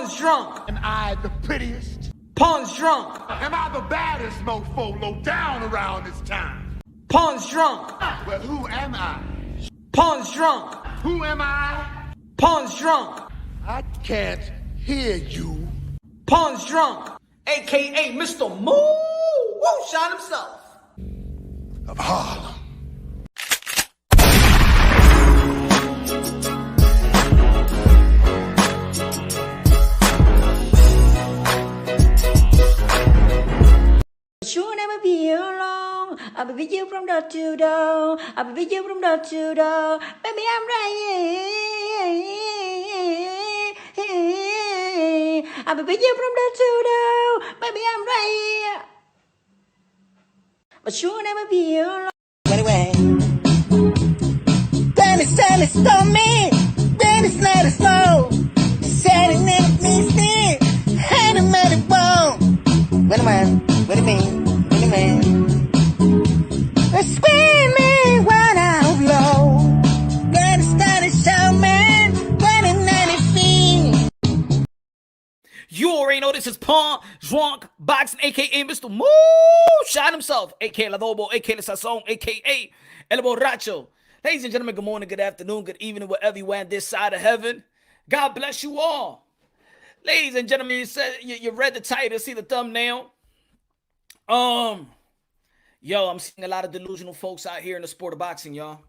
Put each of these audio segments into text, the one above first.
Pawn's drunk. Am I the prettiest? Pawn's drunk. Am I the baddest mofo low down around this town? Pawn's drunk. Well, who am I? Pawn's drunk. Who am I? Pawn's drunk. I can't hear you. Pawn's drunk. AKA Mr. Moo Woo Shot himself. Of Harlem. You'll never be alone. I'll be with you from door to door. I'll be with you from door to door. Baby, I'm right here. I'll be with you from door to door. Baby, I'm right here. But you'll never be alone. Anyway. Then it's time to stop me. Then it's not a slow. Setting it needs me. Hand him at the bone. Wait a minute. What do you mean? What do you mean? Screaming when I'm low. Gonna start a show, man. Running 90 feet. You already know this is Pawn Drunk Boxing, aka Mr. Moo Shot himself, aka La Dobo, aka La Sazon, aka El Borracho. Ladies and gentlemen, good morning, good afternoon, good evening, wherever you are on this side of heaven. God bless you all. Ladies and gentlemen, you read the title, see the thumbnail. Yo, I'm seeing a lot of delusional folks out here in the sport of boxing, y'all.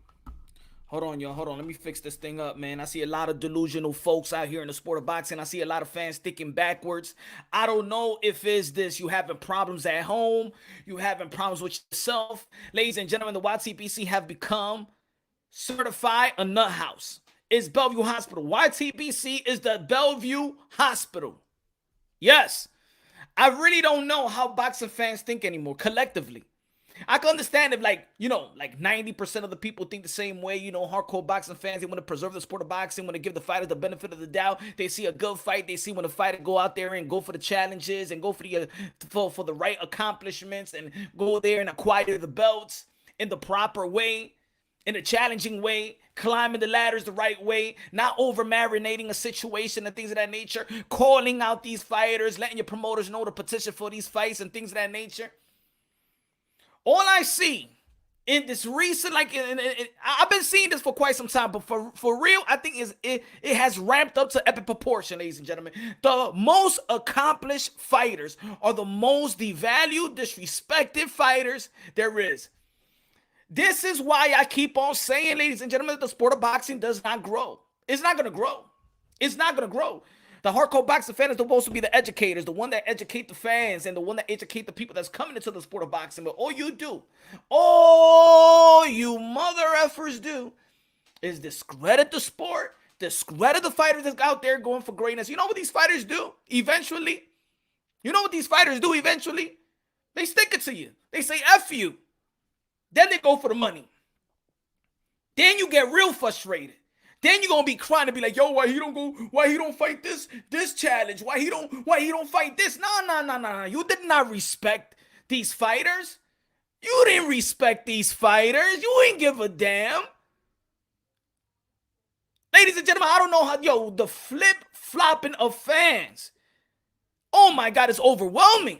Hold on, y'all. Hold on. Let me fix this thing up, man. I see a lot of delusional folks out here in the sport of boxing. I see a lot of fans sticking backwards. I don't know if it's this. You having problems at home. You having problems with yourself. Ladies and gentlemen, the YTBC have become certified a nut house. It's Bellevue Hospital. YTBC is the Bellevue Hospital. Yes. I really don't know how boxing fans think anymore, collectively. I can understand if, like 90% of the people think the same way. Hardcore boxing fans, they want to preserve the sport of boxing, want to give the fighters the benefit of the doubt. They see a good fight. They see when a fighter go out there and go for the challenges and go for the right accomplishments and go there and acquire the belts in the proper way, in a challenging way, climbing the ladders the right way, not over-marinating a situation and things of that nature, calling out these fighters, letting your promoters know to petition for these fights and things of that nature. All I see in this recent, I've been seeing this for quite some time, but for real, I think it has ramped up to epic proportion, ladies and gentlemen. The most accomplished fighters are the most devalued, disrespected fighters there is. This is why I keep on saying, ladies and gentlemen, that the sport of boxing does not grow. It's not going to grow. It's not going to grow. The hardcore boxing fan is supposed to be the educators, the one that educate the fans and the one that educate the people that's coming into the sport of boxing. But all you mother effers do is discredit the sport, discredit the fighters that's out there going for greatness. You know what these fighters do eventually? They stick it to you. They say F you. Then they go for the money. Then you get real frustrated. Then you're gonna be crying to be like, yo, why he don't fight this challenge? Why he don't fight this? No. You did not respect these fighters. You didn't respect these fighters. You ain't give a damn. Ladies and gentlemen, I don't know how, the flip-flopping of fans. Oh my God, it's overwhelming.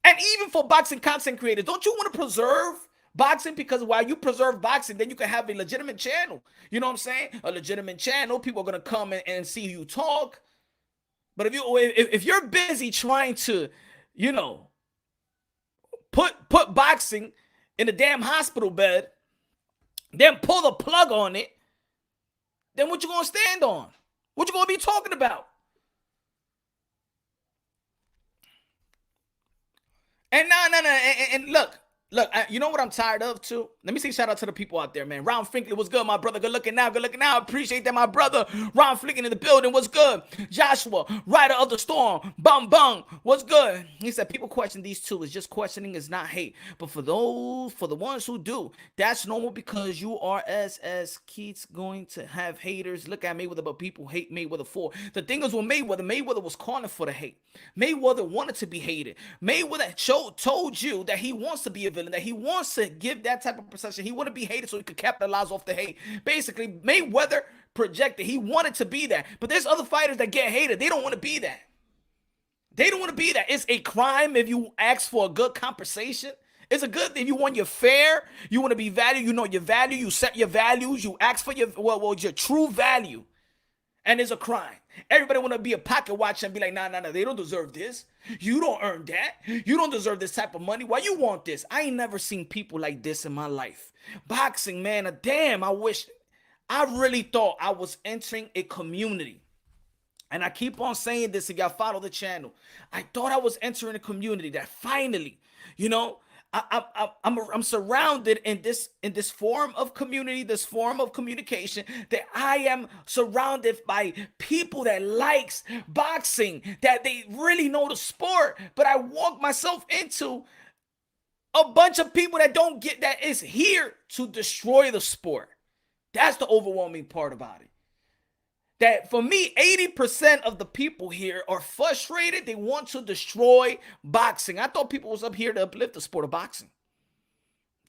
And even for boxing content creators, don't you want to preserve boxing? Because while you preserve boxing, then you can have a legitimate channel. You know what I'm saying? A legitimate channel. People are going to come and see you talk. But if you're busy trying to, put boxing in a damn hospital bed, then pull the plug on it, then what you going to stand on? What you going to be talking about? And and look, you know what I'm tired of too? Let me say shout out to the people out there, man. Ron Finkley, what's good, my brother? Good looking now. Appreciate that, my brother. Ron Finkley in the building, what's good? Joshua, Rider of the Storm, bum, what's good? He said people question these two. It's just questioning, is not hate. But for the ones who do, that's normal because you are as Keats going to have haters. Look at Mayweather, but people hate Mayweather for. The thing is with Mayweather was calling for the hate. Mayweather wanted to be hated. Mayweather told you that he wants to be a villain, that he wants to give that type of perception. He want to be hated so he could capitalize off the hate. Basically, Mayweather projected. He wanted to be that. But there's other fighters that get hated. They don't want to be that. They don't want to be that. It's a crime if you ask for a good compensation. It's a good thing if you want your fair, you want to be valued, you know your value, you set your values, you ask for your true value. And it's a crime. Everybody want to be a pocket watcher and be like, nah, they don't deserve this. You don't earn that. You don't deserve this type of money. Why you want this? I ain't never seen people like this in my life. Boxing, man, damn, I really thought I was entering a community. And I keep on saying this if y'all follow the channel. I thought I was entering a community that finally, you know, I'm surrounded in this form of community, this form of communication, that I am surrounded by people that likes boxing, that they really know the sport. But I walk myself into a bunch of people that don't get that is here to destroy the sport. That's the overwhelming part about it. That for me, 80% of the people here are frustrated. They want to destroy boxing. I thought people was up here to uplift the sport of boxing.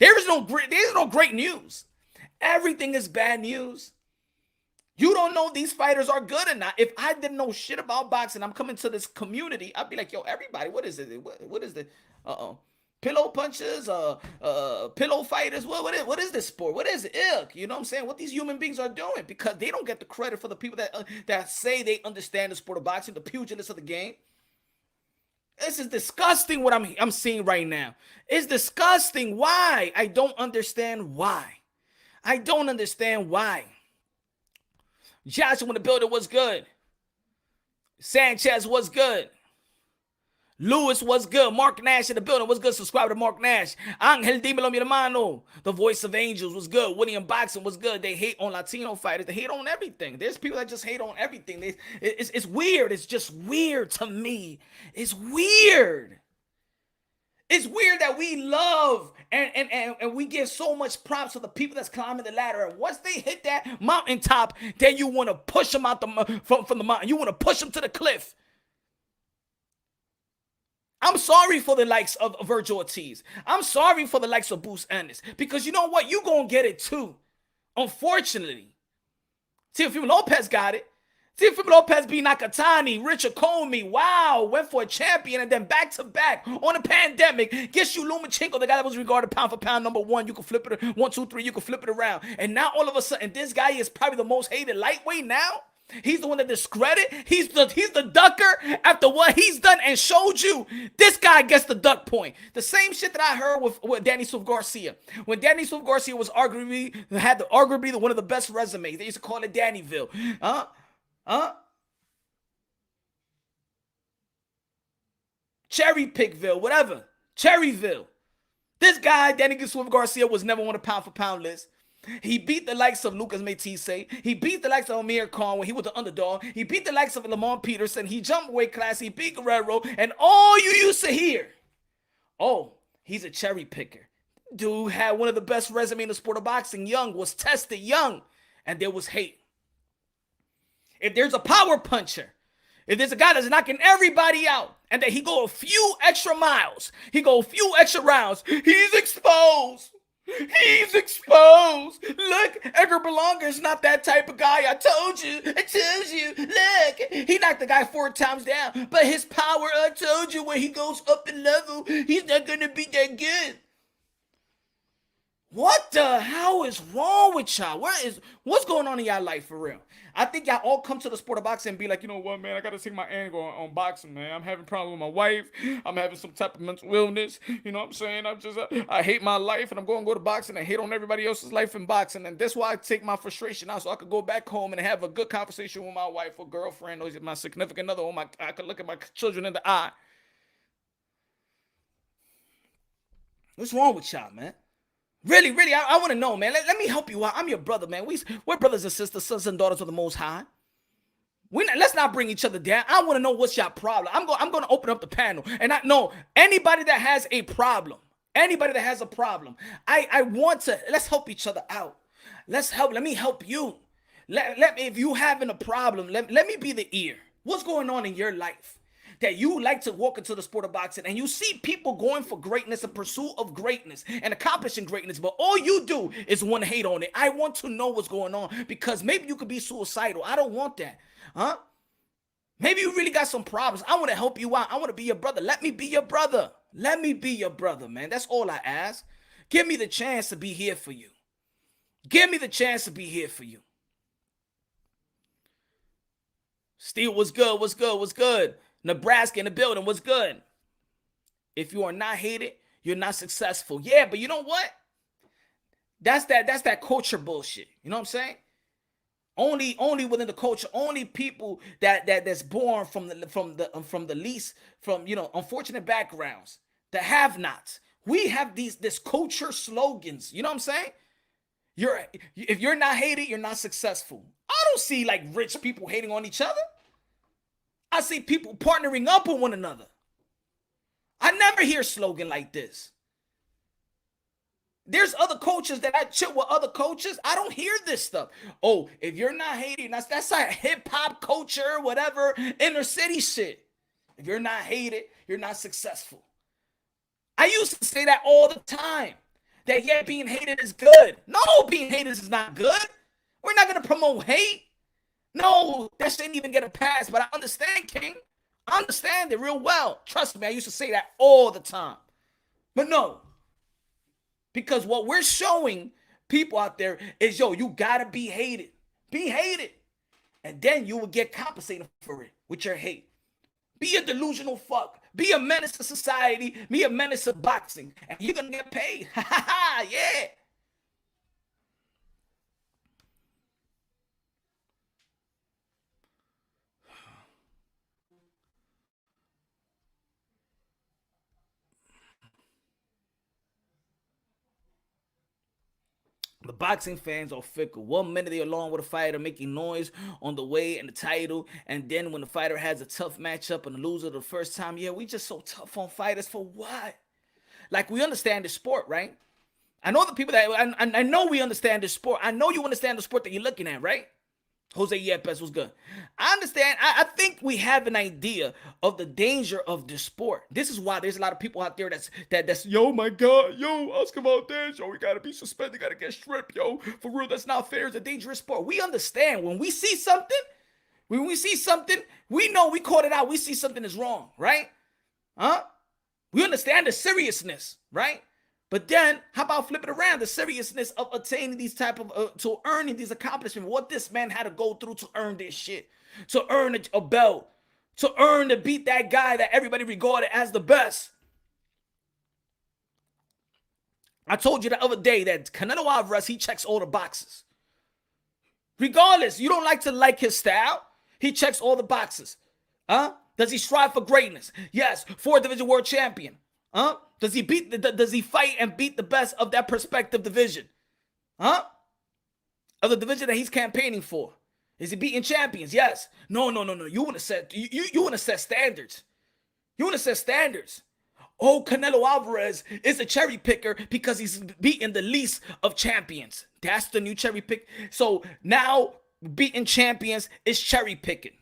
There's no great news. Everything is bad news. You don't know these fighters are good or not. If I didn't know shit about boxing, I'm coming to this community, I'd be like, yo, everybody, what is it? What is the pillow punches, pillow fighters? What is this sport? What is it? Ick, you know what I'm saying? What these human beings are doing, because they don't get the credit for the people that say they understand the sport of boxing, the pugilists of the game. This is disgusting what I'm seeing right now. It's disgusting. Why? I don't understand why. I don't understand why. Joshua in the building was good. Sanchez was good. Lewis was good. Mark Nash in the building was good. Subscribe to Mark Nash. Angel Dímelo Mi Hermano. The Voice of Angels was good. William Boxing was good. They hate on Latino fighters. They hate on everything. There's people that just hate on everything. It's weird. It's just weird to me. It's weird. It's weird that we love and we give so much props to the people that's climbing the ladder. And once they hit that mountaintop, then you want to push them out from the mountain. You want to push them to the cliff. I'm sorry for the likes of Virgil Ortiz. I'm sorry for the likes of Bruce Ennis. Because you know what? You gonna get it too. Unfortunately. Teofimo Lopez got it. Teofimo Lopez beat Nakatani, Richard Comey. Wow, went for a champion and then back-to-back on a pandemic. Gets you Lomachenko, the guy that was regarded pound for pound #1. You can flip it, 1, 2, 3, you can flip it around. And now all of a sudden, this guy is probably the most hated lightweight now. He's the one that discredited. He's the ducker after what he's done and showed you. This guy gets the duck point. The same shit that I heard with Danny Swift Garcia. When Danny Swift Garcia was arguably one of the best resumes. They used to call it Dannyville. Cherry Pickville, whatever. Cherryville. This guy, Danny Swift Garcia, was never on a pound for pound list. He beat the likes of Lucas Matisse. He beat the likes of Amir Khan when he was the underdog. He beat the likes of Lamont Peterson. He jumped weight class. He beat Guerrero. And all you used to hear, oh, he's a cherry picker. Dude had one of the best resumes in the sport of boxing. Young, was tested young. And there was hate. If there's a power puncher, if there's a guy that's knocking everybody out, and that he go a few extra miles, he go a few extra rounds, he's exposed. He's exposed. Look, Edgar Berlanga is not that type of guy. I told you. Look, he knocked the guy 4 times down. But his power, I told you, when he goes up in level, he's not going to be that good. What the hell is wrong with y'all? What's going on in y'all life for real? I think y'all all come to the sport of boxing and be like, you know what, man, I got to take my angle on boxing, man. I'm having problems with my wife. I'm having some type of mental illness. You know what I'm saying? I hate my life, and I'm going to go to boxing and hate on everybody else's life in boxing. And that's why I take my frustration out, so I could go back home and have a good conversation with my wife or girlfriend or my significant other, or I could look at my children in the eye. What's wrong with y'all, man? Really, I want to know, man. Let me help you out. I'm your brother, man. We're brothers and sisters, sons and daughters of the Most High. Let's not bring each other down. I want to know what's your problem. I'm going to open up the panel. And I know anybody that has a problem, I want to, let's help each other out. Let me help you. Let me, if you having a problem, let me be the ear. What's going on in your life? that you like to walk into the sport of boxing and you see people going for greatness, in pursuit of greatness and accomplishing greatness, but all you do is want to hate on it. I want to know what's going on, because maybe you could be suicidal. I don't want that. Huh? Maybe you really got some problems. I want to help you out. I want to be your brother. Let me be your brother. Let me be your brother, man. That's all I ask. Give me the chance to be here for you. Give me the chance to be here for you. Steel, what's good? What's good? What's good? Nebraska in the building. What's good? If you are not hated, you're not successful. Yeah, but you know what? That's that culture bullshit. You know what I'm saying? Only within the culture, only people that's born from the least, from, you know, unfortunate backgrounds, the have-nots. We have this culture slogans. You know what I'm saying? If you're not hated, you're not successful. I don't see like rich people hating on each other. I see people partnering up with one another. I never hear a slogan like this. There's other coaches that I chill with, other coaches. I don't hear this stuff. Oh, if you're not hated, that's like hip hop culture, whatever, inner city shit. If you're not hated, you're not successful. I used to say that all the time. That yeah, being hated is good. No, being hated is not good. We're not gonna promote hate. No, that shouldn't even get a pass. But I understand, King. I understand it real well. Trust me, I used to say that all the time. But no. Because what we're showing people out there is, yo, you gotta be hated. Be hated. And then you will get compensated for it with your hate. Be a delusional fuck. Be a menace to society. Be a menace to boxing. And you're gonna get paid. Ha ha ha, yeah. The boxing fans are fickle. 1 minute they're along with a fighter making noise on the way and the title, and then when the fighter has a tough matchup and the loser the first time, yeah, we just so tough on fighters for what? Like, we understand the sport, right? I know the people that I know we understand the sport. I know you understand the sport that you're looking at, right? Jose Yepes was good. I understand. I think we have an idea of the danger of this sport. This is why there's a lot of people out there that's yo, my God, yo, Oscar Valdez, yo, we gotta be suspended, gotta get stripped, yo. For real, that's not fair. It's a dangerous sport. We understand when we see something, we know we caught it out. We see something is wrong, right? Huh? We understand the seriousness, right? But then, how about flip it around? The seriousness of attaining these type of, to earning these accomplishments. What this man had to go through to earn this shit. To earn a belt. To earn to beat that guy that everybody regarded as the best. I told you the other day that Canelo Alvarez, he checks all the boxes. Regardless, you don't like his style. He checks all the boxes. Huh? Does he strive for greatness? Yes. 4th division world champion. Huh? Does he fight and beat the best of that prospective division? Huh? Of the division that he's campaigning for. Is he beating champions? Yes. No. You want to set standards. You want to set standards. Oh, Canelo Alvarez is a cherry picker because he's beating the least of champions. That's the new cherry pick. So now beating champions is cherry picking.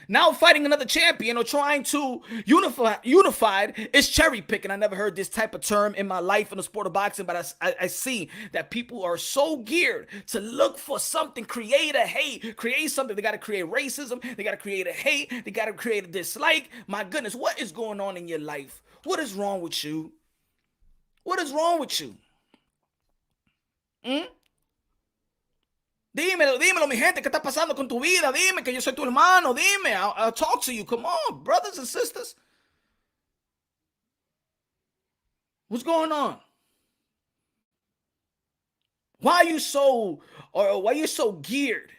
Now fighting another champion or trying to unified is cherry picking. I never heard this type of term in my life in the sport of boxing, but I see that people are so geared to look for something, create a hate, create something. They got to create racism. They got to create a hate. They got to create a dislike. My goodness, what is going on in your life? What is wrong with you? What is wrong with you? Dímelo, mi gente, ¿qué está pasando con tu vida? Dime que yo soy tu hermano, dime, I'll talk to you. Come on, brothers and sisters. What's going on? Why are you so geared?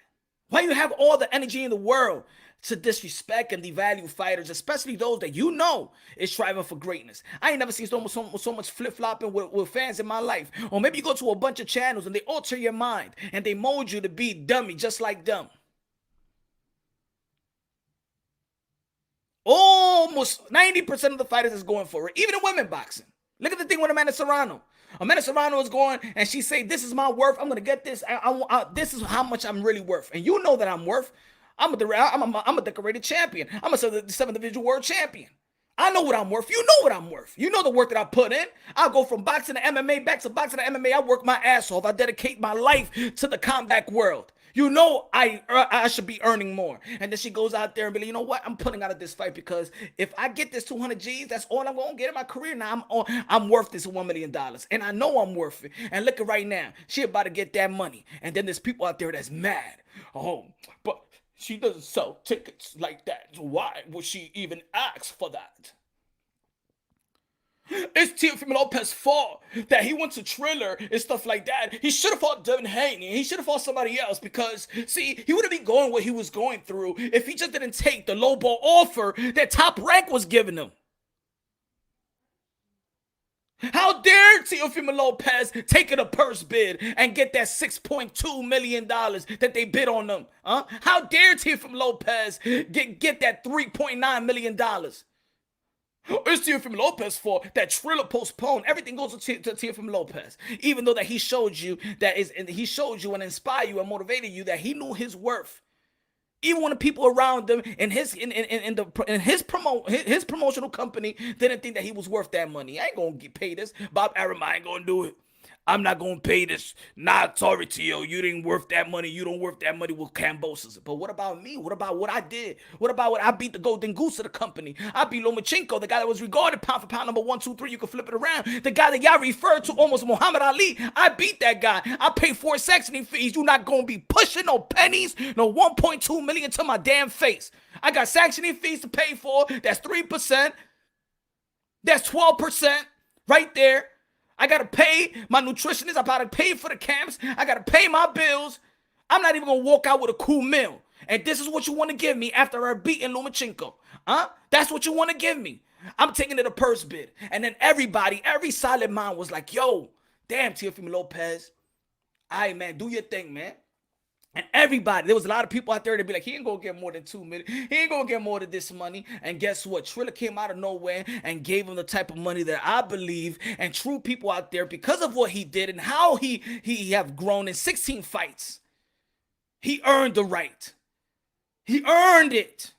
Why you have all the energy in the world to disrespect and devalue fighters, especially those that you know is striving for greatness? I ain't never seen so much flip-flopping with fans in my life. Or maybe you go to a bunch of channels and they alter your mind and they mold you to be dummy just like them. Almost 90% of the fighters is going for it, even in women boxing. Look at the thing with Amanda Serrano. Amanda Serrano is going and she say, this is my worth. I'm going to get this. This is how much I'm really worth. And you know that I'm worth. I'm a decorated champion. I'm a 7th division world champion. I know what I'm worth. You know what I'm worth. You know the work that I put in. I go from boxing to MMA, back to boxing to MMA. I work my ass off. I dedicate my life to the combat world. You know I should be earning more. And then she goes out there and be like, you know what? I'm putting out of this fight because if I get this 200 G's, that's all I'm gonna get in my career. Now I'm worth this $1 million, and I know I'm worth it. And look at right now, she about to get that money. And then there's people out there that's mad. Oh, but she doesn't sell tickets like that. So why would she even ask for that? It's Teofimo Lopez's fault that he went to Triller and stuff like that. He should have fought Devin Haney. He should have fought somebody else because, see, he wouldn't be going what he was going through if he just didn't take the low ball offer that Top Rank was giving him. How dare Teofimo Lopez take a purse bid and get that $6.2 million that they bid on them? Huh? How dare Teofimo Lopez get that $3.9 million? It's Teofimo Lopez's fault that Triller postponed. Everything goes to Teofimo Lopez. Even though that he showed you and inspired you and motivated you that he knew his worth. Even when the people around him in his promotional company didn't think that he was worth that money. I ain't gonna get paid this. Bob Arum, I ain't gonna do it. I'm not gonna pay this. Nah, sorry, Tio. You didn't worth that money. You don't worth that money with Cambosos. But what about me? What about what I did? What about what I beat the golden goose of the company? I beat Lomachenko, the guy that was regarded pound for pound number 1, 2, 3. You can flip it around. The guy that y'all referred to almost Muhammad Ali. I beat that guy. I paid 4 sanctioning fees. You not gonna be pushing no pennies, no 1.2 million to my damn face. I got sanctioning fees to pay for. That's 3%. That's 12% right there. I gotta pay my nutritionist. I gotta pay for the camps. I gotta pay my bills. I'm not even gonna walk out with a cool meal. And this is what you want to give me after I beating Lomachenko. Huh? That's what you want to give me. I'm taking it a purse bid. And then every solid mind was like, yo, damn, Teofimo Lopez. All right, man, do your thing, man. And everybody, there was a lot of people out there that be like, he ain't gonna get more than 2 million. He ain't gonna get more than this money. And guess what? Triller came out of nowhere and gave him the type of money that I believe and true people out there, because of what he did and how he have grown in 16 fights. He earned the right. He earned it.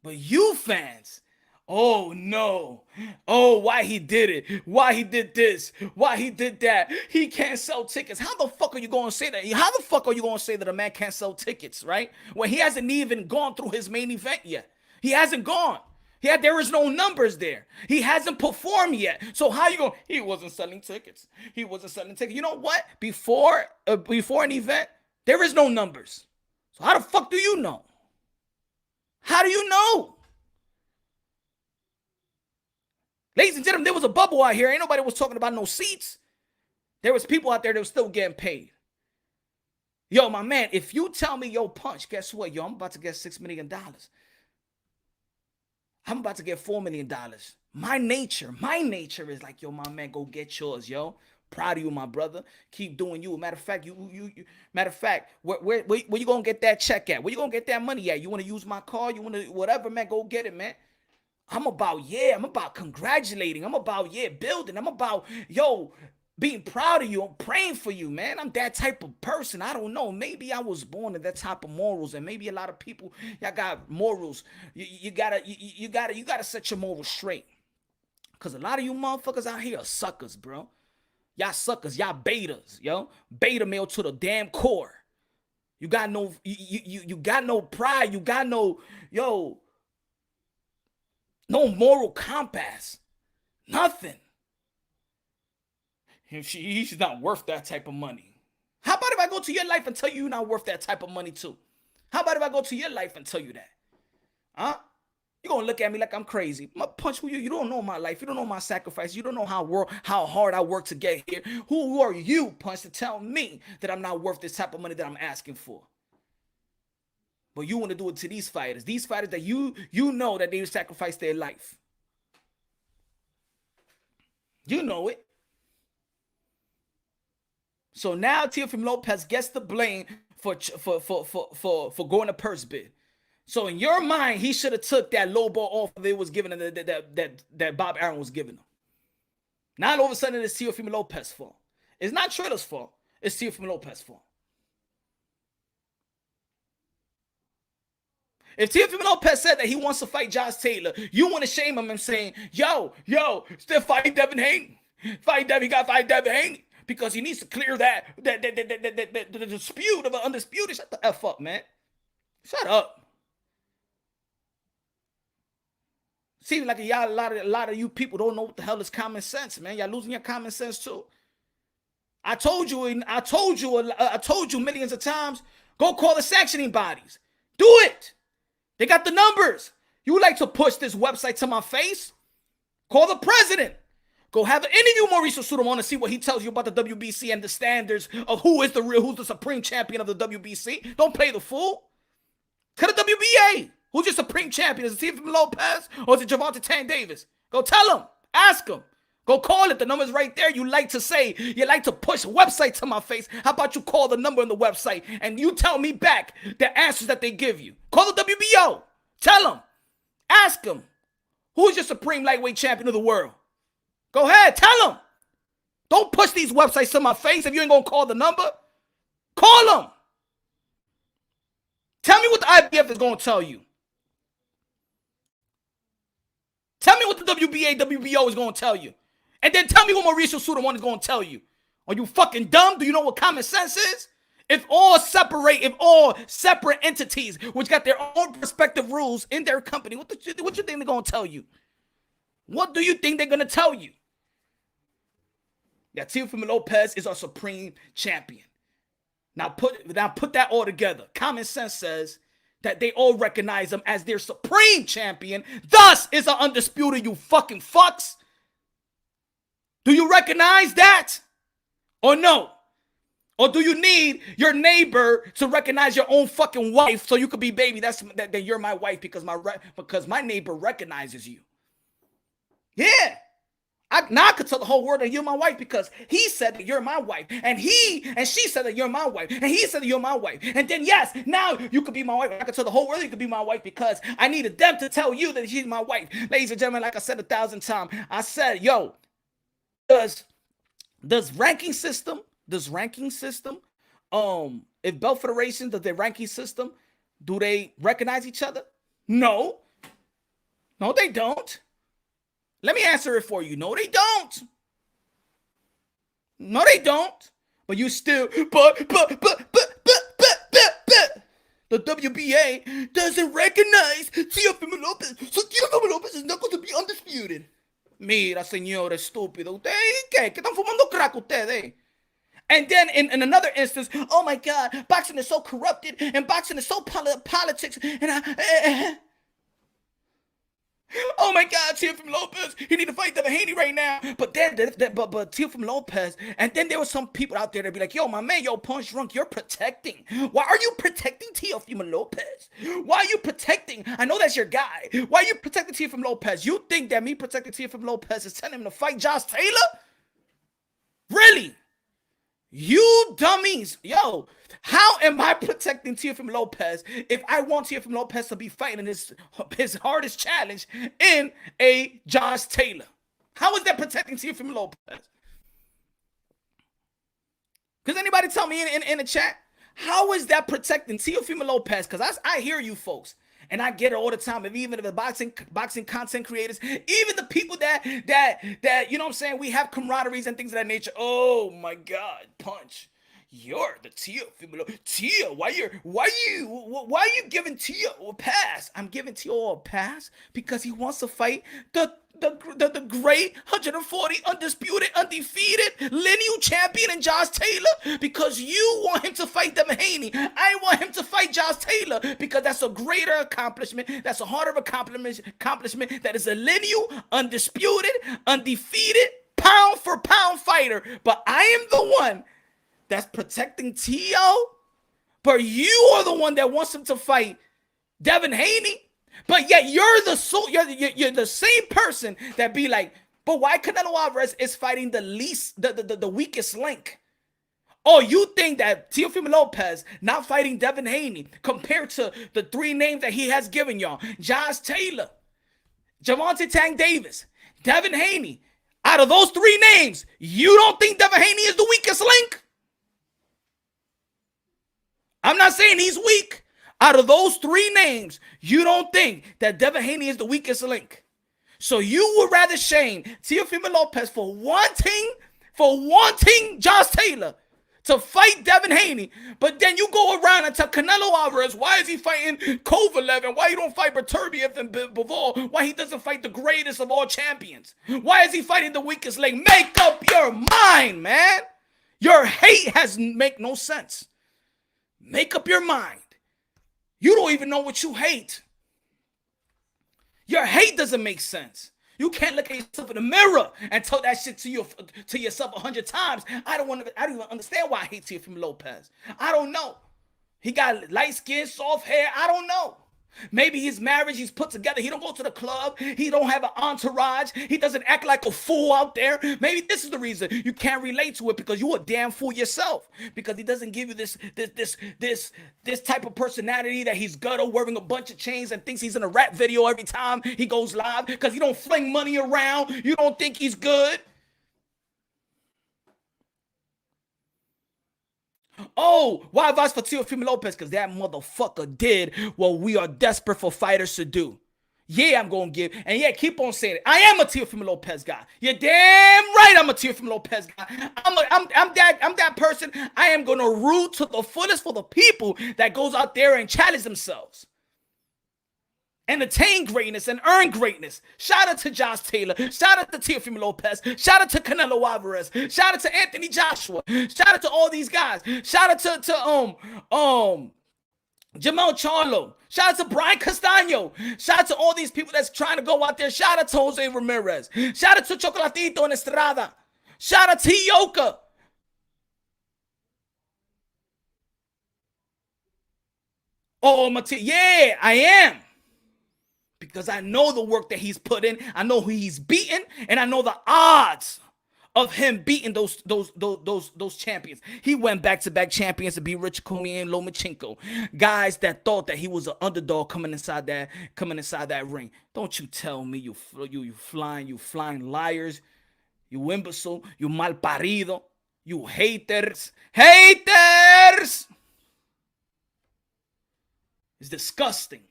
But you fans, oh no. Oh, why he did it. Why he did this. Why he did that. He can't sell tickets. How the fuck are you going to say that? How the fuck are you going to say that a man can't sell tickets, right? When he hasn't even gone through his main event yet. He hasn't gone. There is no numbers there. He hasn't performed yet. So how you going? He wasn't selling tickets. He wasn't selling tickets. You know what? Before an event, there is no numbers. So how the fuck do you know? How do you know? Ladies and gentlemen, there was a bubble out here. Ain't nobody was talking about no seats. There was people out there that were still getting paid. Yo, my man, if you tell me, yo, Punch, guess what? Yo, I'm about to get $6 million. I'm about to get $4 million. My nature is like, yo, my man, go get yours, yo. Proud of you, my brother. Keep doing you. Matter of fact, where you gonna get that check at? Where you gonna get that money at? You want to use my car? You want to whatever, man? Go get it, man. I'm about congratulating. I'm about, building. I'm about, being proud of you. I'm praying for you, man. I'm that type of person. I don't know. Maybe I was born in that type of morals, and maybe a lot of people, y'all got morals. You gotta set your morals straight. Because a lot of you motherfuckers out here are suckers, bro. Y'all suckers. Y'all betas, yo. Beta male to the damn core. You got no, you got no pride. You got no, no moral compass. Nothing. He's not worth that type of money. How about if I go to your life and tell you you're not worth that type of money too? How about if I go to your life and tell you that? Huh? You're going to look at me like I'm crazy. Punch, you don't know my life. You don't know my sacrifice. You don't know how hard I work to get here. Who are you, Punch, to tell me that I'm not worth this type of money that I'm asking for? But you want to do it to these fighters that you know that they sacrifice their life. You know it. So now Teofimo Lopez gets the blame for going to purse bid. So in your mind, he should have took that low ball offer they was giving him, that Bob Arum was giving him. Now all of a sudden it's Teofimo Lopez's fault. It's not Triller's fault. It's Teofimo Lopez's fault. If Teofimo Lopez said that he wants to fight Josh Taylor, you want to shame him and saying, yo, still fight Devin Haney. He got to fight Devin Haney because he needs to clear the dispute of an undisputed. Shut the F up, man. Shut up. Seems like a lot of you people don't know what the hell is common sense, man. Y'all losing your common sense too. I told you millions of times, go call the sanctioning bodies. Do it. They got the numbers. You like to push this website to my face? Call the president. Go have an interview Mauricio Sudamon to see what he tells you about the WBC and the standards of who's the supreme champion of the WBC. Don't play the fool. Tell the WBA. Who's your supreme champion? Is it Teofimo Lopez or is it Gervonta Tank Davis? Go tell him. Ask him. Go call it. The number's right there. You like to push websites to my face. How about you call the number on the website and you tell me back the answers that they give you? Call the WBO. Tell them. Ask them. Who's your supreme lightweight champion of the world? Go ahead. Tell them. Don't push these websites to my face if you ain't going to call the number. Call them. Tell me what the IBF is going to tell you. Tell me what the WBA, WBO is going to tell you. And then tell me what Mauricio Sudamon is going to tell you. Are you fucking dumb? Do you know what common sense is? If all separate entities, which got their own respective rules in their company, what you think they're going to tell you? What do you think they're going to tell you? That Teofimo Lopez is our supreme champion. Now put that all together. Common sense says that they all recognize him as their supreme champion. Thus is an undisputed, you fucking fucks. Do you recognize that? Or no? Or do you need your neighbor to recognize your own fucking wife so you could be baby? That you're my wife because my neighbor recognizes you. Yeah. Now I could tell the whole world that you're my wife because he said that you're my wife. And she said that you're my wife. And he said that you're my wife. And then yes, now you could be my wife. I could tell the whole world you could be my wife because I needed them to tell you that she's my wife. Ladies and gentlemen, like I said 1,000 times, I said, yo, does ranking system, if belt federations, does their ranking system, do they recognize each other? No. No, they don't. Let me answer it for you. No, they don't. No, they don't. But you still, but. The WBA doesn't recognize Teofimo Lopez. So Teofimo Lopez is not going to be undisputed. Mira, señor estúpido. ¿Ustedes qué? ¿Qué están fumando crack ustedes? And then in another instance, oh my God, boxing is so corrupted and boxing is so politics. And oh my God, Teofimo Lopez, he need to fight Devin Haney right now. But Teofimo Lopez, and then there were some people out there that be like, yo, my man, yo, Punch Drunk, you're protecting. Why are you protecting Teofimo Lopez? Why are you protecting? I know that's your guy. Why are you protecting Teofimo Lopez? You think that me protecting Teofimo Lopez is telling him to fight Josh Taylor? Really? You dummies. Yo, how am I protecting Teofimo Lopez if I want Teofimo Lopez to be fighting his hardest challenge in a Josh Taylor? How is that protecting Teofimo Lopez? Does anybody tell me in the chat? How is that protecting Teofimo Lopez? Because I hear you folks. And I get it all the time. Even if the boxing content creators, even the people that you know what I'm saying, we have camaraderies and things of that nature. Oh my God, Punch, you're the Teofimo. Teo, why you giving Teo a pass? I'm giving Teo a pass because he wants to fight the great 140 undisputed, undefeated lineal champion in Josh Taylor because you want him to fight Devin Haney. I want him to fight Josh Taylor because that's a greater accomplishment. That's a harder accomplishment. That is a lineal, undisputed, undefeated, pound for pound fighter. But I am the one that's protecting Teo. But you are the one that wants him to fight Devin Haney. But yet you're the same person that be like, but why Canelo Alvarez is fighting the weakest link? Oh, you think that Teofimo Lopez not fighting Devin Haney compared to the three names that he has given y'all, Josh Taylor, Gervonta Tank Davis, Devin Haney, out of those three names, you don't think Devin Haney is the weakest link? I'm not saying he's weak. Out of those three names, you don't think that Devin Haney is the weakest link. So you would rather shame Teofimo Lopez for wanting Josh Taylor to fight Devin Haney, but then you go around and tell Canelo Alvarez, why is he fighting Kovalev, and why he don't fight Beterbiev and Bivol, why he doesn't fight the greatest of all champions, why is he fighting the weakest link? Make up your mind, man. Your hate make no sense. Make up your mind. You don't even know what you hate. Your hate doesn't make sense. You can't look at yourself in the mirror and tell that shit to yourself 100 times. I don't even understand why I hate Teofimo Lopez. I don't know. He got light skin, soft hair. I don't know. Maybe his marriage, he's put together. He don't go to the club. He don't have an entourage. He doesn't act like a fool out there. Maybe this is the reason you can't relate to it, because you're a damn fool yourself. Because he doesn't give you this type of personality that he's ghetto, wearing a bunch of chains and thinks he's in a rap video every time he goes live. Because he don't fling money around. You don't think he's good. Oh, why advice for Teofimo Lopez? Because that motherfucker did what we are desperate for fighters to do. Yeah, I'm going to give. And yeah, keep on saying it. I am a Teofimo Lopez guy. You're damn right I'm a Teofimo Lopez guy. I'm that person. I am going to root to the fullest for the people that goes out there and challenge themselves. And attain greatness and earn greatness. Shout out to Josh Taylor. Shout out to Teofimo Lopez. Shout out to Canelo Alvarez. Shout out to Anthony Joshua. Shout out to all these guys. Shout out to Jamal Charlo. Shout out to Brian Castaño. Shout out to all these people that's trying to go out there. Shout out to Jose Ramirez. Shout out to Chocolatito and Estrada. Shout out to Yoka. Oh, yeah, I am. Because I know the work that he's put in, I know who he's beaten, and I know the odds of him beating those champions. He went back-to-back champions to beat Rich Comey and Lomachenko, guys that thought that he was an underdog coming inside that ring. Don't you tell me you flying liars, you imbecile, you malparido, you haters. It's disgusting.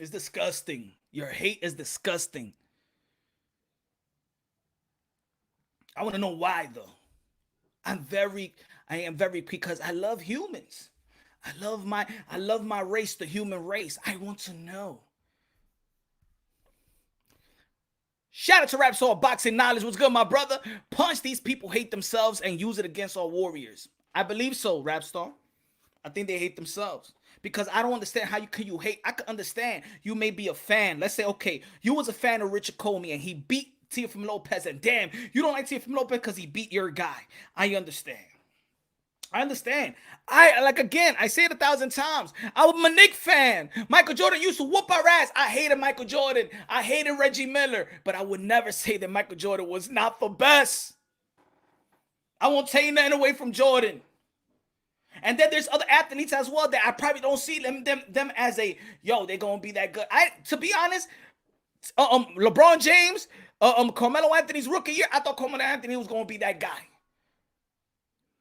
It's disgusting. Your hate is disgusting. I want to know why, though. I am very because I love humans. I love my race, the human race. I want to know. Shout out to Rap Soul Boxing Knowledge. What's good, my brother? Punch, these people hate themselves and use it against our warriors. I believe so, Rapstar. I think they hate themselves. Because I don't understand how you hate. I can understand you may be a fan. Let's say, okay, you was a fan of Richard Comey and he beat Teofimo Lopez, and damn, you don't like Teofimo Lopez because he beat your guy. I understand. I say it 1,000 times. I'm a Knicks fan. Michael Jordan used to whoop our ass. I hated Michael Jordan. I hated Reggie Miller. But I would never say that Michael Jordan was not the best. I won't take nothing away from Jordan. And then there's other athletes as well that I probably don't see them as a, they're going to be that good. To be honest, LeBron James, Carmelo Anthony's rookie year, I thought Carmelo Anthony was going to be that guy.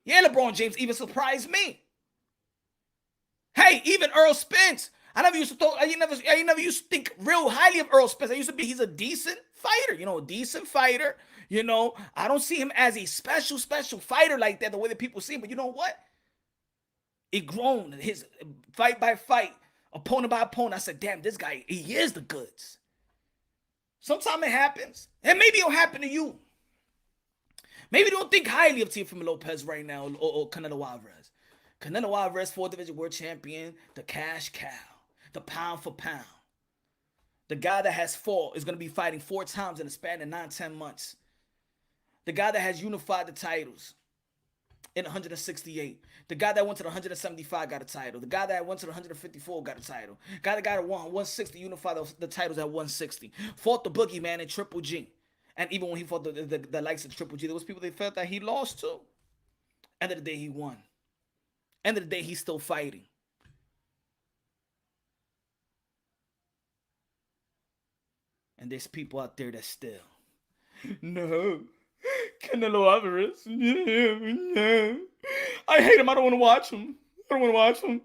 Yeah, LeBron James even surprised me. Hey, even Earl Spence. I never used to think real highly of Earl Spence. He's a decent fighter, a decent fighter. I don't see him as a special fighter like that, the way that people see him. But you know what? It grown, his fight by fight, opponent by opponent. I said, damn, this guy, he is the goods. Sometimes it happens. And maybe it'll happen to you. Maybe don't think highly of Teofimo Lopez right now or Canelo Alvarez. Canelo Alvarez, 4th Division World Champion, the cash cow, the pound for pound. The guy that has fought is going to be fighting 4 times in a span of 9-10 months. The guy that has unified the titles in 168. The guy that went to the 175 got a title. The guy that went to the 154 got a title. The guy that got a 160 unified the titles at 160. Fought the boogeyman in Triple G. And even when he fought the likes of Triple G, there was people that felt that he lost too. End of the day, he won. End of the day, he's still fighting. And there's people out there that still, no, Canelo Alvarez, no. I hate him. I don't want to watch him. I don't want to watch him.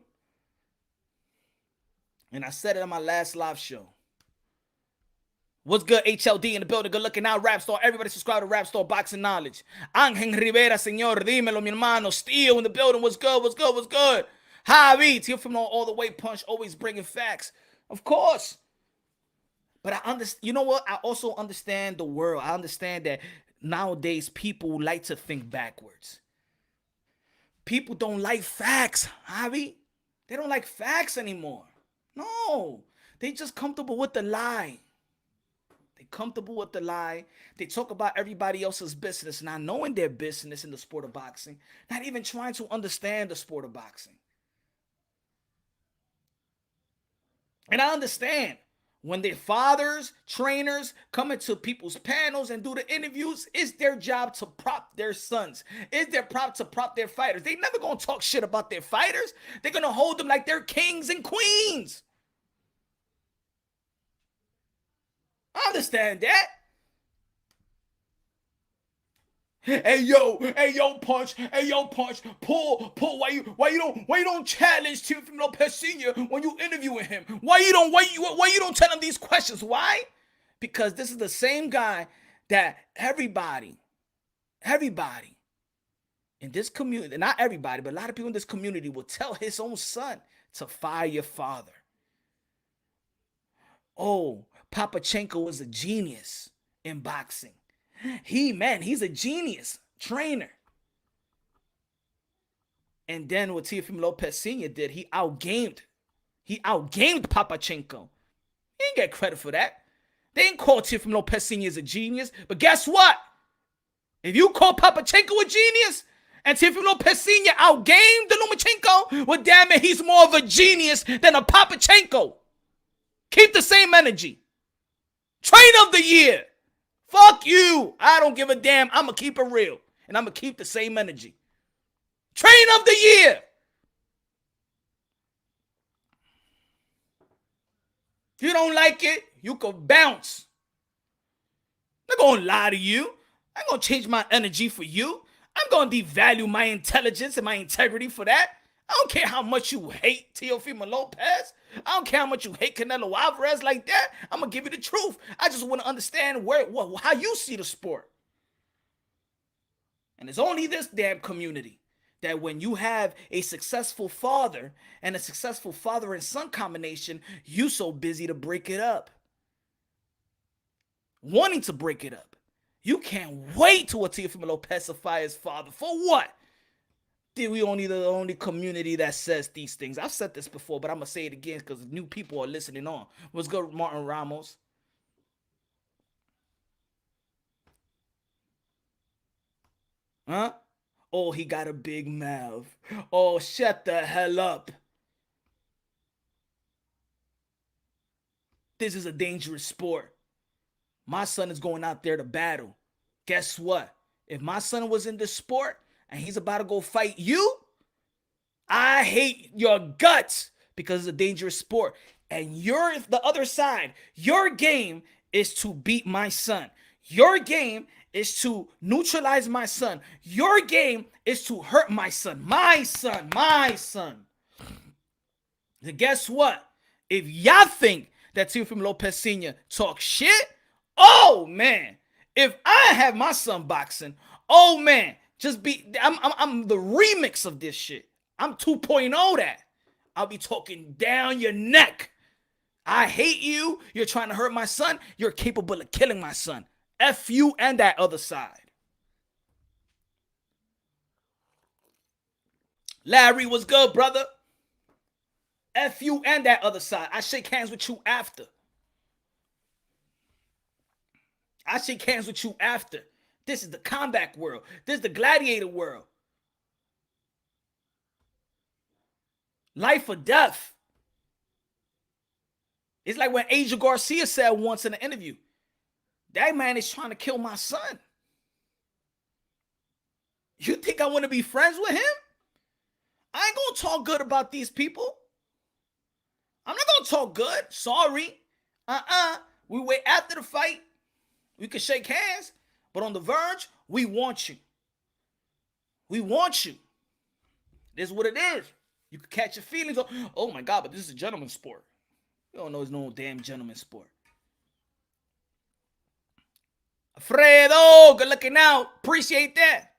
And I said it on my last live show. What's good, HLD in the building? Good looking out, Rap Store. Everybody subscribe to Rap Store Boxing Knowledge. Angel Rivera, señor, dímelo, mi hermano. Steel in the building. What's good? What's good? What's good? Javi, Teofimo all the way punch, always bringing facts. Of course. But I understand, you know what? I also understand the world. I understand that nowadays people like to think backwards. People don't like facts, Javi. They don't like facts anymore. No. They just comfortable with the lie. They comfortable with the lie. They talk about everybody else's business, not knowing their business in the sport of boxing, not even trying to understand the sport of boxing. And I understand when their fathers, trainers come into people's panels and do the interviews, it's their job to prop their sons. It's their job to prop their fighters. They never gonna talk shit about their fighters. They're gonna hold them like they're kings and queens. I understand that. Hey yo, punch, pull. Why you don't challenge Teofimo Lopez Sr. when you interviewing him? Why you don't tell him these questions? Why? Because this is the same guy that everybody in this community, not everybody, but a lot of people in this community will tell his own son to fire your father. Oh, Papachenko is a genius in boxing. He's a genius trainer. And then what Teofimo Lopez Sr. did, he outgamed Papachenko. He didn't get credit for that. They didn't call Teofimo Lopez Sr. as a genius. But guess what? If you call Papachenko a genius and Teofimo Lopez Sr. outgamed the Lomachenko, well, damn it, he's more of a genius than a Papachenko. Keep the same energy. Trainer of the year. Fuck you. I don't give a damn. I'm going to keep it real. And I'm going to keep the same energy. Trainer of the year. If you don't like it, you can bounce. I'm not going to lie to you. I'm going to change my energy for you. I'm going to devalue my intelligence and my integrity for that. I don't care how much you hate Teofimo Lopez. I don't care how much you hate Canelo Alvarez like that. I'm going to give you the truth. I just want to understand how you see the sport. And it's only this damn community that when you have a successful father and a successful father and son combination, you so busy to break it up. Wanting to break it up. You can't wait till Teofimo Lopez fire his father. For what? We only the only community that says these things. I've said this before, but I'm going to say it again because new people are listening on. What's good, Martin Ramos? Huh? Oh, he got a big mouth. Oh, shut the hell up. This is a dangerous sport. My son is going out there to battle. Guess what? If my son was in this sport, and he's about to go fight you, I hate your guts because it's a dangerous sport. And you're the other side. Your game is to beat my son. Your game is to neutralize my son. Your game is to hurt my son. My son. And guess what? If y'all think that Teofimo Lopez Sr. talks shit, oh man. If I have my son boxing, oh man. I'm the remix of this shit. I'm 2.0 that. I'll be talking down your neck. I hate you. You're trying to hurt my son. You're capable of killing my son. F you and that other side. Larry, what's good, brother? F you and that other side. I shake hands with you after. This is the combat world. This is the gladiator world. Life or death. It's like when Angel Garcia said once in an interview, that man is trying to kill my son. You think I want to be friends with him? I ain't going to talk good about these people. I'm not going to talk good. Sorry. We wait after the fight. We can shake hands, but on the verge, we want you. We want you. This is what it is. You can catch your feelings. Oh my God, but this is a gentleman's sport. You don't know it's no damn gentleman's sport. Fredo, good looking out. Appreciate that.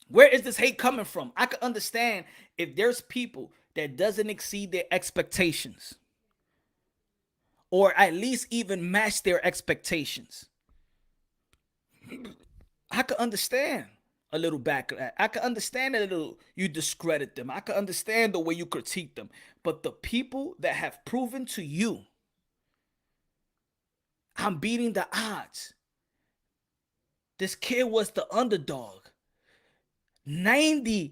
Where is this hate coming from? I can understand if there's people that doesn't exceed their expectations, or at least even match their expectations. I can understand a little backlash. I can understand a little you discredit them. I can understand the way you critique them. But the people that have proven to you, I'm beating the odds. This kid was the underdog. 98%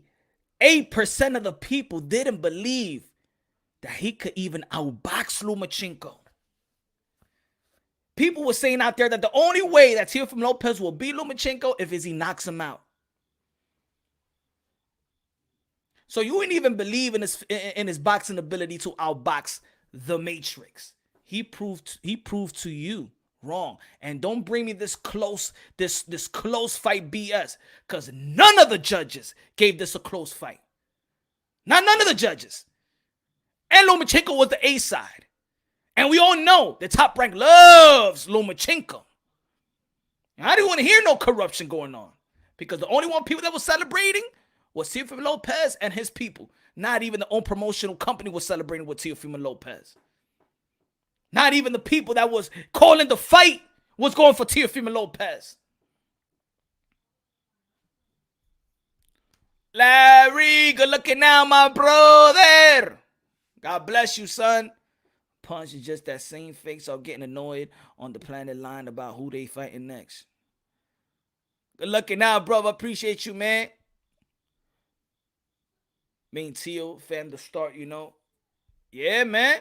of the people didn't believe that he could even outbox Lomachenko. People were saying out there that the only way that Teofimo Lopez will beat Lomachenko if he knocks him out. So you ain't even believe in his boxing ability to outbox the Matrix. He proved to you wrong. And don't bring me this close fight BS, because none of the judges gave this a close fight. None of the judges. And Lomachenko was the A side. And we all know the Top Rank loves Lomachenko. And I didn't want to hear no corruption going on, because the only one people that was celebrating was Teofimo Lopez and his people. Not even the own promotional company was celebrating with Teofimo Lopez. Not even the people that was calling the fight was going for Teofimo Lopez. Larry, good looking now, my brother. God bless you, son. Punch is just that same face of getting annoyed on the planet line about who they fighting next. Good looking now, brother. Appreciate you, man. Me and Teo, fam, to start, you know. Yeah, man.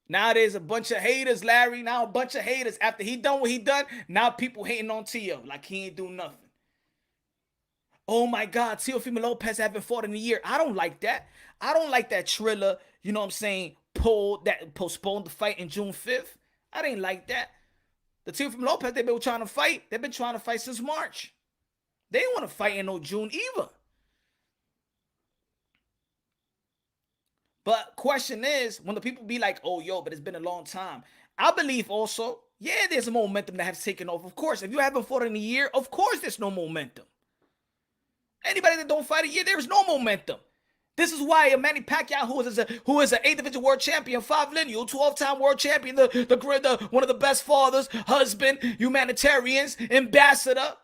Now there's a bunch of haters, Larry. Now a bunch of haters. After he done what he done, now people hating on Teo like he ain't do nothing. Oh my God, Teofimo Lopez haven't fought in a year. I don't like that. I don't like that Triller, you know what I'm saying, postponed the fight in June 5th. I didn't like that. The Teofimo Lopez, they've been trying to fight. They've been trying to fight since March. They didn't want to fight in no June either. But question is, when the people be like, oh, yo, but it's been a long time. I believe also, yeah, there's a momentum that has taken off. Of course, if you haven't fought in a year, of course there's no momentum. Anybody that don't fight a year, there is no momentum. This is why a Manny Pacquiao, who is an 8th division world champion, 5 lineal, 12-time world champion, the one of the best fathers, husband, humanitarians, ambassador,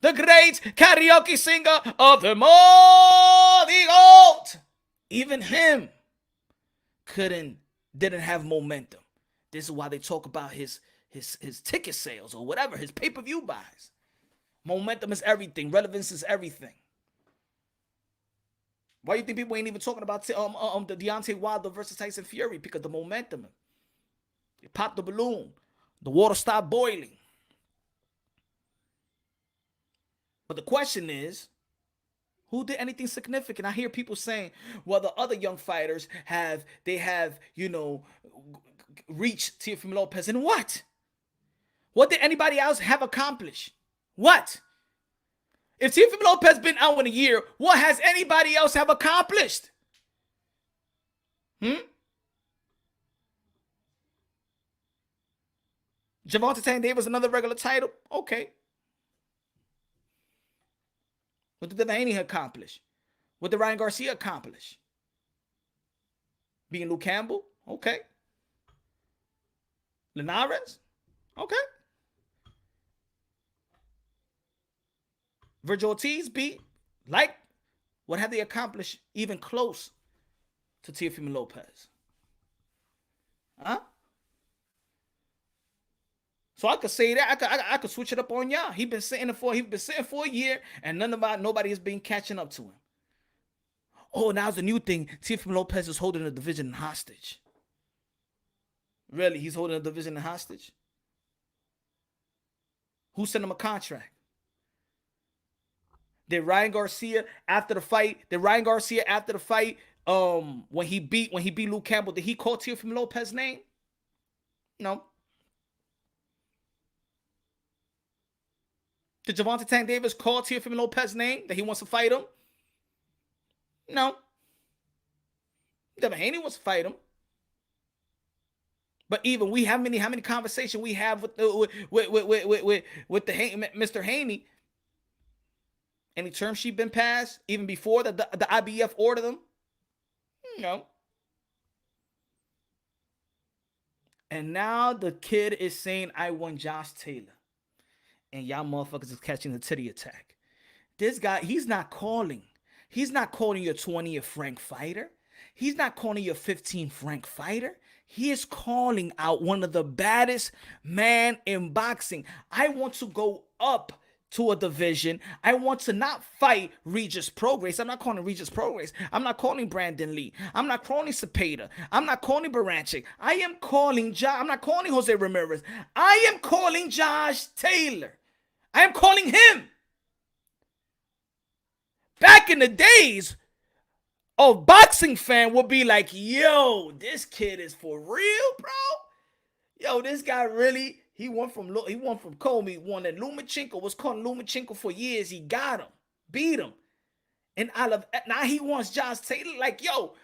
the great karaoke singer of them all, the GOAT. Even him didn't have momentum. This is why they talk about his ticket sales or whatever, his pay-per-view buys. Momentum is everything. Relevance is everything. Why do you think people ain't even talking about the Deontay Wilder versus Tyson Fury? Because the momentum. It popped the balloon. The water stopped boiling. But the question is, who did anything significant? I hear people saying, well, the other young fighters have, you know, reached Teofimo Lopez. And what? What did anybody else have accomplished? What? If Teofimo Lopez been out in a year, what has anybody else have accomplished? Gervonta Tank Davis, another regular title? Okay. What did Delaney accomplish? What did Ryan Garcia accomplish? Being Luke Campbell? Okay. Linares? Okay. Virgil Ortiz beat, like, what have they accomplished even close to Teofimo Lopez? Huh? So I could say that. I could switch it up on y'all. He's been sitting for a year, and nobody has been catching up to him. Oh, now's the new thing. Teofimo Lopez is holding the division hostage. Really? He's holding the division hostage? Who sent him a contract? Did Ryan Garcia after the fight when he beat Luke Campbell, did he call Teofimo Lopez name? No. Did Gervonta Tank Davis call Teofimo Lopez name that he wants to fight him? No. Devin Haney wants to fight him. But even we, how many conversations we have with the Mr. Haney? Any term sheet been passed even before the IBF ordered them? No. And now the kid is saying, I want Josh Taylor. And y'all motherfuckers is catching the titty attack. This guy, he's not calling. He's not calling your 20th ranked fighter. He's not calling your 15th ranked fighter. He is calling out one of the baddest man in boxing. I want to go up to a division. I want to not fight Regis Prograis. I'm not calling Regis Prograis. I'm not calling Brandon Lee. I'm not calling Cepeda. I'm not calling Baranchik. I'm not calling Jose Ramirez. I am calling Josh Taylor. I am calling him. Back in the days, a boxing fan would be like, yo, this kid is for real, bro. Yo, this guy really, he won from Comey, won at Lomachenko, was calling Lomachenko for years. He got him, beat him. And now he wants Josh Taylor. Like, yo,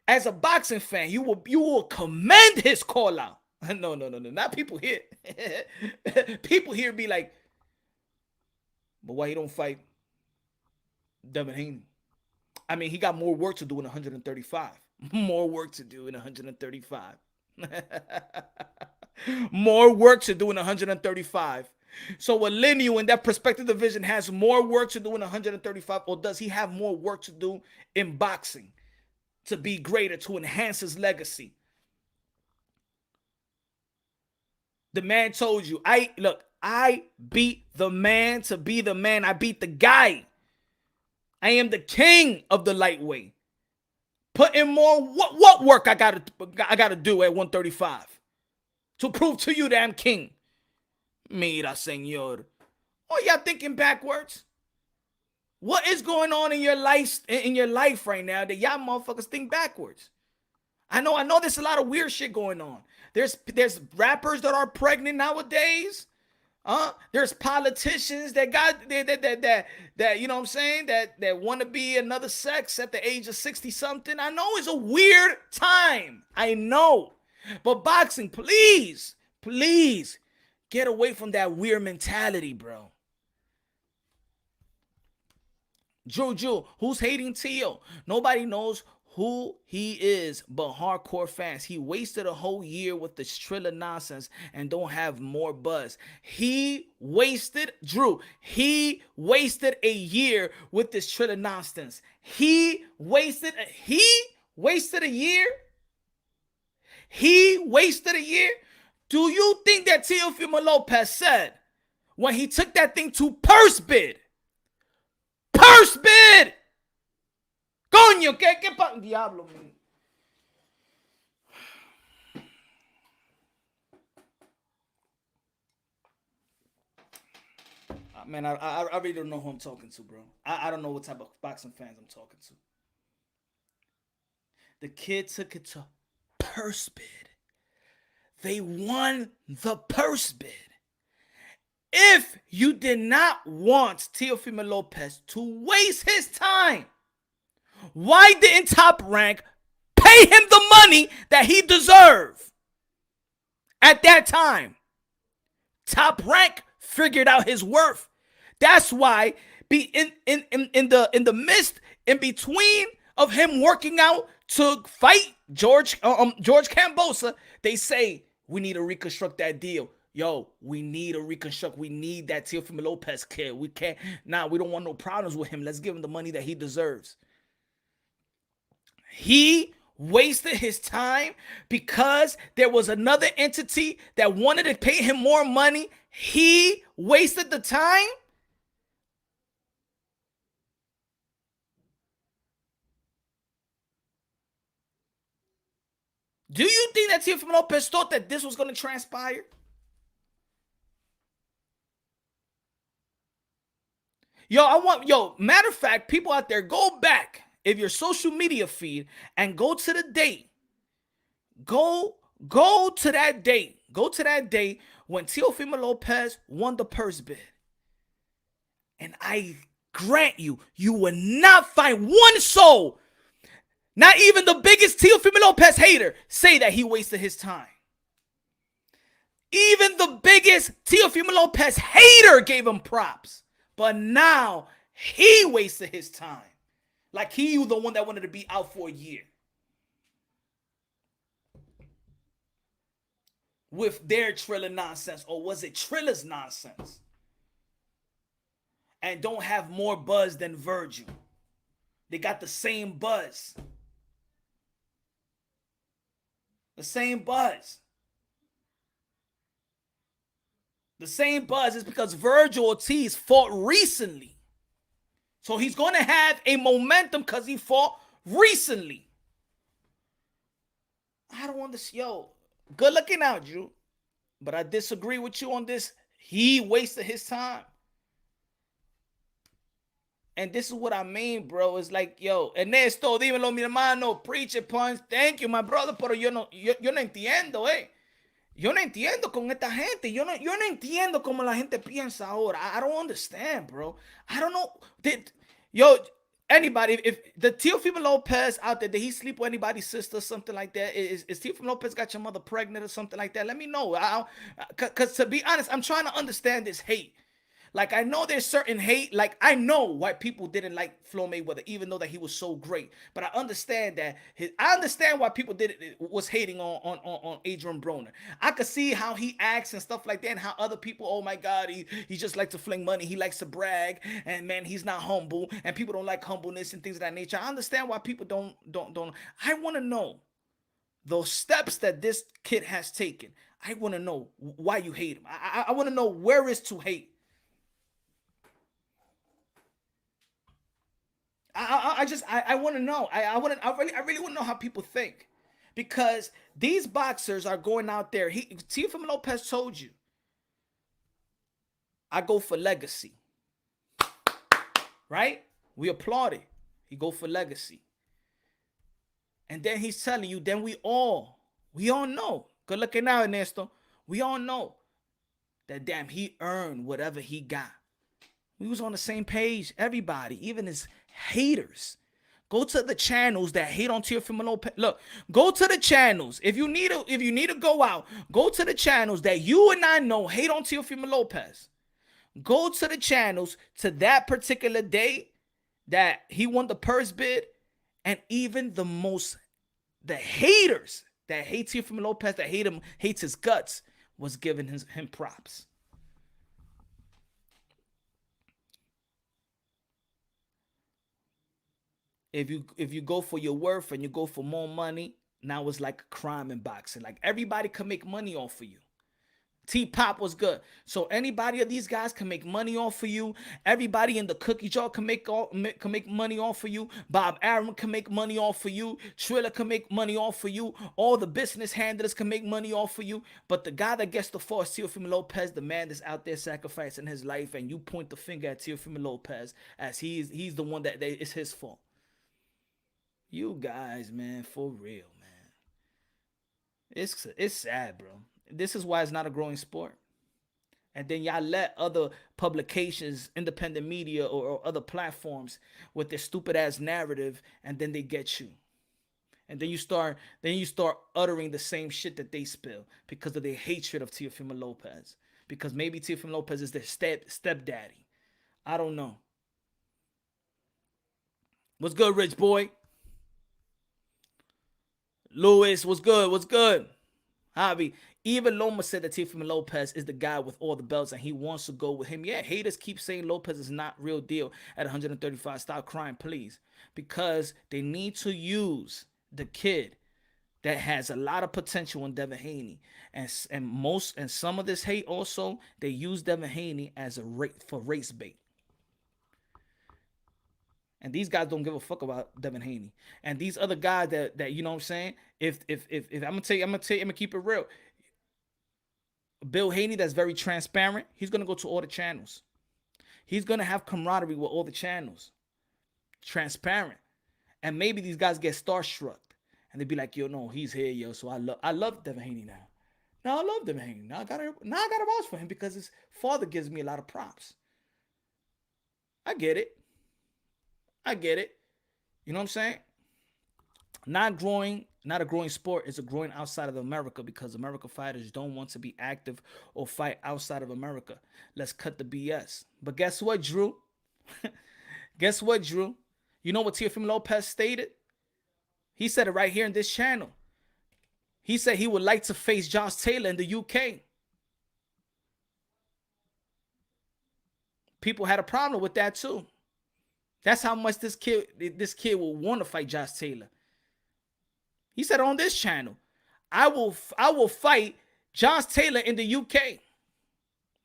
as a boxing fan, you will commend his call out. No. Not people here. People here be like, but why he don't fight Devin Haney? I mean, he got more work to do in 135. More work to do in 135. More work to do in 135. So Alinio in that prospective division has more work to do in 135, or does he have more work to do in boxing to be greater, to enhance his legacy? The man told you, I beat the man to be the man. I beat the guy. I am the king of the lightweight. Put in more what work I gotta do at 135 to prove to you that I'm king. Mira, señor. Oh, y'all thinking backwards? What is going on in your life right now that y'all motherfuckers think backwards? I know there's a lot of weird shit going on. There's rappers that are pregnant nowadays. There's politicians that you know what I'm saying, that want to be another sex at the age of 60 something. I know it's a weird time. I know. But boxing, please get away from that weird mentality, bro. Juju, who's hating Tio? Nobody knows who he is but hardcore fans. He wasted a whole year with this Triller nonsense and don't have more buzz. He wasted a year with this Triller nonsense. He wasted a year. He wasted a year. Do you think that Teofimo Lopez said when he took that thing to purse bid? Coño, ¿qué pa... Diablo, man. Man, I really don't know who I'm talking to, bro. I don't know what type of boxing fans I'm talking to. The kid took it to purse bid. They won the purse bid. If you did not want Teofimo Lopez to waste his time, why didn't Top Rank pay him the money that he deserved at that time? Top Rank figured out his worth. That's why in the midst, in between of him working out to fight George Kambosos, they say, we need to reconstruct that deal. Yo, we need to reconstruct. We need that Teofimo Lopez kid. We don't want no problems with him. Let's give him the money that he deserves. He wasted his time because there was another entity that wanted to pay him more money. He wasted the time. Do you think that Teofimo Lopez thought that this was going to transpire? Matter of fact, people out there, go back if your social media feed and go to the date, go to that date. Go to that date when Teofimo Lopez won the purse bid. And I grant you, you will not find one soul, not even the biggest Teofimo Lopez hater, say that he wasted his time. Even the biggest Teofimo Lopez hater gave him props. But now he wasted his time. Like he was the one that wanted to be out for a year. With their Triller nonsense. Or was it Triller's nonsense? And don't have more buzz than Virgil. They got the same buzz. The same buzz. The same buzz is because Virgil Ortiz fought recently. So he's going to have a momentum because he fought recently. I don't want this. Yo, good looking out, Drew. But I disagree with you on this. He wasted his time. And this is what I mean, bro. It's like, yo, Ernesto, dímelo, mi hermano, preach it, punch. Thank you, my brother, pero yo no entiendo, eh. Yo no entiendo con esta gente. Yo no entiendo como la gente piensa ahora. I don't understand, bro. I don't know. Anybody, if the Teofimo Lopez out there, did he sleep with anybody's sister or something like that? Is Teofimo Lopez got your mother pregnant or something like that? Let me know. Because to be honest, I'm trying to understand this hate. Like, I know there's certain hate. Like, I know why people didn't like Floyd Mayweather, even though that he was so great. But I understand that. I understand why people was hating on Adrian Broner. I could see how he acts and stuff like that, and how other people, oh my God, he just likes to fling money. He likes to brag, and man, he's not humble, and people don't like humbleness and things of that nature. I understand why people don't. I want to know those steps that this kid has taken. I want to know why you hate him. I want to know where is to hate. I want to know. I really want to know how people think, because these boxers are going out there. Teofimo Lopez told you, I go for legacy, right? We applaud it. He go for legacy, and then he's telling you. Then we all know. Good looking out, Ernesto. We all know that damn he earned whatever he got. We was on the same page. Everybody, even his haters. Go to the channels that hate on Teofimo Lopez. Look, go to the channels. If you need to go out, go to the channels that you and I know hate on Teofimo Lopez. Go to the channels to that particular day that he won the purse bid, and even the haters that hate Teofimo Lopez, that hates his guts, was giving him props. If you go for your worth and you go for more money, now it's like a crime in boxing. Like, everybody can make money off of you. T-Pop was good. So anybody of these guys can make money off of you. Everybody in the cookie jar can make money off of you. Bob Arum can make money off of you. Triller can make money off of you. All the business handlers can make money off of you. But the guy that gets the force, Teofimo Lopez, the man that's out there sacrificing his life, and you point the finger at Teofimo Lopez as he's the one that it's his fault. You guys, man, for real, man. It's sad, bro. This is why it's not a growing sport. And then y'all let other publications, independent media, or other platforms with their stupid ass narrative, and then they get you. And then you start uttering the same shit that they spill because of their hatred of Teofimo Lopez. Because maybe Teofimo Lopez is their stepdaddy. I don't know. What's good, rich boy? Lewis, what's good? What's good? Javi, even Loma said that Teofimo Lopez is the guy with all the belts and he wants to go with him. Yeah, haters keep saying Lopez is not real deal at 135. Stop crying, please. Because they need to use the kid that has a lot of potential in Devin Haney. And some of this hate also, they use Devin Haney as for race bait. And these guys don't give a fuck about Devin Haney. And these other guys that you know what I'm saying? If I'm gonna keep it real. Bill Haney, that's very transparent. He's gonna go to all the channels. He's gonna have camaraderie with all the channels. Transparent. And maybe these guys get starstruck and they be like, yo, no, he's here, yo. So I love Devin Haney now. Now I love Devin Haney. Now I gotta vouch for him because his father gives me a lot of props. I get it. You know what I'm saying? Not a growing sport. It's a growing outside of America because American fighters don't want to be active or fight outside of America. Let's cut the BS. But guess what, Drew? You know what Teofimo Lopez stated? He said it right here in this channel. He said he would like to face Josh Taylor in the UK. People had a problem with that too. That's how much this kid will want to fight Josh Taylor. He said on this channel, I will fight Josh Taylor in the UK.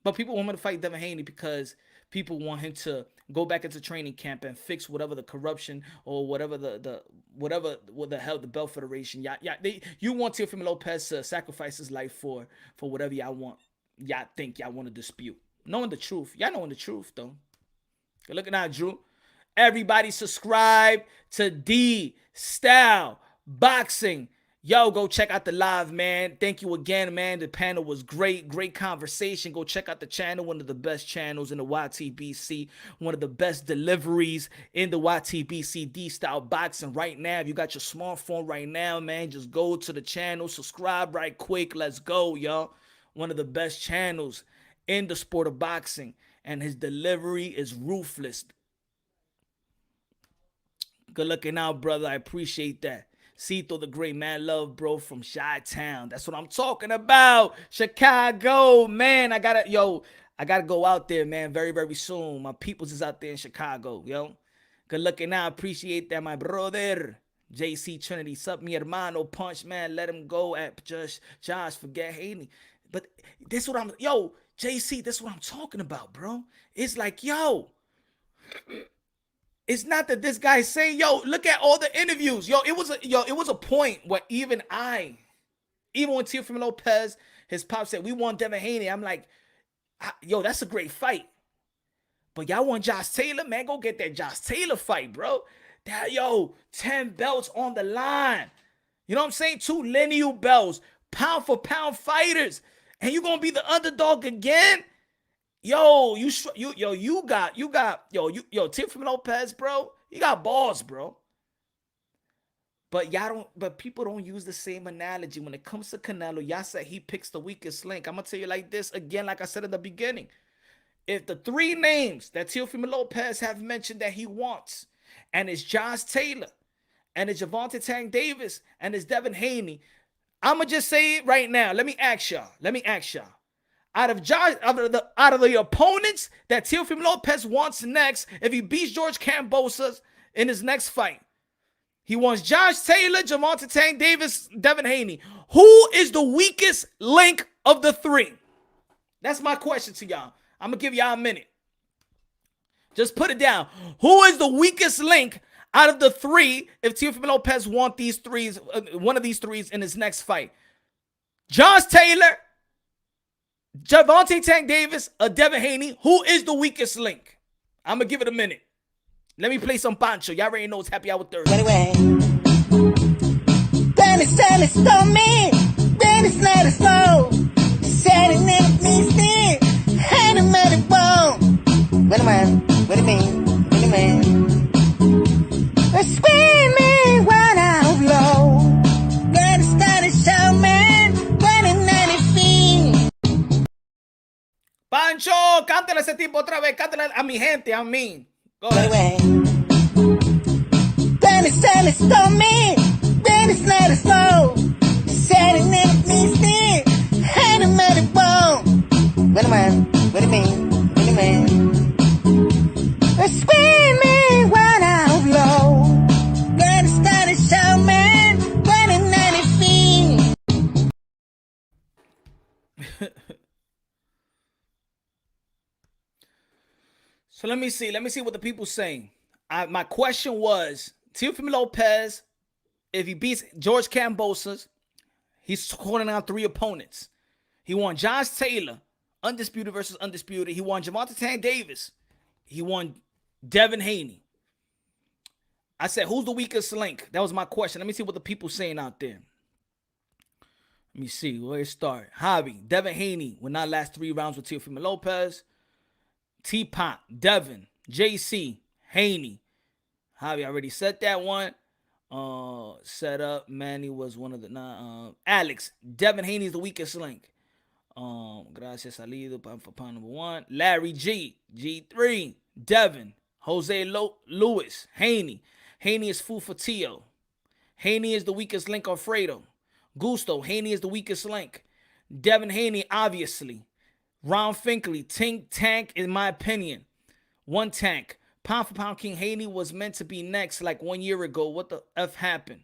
But people want me to fight Devin Haney because people want him to go back into training camp and fix whatever the corruption or whatever the hell the Bell Federation. You want Teofimo Lopez to sacrifice his life for whatever y'all want. Y'all think y'all want to dispute. Knowing the truth. Y'all knowing the truth though. Good looking out, Drew. Everybody subscribe to D Style Boxing. Yo, go check out the live, man. Thank you again, man. The panel was great. Great conversation. Go check out the channel. One of the best channels in the YTBC. One of the best deliveries in the YTBC D-Style Boxing right now. If you got your smartphone right now, man, just go to the channel. Subscribe right quick. Let's go, y'all. One of the best channels in the sport of boxing. And his delivery is ruthless. Good looking out, brother. I appreciate that. Cito the Great, man, love, bro, from Chi-Town. That's what I'm talking about. Chicago, man. I gotta go out there, man, very, very soon. My peoples is out there in Chicago, yo. Good looking out. Appreciate that, my brother. JC Trinity, sup, mi hermano, punch, man. Let him go at Josh, forget Haney. But this what JC, this is what I'm talking about, bro. It's like, it's not that this guy's saying, look at all the interviews. It was a point where even when Teofimo Lopez, his pop said, we want Devin Haney. I'm like, that's a great fight. But y'all want Josh Taylor? Man, go get that Josh Taylor fight, bro. 10 belts on the line. You know what I'm saying? 2 lineal belts, pound for pound fighters. And you gonna be the underdog again? Teofimo Lopez, bro. You got balls, bro. But people don't use the same analogy when it comes to Canelo. Y'all say he picks the weakest link. I'm gonna tell you like this again, like I said in the beginning. If the 3 names that Teofimo Lopez have mentioned that he wants, and it's Josh Taylor, and it's Gervonta Tank Davis, and it's Devin Haney, I'ma just say it right now. Let me ask y'all. Out of the opponents that Teofimo Lopez wants next, if he beats George Kambosos in his next fight, he wants Josh Taylor, Gervonta Tank Davis, Devin Haney. Who is the weakest link of the 3? That's my question to y'all. I'm gonna give y'all a minute. Just put it down. Who is the weakest link out of the 3 if Teofimo Lopez wants these 3s, one of these 3s in his next fight? Josh Taylor, Gervonta Tank Davis, or Devin Haney? Who is the weakest link? I'm going to give it a minute. Let me play some Pancho. Y'all already know it's Happy Hour Thursday. Anyway, Dennis told me, Dennis let us know. Said it never needs me, had him at the bone. Wait a minute, what do you mean? Screaming right out low. Dennis started show me, running 90 feet. Pancho, cántale a ese tipo otra vez. Cántale a mi gente, a mí. Go ahead. Anyway, Dennis told me, Dennis let us know. Said it never needs me, had him at the bone. Wait a minute, what do you mean? Screaming right out low. Dennis started show me, running 90 feet. So let me see what the people saying. My question was, Teofimo Lopez, if he beats George Kambosos, he's calling out 3 opponents. He won Josh Taylor, undisputed versus undisputed. He won Gervonta Tank Davis. He won Devin Haney. I said, who's the weakest link? That was my question. Let me see what the people saying out there. Let me see where it start. Javi, Devin Haney will not last 3 rounds with Teofimo Lopez. T-Pop, Devin, JC, Haney. Javi already said that one. Set up. Manny was one of the Alex, Devin Haney is the weakest link. Gracias Salido, pound for pound number 1. Larry G, G3, Devin, Jose Lewis, Haney. Haney is food for Tio. Haney is the weakest link. Alfredo. Gusto, Haney is the weakest link. Devin Haney, obviously. Ron Finkley, Tank, in my opinion. 1 tank. Pound for pound King Haney was meant to be next like 1 year ago. What the F happened?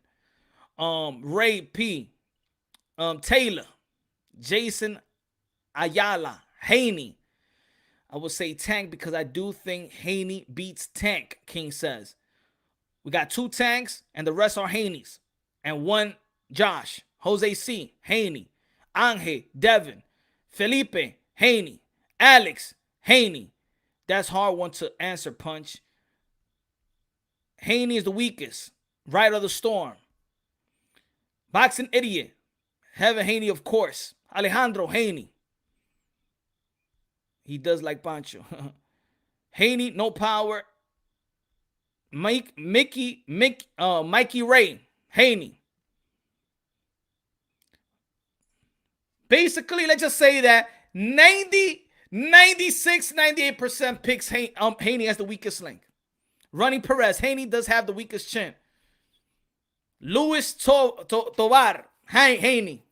Ray P. Taylor. Jason Ayala. Haney. I would say Tank because I do think Haney beats Tank, King says. We got 2 tanks and the rest are Haneys. And 1 Josh. Jose C. Haney. Angel. Devin. Felipe. Haney. Alex. Haney. That's hard one to answer, Punch. Haney is the weakest. Right of the storm. Boxing idiot. Heaven Haney, of course. Alejandro Haney. He does like Pancho. Haney, no power. Mikey Ray. Haney. Basically, let's just say that 98% picks Haney as the weakest link. Ronnie Perez, Haney does have the weakest chin. Luis Tovar, Haney.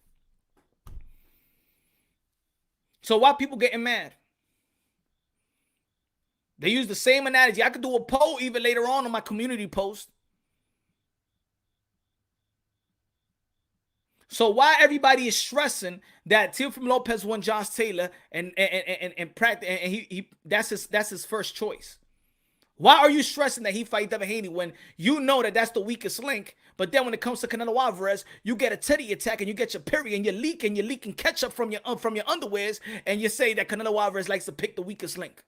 So why people getting mad? They use the same analogy. I could do a poll even later on my community post. So why everybody is stressing that Teofimo Lopez won Josh Taylor and practice and he that's his first choice? Why are you stressing that he fight Devin Haney when you know that that's the weakest link? But then when it comes to Canelo Alvarez, you get a titty attack and you get your period and you're leaking ketchup from your underwears and you say that Canelo Alvarez likes to pick the weakest link.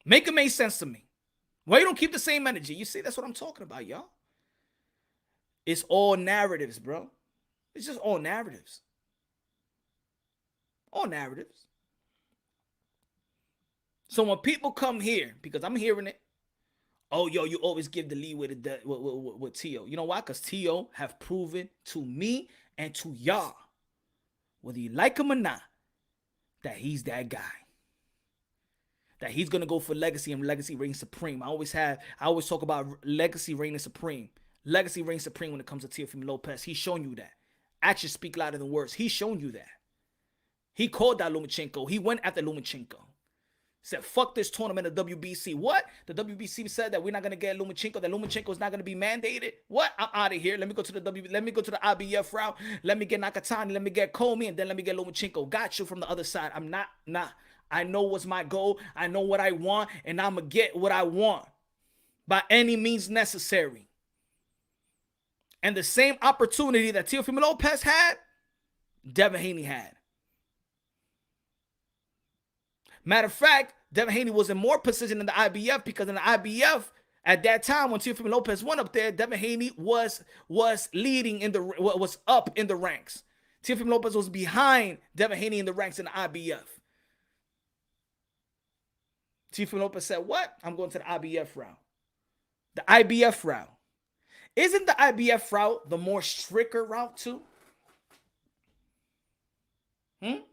Make it make sense to me. Why you don't keep the same energy? You see, that's what I'm talking about, y'all. It's all narratives, bro. It's just all narratives. All narratives. So when people come here, because I'm hearing it, oh, yo, you always give the leeway to with Tio. You know why? Because Tio have proven to me and to y'all, whether you like him or not, that he's that guy. That he's going to go for legacy and legacy reigns supreme. I always talk about legacy reigning supreme. Legacy reigns supreme when it comes to Teofimo Lopez. He's shown you that. Actions speak louder than words. He's shown you that. He called out Lomachenko. He went after Lomachenko. Said, fuck this tournament of WBC. What? The WBC said that we're not going to get Lomachenko, that Lomachenko is not going to be mandated. What? I'm out of here. Let me go to the IBF route. Let me get Nakatani. Let me get Comey. And then let me get Lomachenko. Got you from the other side. I'm not. I know what's my goal. I know what I want. And I'm going to get what I want. By any means necessary. And the same opportunity that Teofimo Lopez had, Devin Haney had. Matter of fact, Devin Haney was in more position in the IBF because in the IBF, at that time when Teofimo Lopez went up there, Devin Haney was leading was up in the ranks. Teofimo Lopez was behind Devin Haney in the ranks in the IBF. Teofimo Lopez said, what? I'm going to the IBF route. The IBF route. Isn't the IBF route the more stricter route too? I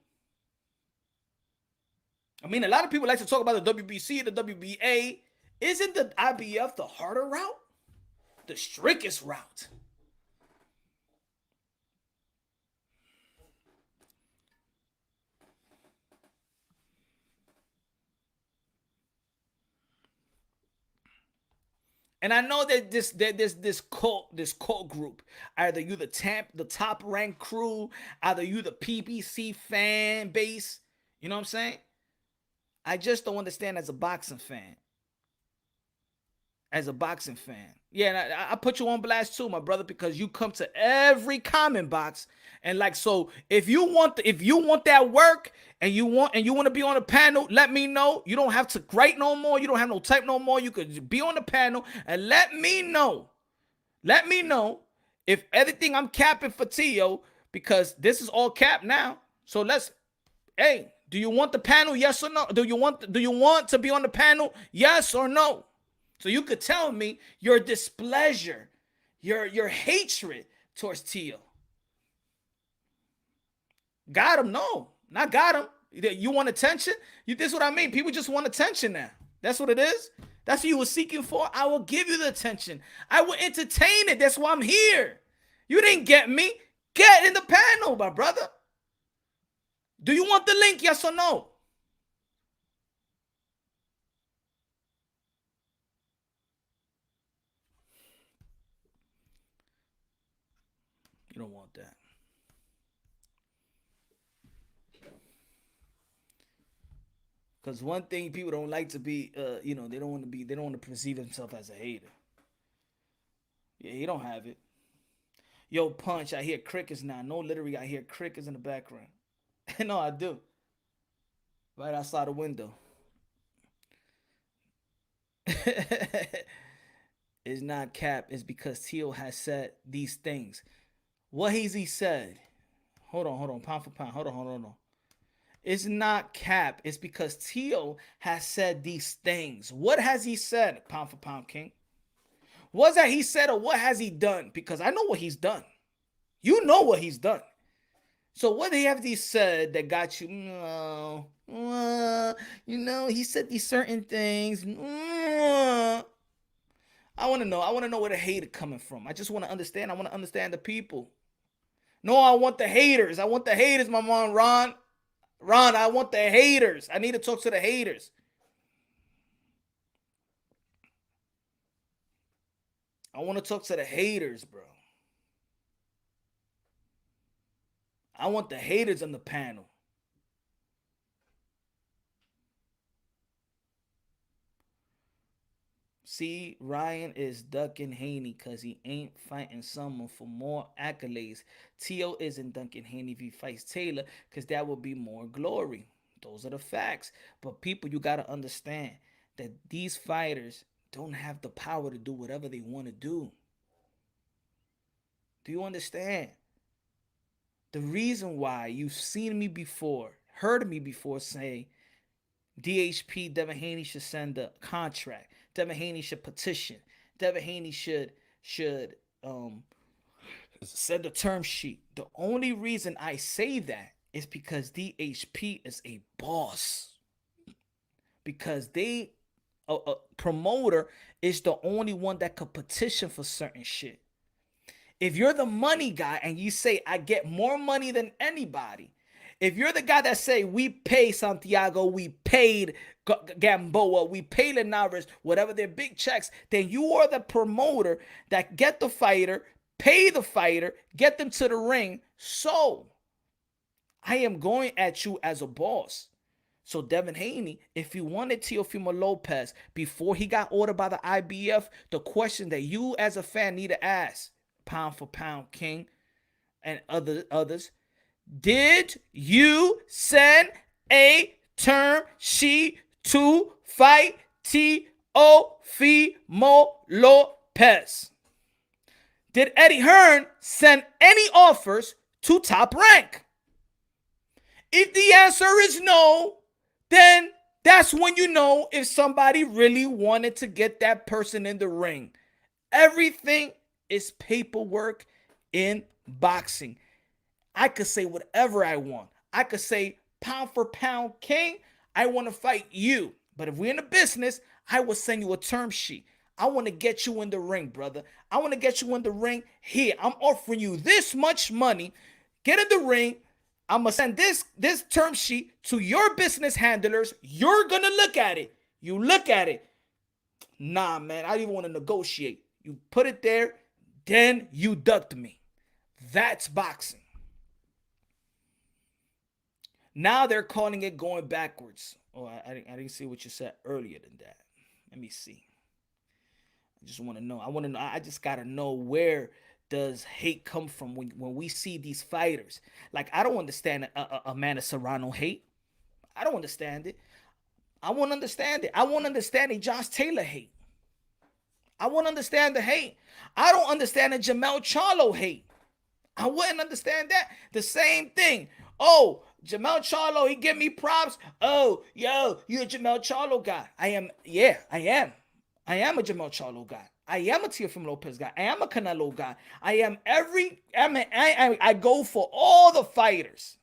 mean, a lot of people like to talk about the WBC, the WBA. Isn't the IBF the harder route? The strictest route? And I know that this cult group. Either you the top ranked crew, either you the PBC fan base. You know what I'm saying? I just don't understand as a boxing fan. as a boxing fan. Yeah, and I put you on blast too, my brother, because you come to every comment box and like, so if you want that work and you want to be on a panel, let me know. You don't have to write no more. You don't have no type no more. You could be on the panel and let me know. Let me know if everything I'm capping for Tio, because this is all cap now. So hey, do you want the panel? Yes or no? Do you want to be on the panel? Yes or no? So you could tell me your displeasure, your hatred towards Tio. Got him? No, not got him. You want attention? This is what I mean. People just want attention now. That's what it is. That's what you were seeking for. I will give you the attention. I will entertain it. That's why I'm here. You didn't get me. Get in the panel, my brother. Do you want the link? Yes or no? You don't want that. Because one thing people don't like to be, they don't want to perceive themselves as a hater. Yeah, he don't have it. Yo, Punch, I hear crickets now. No, literally, I hear crickets in the background. No, I do. Right outside the window. It's not cap. It's because Teal has said these things. What has he said? Hold on. Pound for pound. Hold on. It's not cap. It's because Teal has said these things. What has he said, pound for pound, King? What's that he said, or what has he done? Because I know what he's done. You know what he's done. So what have he said that got you? He said these certain things. I want to know. I want to know where the hate is coming from. I just want to understand. I want to understand the people. No, I want the haters. I want the haters, my man, Ron. Ron, I want the haters. I need to talk to the haters. I want to talk to the haters, bro. I want the haters on the panel. See, Ryan is ducking Haney because he ain't fighting someone for more accolades. T.O. isn't ducking Haney if he fights Taylor because that would be more glory. Those are the facts. But people, you got to understand that these fighters don't have the power to do whatever they want to do. Do you understand? The reason why you've seen me before, heard me before say DHP Devin Haney should send a contract. Devin Haney should petition. Devin Haney should send a term sheet. The only reason I say that is because DHP is a boss. Because a promoter is the only one that could petition for certain shit. If you're the money guy and you say, I get more money than anybody, if you're the guy that say, we pay Santiago, we paid Gamboa, we pay Linares, whatever their big checks, then you are the promoter that get the fighter, pay the fighter, get them to the ring. So I am going at you as a boss. So Devin Haney, if you wanted Teofimo Lopez before he got ordered by the IBF, the question that you as a fan need to ask, pound for pound, King, and others, did you send a term sheet to fight Teofimo Lopez? Did Eddie Hearn send any offers to Top Rank? If the answer is no, then that's when you know if somebody really wanted to get that person in the ring. Everything is paperwork in boxing. I could say whatever I want. I could say, pound for pound, King, I want to fight you. But if we're in the business, I will send you a term sheet. I want to get you in the ring, brother. I want to get you in the ring. Here, I'm offering you this much money. Get in the ring. I'm going to send this term sheet to your business handlers. You're going to look at it. You look at it. Nah, man, I don't even want to negotiate. You put it there, then you ducked me. That's boxing. Now they're calling it going backwards. Oh, I didn't see what you said earlier than that. Let me see. I just want to know. I want to know. I just gotta know, where does hate come from when we see these fighters? Like, I don't understand Amanda Serrano hate. I don't understand it. I won't understand it. I won't understand a Josh Taylor hate. I won't understand the hate. I don't understand the Jamel Charlo hate. I wouldn't understand that. The same thing. Oh, Jamel Charlo, he give me props. Oh, yo, you a Jamel Charlo guy. I am. Yeah, I am. I am a Jamel Charlo guy. I am a Teofimo Lopez guy. I am a Canelo guy. I am I go for all the fighters.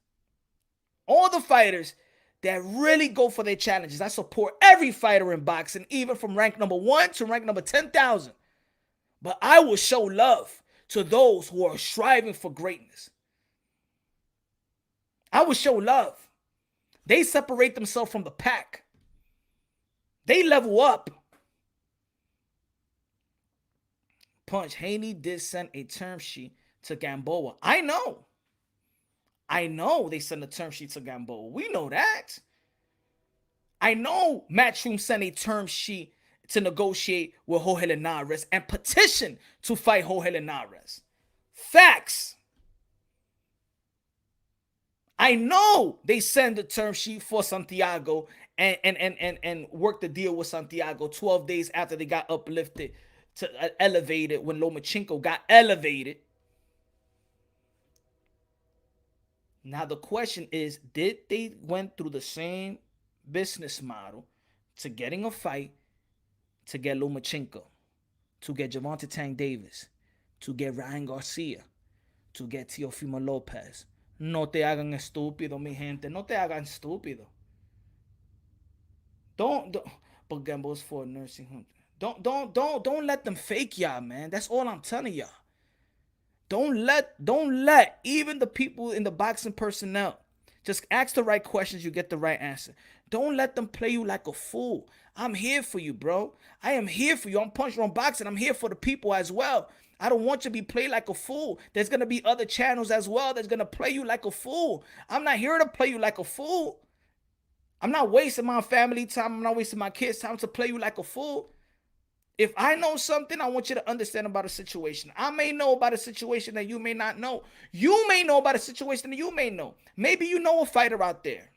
All the fighters that really go for their challenges. I support every fighter in boxing, even from rank number 1 to rank number 10,000. But I will show love to those who are striving for greatness. I will show love. They separate themselves from the pack. They level up. Punch, Haney did send a term sheet to Gamboa. I know they sent a term sheet to Gamboa. We know that. I know Matchroom sent a term sheet to negotiate with Jorge Linares and petition to fight Jorge Linares. Facts. I know they send the term sheet for Santiago and work the deal with Santiago 12 days after they got uplifted to elevated, when Lomachenko got elevated. Now the question is, did they went through the same business model to getting a fight to get Lomachenko, to get Gervonta Tank Davis, to get Ryan Garcia, to get Teofimo Lopez? No te hagan estúpido, mi gente. No te hagan estúpido. Don't but Gambo's for a nursing home. Don't let them fake y'all, man. That's all I'm telling y'all. Don't let even the people in the boxing personnel, just ask the right questions, you get the right answer. Don't let them play you like a fool. I'm here for you, bro. I am here for you. I'm Punch on Boxing. I'm here for the people as well. I don't want you to be played like a fool. There's going to be other channels as well that's going to play you like a fool. I'm not here to play you like a fool. I'm not wasting my family time. I'm not wasting my kids' time to play you like a fool. If I know something, I want you to understand about a situation. I may know about a situation that you may not know. You may know about a situation that you may know. Maybe you know a fighter out there.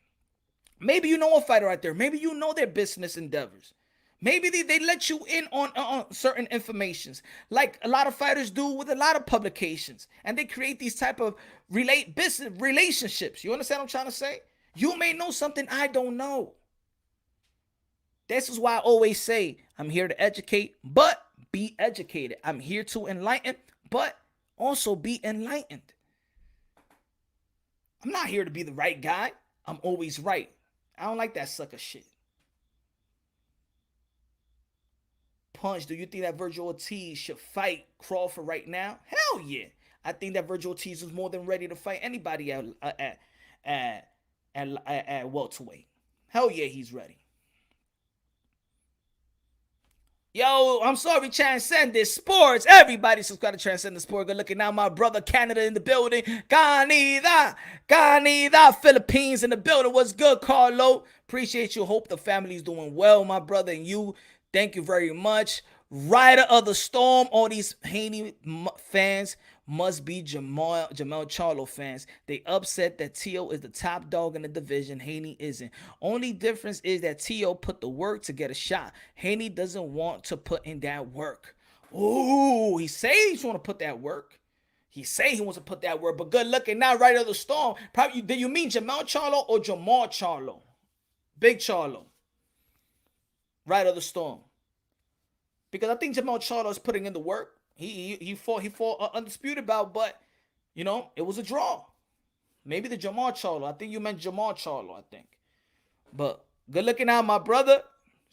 Maybe you know their business endeavors. Maybe they let you in on certain informations, like a lot of fighters do with a lot of publications, and they create these type of business relationships. You understand what I'm trying to say? You may know something I don't know. This is why I always say I'm here to educate, but be educated. I'm here to enlighten, but also be enlightened. I'm not here to be the right guy. I'm always right. I don't like that sucker shit. Punch, do you think that Virgil Ortiz should fight Crawford right now? Hell yeah. I think that Virgil Ortiz is more than ready to fight anybody at welterweight. Hell yeah, he's ready. Yo, I'm sorry, Transcendent Sports. Everybody subscribe to Transcendent Sports. Good looking now, my brother Canada in the building. Ganida, Philippines in the building. What's good, Carlo? Appreciate you. Hope the family's doing well, my brother, and you. Thank you very much. Rider of the Storm. All these Haney fans must be Jamel Charlo fans. They upset that Tio is the top dog in the division. Haney isn't. Only difference is that Tio put the work to get a shot. Haney doesn't want to put in that work. Ooh, he say he's want to put that work. He say he wants to put that work. But good looking now, Rider of the Storm. Probably, do you mean Jamel Charlo or Jamal Charlo? Big Charlo. Rider of the Storm. Because I think Jamal Charlo is putting in the work. He fought undisputed bout, but you know, it was a draw. Maybe the Jamal Charlo. I think you meant Jamal Charlo, I think. But good looking out, my brother.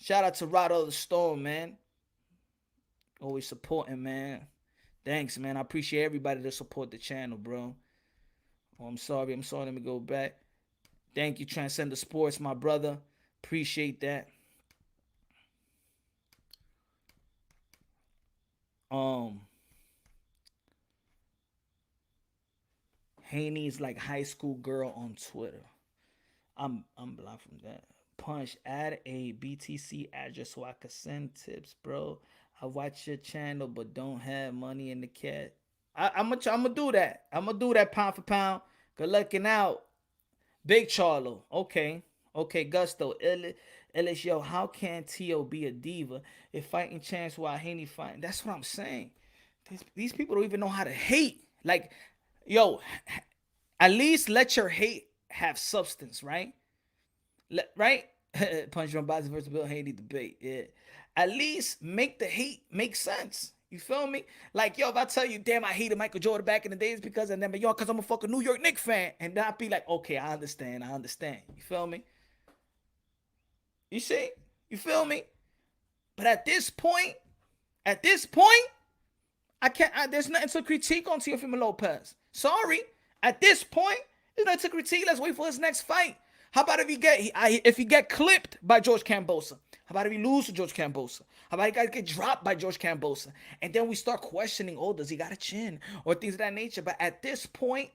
Shout out to Rider of the Storm, man. Always supporting, man. Thanks, man. I appreciate everybody that support the channel, bro. Oh, I'm sorry. Let me go back. Thank you, Transcend the Sports, my brother. Appreciate that. Haney's like high school girl on Twitter. I'm blocked from that. Punch, add a BTC address so I can send tips, bro. I watch your channel, but don't have money in the cat. I'm gonna do that. I'm gonna do that pound for pound. Good looking out, Big Charlo. Okay, Gusto. Illis, yo, how can Tio be a diva if fighting chance while Haney fighting? That's what I'm saying. These people don't even know how to hate. Like, yo, at least let your hate have substance, right? Right? Punch Drunk Boxing versus Bill Haney debate. Yeah. At least make the hate make sense. You feel me? Like, yo, if I tell you, damn, I hated Michael Jordan back in the days because of them, but yo, because I'm a fucking New York Knicks fan. And then I'd be like, okay, I understand. You feel me? You see? You feel me? But at this point, I can't. There's nothing to critique on Teofimo Lopez. Sorry. At this point, there's nothing to critique. Let's wait for his next fight. How about if he get clipped by George Kambosos? How about if he lose to George Kambosos? How about he get dropped by George Kambosos? And then we start questioning, oh, does he got a chin or things of that nature? But at this point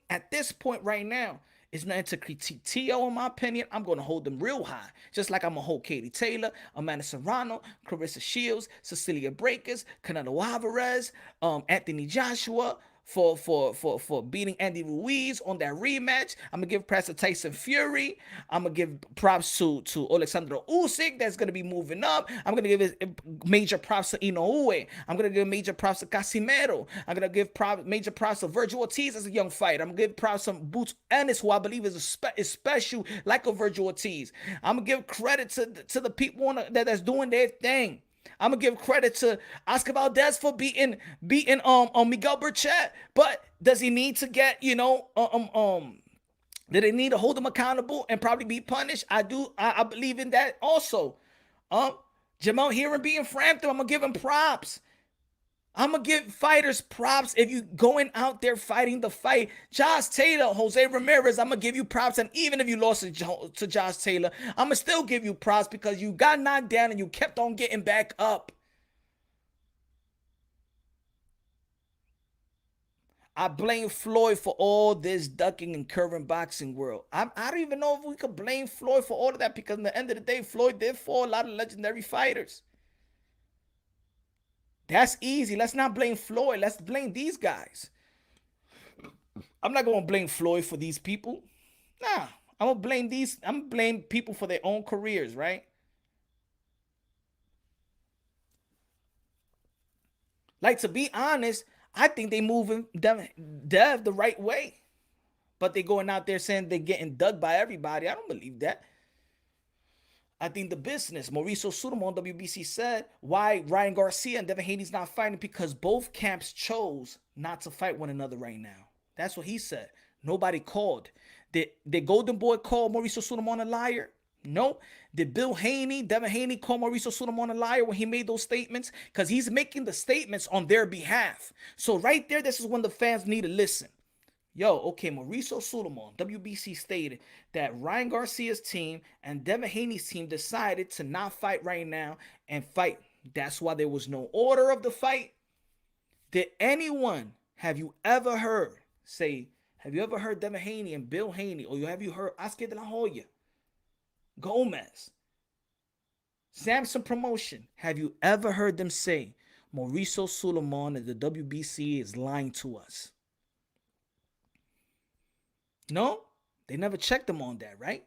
right now, it's nothing to critique T.O. in my opinion. I'm going to hold them real high. Just like I'm going to hold Katie Taylor, Amanda Serrano, Clarissa Shields, Cecilia Breakers, Canelo Alvarez, Anthony Joshua, for beating Andy Ruiz on that rematch. I'm gonna give props to Tyson Fury. I'm gonna give props to Alexander Usyk that's gonna be moving up. I'm gonna give major props to Inoue. I'm gonna give major props to Casimero. I'm gonna give major props to Virgil Ortiz as a young fighter. I'm gonna give props to Boots Ennis, who I believe is special like a Virgil Ortiz. I'm gonna give credit to the people that's doing their thing. I'm gonna give credit to Oscar Valdez for beating Miguel Burchett, but does he need to get do they need to hold him accountable and probably be punished? I believe in that also. Jamel Heron being Frampton, I'm gonna give him props. I'm going to give fighters props if you going out there fighting the fight. Josh Taylor, Jose Ramirez, I'm going to give you props. And even if you lost to Josh Taylor, I'm going to still give you props because you got knocked down and you kept on getting back up. I blame Floyd for all this ducking and curving boxing world. I don't even know if we could blame Floyd for all of that because at the end of the day, Floyd did fall a lot of legendary fighters. That's easy. Let's not blame Floyd. Let's blame these guys. I'm not going to blame Floyd for these people. Nah, I'm going to blame people for their own careers, right? Like, to be honest, I think they moving Dev the right way. But they going out there saying they're getting dug by everybody. I don't believe that. I think the business, Mauricio Sudamo on WBC said why Ryan Garcia and Devin Haney's not fighting because both camps chose not to fight one another right now. That's what he said. Nobody called. Did Golden Boy call Mauricio Sudamo a liar? No. Did Devin Haney call Mauricio Sudamo a liar when he made those statements? Because he's making the statements on their behalf. So right there, this is when the fans need to listen. Yo, okay, Mauricio Sudamo, WBC stated that Ryan Garcia's team and Devin Haney's team decided to not fight right now and fight. That's why there was no order of the fight. Did anyone, have you ever heard Devin Haney and Bill Haney, or have you heard Oscar De La Hoya, Gomez, Samson Promotion, have you ever heard them say Mauricio Sudamo and the WBC is lying to us? No, they never checked them on that, right?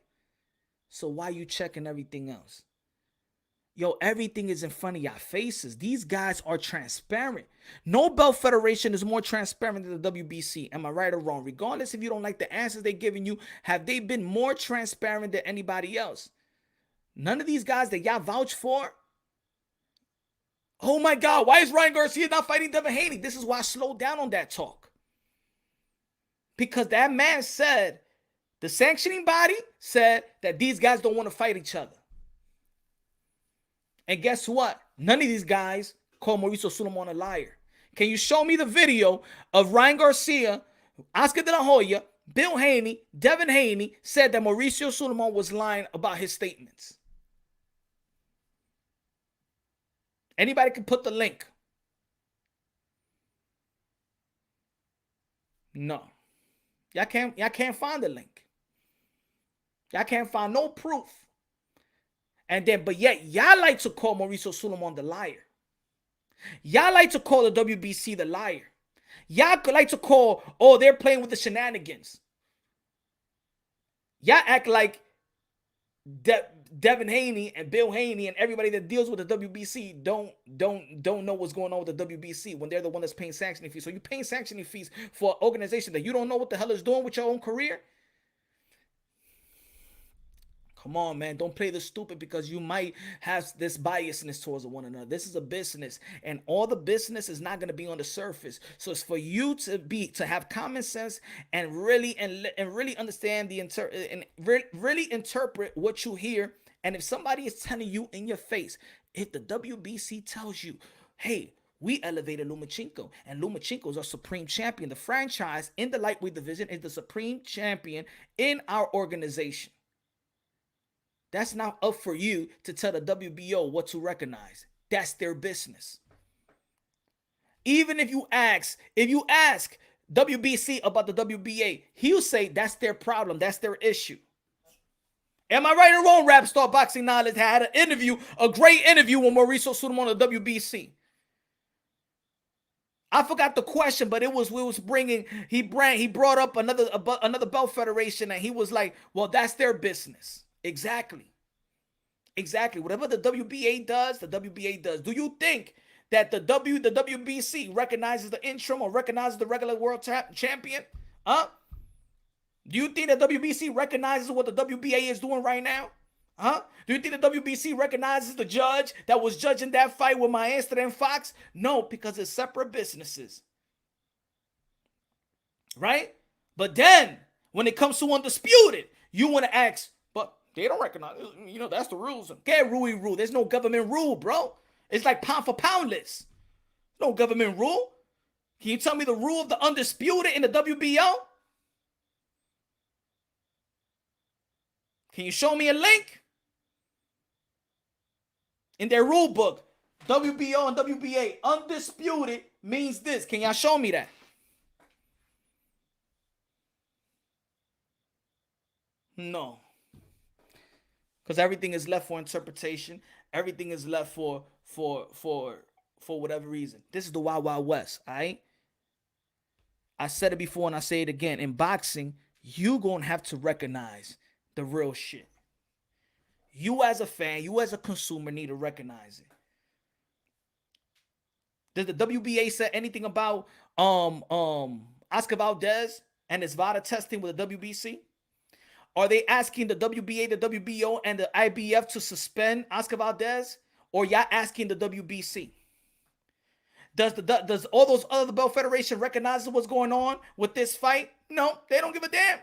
So why you checking everything else? Yo, everything is in front of your faces. These guys are transparent. No belt federation is more transparent than the WBC. Am I right or wrong? Regardless if you don't like the answers they're giving you, have they been more transparent than anybody else? None of these guys that y'all vouch for. Oh my God, why is Ryan Garcia not fighting Devin Haney? This is why I slowed down on that talk. Because that man said, the sanctioning body said that these guys don't want to fight each other. And guess what? None of these guys call Mauricio Sudamo a liar. Can you show me the video of Ryan Garcia, Oscar De La Hoya, Bill Haney, Devin Haney said that Mauricio Sudamo was lying about his statements? Anybody can put the link. No. Y'all can't find the link. Y'all can't find no proof. And then, but yet, y'all like to call Mauricio Sudamo the liar. Y'all like to call the WBC the liar. Y'all like to call, oh, they're playing with the shenanigans. Y'all act like Devin Haney and Bill Haney and everybody that deals with the WBC don't know what's going on with the WBC when they're the one that's paying sanctioning fees. So you paying sanctioning fees for an organization that you don't know what the hell is doing with your own career? Come on, man. Don't play the stupid because you might have this biasness towards one another. This is a business, and all the business is not going to be on the surface. So it's for you to have common sense and really understand really interpret what you hear. And if somebody is telling you in your face, if the WBC tells you, hey, we elevated Lomachenko, and Lomachenko is our supreme champion. The franchise in the lightweight division is the supreme champion in our organization. That's not up for you to tell the WBO what to recognize. That's their business. Even if you ask WBC about the WBA, he'll say that's their problem. That's their issue. Am I right or wrong, Rap Star Boxing Knowledge had an interview, a great interview with Mauricio Sudamon on the WBC. I forgot the question, but he brought up another belt federation, and he was like, well, that's their business. Exactly. Whatever the WBA does, the WBA does. Do you think that the WBC recognizes the interim or recognizes the regular world champion? Huh? Do you think that WBC recognizes what the WBA is doing right now? Huh? Do you think the WBC recognizes the judge that was judging that fight with Maestre and Fox? No, because it's separate businesses. Right? But then, when it comes to undisputed, you want to ask, they don't recognize, that's the rules. Get rule. There's no government rule, bro. It's like pound for pound list. No government rule. Can you tell me the rule of the undisputed in the WBO? Can you show me a link? In their rule book, WBO and WBA, undisputed means this. Can y'all show me that? No. Because everything is left for interpretation. Everything is left for whatever reason. This is the Wild Wild West, all right? I said it before and I say it again. In boxing, you going to have to recognize the real shit. You as a fan, you as a consumer need to recognize it. Did the WBA say anything about Oscar Valdez and his VADA testing with the WBC? Are they asking the WBA, the WBO, and the IBF to suspend Oscar Valdez? Or y'all asking the WBC? Does all those other belt federation recognize what's going on with this fight? No, they don't give a damn.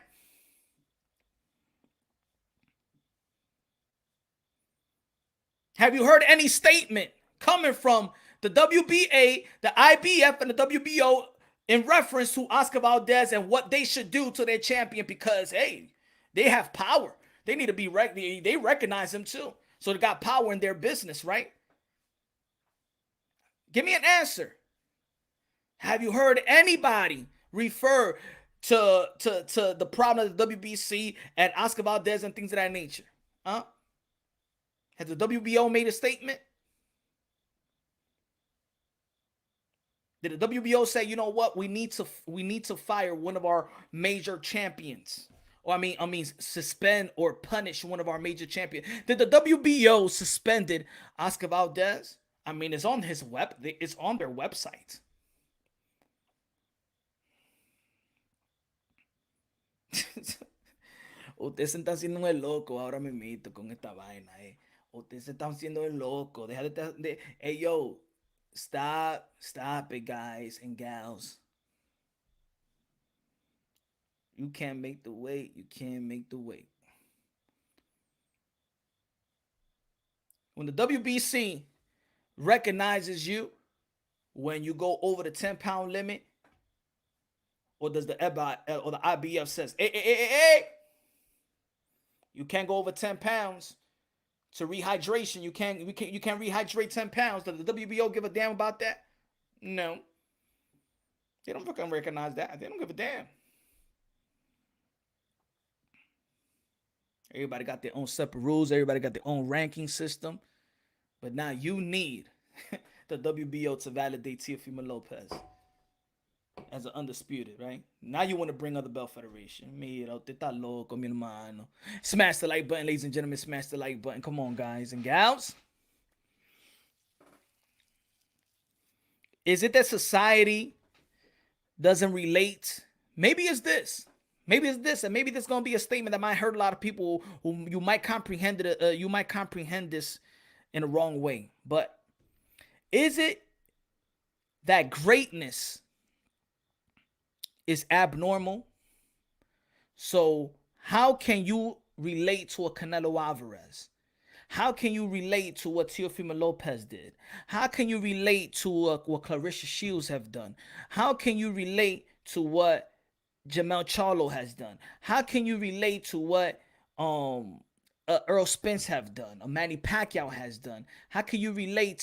Have you heard any statement coming from the WBA, the IBF, and the WBO in reference to Oscar Valdez and what they should do to their champion? Because, hey, they have power. They need to be they recognize him too. So they got power in their business, right? Give me an answer. Have you heard anybody refer to the problem of the WBC and Oscar Valdez and things of that nature? Huh? Has the WBO made a statement? Did the WBO say, you know what, we need to fire one of our major champions? Or I mean, suspend or punish one of our major champions. Did the WBO suspended Oscar Valdez? I mean, it's on it's on their website. Ustedes se están haciendo el loco ahora mismo con esta vaina, eh. Ustedes se están haciendo el loco. Hey, yo, stop it, guys and gals. You can't make the weight. You can't make the weight. When the WBC recognizes you when you go over the 10-pound limit, or does the IBF says, hey, you can't go over 10 pounds to rehydration. You can't rehydrate 10 pounds. Does the WBO give a damn about that? No. They don't fucking recognize that. They don't give a damn. Everybody got their own separate rules. Everybody got their own ranking system. But now you need the WBO to validate Teofimo Lopez as an undisputed, right? Now you want to bring other belt federation. Mira, usted está loco, mi hermano. Smash the like button, ladies and gentlemen. Smash the like button. Come on, guys and gals. Is it that society doesn't relate? Maybe it's this. Maybe it's this, and maybe this is gonna be a statement that might hurt a lot of people who you might comprehend it. You might comprehend this in the wrong way. But is it that greatness is abnormal? So how can you relate to a Canelo Alvarez? How can you relate to what Teofimo Lopez did? How can you relate to what Clarissa Shields have done? How can you relate to what Jamel Charlo has done? How can you relate to what Earl Spence have done, or Manny Pacquiao has done? How can you relate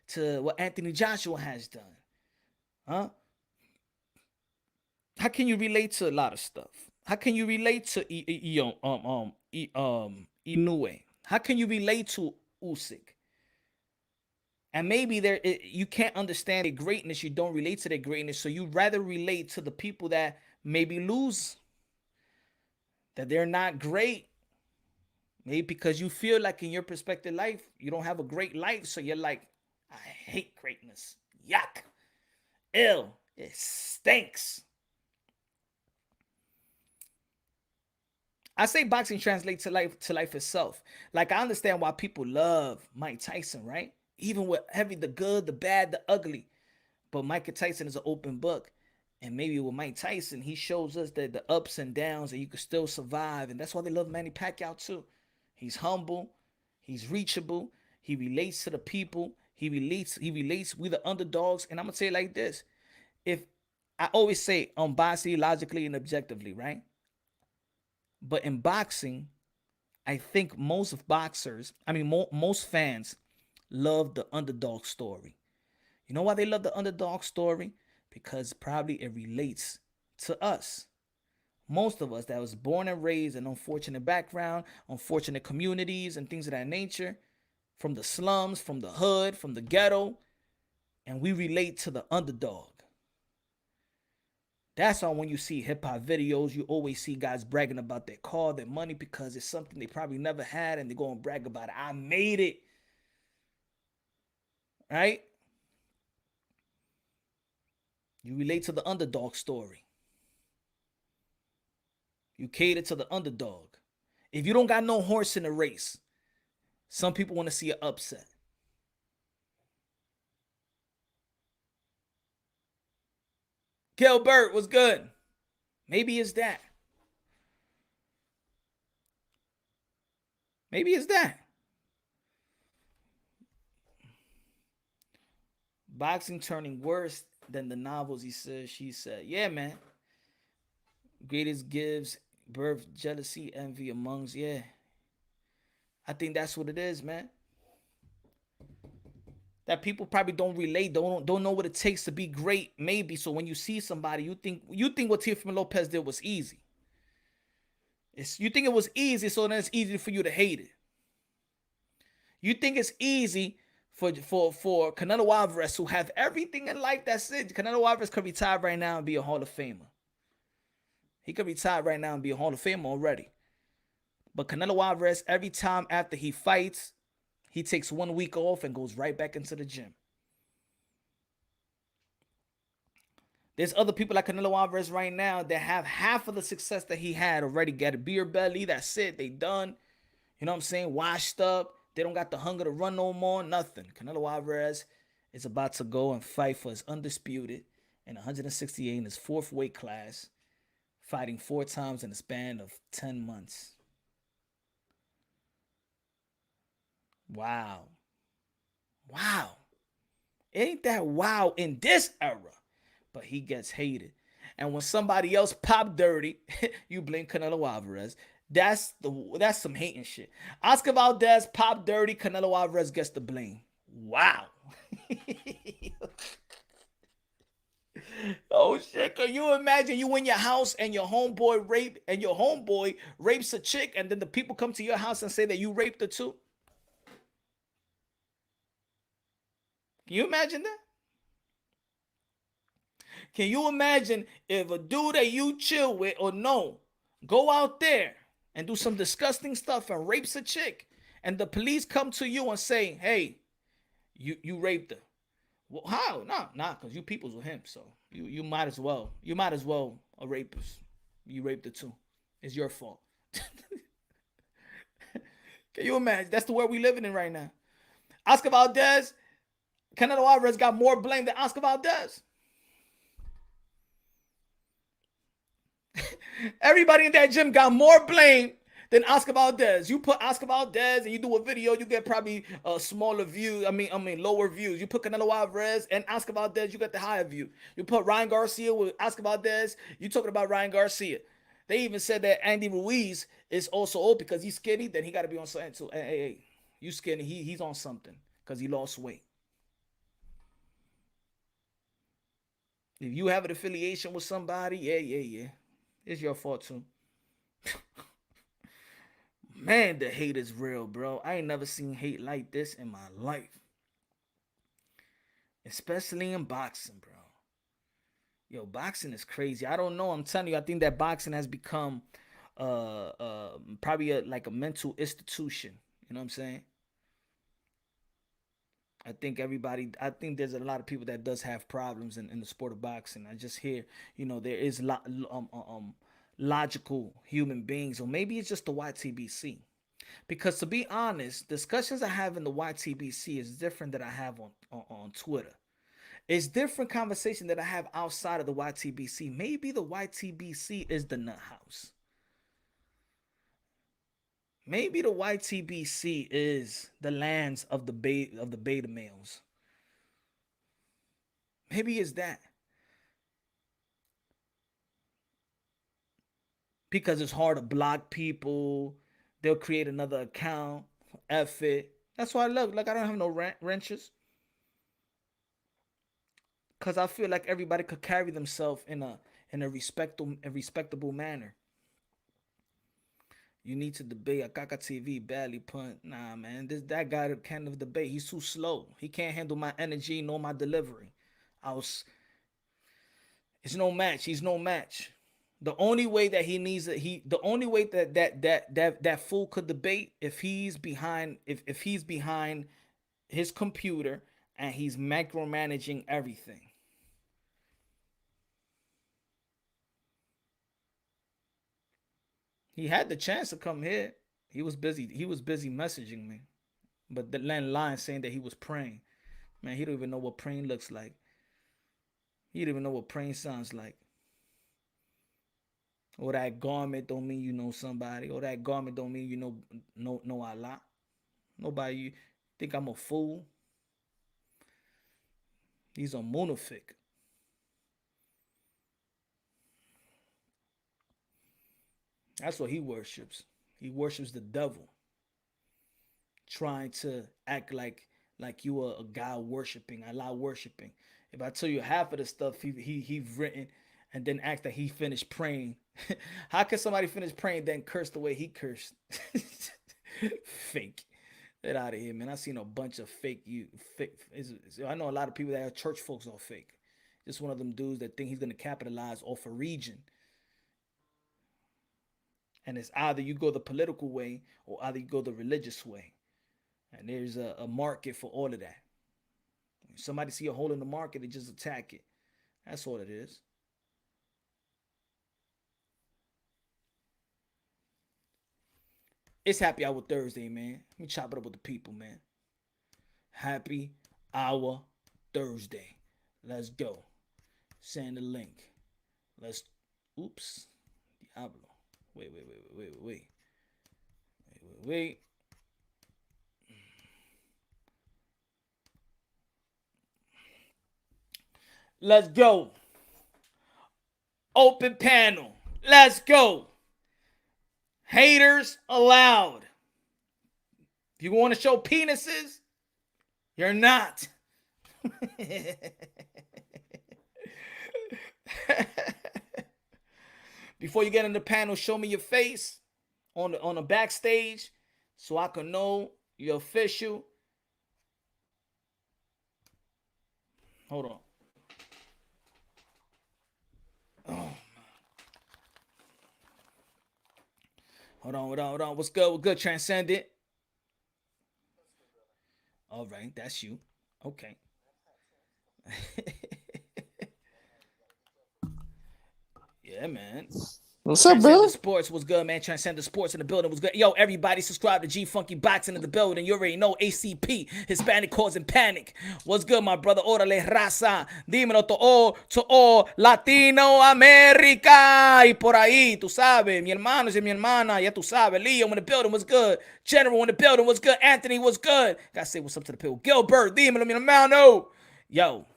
to what Anthony Joshua has done? Huh? How can you relate to a lot of stuff? How can you relate to Inoue? How can you relate to Usyk? And maybe you can't understand their greatness. You don't relate to their greatness, so you rather relate to the people that maybe lose, that they're not great. Maybe because you feel like in your perspective life, you don't have a great life, so you're like, I hate greatness. Yuck. Ew. It stinks. I say boxing translates to life itself. Like, I understand why people love Mike Tyson, right? Even with the good, the bad, the ugly. But Mike Tyson is an open book. And maybe with Mike Tyson, he shows us that the ups and downs, and you can still survive. And that's why they love Manny Pacquiao too. He's humble. He's reachable. He relates to the people. He relates. We the underdogs. And I'm gonna say it like this: if I always say unbiasedly, logically, and objectively, right? But in boxing, I think most fans love the underdog story. You know why they love the underdog story? Because probably it relates to us. Most of us that was born and raised in unfortunate background, unfortunate communities, and things of that nature, from the slums, from the hood, from the ghetto, and we relate to the underdog. That's why when you see hip-hop videos, you always see guys bragging about their car, their money, because it's something they probably never had, and they go and brag about it. I made it. Right? You relate to the underdog story. You cater to the underdog. If you don't got no horse in the race, some people want to see an upset. Gilbert was good. Maybe it's that. Maybe it's that. Boxing turning worse than the novels, he said. She said, yeah, man. Greatest gives birth, jealousy, envy amongst, yeah. I think that's what it is, man. That people probably don't relate, don't know what it takes to be great, maybe. So when you see somebody, you think what Teofimo Lopez did was easy. You think it was easy, so then it's easy for you to hate it. You think it's easy for Canelo Alvarez, who have everything in life. That's it. Canelo Alvarez could retire right now and be a Hall of Famer. He could retire right now and be a Hall of Famer already. But Canelo Alvarez, every time after he fights, he takes 1 week off and goes right back into the gym. There's other people like Canelo Alvarez right now that have half of the success that he had already. Got a beer belly. That's it. They done. You know what I'm saying? Washed up. They don't got the hunger to run no more. Nothing. Canelo Alvarez is about to go and fight for his undisputed in 168 in his 4th weight class, fighting 4 times in a span of 10 months. Wow. Wow. Ain't that wow in this era? But he gets hated. And when somebody else pop dirty, you blame Canelo Alvarez. That's some hating shit. Oscar Valdez pop dirty, Canelo Alvarez gets the blame. Wow. Oh shit, can you imagine you in your house and your homeboy rapes a chick, and then the people come to your house and say that you raped her too? Can you imagine that? Can you imagine if a dude that you chill with or know go out there and do some disgusting stuff and rapes a chick, and the police come to you and say, "Hey, you raped her." Well, how? Nah, because you peoples with him, so you might as well. You might as well a rapist. You raped her too. It's your fault. Can you imagine? That's the world we living in right now. Oscar Valdez, Canelo Alvarez got more blame than Oscar Valdez. Everybody in that gym got more blame than Oscar Valdez. You put Oscar Valdez and you do a video, you get probably smaller views. I mean lower views. You put Canelo Alvarez and Oscar Valdez, you get the higher view. You put Ryan Garcia with Oscar Valdez, you talking about Ryan Garcia. They even said that Andy Ruiz is also old because he's skinny. Then he got to be on something too. Hey, you skinny? He's on something because he lost weight. If you have an affiliation with somebody, yeah. It's your fault too. Man, the hate is real, bro. I ain't never seen hate like this in my life. Especially in boxing, bro. Yo, boxing is crazy. I don't know. I'm telling you, I think that boxing has become probably like a mental institution. You know what I'm saying? I think there's a lot of people that does have problems in the sport of boxing. I just hear, there is logical human beings, or maybe it's just the YTBC. Because to be honest, discussions I have in the YTBC is different than I have on Twitter. It's different conversation that I have outside of the YTBC. Maybe the YTBC is the nut house. Maybe the YTBC is the lands of the beta males. Maybe it's that. Because it's hard to block people. They'll create another account. F it. That's why I look like I don't have no wrenches. Because I feel like everybody could carry themselves in a respectable manner. You need to debate. Akaka TV badly punt. Nah, man. That guy can't debate. He's too slow. He can't handle my energy nor my delivery. It's no match. He's no match. The only way that the only way that fool could debate if he's behind his computer and he's micromanaging everything. He had the chance to come here. He was busy messaging me. But the line saying that he was praying. Man, he don't even know what praying looks like. He don't even know what praying sounds like. Or that garment don't mean you know somebody. Or that garment don't mean you know Allah. Nobody, you think I'm a fool? He's a munafik. That's what he worships. He worships the devil. Trying to act like you are a God worshiping, Allah worshiping. If I tell you half of the stuff he's written and then act that he finished praying, how can somebody finish praying then curse the way he cursed? Fake. Get out of here, man. I seen a bunch of fake. I know a lot of people that are church folks are fake. Just one of them dudes that think he's gonna capitalize off a region. And it's either you go the political way or either you go the religious way. And there's a market for all of that. If somebody see a hole in the market, they just attack it. That's all it is. It's Happy Hour Thursday, man. Let me chop it up with the people, man. Happy Hour Thursday. Let's go. Send the link. Oops. Diablo. Wait. Let's go. Open panel. Let's go. Haters allowed. If you want to show penises, you're not. Before you get in the panel, show me your face on the backstage so I can know you're official. Hold on. Oh. Hold on. What's good? What's good? Transcendent. All right, that's you. Okay. Yeah, man. What's up, Transcendent bro? Sports was good, man. Transcendent Sports in the building was good. Yo, everybody subscribe to G Funky Boxing in the building. You already know ACP, Hispanic Causing Panic. What's good, my brother? Órale, raza. Dímelo to all Latino America. Y por ahí, tú sabes. Mi hermano y mi hermana, ya tú sabes. Leo in the building was good. General in the building was good. Anthony was good. Gotta say what's up to the people. Gilbert, dímelo, mi hermano. Yo,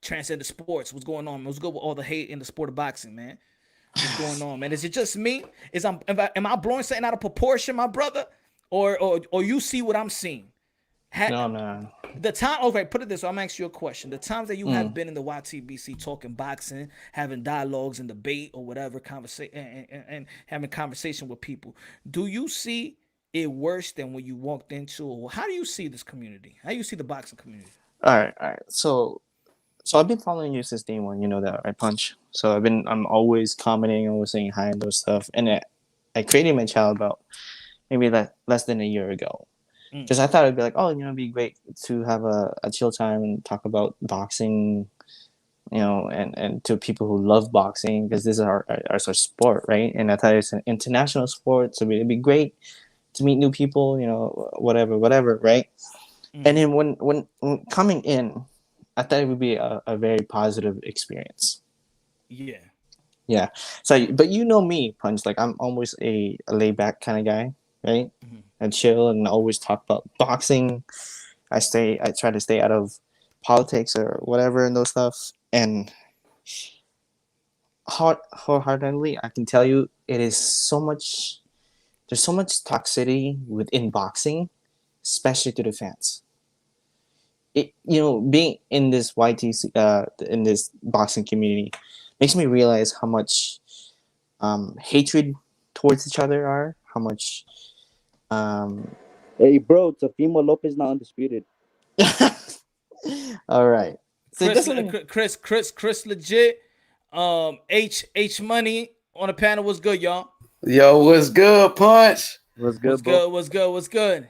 Transcendent Sports, what's going on? What's good with all the hate in the sport of boxing, man? What's going on, man? Is it just me? Am I blowing something out of proportion, my brother? Or you see what I'm seeing? No, man. The time, okay, put it this way, I'm asking you a question. The times that you have been in the YTBC talking boxing, having dialogues and debate or whatever, conversation and having conversation with people, do you see it worse than when you walked into, or how do you see this community? How do you see the boxing community? All right. So I've been following you since day one. You know that, right, Punch? So I'm always commenting, always saying hi and those stuff. And I created my channel about maybe less than a year ago. Because I thought it'd be like, oh, it'd be great to have a chill time and talk about boxing, and to people who love boxing, because this is our sport, right? And I thought it's an international sport, so it'd be great to meet new people, whatever, right? And then when coming in, I thought it would be a very positive experience. Yeah. Yeah. So, but you know me, Punch, like I'm always a laid back kind of guy, right? I chill and always talk about boxing. I try to stay out of politics or whatever and those stuff. And wholeheartedly, I can tell you, there's so much toxicity within boxing, especially to the fans. Being in this YTC, in this boxing community, makes me realize how much hatred towards each other are. How much. Hey, bro, Teofimo Lopez not undisputed. All right. So Chris, legit. H Money on the panel was good, y'all. Yo, what's good, Punch? What's good, bro? What's good?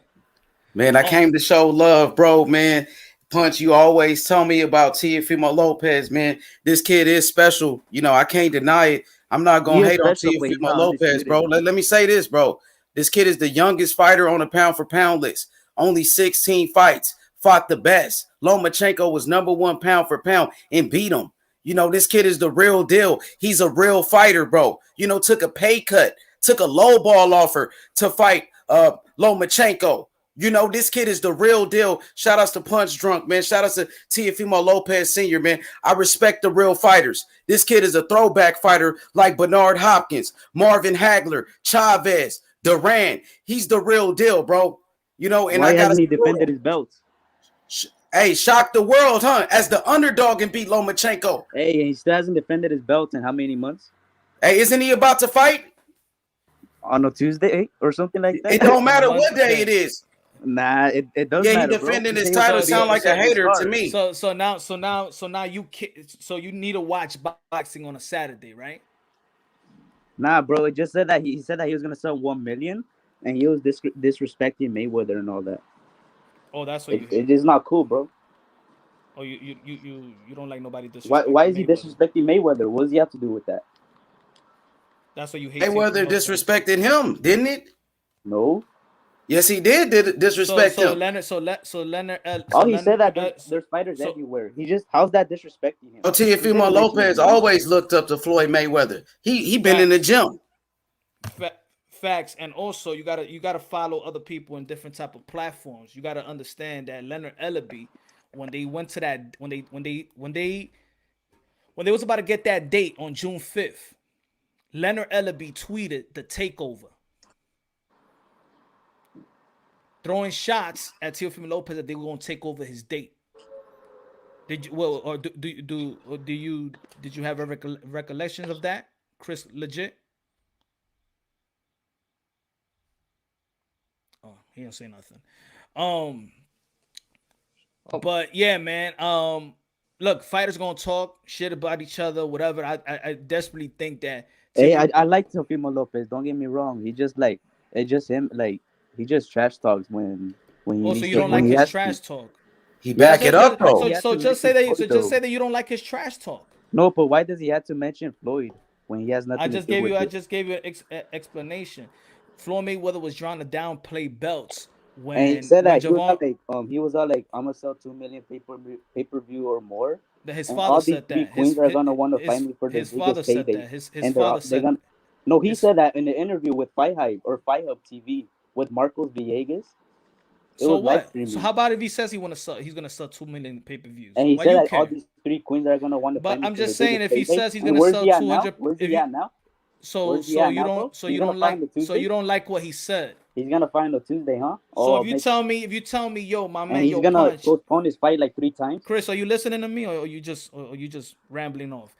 Man, I came to show love, bro, man. Punch, you always tell me about Teofimo Lopez, man. This kid is special. I can't deny it. I'm not going to hate on Teofimo Lopez, bro. Let me say this, bro. This kid is the youngest fighter on the pound-for-pound list. Only 16 fights. Fought the best. Lomachenko was number one pound for pound and beat him. This kid is the real deal. He's a real fighter, bro. Took a pay cut, took a low ball offer to fight Lomachenko. This kid is the real deal. Shout outs to Punch Drunk, man. Shout outs to Teofimo Lopez Sr., man. I respect the real fighters. This kid is a throwback fighter like Bernard Hopkins, Marvin Hagler, Chavez, Duran. He's the real deal, bro. And why hasn't he defended his belts? Hey, shock the world, huh? As the underdog and beat Lomachenko. Hey, he still hasn't defended his belts in how many months? Hey, isn't he about to fight? On a Tuesday or something like that? It don't matter what day it is. Nah, it does matter. Yeah, he defending his title. Sound like a hater to me. So now you need to watch boxing on a Saturday, right? Nah, bro. It just said that he was gonna sell 1 million, and he was disrespecting Mayweather and all that. Oh, that's what it is not cool, bro. Oh, you don't like nobody disrespecting. Why is he disrespecting Mayweather? What does he have to do with that? That's what you hate. Mayweather disrespected him, didn't it? No. Yes, he did disrespect him. Leonard. He said that there's fighters everywhere. How's that disrespecting him? Teofimo Lopez always looked up to Floyd Mayweather. He been in the gym. Facts, and also you gotta follow other people in different type of platforms. You gotta understand that Leonard Ellaby, when they went to that, when they was about to get that date on June 5th, Leonard Ellaby tweeted the takeover, throwing shots at Teofimo Lopez that they were gonna take over his date. Did you have recollections of that, Chris? Legit. Oh, he didn't say nothing. But yeah, man. look, fighters gonna talk shit about each other, whatever. I desperately think that. Hey, I like Teofimo Lopez. Don't get me wrong. He just like it's just him. Like he just trash talks when he Oh, so needs you to don't when like he his has to. trash talk? He Yeah, back but it Just, up just though. he has so to just say mention that. Floyd So just though. say that you don't like his trash talk. No, but why does he have to mention Floyd when he has nothing to do with I it? just gave you an explanation. Floyd Mayweather was trying to downplay belts And he said when that Javon, he was all like I'm gonna sell 2 million pay per view or more, that his and father all these said three that queens are gonna want to fight me for the his father biggest said payday, that his and father they're said gonna. No, he his. said that in the interview with Fight Hype or Fight Hub TV with Marcos Villegas. It So was live what? So streaming, how about if he says he's gonna sell 2 million pay-per-views? and he Why said you that all care? these three queens are gonna want to But fight me I'm for the just saying, biggest if he payday. says he's And gonna where's sell he at now? 200, Where's if he you at now? Where's he at now, bro? He's gonna fight on the so Tuesday. you don't like what he said. He's gonna fight on the Tuesday, huh? So Oh, make if you tell me, yo, my and man, he's yo, gonna punch, postpone his fight like 3 times. Chris, are you listening to me, or are you just rambling off?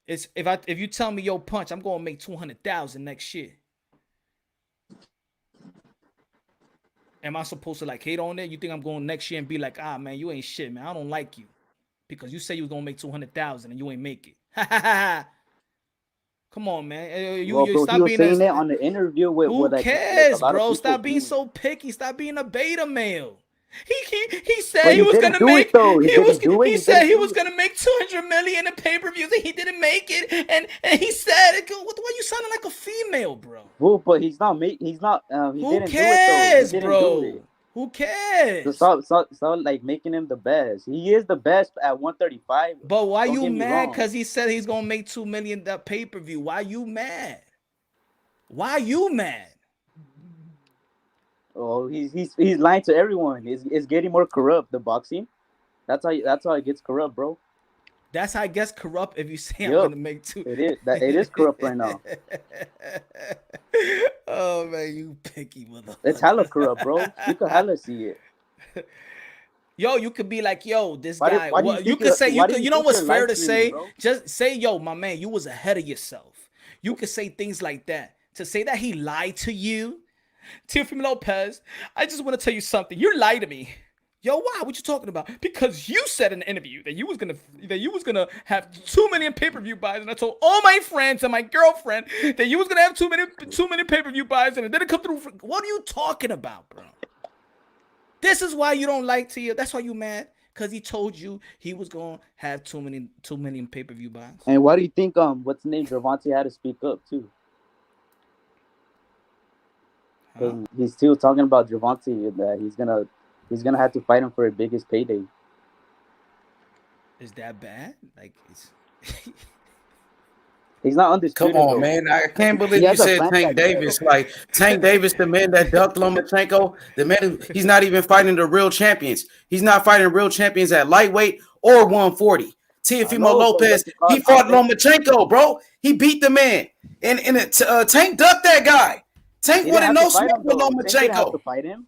It's if you tell me, yo, punch, I'm gonna make 200,000 next year. Am I supposed to like hate on it? You think I'm going next year and be like, ah, man, you ain't shit, man. I don't like you because you say you was gonna make 200,000 and you ain't make it. Come on, man. Well, You bro, he stop was being a. saying it on the interview with Who like a cares, lot of bro? people Stop being too. so picky. Stop being a beta male. He said But he he was didn't gonna do it make though. He didn't do it. he He said didn't he do was it. gonna make 200 million in pay-per-views and he didn't make it. And he said, why you sounding like a female, bro? Well, but he's not make. He's not. He Who didn't do it though. He cares, didn't do it. bro? Who So cares? stop like making him the best. He is the best at 135. But why Don't you get me mad? wrong. Cause he said he's gonna make 2 million that pay-per-view. Why you mad? Why you mad? Oh, he's lying to everyone. It's getting more corrupt. The boxing. That's how it gets corrupt, bro. That's how I guess corrupt if you say I'm Yup. gonna make two. It is corrupt right now. Oh man, you picky It's hella motherfucker. corrupt, bro. You can hella see it. Yo, you could be like, yo, this guy. Why do you What you think could say? You why do could. you You know think what's you're fair live to streaming, say? bro? Just say, yo, my man, you was ahead of yourself. You could say things like that. To say that he lied to you, Teofimo Lopez. I just want to tell you something. You lied to me. Yo, why? What you talking about? Because you said in an interview that you was gonna have 2 million pay-per-view buys, and I told all my friends and my girlfriend that you was gonna have 2 million pay-per-view buys, and it didn't come through. What are you talking about, bro? This is why you don't like Tia. That's why you mad. Cause he told you he was gonna have 2 million pay-per-view buys. And why do you think what's the name Gervonta had to speak up too? Huh? Because he's still talking about Gervonta that he's gonna have to fight him for a biggest payday. Is that bad? Like it's He's not undisputed Come on, though. man. I can't He believe you has a said franchise Tank Davis. Like Tank Davis, the man that ducked Lomachenko, the man he's not even fighting the real champions. He's not fighting real champions at lightweight or 140. I Teofimo know, but Lopez, what's it called? he fought Lomachenko, bro. He beat the man. And Tank ducked that guy. Tank He didn't wouldn't have to no fight smoke him with though. Tank didn't have to Lomachenko. fight him.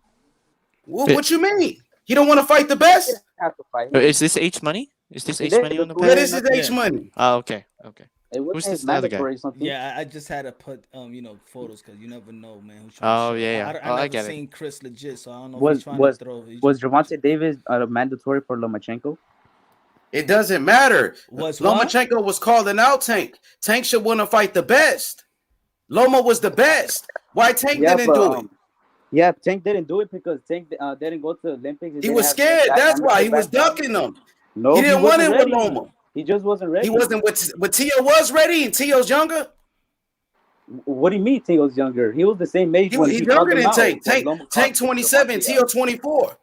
What you mean? He don't want to fight the Tank best? didn't have to fight him. Is this H money? Is this He H did money the on the Yeah, Twitter, this panel? is H Yeah. money. Oh, okay. It Who's wasn't this the other guy? mandatory or something. yeah. I just had to put photos because you never know, man. Who's Oh, trying to show. yeah, yeah. I Oh, I never get it. seen Chris legit, so I don't know if Was he's trying was to throw. He's was just Gervonta Davis mandatory for Lomachenko? It doesn't matter. Was what? Lomachenko was calling out Tank. Tank should want to fight the best. Loma was the best. Why Tank Yeah, didn't but do it? yeah, Tank didn't do it because Tank didn't go to the Olympics. He was scared. That's why he was ducking them. No, He he didn't want wasn't it with ready. Loma. He just wasn't ready. He wasn't with Tio was ready, and Tio's younger. What do you mean? Tio's younger. He was the same age when He's he called younger him than out. Tank. When Loma Tank called 27, Gervonta Tio out. 24.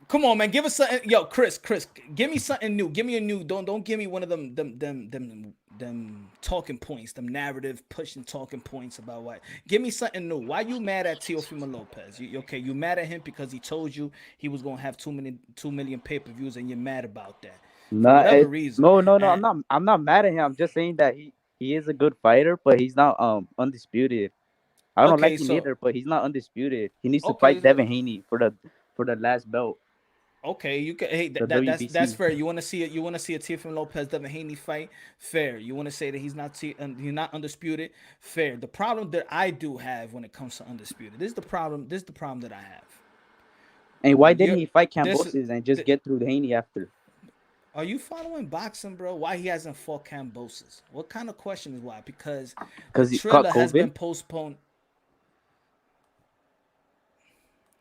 Come on, man. Give us something. Yo, Chris, give me something new. Give me a new. Don't give me one of them talking points, them narrative pushing talking points about why. Give me something new. Why you mad at Teofimo Lopez? You mad at him because he told you he was gonna have 2 million pay-per-views, and you're mad about that. No, whatever reason. no. And I'm not mad at him. I'm just saying that he is a good fighter, but he's not undisputed. I don't okay, like him so either, but he's not undisputed. He needs to okay, fight Devin Haney for the last belt. okay, you can. Hey, The that's WBC. fair. You want to see it? You want to see a Teofimo Lopez Devin Haney fight? Fair. You want to say that he's not undisputed? Fair. The problem that I do have when it comes to undisputed, this is the problem. This is the problem that I have. And why didn't You're- he fight this Cambosis and just get through Haney after? Are you following boxing, bro? Why he hasn't fought Cambosis? What kind of question is why? Because the Because he caught Triller has been COVID. postponed.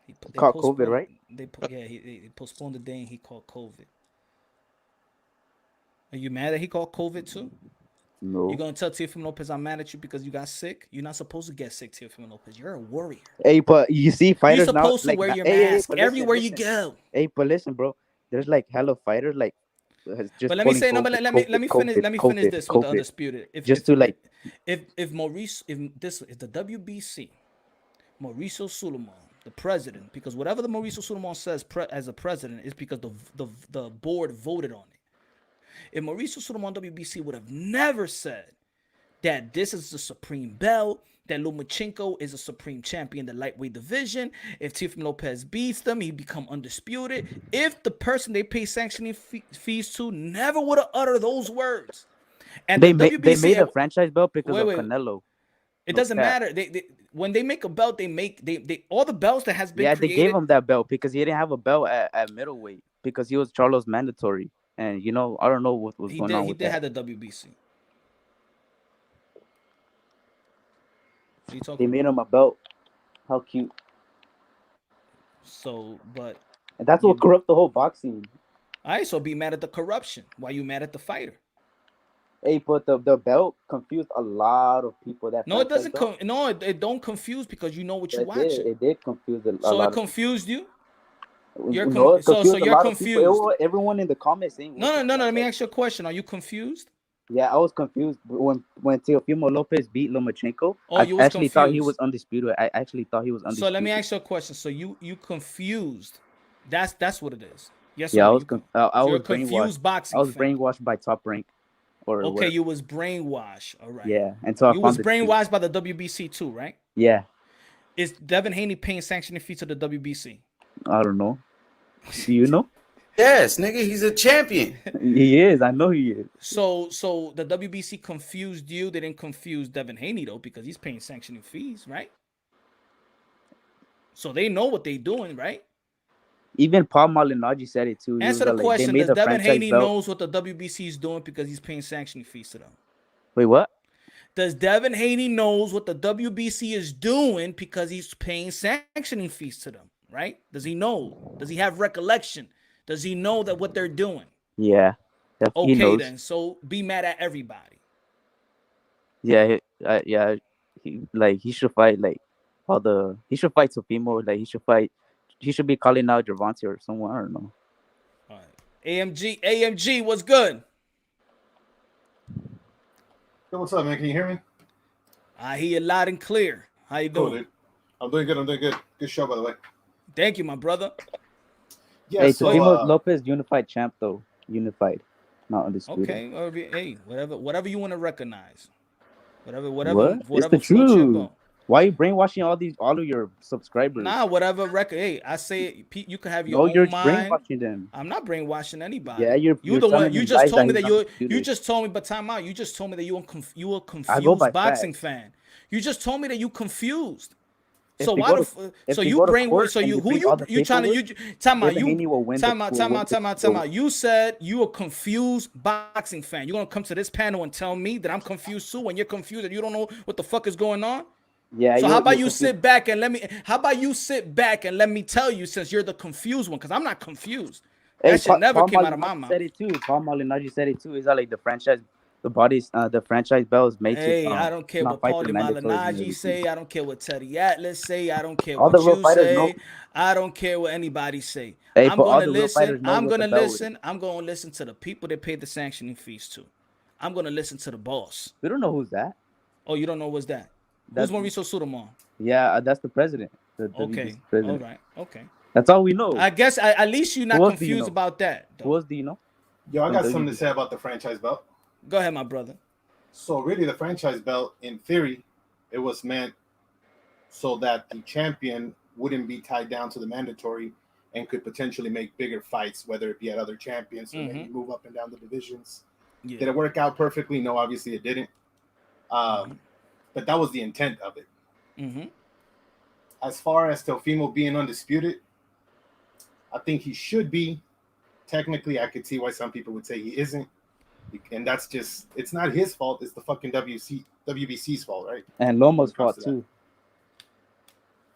They Caught COVID, postponed. right? They postponed the day and he caught COVID. Are you mad that he caught COVID too? No. You gonna tell Teofimo Lopez I'm mad at you because you got sick? You're not supposed to get sick, Teofimo Lopez. You're a warrior. Hey, but you see You're fighters now supposed to like wear your hey, mask but everywhere listen. you go. Hey, but listen, bro. There's like hella fighters like just But let me pulling say no. But COVID, let me finish. COVID, Let me finish COVID, this with the COVID. undisputed. Just to like If Maurice, if the WBC, Mauricio Suleiman, the president, because whatever the Mauricio Suleiman says as a president is because the board voted on it. If Mauricio Suleiman WBC would have never said that this is the supreme belt, that Lomachenko is a supreme champion in the lightweight division. If Teofimo Lopez beats them, he become undisputed. If the person they pay sanctioning fees to never would have uttered those words, and they the WBC, they made a franchise belt because wait, of wait. Canelo. It No doesn't cap. matter. They when they make a belt, they all the belts that has been Yeah, created. they gave him that belt because he didn't have a belt at middleweight because he was Charlo's mandatory. And you know, I don't know what was going on He with did that. have the WBC. What are you talking They made about? him a belt. How cute. So, but And that's what corrupt the whole boxing. all right. So be mad at the corruption. Why you mad at the fighter? Hey, but the belt confused a lot of people. That No, it franchise doesn't. belt. No, it don't confuse because you know what you're It did. watching. It did confuse a So lot it of confused you. people. You're No, it so confused a you're lot of people. confused. Everyone in the comments saying No. Let me ask you a question. Are you confused? Yeah, I was confused when Teofimo Lopez beat Lomachenko. Oh, I you was actually thought he was confused. undisputed. I actually thought he was So undisputed. let me ask you a question. So you confused. That's what it is. Yes Yeah, or I no? was I You're was a confused brainwashed. boxing I was fan. brainwashed by Top Rank or Okay, whatever. you was brainwashed. All right. Yeah, and so I You found was the truth. brainwashed by the WBC too, right? Yeah, Is Devin Haney paying sanctioning fees to the WBC? I don't know. Do you know? Yes, nigga, he's a champion. He is. I know he is. So the WBC confused you. They didn't confuse Devin Haney though, because he's paying sanctioning fees, right? So they know what they're doing, right? Even Paul Malignaggi said it too. He Answer was the like, question. they made Does the Devin franchise Haney belt. knows what the WBC is doing because he's paying sanctioning fees to them? Wait, what? Does Devin Haney knows what the WBC is doing because he's paying sanctioning fees to them, right? Does he know? Does he have recollection? Does he know that what they're doing? Yeah. He Okay, knows. then. So be mad at everybody. Yeah, yeah. He should fight like he should fight Teofimo. Like he should be calling out Gervonta or someone. I don't know. All right. AMG, what's good? Yo, what's up, man? Can you hear me? I hear you loud and clear. How you doing? Cool, dude. I'm doing good. Good show, by the way. Thank you, my brother. Yeah, Hey, so Teofimo Lopez unified champ though. Unified, not undisputed. Okay, hey, whatever you want to recognize. Whatever It's the floats your truth. boat. Why are you brainwashing all of your subscribers? Nah, whatever record. Hey, I say it, you can have your No, own you're mind. brainwashing them. I'm not brainwashing anybody. Yeah, you're the one. telling You them just lies told me that that he's undisputed. you just told me, but time out. You just told me that you a I go confused by boxing facts. fan. You just told me that you confused. If So they why go the if so they you go to brainwash? court So and you you who bring all the you trying to time out Devin Haney will win time the- out will time win out the- time out time out. You said you a confused boxing fan. You're gonna come to this panel and tell me that I'm confused too when you're confused and you don't know what the fuck is going on? Yeah. So how about you confused. sit back and let me? How about you sit back and let me tell you, since you're the confused one, because I'm not confused. That shit never Paul came out of my Malignaggi mouth. said it too. Paul Malignaggi said it too. Is that like the franchise, the franchise belt is made Hey, to. I don't care not what fight Paulie the mandatories and Malignaggi everything. say. I don't care what Teddy Atlas say. I don't care All what the real you fighters say. know- I don't care what anybody say. Hey, I'm but all gonna the real listen. fighters know I'm what gonna the belt is. listen. I'm gonna listen to the people that pay the sanctioning fees to. I'm gonna listen to the boss. We don't know who's that. Oh, you don't know what's that? That's- Who's Mauricio Suleiman? Yeah, that's the president. The Okay, WBC president. all right, okay. That's all we know. I guess at least you're not Who else do you confused know? about that. Who Though. else do you know? yo, I From got something to WBC. say about the franchise belt. Go ahead, my brother. So really, the franchise belt, in theory, it was meant so that the champion wouldn't be tied down to the mandatory and could potentially make bigger fights, whether it be at other champions or maybe move up and down the divisions. Yeah. Did it work out perfectly? No, obviously it didn't. But that was the intent of it. Mm-hmm. As far as Teofimo being undisputed, I think he should be. Technically, I could see why some people would say he isn't. And that's just, it's not his fault. It's the fucking WBC's fault, right? And Loma's fault too.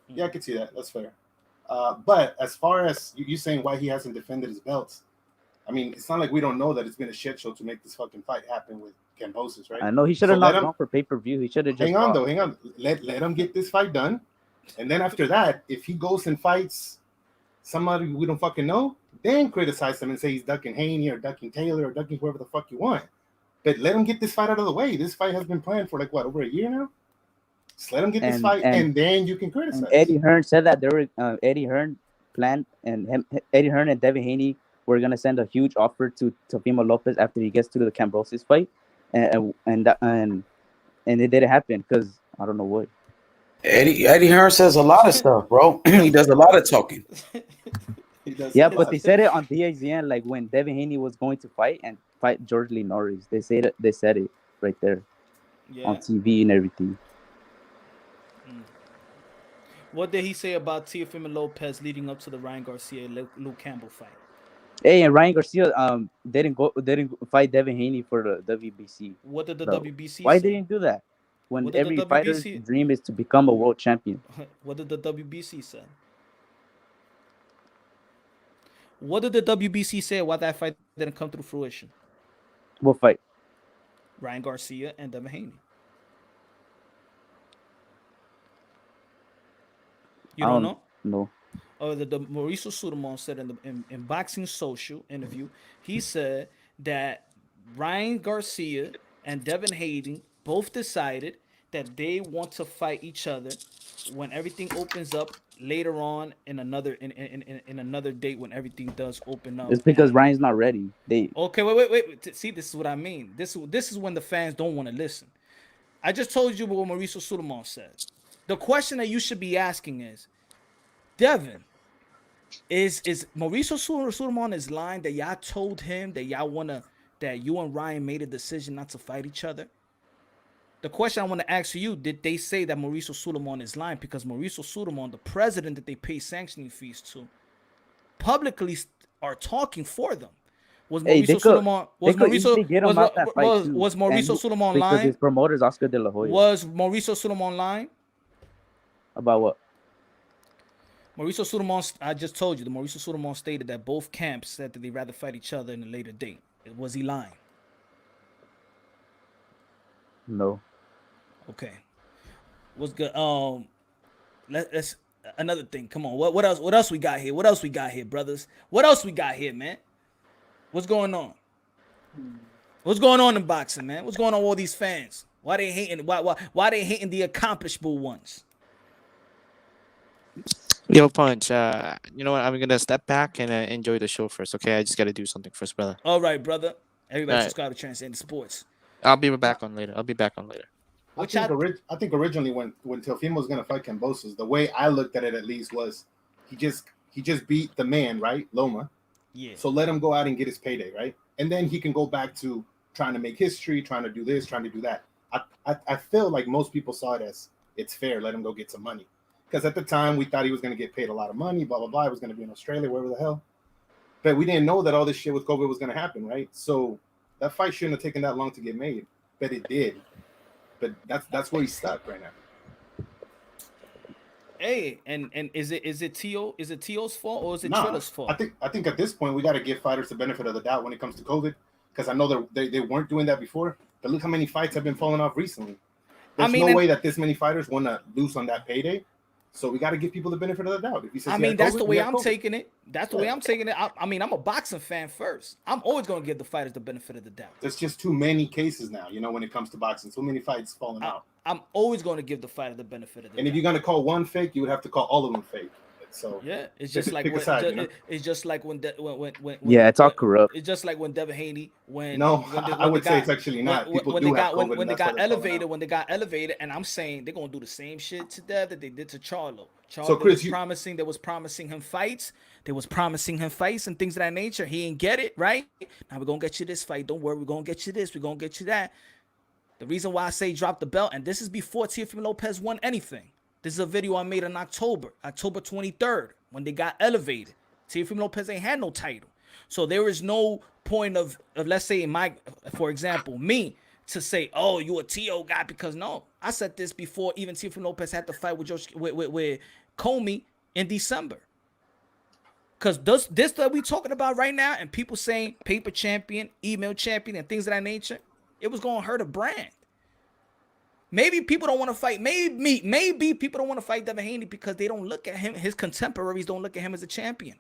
Yeah, I could see that. That's fair. But as far as you saying why he hasn't defended his belts, I mean, it's not like we don't know that it's been a shit show to make this fucking fight happen with Kambosos, right? I know he should have not gone for pay-per-view. He should have just hang on. Let him get this fight done. And then after that, if he goes and fights somebody we don't fucking know, then criticize him and say he's ducking Haney or ducking Taylor or ducking whoever the fuck you want. But let him get this fight out of the way. This fight has been planned for like what, over a year now? Just let him get this fight, and then you can criticize. Eddie Hearn said that there were Eddie Hearn planned, and Eddie Hearn and Devin Haney were gonna send a huge offer to Teofimo Lopez after he gets to the Kambosos fight, and it didn't happen because I don't know what. Eddie Hearn says a lot of stuff, bro. He does a lot of talking. Yeah, but they said it on DXN, like when Devin Haney was going to fight George Lee Norris. They said it right there on TV and everything. What did he say about Teofimo Lopez leading up to the Ryan Garcia Luke Campbell fight? Hey, and Ryan Garcia didn't fight Devin Haney for the WBC. What did the WBC why say? didn't do that? When every fighter's dream is to become a world champion. What did the WBC say? What did the WBC say why that fight didn't come through fruition? What fight? Ryan Garcia and Devin Haney. You don't know? No. The Mauricio Sudamon said in Boxing Social interview, he said that Ryan Garcia and Devin Haney both decided that they want to fight each other when everything opens up later on in another date when everything does open up. It's because Ryan's not ready. Okay, wait. See, this is what I mean. This is when the fans don't want to listen. I just told you what Mauricio Sudamon said. The question that you should be asking is, Devin, is Mauricio Sudamon is lying that y'all told him that that you and Ryan made a decision not to fight each other? The question I want to ask you, did they say that Mauricio Sudamon is lying? Because Mauricio Sudamon, the president that they pay sanctioning fees to, publicly are talking for them. Was Mauricio Sudamon lying? Because his promoter's Oscar De La Hoya. Was Mauricio Sudamon lying? About what? Mauricio Sudamon, I just told you, the Mauricio Sudamon stated that both camps said that they'd rather fight each other in a later date. Was he lying? No. Okay. What's good? Let's another thing. Come on. What else? What else we got here? What else we got here, brothers? What else we got here, man? What's going on? What's going on in boxing, man? What's going on with all these fans? Why they hating? Why they hating the accomplishable ones? Yo, Punch. You know what? I'm gonna step back and enjoy the show first. Okay, I just gotta do something first, brother. All right, brother. Everybody subscribe to Transcendent Sports. I'll be back on later. I think originally when Teofimo was gonna fight Kambosos, the way I looked at it at least was he just beat the man, right, Loma. Yeah. So let him go out and get his payday, right, and then he can go back to trying to make history, trying to do this, trying to do that. I feel like most people saw it as it's fair. Let him go get some money, because at the time we thought he was gonna get paid a lot of money, blah blah blah. It was gonna be in Australia, wherever the hell. But we didn't know that all this shit with COVID was gonna happen, right? So that fight shouldn't have taken that long to get made, but it did. But that's where he's stuck right now. Hey, and is it Tio's fault or is it Trilla's fault? I think at this point we got to give fighters the benefit of the doubt when it comes to COVID, because I know they weren't doing that before. But look how many fights have been falling off recently. There's no way that this many fighters want to lose on that payday. So we got to give people the benefit of the doubt. If he says, that's the way I'm taking it. That's the way I'm taking it. I mean, I'm a boxing fan first. I'm always going to give the fighters the benefit of the doubt. There's just too many cases now, when it comes to boxing. So many fights falling out. I'm always going to give the fighter the benefit of the doubt. And if you're going to call one fake, you would have to call all of them fake. So yeah, it's just like it's just like when it's all corrupt. It's just like when Devin Haney I would say it's actually not. When they got elevated, and I'm saying they're gonna do the same shit to Dev that they did to Charlo. They was promising him fights. They was promising him fights and things of that nature. He ain't get it right. Now we're gonna get you this fight. Don't worry, we're gonna get you this. We're gonna get you that. The reason why I say drop the belt, and this is before Teofimo Lopez won anything. This is a video I made in October 23rd, when they got elevated. Teofimo Lopez ain't had no title. So there is no point of let's say for example, me to say, oh, you a TO guy, because no, I said this before even Teofimo Lopez had to fight with Comey in December. Because this that we talking about right now, and people saying paper champion, email champion, and things of that nature, it was gonna hurt a brand. Maybe people don't want to fight. Maybe people don't want to fight Devin Haney because they don't look at him. His contemporaries don't look at him as a champion.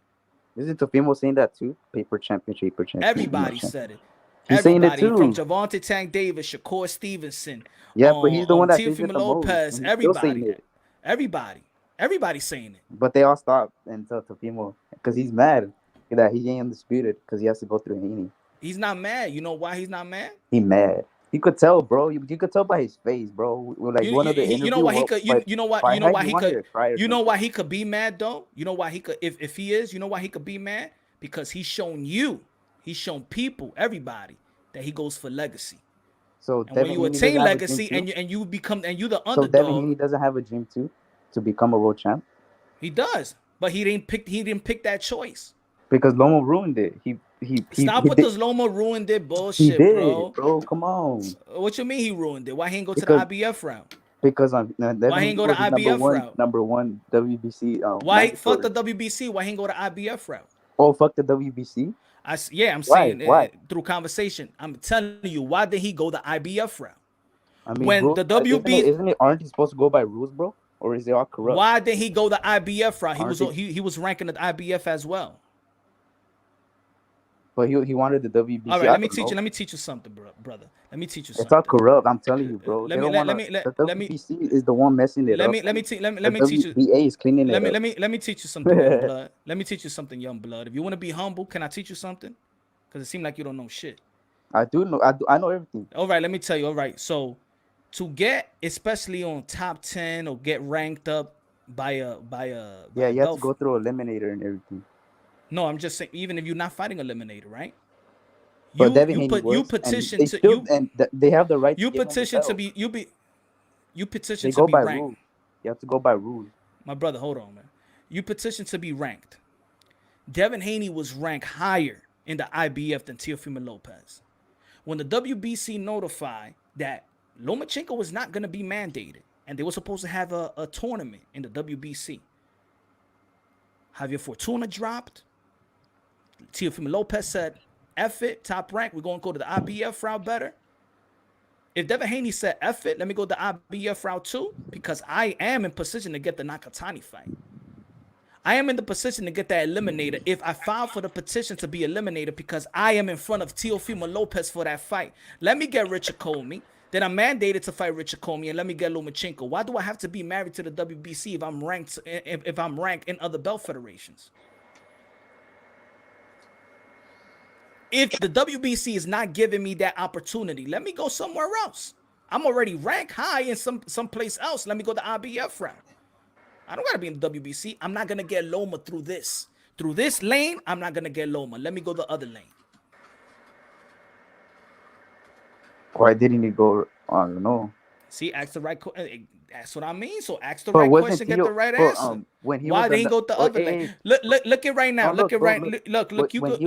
Isn't Teofimo saying that too? Paper champion. Everybody said it. He's saying it too. From Javante Tank Davis, Shakur Stevenson. Yeah, but he's the one that says it Teofimo the Lopez. most. Everybody's saying it. But they all stopped until Teofimo, because he's mad that he ain't undisputed because he has to go through Haney. He's not mad. You know why he's not mad? He mad. You could tell, bro. You could tell by his face, bro. Like one of the interviews. You know why he could. You know why he could be mad though. You know why he could. If he is, you know why he could be mad, because he's shown people, everybody, that he goes for legacy. So and when you attain legacy and you the underdog. So Devin Haney doesn't have a dream too to become a world champ. He does, but he didn't pick that choice because Loma ruined it. Stop with this Loma ruined it bullshit, he did, bro. Come on. What you mean he ruined it? Why he ain't go to the IBF route? Because why he ain't go to IBF route? Number one WBC. Why fuck the WBC? Why he ain't go to IBF route? Oh, fuck the WBC. I'm saying through conversation. I'm telling you, why did he go the IBF route? I mean, when rules, the WBC aren't he supposed to go by rules, bro? Or is it all corrupt? Why did he go the IBF route? He was ranking the IBF as well. But he wanted the WBC. All right, let me teach you something, brother. Let me teach you something. It's all corrupt. I'm telling you, bro. The WBC is the one messing it up. Let me teach you. WBA is cleaning it up. Let me teach you something, young blood. Let me teach you something, young blood. If you want to be humble, can I teach you something? Because it seems like you don't know shit. I do know. I know everything. All right, let me tell you. All right, so to get especially on top 10 or get ranked up by a you have to go through eliminator and everything. No, I'm just saying, even if you're not fighting eliminator, right? You petition to they have the right. You petition to be you petition to be ranked. Rules. You have to go by rules. My brother, hold on, man. You petition to be ranked. Devin Haney was ranked higher in the IBF than Teofimo Lopez. When the WBC notified that Lomachenko was not going to be mandated and they were supposed to have a tournament in the WBC, Javier Fortuna dropped. Teofimo Lopez said, F it, top rank, we're going to go to the IBF route better. If Devin Haney said, F it, let me go to the IBF route too, because I am in position to get the Nakatani fight. I am in the position to get that eliminator if I file for the petition to be eliminated, because I am in front of Teofimo Lopez for that fight. Let me get Richard Comey. Then I'm mandated to fight Richard Comey, and let me get Lomachenko. Why do I have to be married to the WBC if I'm ranked in other belt federations? If the WBC is not giving me that opportunity, let me go somewhere else. I'm already ranked high in someplace else. Let me go the IBF route. I don't got to be in the WBC. I'm not going to get Loma through this. Through this lane, I'm not going to get Loma. Let me go the other lane. Why didn't he go? I don't know. See, ask the right question. That's what I mean. So ask the right question, get the right answer. Why didn't he go the other lane? Look at right now. Look. You could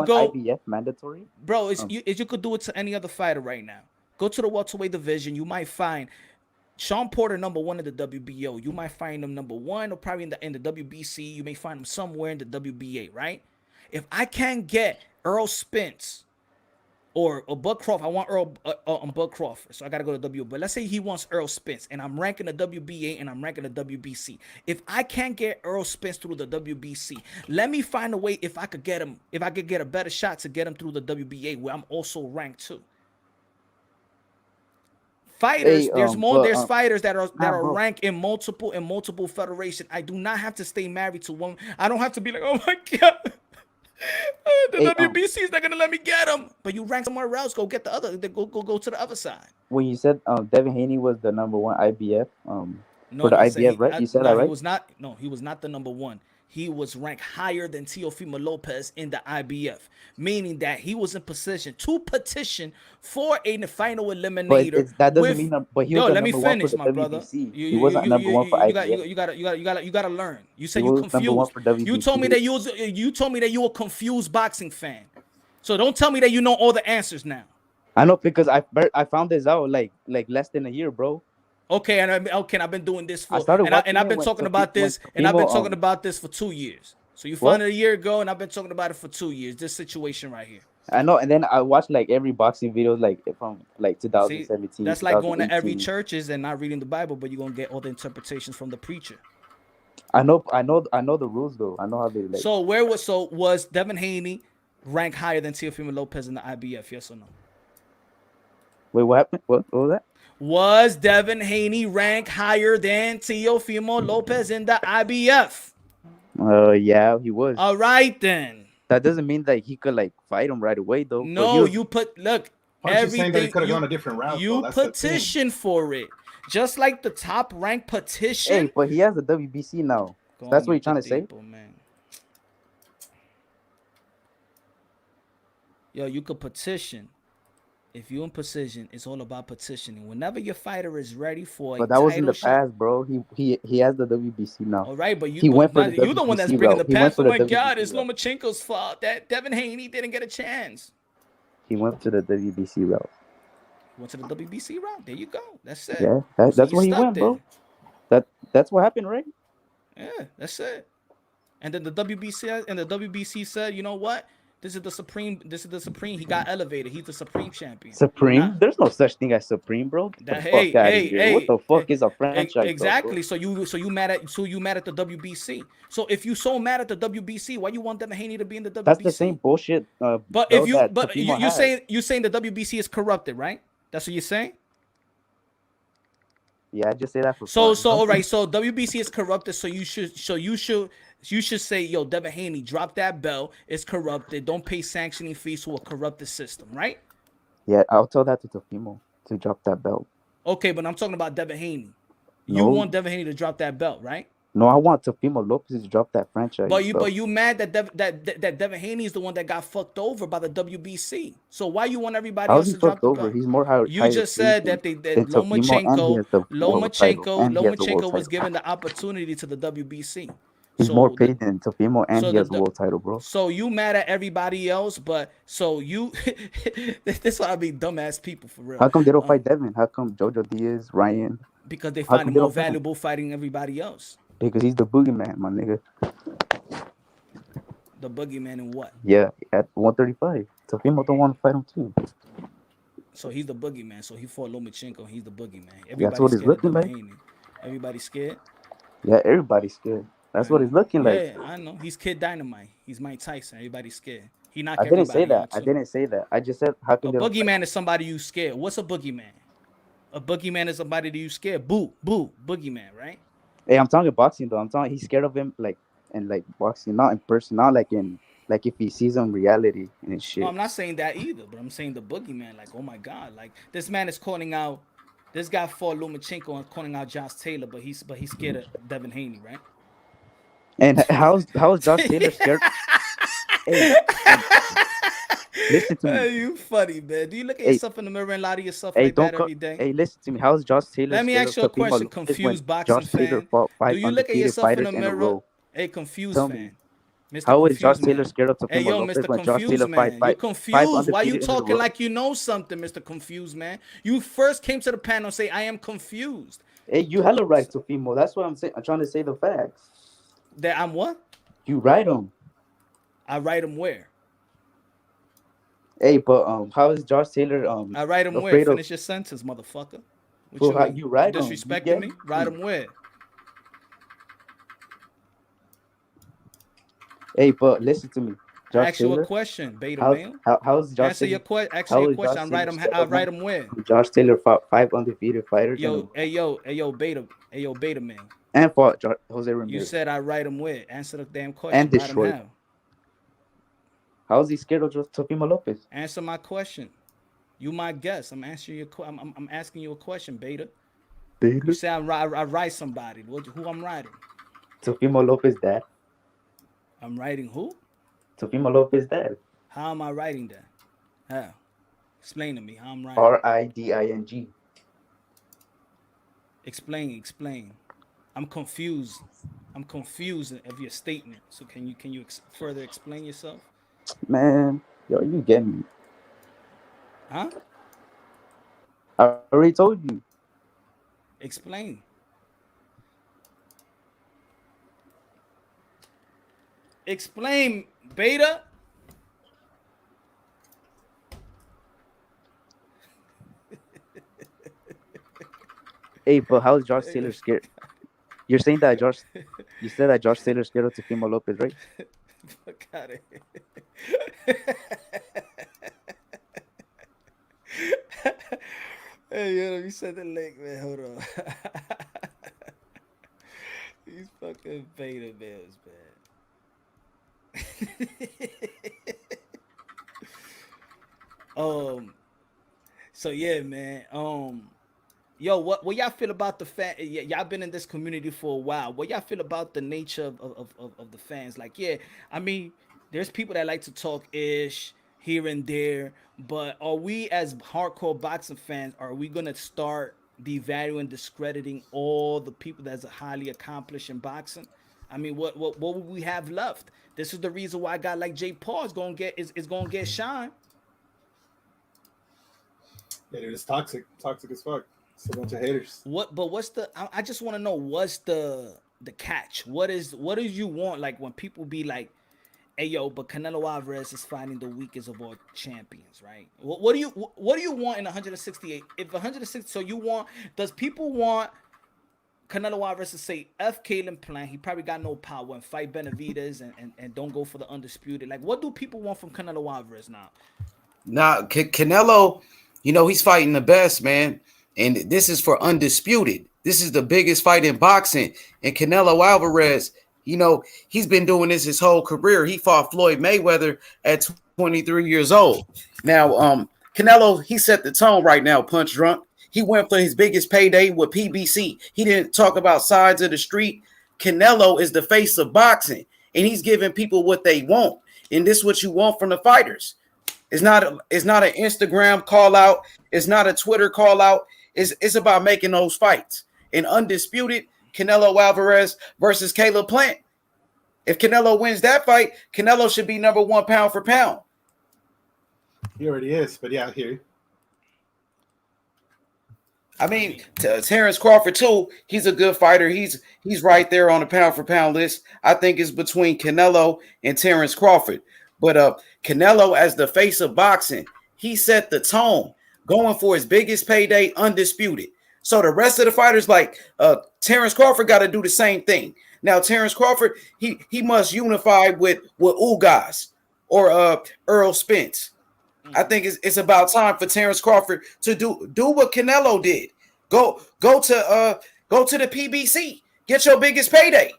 go. IBF mandatory, bro. You could do it to any other fighter right now. Go to the welterweight division. You might find Sean Porter #1 in the WBO. You might find him #1 or probably in the WBC. You may find him somewhere in the WBA. Right? If I can't get Earl Spence or Bud Crawford, I want Earl Bud Crawford, so I gotta go to W. But let's say he wants Earl Spence, and I'm ranking the WBA and I'm ranking the WBC. If I can't get Earl Spence through the WBC, let me find a way if I could get him, if I could get a better shot to get him through the WBA, where I'm also ranked too. Fighters, there's fighters that are ranked in multiple federations. I do not have to stay married to one. I don't have to be like, oh my god. The WBC is not gonna let me get him, but you rank somewhere else. Go get the other. Go to the other side. When you said Devin Haney was the #1 IBF, No, for the no, he said IBF, right? You said that, he right? was not. No, he was not the number one. He was ranked higher than Teofimo Lopez in the IBF, meaning that he was in position to petition for a final But eliminator. that doesn't mean that. But he was Yo, the let me number one for finish, the my brother. WBC. He wasn't number one for IBF. You gotta learn. You He said you was number one confused. for WBC. You told me that you told me that you were a confused boxing fan. So don't tell me that you know all the answers now. I know because I found this out like less than a year, bro. Okay, and I've been doing this for, I started and watching I've it been when talking about this, and I've been talking about this for 2 years. So you What? found it a year ago, and I've been talking about it for 2 years. This situation right here. I know, and then I watched like every boxing videos like from like See, 2017, that's like going to every 2018. churches and not reading the Bible, but you're gonna get all the interpretations from the preacher. I know the rules though. I know how they like. So was Devin Haney ranked higher than Teofimo Lopez in the IBF? Yes or no? Wait, what happened? What was that? Was Devin Haney ranked higher than Teofimo Lopez in the IBF? Yeah, he was. All right then. That doesn't mean that he could like fight him right away though. No, you look. Punch is saying that he Everything could have gone a different route. you Though. That's the thing. petition for it, just like the top ranked petition. Hey, but he has the WBC now. That's what you're trying to say. Man. Yo, you could petition. If you're in position, it's all about petitioning. Whenever your fighter is ready for But a that was in the title shot. past, bro. He has the WBC now. All right, but he went for the you're the one that's WBC bringing route. the He went past. for Oh the my God, WBC it's route. Lomachenko's fault that Devin Haney didn't get a chance. He went to the WBC route. Went to the WBC route. There you go. That's it. Yeah, So that's you where he stuck went, there. bro. That's what happened, right? Yeah, that's it. And then the WBC said, you know what? This is the supreme. He got elevated. He's the supreme champion. Supreme? There's no such thing as Supreme, bro. Get the fuck out of here. What the fuck is a franchise? Exactly. Bro? So you mad at the WBC. So if you so mad at the WBC, why you want Devin Haney to be in the WBC? That's the same bullshit. But if you saying the WBC is corrupted, right? That's what you're saying. Yeah, I just say that for So fun. all right. So WBC is corrupted. So you should say, yo, Devin Haney, drop that belt. It's corrupted. Don't pay sanctioning fees to a corrupted system, right? Yeah, I'll tell that to Teofimo to drop that belt. Okay, but I'm talking about Devin Haney. You No. want Devin Haney to drop that belt, right? No, I want Teofimo Lopez to drop that franchise. But you mad that Devin Haney is the one that got fucked over by the WBC. So why you want everybody else to drop the belt? He's more higher. You just said that Lomachenko was given the opportunity to the WBC. He's more paid than Teofimo, and he has a world title, bro. So you mad at everybody else, but so you this why I be dumbass people for real. How come they don't fight Devin? How come Jojo Diaz, Ryan? Because they find him more valuable fighting everybody else. Because he's the boogeyman, my nigga. The boogeyman in what? Yeah, at 135. Teofimo don't want to fight him too. So he's the boogeyman. So he fought Lomachenko. He's the boogeyman. That's what it's looking like. Everybody's scared. Yeah, everybody's scared. That's what it's looking like. Yeah, I know. He's Kid Dynamite. He's Mike Tyson. Everybody's scared. He knocked I didn't say everybody that. out, I didn't say that. I just said how come a boogeyman is somebody you scared. What's a boogeyman? A boogeyman is somebody that you scared. Boo, boogeyman, right? Hey, I'm talking boxing though. I'm talking he's scared of him like boxing, not in person, not like if he sees him in reality and shit. No, I'm not saying that either, but I'm saying the boogeyman, like, oh my God, like this man is calling out. This guy fought Lomachenko and calling out Josh Taylor, but he's scared of Devin Haney, right? And how's Josh Taylor scared? Hey, listen to me. Hey, you funny, man. Do you look at yourself in the mirror and lie to yourself like that every day? Hey, listen to me. How's Josh Taylor? Let me ask you a question, confused boxing fan. Do you look at yourself in the mirror? Hey, confused fan. Mr. How is Josh Confused Taylor man. scared of Teofimo Hey, yo, Lopez Mr. when Josh Confused Taylor man. You're confused. Why you talking like you know something, Mr. Confused man? You first came to the panel and say, I am confused. Hey, you hella right, Teofimo. That's what I'm saying. I'm trying to say the facts. That I'm what? You write them. I write them where? Hey, but how is Josh Taylor I write them where? Finish your sentence, motherfucker. Well, how you write them? Disrespecting me? Write them where? Hey, but listen to me. Josh ask Taylor, you a question, beta male. How's Josh Answer Taylor? your question. Answer your question. I write them where? Josh Taylor fought 5 undefeated fighters. Yo, beta man. And fought Jose Ramirez. You said I write them where? Answer the damn question. And destroyed. How's he scared of Teofimo Lopez? Answer my question. You my guest. I'm answering your. I'm asking you a question, beta. You say I write somebody. Who I'm writing? Teofimo Lopez dad. I'm writing who? Teofimo Lopez dad. How am I writing that? How? Explain to me how I'm writing. Riding. Explain. I'm confused. I'm confused of your statement. So can you further explain yourself? Man, yo, you get me. Huh? I already told you. Explain. Explain, Beta. Hey, but how's Josh Taylor scared? You're saying that you said that Josh Taylor scared of Teofimo Lopez, right? Fuck out of here. Hey, yo, you said the link, man. Hold on. These fucking beta males, man. So yeah, man. Yo, what y'all feel about the fan? Y'all been in this community for a while. What y'all feel about the nature of the fans? Like, yeah, I mean, there's people that like to talk ish here and there, but are we as hardcore boxing fans, are we gonna start devaluing, discrediting all the people that's highly accomplished in boxing? I mean, what would we have left? This is the reason why a guy like Jake Paul is gonna get shine. Yeah, dude, it's toxic as fuck. It's a bunch of haters. What's the? I just want to know what's the catch. What do you want? Like when people be like, "Hey yo, but Canelo Alvarez is fighting the weakest of all champions, right?" What do you want in 168? If 160, so you want? Does people want Canelo Alvarez to say F Kalen Plant? He probably got no power and fight Benavidez and don't go for the undisputed. Like what do people want from Canelo Alvarez now? Now, Canelo, you know, he's fighting the best, man. And this is for undisputed. This is the biggest fight in boxing. And Canelo Alvarez, you know, he's been doing this his whole career. He fought Floyd Mayweather at 23 years old. Now, Canelo, he set the tone right now, Punch Drunk. He went for his biggest payday with PBC. He didn't talk about sides of the street. Canelo is the face of boxing, and he's giving people what they want. And this is what you want from the fighters. It's not an Instagram call out. It's not a Twitter call out. It's about making those fights. And undisputed, Canelo Alvarez versus Caleb Plant. If Canelo wins that fight, Canelo should be number one pound for pound. He already is, but yeah, I hear you. I mean, Terrence Crawford too. He's a good fighter. He's right there on the pound for pound list. I think it's between Canelo and Terrence Crawford. But Canelo, as the face of boxing, he set the tone, going for his biggest payday, undisputed. So the rest of the fighters, like Terrence Crawford, got to do the same thing. Now, Terrence Crawford, he must unify with Ugas or Earl Spence. I think it's about time for Terrence Crawford to do what Canelo did. Go to the PBC, get your biggest payday.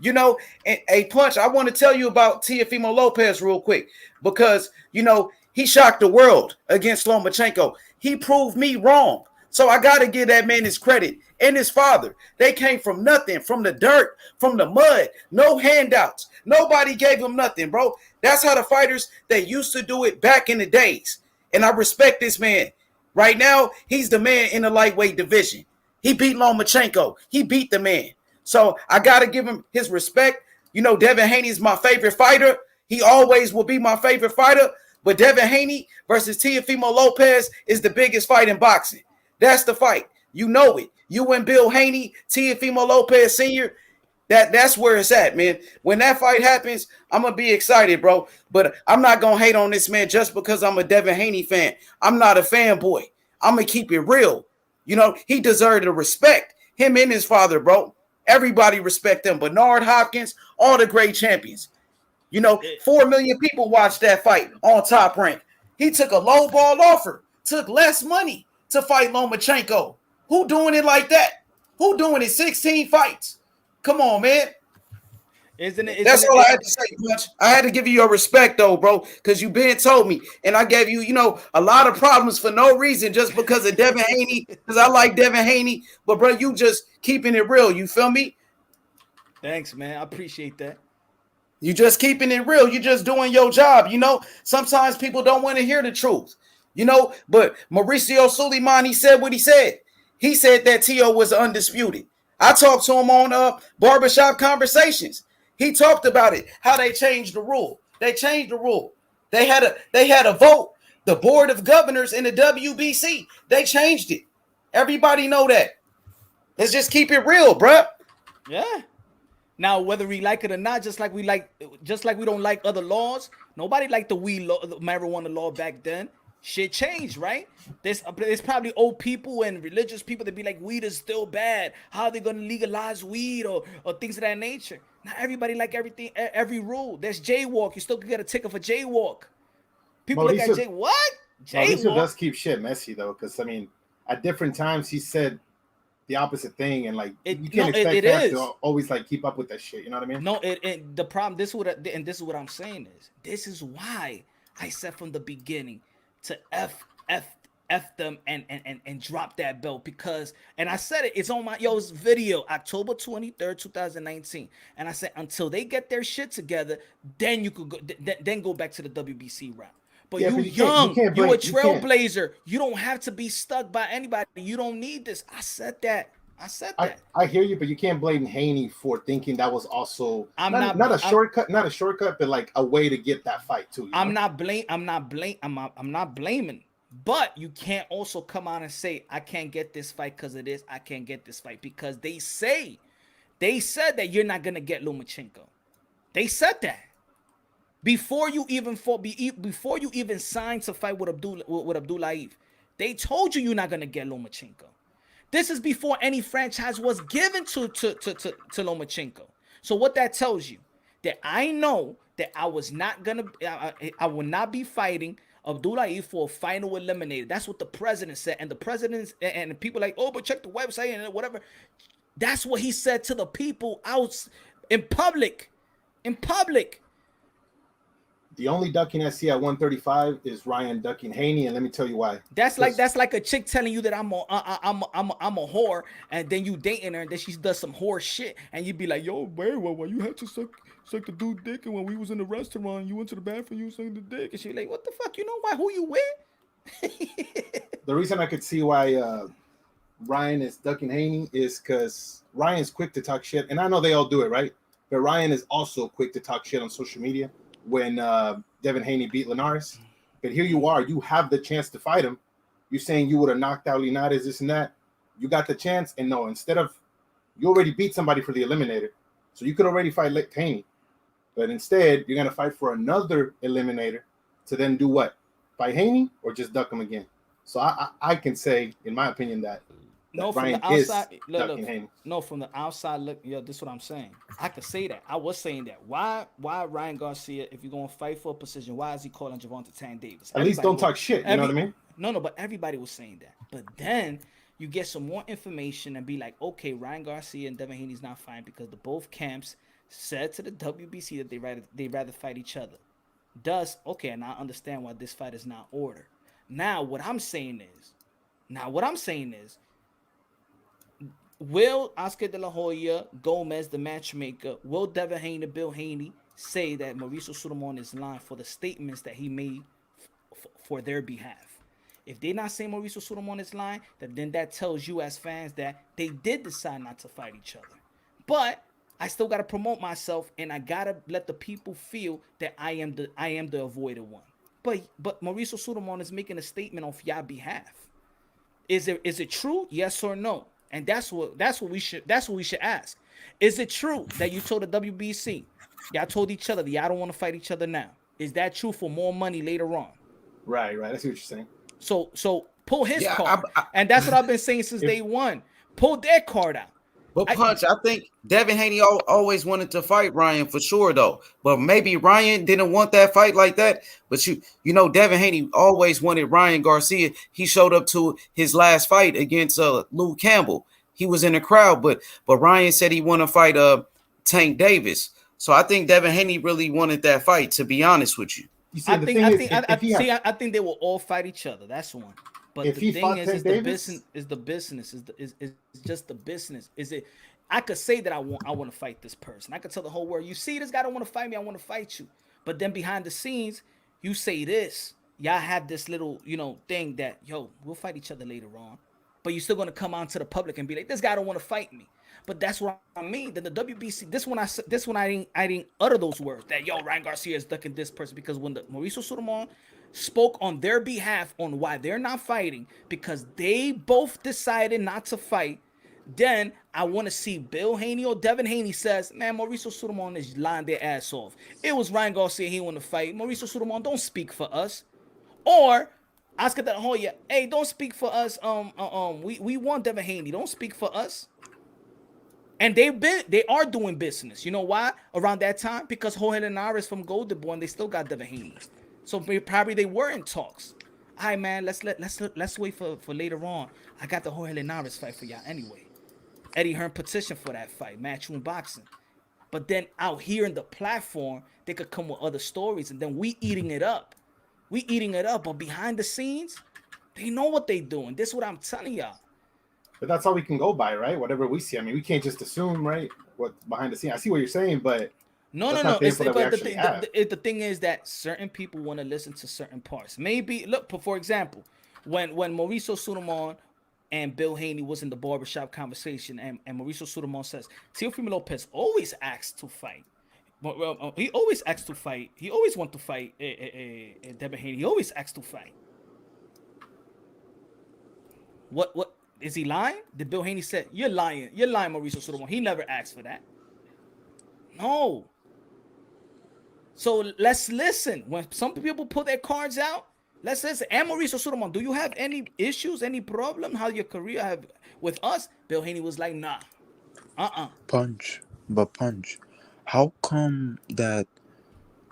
You know, and a Punch, I want to tell you about Teofimo Lopez real quick because, you know, he shocked the world against Lomachenko. He proved me wrong. So I got to give that man his credit and his father. They came from nothing, from the dirt, from the mud, no handouts. Nobody gave him nothing, bro. That's how the fighters, they used to do it back in the days. And I respect this man. Right now, he's the man in the lightweight division. He beat Lomachenko. He beat the man. So I got to give him his respect. You know, Devin Haney is my favorite fighter. He always will be my favorite fighter. But Devin Haney versus Teofimo Lopez is the biggest fight in boxing. That's the fight. You know it. You and Bill Haney, Teofimo Lopez Sr., that's where it's at, man. When that fight happens, I'm going to be excited, bro. But I'm not going to hate on this man just because I'm a Devin Haney fan. I'm not a fanboy. I'm going to keep it real. You know, he deserved the respect. Him and his father, bro. Everybody respect them. Bernard Hopkins, all the great champions. You know, 4 million people watched that fight on Top Rank. He took a low ball offer, took less money to fight Lomachenko. Who doing it like that? Who doing it 16 fights? Come on, man. That's all I had to say, Punch. I had to give you your respect, though, bro, because you been told me, and I gave you, a lot of problems for no reason, just because of Devin Haney, because I like Devin Haney. But, bro, you just keeping it real. You feel me? Thanks, man. I appreciate that. You just keeping it real. You just doing your job. Sometimes people don't want to hear the truth. But Mauricio Suleiman, he said what he said. He said that Tio was undisputed. I talked to him on Barbershop Conversations. He talked about it, how they changed the rule. They changed the rule. They had a vote. The Board of Governors in the WBC, they changed it. Everybody know that. Let's just keep it real, bruh. Yeah. Now, whether we like it or not, just like we don't like other laws, nobody liked the marijuana law back then. Shit changed, right? There's probably old people and religious people that be like, weed is still bad. How are they gonna legalize weed or things of that nature? Not everybody like everything, every rule. There's jaywalk. You still can get a ticket for jaywalk. People look at what? Mauricio does keep shit messy though, because at different times he said the opposite thing, and you can't expect fans to always keep up with that shit. You know what I mean? No, the problem. This is what I'm saying is. This is why I said from the beginning to f them and drop that belt, because, and I said it's on my video, October 23rd, 2019, and I said until they get their shit together, then you could go, then go back to the WBC route. But you're a trailblazer. You don't have to be stuck by anybody. You don't need this. I said that. I hear you, but you can't blame Haney for thinking that was also not a shortcut, but a way to get that fight too. I'm not blaming. But you can't also come out and say I can't get this fight because of this. I can't get this fight because they said that you're not gonna get Lomachenko. They said that. Before you even signed to fight with Abdullayev, they told you you're not gonna get Lomachenko. This is before any franchise was given to Lomachenko. So what that tells you, that I know that I will not be fighting Abdullayev for a final eliminator. That's what the president said, and the president and people like, oh, but check the website and whatever. That's what he said to the people out in public. The only ducking I see at 135 is Ryan ducking Haney, and let me tell you why. That's like a chick telling you that I'm a whore, and then you dating her, and then she does some whore shit, and you be like, yo, man, well, you had to suck the dude dick, and when we was in the restaurant, you went to the bathroom, you sucked the dick, and she like, what the fuck? You know why? Who you with? The reason I could see why Ryan is ducking Haney is because Ryan's quick to talk shit, and I know they all do it, right? But Ryan is also quick to talk shit on social media. When Devin Haney beat Linares, but here you are, you have the chance to fight him. You're saying you would have knocked out Linares, this and that. You got the chance, and no, instead of, you already beat somebody for the eliminator, so you could already fight Haney, but instead you're gonna fight for another eliminator to then do what? Fight Haney or just duck him again? So I can say, in my opinion, that no, from Ryan the outside, from the outside look, this is what I'm saying. I could say that. I was saying that. Why Ryan Garcia, if you're gonna fight for a position, why is he calling Gervonta Tank Davis? At least don't talk shit. You know what I mean? No, but everybody was saying that. But then you get some more information and be like, okay, Ryan Garcia and Devin Haney's not fighting because the both camps said to the WBC that they rather fight each other. Thus, okay, and I understand why this fight is not ordered. Now, what I'm saying is, will Oscar De La Hoya, Gomez, the matchmaker, will Devin Haney, Bill Haney say that Mauricio Suleiman is lying for the statements that he made for their behalf? If they're not saying Mauricio Suleiman is lying, then that tells you as fans that they did decide not to fight each other. But I still got to promote myself, and I got to let the people feel that I am the avoided one. But Mauricio Suleiman is making a statement on your behalf. Is it true? Yes or no? And that's what we should ask. Is it true that you told the WBC, y'all told each other that y'all don't want to fight each other now? Is that true for more money later on? Right. I see what you're saying. So pull his card. And that's what I've been saying since day one. Pull their card out. But Punch, I think Devin Haney always wanted to fight Ryan for sure, though. But maybe Ryan didn't want that fight like that. But you know, Devin Haney always wanted Ryan Garcia. He showed up to his last fight against Luke Campbell. He was in the crowd, but Ryan said he want to fight Tank Davis. So I think Devin Haney really wanted that fight, to be honest with you. You see, I think they will all fight each other. That's one. But if the he thing fought is Ted the Davis, business is just the business. Is it? I could say that I want to fight this person. I could tell the whole world, you see this guy don't want to fight me, I want to fight you. But then behind the scenes, you say this. Y'all have this little, thing that, yo, we'll fight each other later on. But you're still gonna come out to the public and be like, this guy don't want to fight me. But that's what I mean. Then the WBC, this one I didn't utter those words that Ryan Garcia is ducking this person, because when the Mauricio Sulaimon spoke on their behalf on why they're not fighting, because they both decided not to fight, then I want to see Bill Haney or Devin Haney says, man, Mauricio Sulaimon is lying their ass off. It was Ryan Garcia, he want to fight. Mauricio Sulaimon, don't speak for us. Or Oscar De La Hoya, hey, don't speak for us. We want Devin Haney. Don't speak for us. And they are doing business. You know why? Around that time, because Jorge Linares from Golden Boy, and they still got Devin Haney. So probably they were in talks. All right, man, let's wait for later on. I got the Jorge Linares fight for y'all anyway. Eddie Hearn petitioned for that fight, Matchroom Boxing. But then out here in the platform, they could come with other stories, and then we eating it up. But behind the scenes, they know what they doing. This is what I'm telling y'all. But that's all we can go by, right? Whatever we see. I mean, we can't just assume, right? What behind the scenes. I see what you're saying, but no. The thing is that certain people want to listen to certain parts. Maybe look, for example, when Mauricio Sulaimon and Bill Haney was in the barbershop conversation, and Mauricio Sulaimon says, Teofimo Lopez always asks to fight. Well, he always asks to fight. He always wants to fight Devin Haney. He always asks to fight. What is he lying? Did Bill Haney say, you're lying, Mauricio Sulaimon? He never asked for that. No. So let's listen. When some people put their cards out, let's listen. And Mauricio Sulaimon, do you have any issues, any problem? How your career have with us? Bill Haney was like, nah. Punch. How come that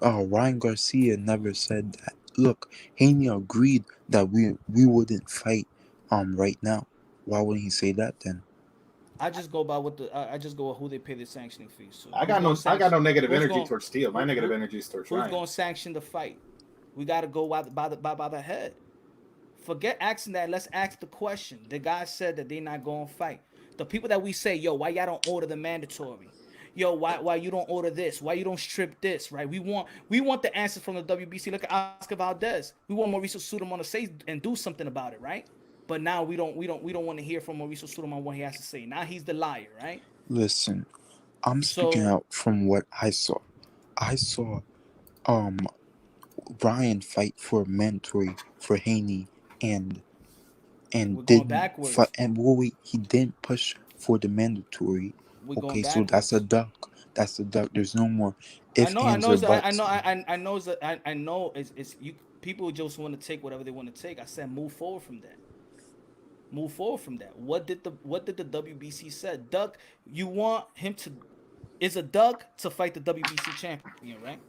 Ryan Garcia never said that? Look, Haney agreed that we wouldn't fight right now. Why wouldn't he say that then? I just go by who they pay the sanctioning fees. So I got no negative energy towards Steele. My negative energy is towards Ryan. Who's going to sanction the fight? We got to go by the head. Forget asking that. Let's ask the question. The guy said that they're not going to fight. The people that we say, yo, why y'all don't order the mandatory? Yo, why you don't order this? Why you don't strip this? Right? We want the answers from the WBC. Look at Oscar Valdez. We want Mauricio Sulaimon to say and do something about it, right? But now we don't want to hear from Mauricio Sulaimon what he has to say. Now he's the liar, right? Listen, I'm speaking out from what I saw. I saw Ryan fight for mandatory for Haney and didn't fight, and wait, he didn't push for the mandatory. Okay, so that's a duck. There's no more ifs, ands, or buts. I know. It's you. People just want to take whatever they want to take. I said move forward from that. What did the WBC said? Duck, you want him to is a duck to fight the WBC champion, right?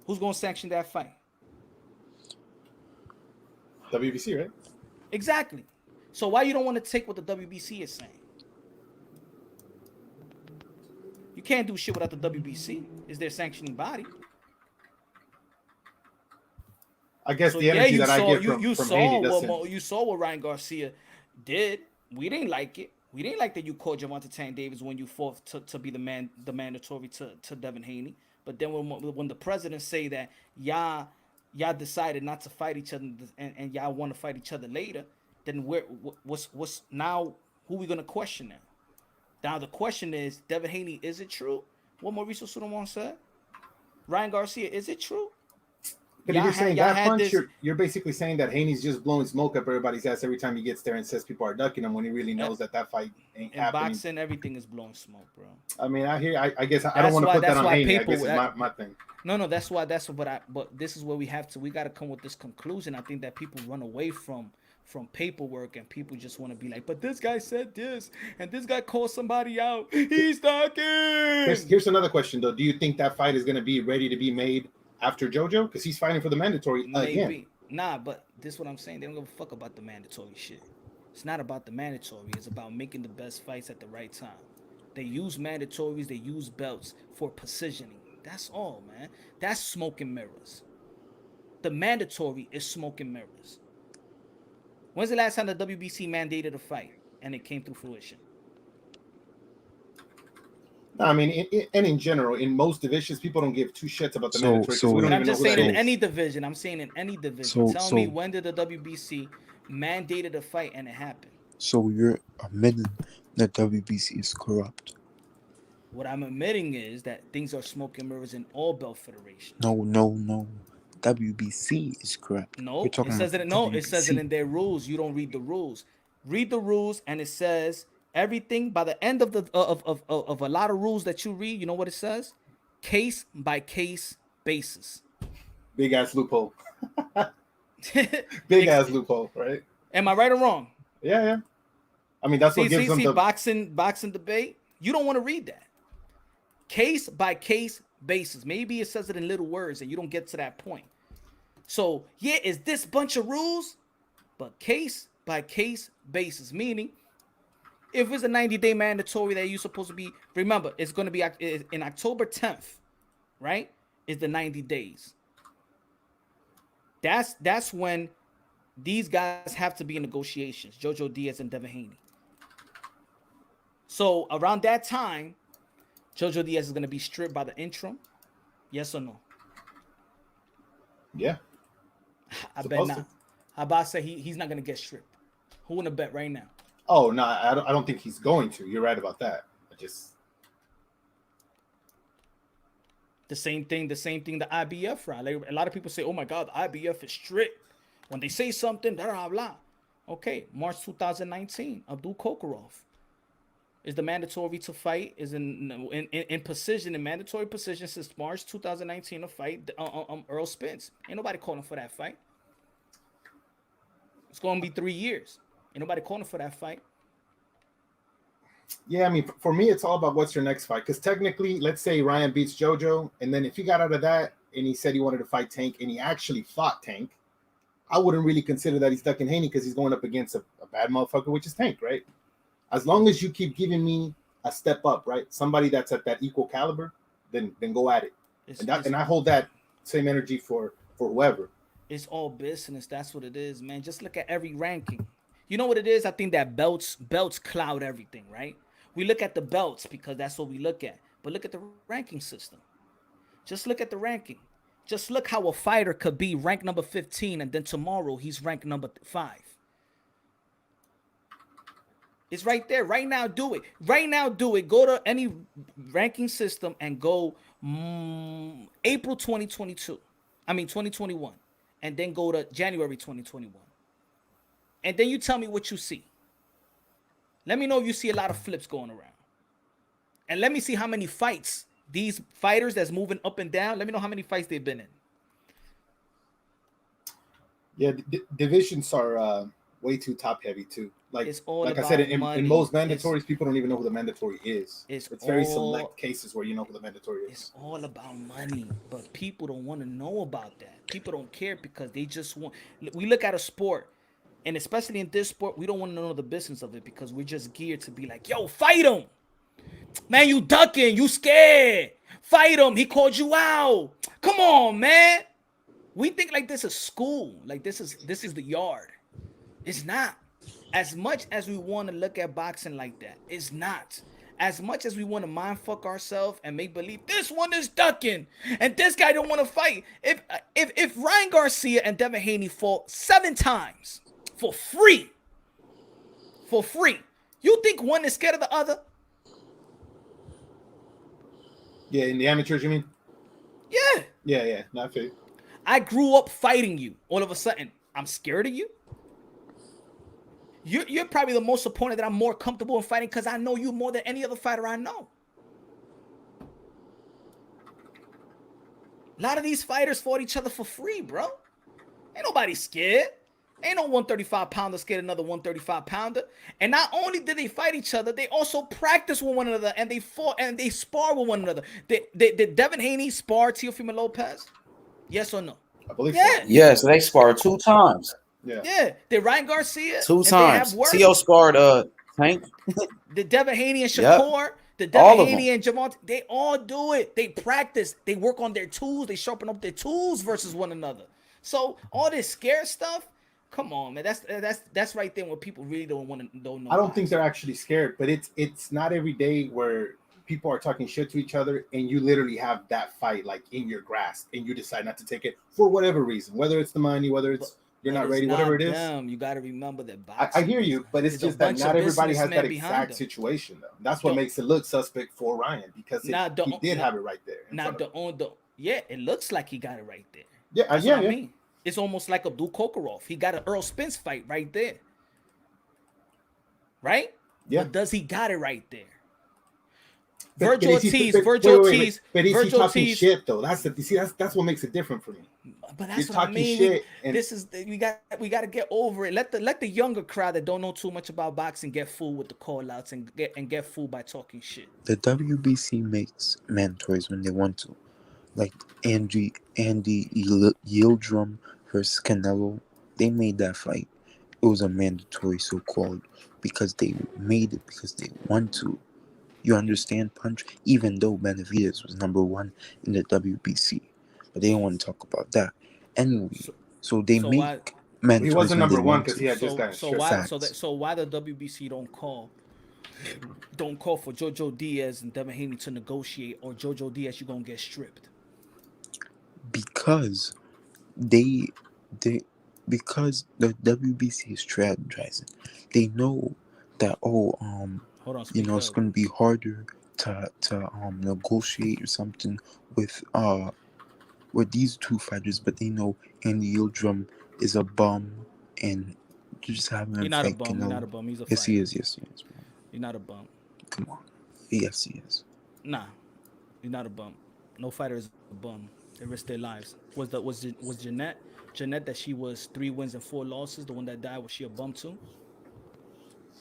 Who's gonna sanction that fight? WBC, right? Exactly. So why you don't want to take what the WBC is saying? You can't do shit without the WBC. Is their sanctioning body? I guess the energy that I get from Haney doesn't. You saw what Ryan Garcia did. We didn't like it. We didn't like that you called Gervonta Tank Davis when you fought to be the mandatory to Devin Haney. But then when the president say that y'all decided not to fight each other and y'all want to fight each other later, then what's now? Who we gonna question now? Now the question is, Devin Haney, is it true what Mauricio Sulaimon said? Ryan Garcia, is it true? But if you're saying that punch, you're basically saying that Haney's just blowing smoke up everybody's ass every time he gets there and says people are ducking him when he really knows that fight ain't happening. In boxing, everything is blowing smoke, bro. I mean, I guess I don't want to put that on Haney. I guess it's my thing. No, but this is where we got to come with this conclusion. I think that people run away from paperwork and people just want to be like, but this guy said this and this guy called somebody out. He's ducking. Here's another question though. Do you think that fight is going to be ready to be made after JoJo? Because he's fighting for the mandatory again. Nah, but this is what I'm saying. They don't give a fuck about the mandatory shit. It's not about the mandatory. It's about making the best fights at the right time. They use mandatories, they use belts for positioning. That's all, man. That's smoke and mirrors. The mandatory is smoke and mirrors. When's the last time the WBC mandated a fight and it came through fruition? No, I mean, in general, in most divisions, people don't give two shits about the mandatory. So- We don't But I'm even know just who that saying in is. any division. I'm saying in any division. So- Tell so- me when did the WBC mandated a fight and it happened? So you're admitting that WBC is corrupt? What I'm admitting is that things are smoke and mirrors in all belt federations. No. WBC is corrupt. No, We're it talking says about it. No, it says it WBC. in their rules. You don't read the rules. Read the rules, and it says everything. By the end of the of a lot of rules that you read, you know what it says? Case by case basis. Big ass loophole. Big ass loophole, right? Am I right or wrong? Yeah. I mean, that's what gives them the boxing debate. You don't want to read that. Case by case basis. Maybe it says it in little words, and you don't get to that point. So yeah, it's this bunch of rules, but case by case basis. Meaning, if it's a 90-day mandatory that you're supposed to be, remember, it's going to be in October 10th, right? Is the 90 days. That's when these guys have to be in negotiations. Jojo Diaz and Devin Haney. So around that time, Jojo Diaz is going to be stripped by the interim. Yes or no? Yeah. I bet not. How about I say he's not going to get stripped? Who in the bet right now? Oh no, I don't think he's going to. You're right about that. The same thing the IBF, right? Like, a lot of people say, "Oh my God, the IBF is strict." When they say something, blah blah. Okay, March 2019, Abdul Kokorov is the mandatory to fight. Is in position, in mandatory position since March 2019 to fight Earl Spence. Ain't nobody calling for that fight. It's going to be 3 years. Ain't nobody calling for that fight. Yeah, I mean, for me, it's all about what's your next fight. Because technically, let's say Ryan beats JoJo, and then if he got out of that and he said he wanted to fight Tank, and he actually fought Tank, I wouldn't really consider that he's ducking Haney because he's going up against a bad motherfucker, which is Tank, right? As long as you keep giving me a step up, right? Somebody that's at that equal caliber, then go at it. And I hold that same energy for whoever. It's all business. That's what it is, man. Just look at every ranking. You know what it is? I think that belts cloud everything, right? We look at the belts because that's what we look at. But look at the ranking system. Just look at the ranking. Just look how a fighter could be ranked number 15 and then tomorrow he's ranked number 5. It's right there. Right now, do it. Right now, do it. Go to any ranking system and go April 2022. 2021. And then go to January 2021. And then you tell me what you see. Let me know if you see a lot of flips going around. And let me see how many fights these fighters that's moving up and down, let me know how many fights they've been in. Yeah, divisions are way too top heavy too. Like I said, in most mandatories, people don't even know who the mandatory is. It's very select cases where you know who the mandatory is. It's all about money, but people don't want to know about that. People don't care because they just want. We look at a sport, and especially in this sport, we don't want to know the business of it because we're just geared to be like, yo, fight him. Man, you ducking, you scared. Fight him. He called you out. Come on, man. We think like this is school. Like this is the yard. It's not. As much as we want to look at boxing like that, it's not. As much as we want to mind fuck ourselves and make believe this one is ducking and this guy don't want to fight. If Ryan Garcia and Devin Haney fought 7 times for free, you think one is scared of the other? Yeah, in the amateurs, you mean? Yeah. Yeah. Not fair. I grew up fighting you. All of a sudden, I'm scared of you. You're probably the most opponent that I'm more comfortable in fighting because I know you more than any other fighter I know. A lot of these fighters fought each other for free, bro. Ain't nobody scared. Ain't no 135-pounder scared another 135-pounder. And not only did they fight each other, they also practiced with one another and they fought and they spar with one another. Did Devin Haney spar Teofimo Lopez? Yes or no? I believe so. Yes, they sparred 2 times. Yeah. Did Ryan Garcia 2 times? Teo sparred Tank. Did Devin Haney and Shakur The Devin All of them. Haney and Javante, they all do it. They practice. They work on their tools. They sharpen up their tools versus one another. So all this scare stuff, come on, man. That's right there when people really don't know. I don't think they're actually scared, but it's not every day where people are talking shit to each other and you literally have that fight like in your grasp and you decide not to take it for whatever reason, whether it's the money, whether it's you're not ready, whatever it is. You got to remember that I hear you, but it's just that not everybody has that exact situation though. That's what makes it look suspect for Ryan because he did have it right there. It looks like he got it right there. Yeah, That's what I mean. It's almost like Abdul Kokorov. He got an Earl Spence fight right there. Right? Yeah. But does he got it right there? Virgil Ortiz. But he's talking shit though. That's what makes it different for me. But that's what I mean. We got to get over it. Let the younger crowd that don't know too much about boxing get fooled with the call outs and get fooled by talking shit. The WBC makes mandatories when they want to, like Andy Yildirim versus Canelo. They made that fight. It was a mandatory, so called, because they made it because they want to. You understand, Punch? Even though Benavidez was number 1 in the WBC. But they don't want to talk about that. Anyway, so they make mandatories. He wasn't number 1 because he had just got so why the WBC don't call for Jojo Diaz and Devin Haney to negotiate, or Jojo Diaz, you're going to get stripped? Because because the WBC is strategizing. They know that it's going to be harder to negotiate or something with these two fighters, but they know Andy Yildirim is a bum and just having He's not a bum. He's not a bum. He's a fighter. Yes, he is. Yes, he is. Man. He's not a bum. Come on. Yes, he is. Nah, he's not a bum. No fighter is a bum. They risk their lives. Was Jeanette that she was 3 wins and 4 losses? The one that died, was she a bum too?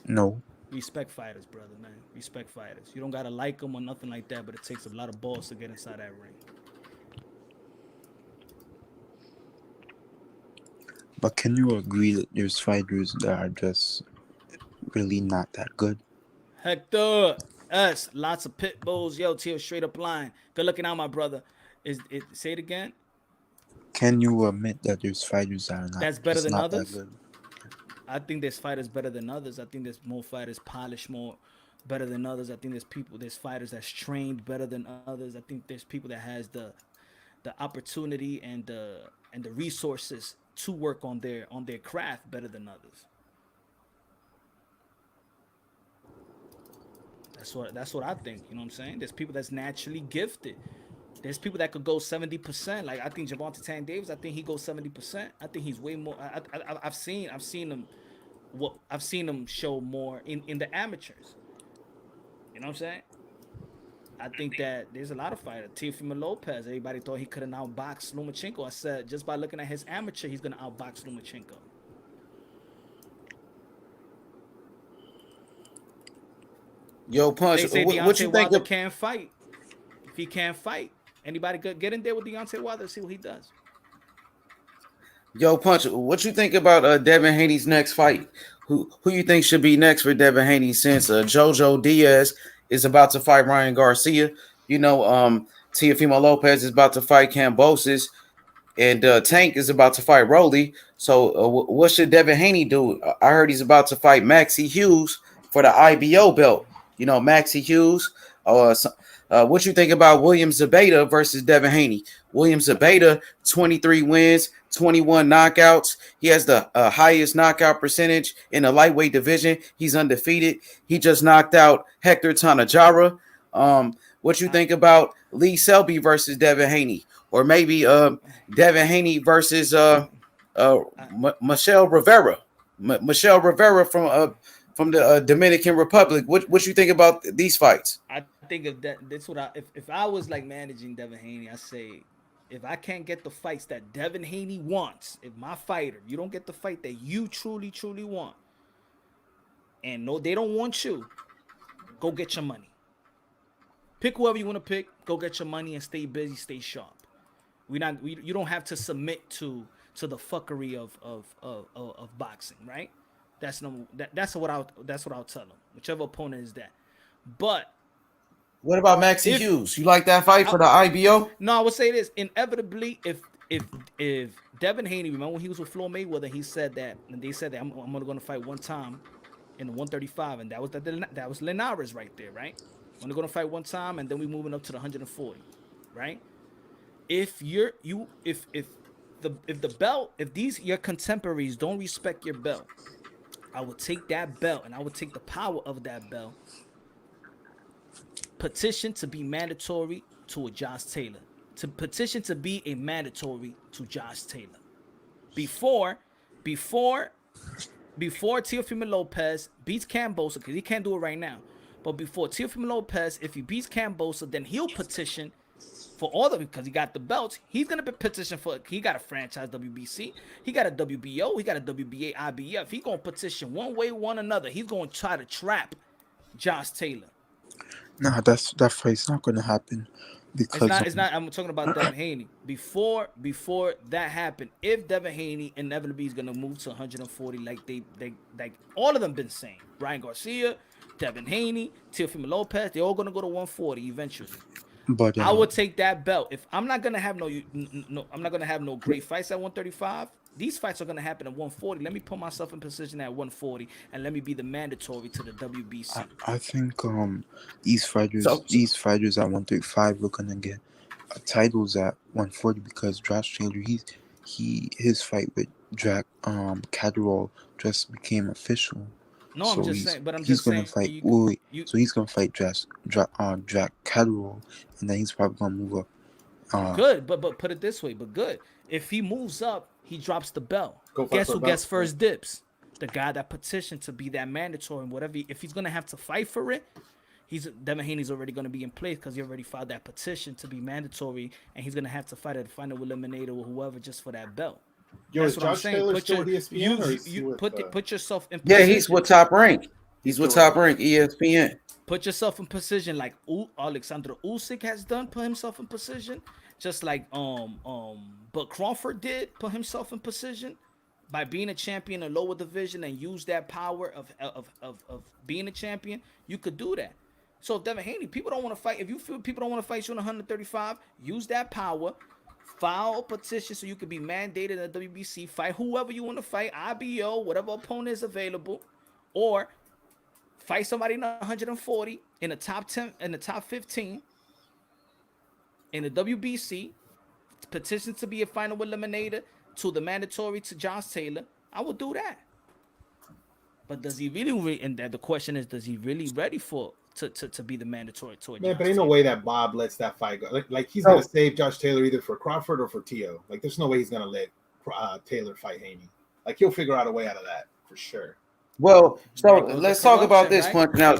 No. Respect fighters, brother, man. Respect fighters. You don't gotta like them or nothing like that, but it takes a lot of balls to get inside that ring. But can you agree that there's fighters that are just really not that good? Hector, us, lots of pit bulls. Yo, Teo, straight up line. Good looking out, my brother. Say it again. Can you admit that there's fighters that are not? That's better than others. That good? I think there's fighters better than others. I think there's more fighters polished more better than others. I think there's fighters that's trained better than others. I think there's people that has the opportunity and the resources to work on their craft better than others. That's what I think. You know what I'm saying? There's people that's naturally gifted. There's people that could go 70%. Like I think Javante Tank Davis, I think he goes 70%. I think he's way more. I've seen him. I've seen him show more in the amateurs. You know what I'm saying? I think that there's a lot of fighters. Teofimo Lopez, everybody thought he couldn't outbox Lomachenko. I said just by looking at his amateur, he's gonna outbox Lomachenko. Yo, Punch, They say what you think Wilder can't fight. If he can't fight, anybody could get in there with Deontay Wilder and see what he does. Yo, Punch, what you think about Devin Haney's next fight? Who you think should be next for Devin Haney, since Jojo Diaz is about to fight Ryan Garcia? You know, Teofimo Lopez is about to fight Kambosos, and Tank is about to fight Rolly. So what should Devin Haney do? I heard he's about to fight Maxie Hughes for the IBO belt. You know, Maxie Hughes. What you think about William Zabata versus Devin Haney? William Zabata, 23 wins, 21 knockouts. He has the highest knockout percentage in the lightweight division. He's undefeated. He just knocked out Hector Tanajara. What you think about Lee Selby versus Devin Haney? Or maybe Devin Haney versus Michelle Rivera. Michelle Rivera from the Dominican Republic. What you think about these fights? I think of that. That's what if I was like managing Devin Haney, I say, if I can't get the fights that Devin Haney wants, if my fighter, you don't get the fight that you truly, truly want, and no, they don't want you, go get your money. Pick whoever you want to pick. Go get your money and stay busy, stay sharp. You don't have to submit to the fuckery of boxing, right? That's what I'll tell them. Whichever opponent is that. But What about Maxie Hughes? You like that fight for the IBO? No, I would say this. Inevitably, if Devin Haney, remember when he was with Floyd Mayweather, he said that, and they said that I'm only going to fight one time in the 135, and that was Linares right there, right? We're only going to fight one time, and then we moving up to the 140, right? If the belt, if these your contemporaries don't respect your belt, I would take that belt and I would take the power of that belt, petition to be mandatory to a Josh Taylor, to petition to be a mandatory to Josh Taylor. Before Teofimo Lopez beats Cambosa, because he can't do it right now, but before Teofimo Lopez, if he beats Cambosa, then he'll petition for all of it, because he got the belts. He's gonna be petition for. He got a franchise WBC. He got a WBO. He got a WBA IBF. He gonna petition one way, one another. He's gonna try to trap Josh Taylor. Nah, that fight's not gonna happen because it's not. I'm talking about Devin Haney. Before that happened, if Devin Haney inevitably is gonna move to 140, like they like all of them been saying, Ryan Garcia, Devin Haney, Teofimo Lopez, they're all gonna go to 140 eventually. But I would take that belt. If I'm not gonna have I'm not gonna have no great fights at 135. These fights are gonna happen at 140. Let me put myself in position at 140, and let me be the mandatory to the WBC. I think these fighters at 135 are gonna get titles at 140 because Josh Taylor his fight with Jack Catterall just became official. No, so I'm just saying. But I'm he's just gonna saying. Fight. So he's gonna fight Jack Catterall, and then he's probably gonna move up. Good, but put it this way. But good. If he moves up, he drops the belt. Guess who gets first dips? The guy that petitioned to be that mandatory and whatever. If he's gonna have to fight for it, Devin Haney's already gonna be in place because he already filed that petition to be mandatory, and he's gonna have to fight at the final eliminator or whoever just for that belt. Yo, that's what I'm saying. Put yourself in position. Yeah, he's with Top Rank. He's with Top Rank, ESPN. Put yourself in position like Alexander Usyk has done. Put himself in position, just like but Crawford did. Put himself in position by being a champion in a lower division and use that power of being a champion. You could do that. So Devin Haney, people don't want to fight. If you feel people don't want to fight you in 135, use that power. File a petition so you can be mandated at WBC. Fight whoever you want to fight, IBO, whatever opponent is available, or fight somebody in 140 in the top 10, in the top 15 in the WBC. Petition to be a final eliminator to the mandatory to Josh Taylor. I would do that. But does he really? And the question is, does he really ready for? To be the mandatory to it. Man, but ain't no way that Bob lets that fight go. Like he's gonna save Josh Taylor either for Crawford or for Teo. Like there's no way he's gonna let Taylor fight Haney. Like he'll figure out a way out of that for sure. Well, so let's talk about this, Punch. Now,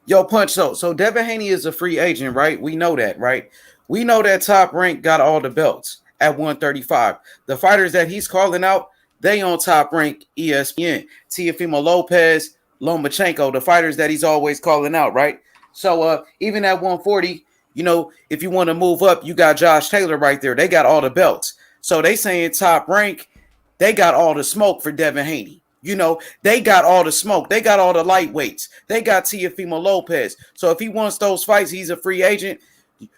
yo, Punch. So Devin Haney is a free agent, right? We know that, right? We know that Top Rank got all the belts at 135. The fighters that he's calling out, they on Top Rank ESPN. Teofimo Lopez, Lomachenko, the fighters that he's always calling out, right? So even at 140, you know, if you want to move up, you got Josh Taylor right there. They got all the belts. So they saying Top Rank, they got all the smoke for Devin Haney. You know, they got all the smoke. They got all the lightweights. They got Teofimo Lopez. So if he wants those fights, he's a free agent.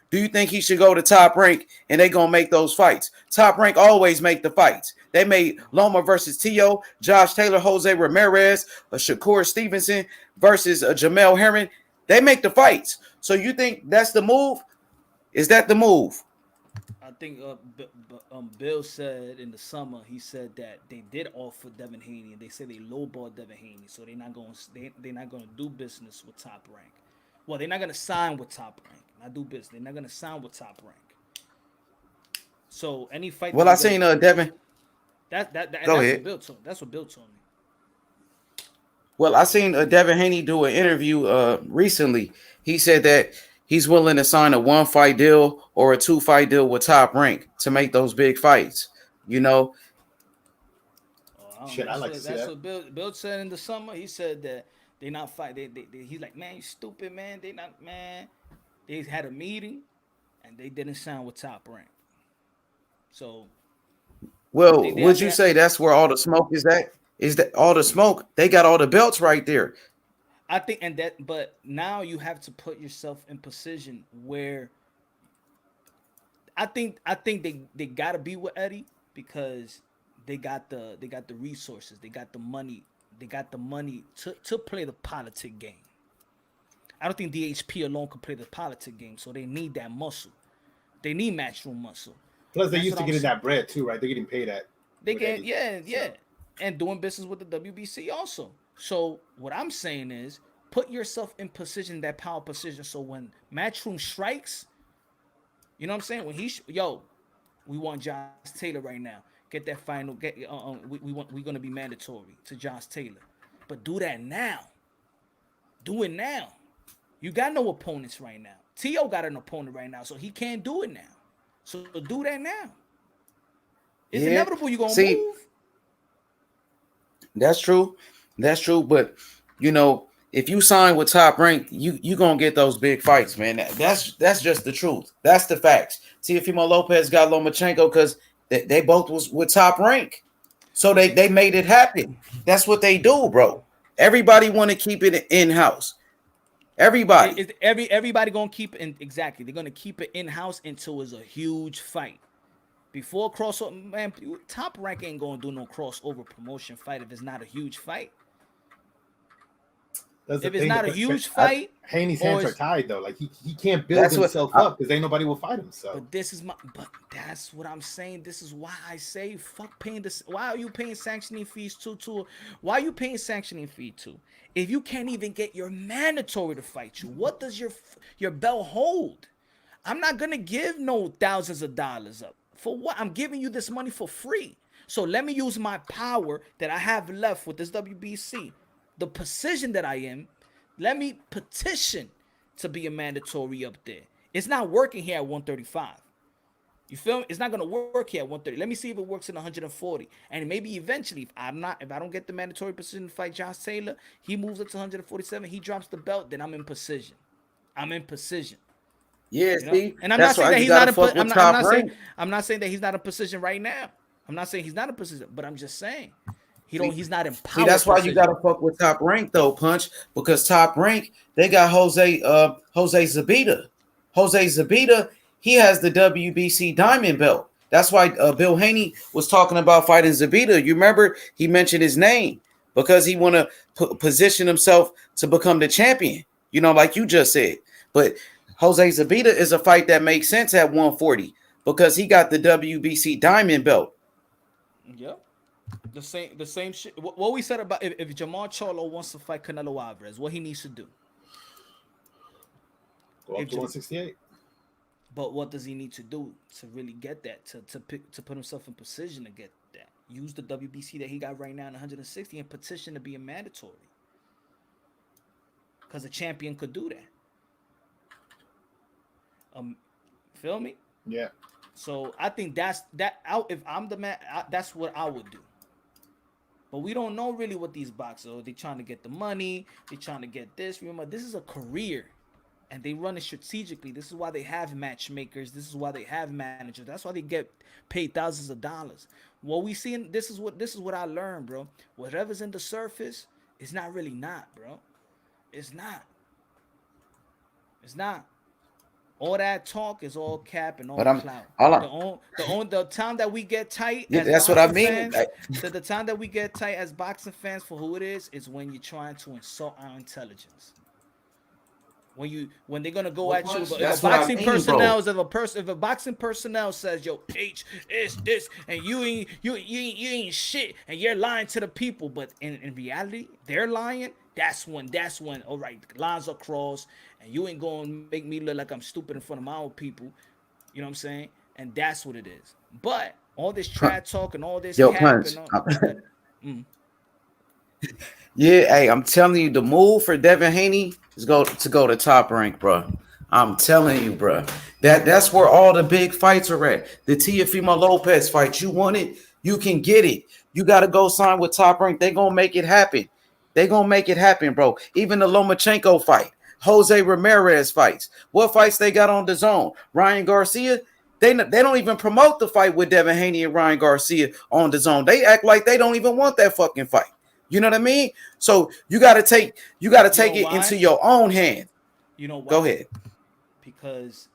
Do you think he should go to Top Rank and they going to make those fights? Top Rank always make the fights. They made Loma versus Teo, Josh Taylor, Jose Ramirez, Shakur Stevenson versus Jamel Herring. They make the fights. So you think that's the move? Is that the move? I think Bill said in the summer, he said that they did offer Devin Haney, and they said they lowballed Devin Haney, so they're not going to do business with Top Rank. Well, they're not going to sign with Top Rank. Not do business. They're not going to sign with Top Rank. So any fight. Well, I seen Devin. That's Go what ahead. Bill told. That's what Bill told me. Well, I seen Devin Haney do an interview recently. He said that he's willing to sign a 1-fight deal or a 2-fight deal with Top Rank to make those big fights. You know. Shit, I like to see that. That's what Bill said in the summer. He said that they not fight. He's like, man, you stupid, man. They not, man. They had a meeting, and they didn't sign with Top Rank. So. Well, would you say that's where all the smoke is at? Is that all the smoke? They got all the belts right there. I think, but now you have to put yourself in position where I think they gotta be with Eddie because they got the resources, they got the money to play the politic game. I don't think DHP alone can play the politic game, so they need that muscle. They need matchroom muscle. Plus, they That's used what to I'm getting saying. that bread too, right? They're getting paid at. They with get Eddie, yeah, so. and doing business with the WBC also. So what I'm saying is, put yourself in position, that power position, so when Matchroom strikes, you know what I'm saying? When we want Josh Taylor right now. Get that final. We're gonna be mandatory to Josh Taylor, but do that now. Do it now. You got no opponents right now. T.O. got an opponent right now, so he can't do it now. So do that now. It's Yeah. inevitable you're gonna See, move. that's true. That's true. But you know, if you sign with Top Rank, you gonna get those big fights, man. That's just the truth. That's the facts. Teofimo Lopez got Lomachenko because they both was with Top Rank, so they made it happen. That's what they do, bro. Everybody want to keep it in house. Everybody. Everybody gonna keep it exactly. They're gonna keep it in house until it's a huge fight. Before crossover, man, Top Rank ain't gonna do no crossover promotion fight if it's not a huge fight. That's If it's not a huge fight, Haney's or hands are it's- tied though. Like he can't build That's what himself up because ain't nobody will fight him. So but that's what I'm saying. This is why I say fuck paying this. Why are you paying sanctioning fees to? Why are you paying sanctioning fee to? If you can't even get your mandatory to fight you, what does your belt hold? I'm not gonna give no thousands of dollars up. For what? I'm giving you this money for free. So let me use my power that I have left with this WBC, the position that I am. Let me petition to be a mandatory up there. It's not working here at 135. You feel me? It's not gonna work here at 130. Let me see if it works in 140. And maybe eventually, if I don't get the mandatory position to fight Josh Taylor, he moves up to 147. He drops the belt, then I'm in position. I'm in position. Yeah, You know? see, And I'm not that's saying why that you he's gotta not in. fuck with Top Rank. I'm not saying that he's not in position right now. I'm not saying he's not in position, but I'm just saying he's not in power. See, that's why position. you gotta fuck with Top Rank though, Punch, because Top Rank, they got Jose Zabita. Jose Zabita, he has the WBC diamond belt. That's why Bill Haney was talking about fighting Zabita. You remember he mentioned his name because he want to position himself to become the champion. You know, like you just said. But Jose Zabita is a fight that makes sense at 140 because he got the WBC diamond belt. Yep. The same shit. What we said about if Jamal Charlo wants to fight Canelo Alvarez, what he needs to do. go up to 168. But what does he need to do to really get that? To put himself in position to get that? Use the WBC that he got right now in 160 and petition to be a mandatory. Because a champion could do that. Feel me? Yeah. So I think that's. If I'm the man, that's what I would do. But we don't know really what these boxers are. They trying to get the money. They trying to get this. Remember, this is a career, and they run it strategically. This is why they have matchmakers. This is why they have managers. That's why they get paid thousands of dollars. What we see, this is what I learned, bro. Whatever's in the surface, it's not really not, bro. It's not. It's not. All that talk is all cap and all clout. The time that we get tight, yeah, as that's what I mean. Fans, the time that we get tight as boxing fans for who it is when you're trying to insult our intelligence. When they're gonna go at you, if a boxing personnel says, "Yo, H is this," and you ain't shit, and you're lying to the people, but in reality, they're lying. That's when, all right, lines are crossed, and you ain't gonna make me look like I'm stupid in front of my own people. You know what I'm saying? And that's what it is. But all this trash talk and all this cap and all. Yeah, hey, I'm telling you, the move for Devin Haney is go to Top Rank, bro. I'm telling you, bro. That's where all the big fights are at. The Teofimo Lopez fight, you want it, you can get it. You got to go sign with Top Rank. They gonna make it happen. They gonna make it happen, bro. Even the Lomachenko fight, Jose Ramirez fights. What fights they got on the zone? Ryan Garcia. They don't even promote the fight with Devin Haney and Ryan Garcia on the zone. They act like they don't even want that fucking fight. You know what I mean? So you gotta take it why? into your own hand. You know why? Go ahead. Because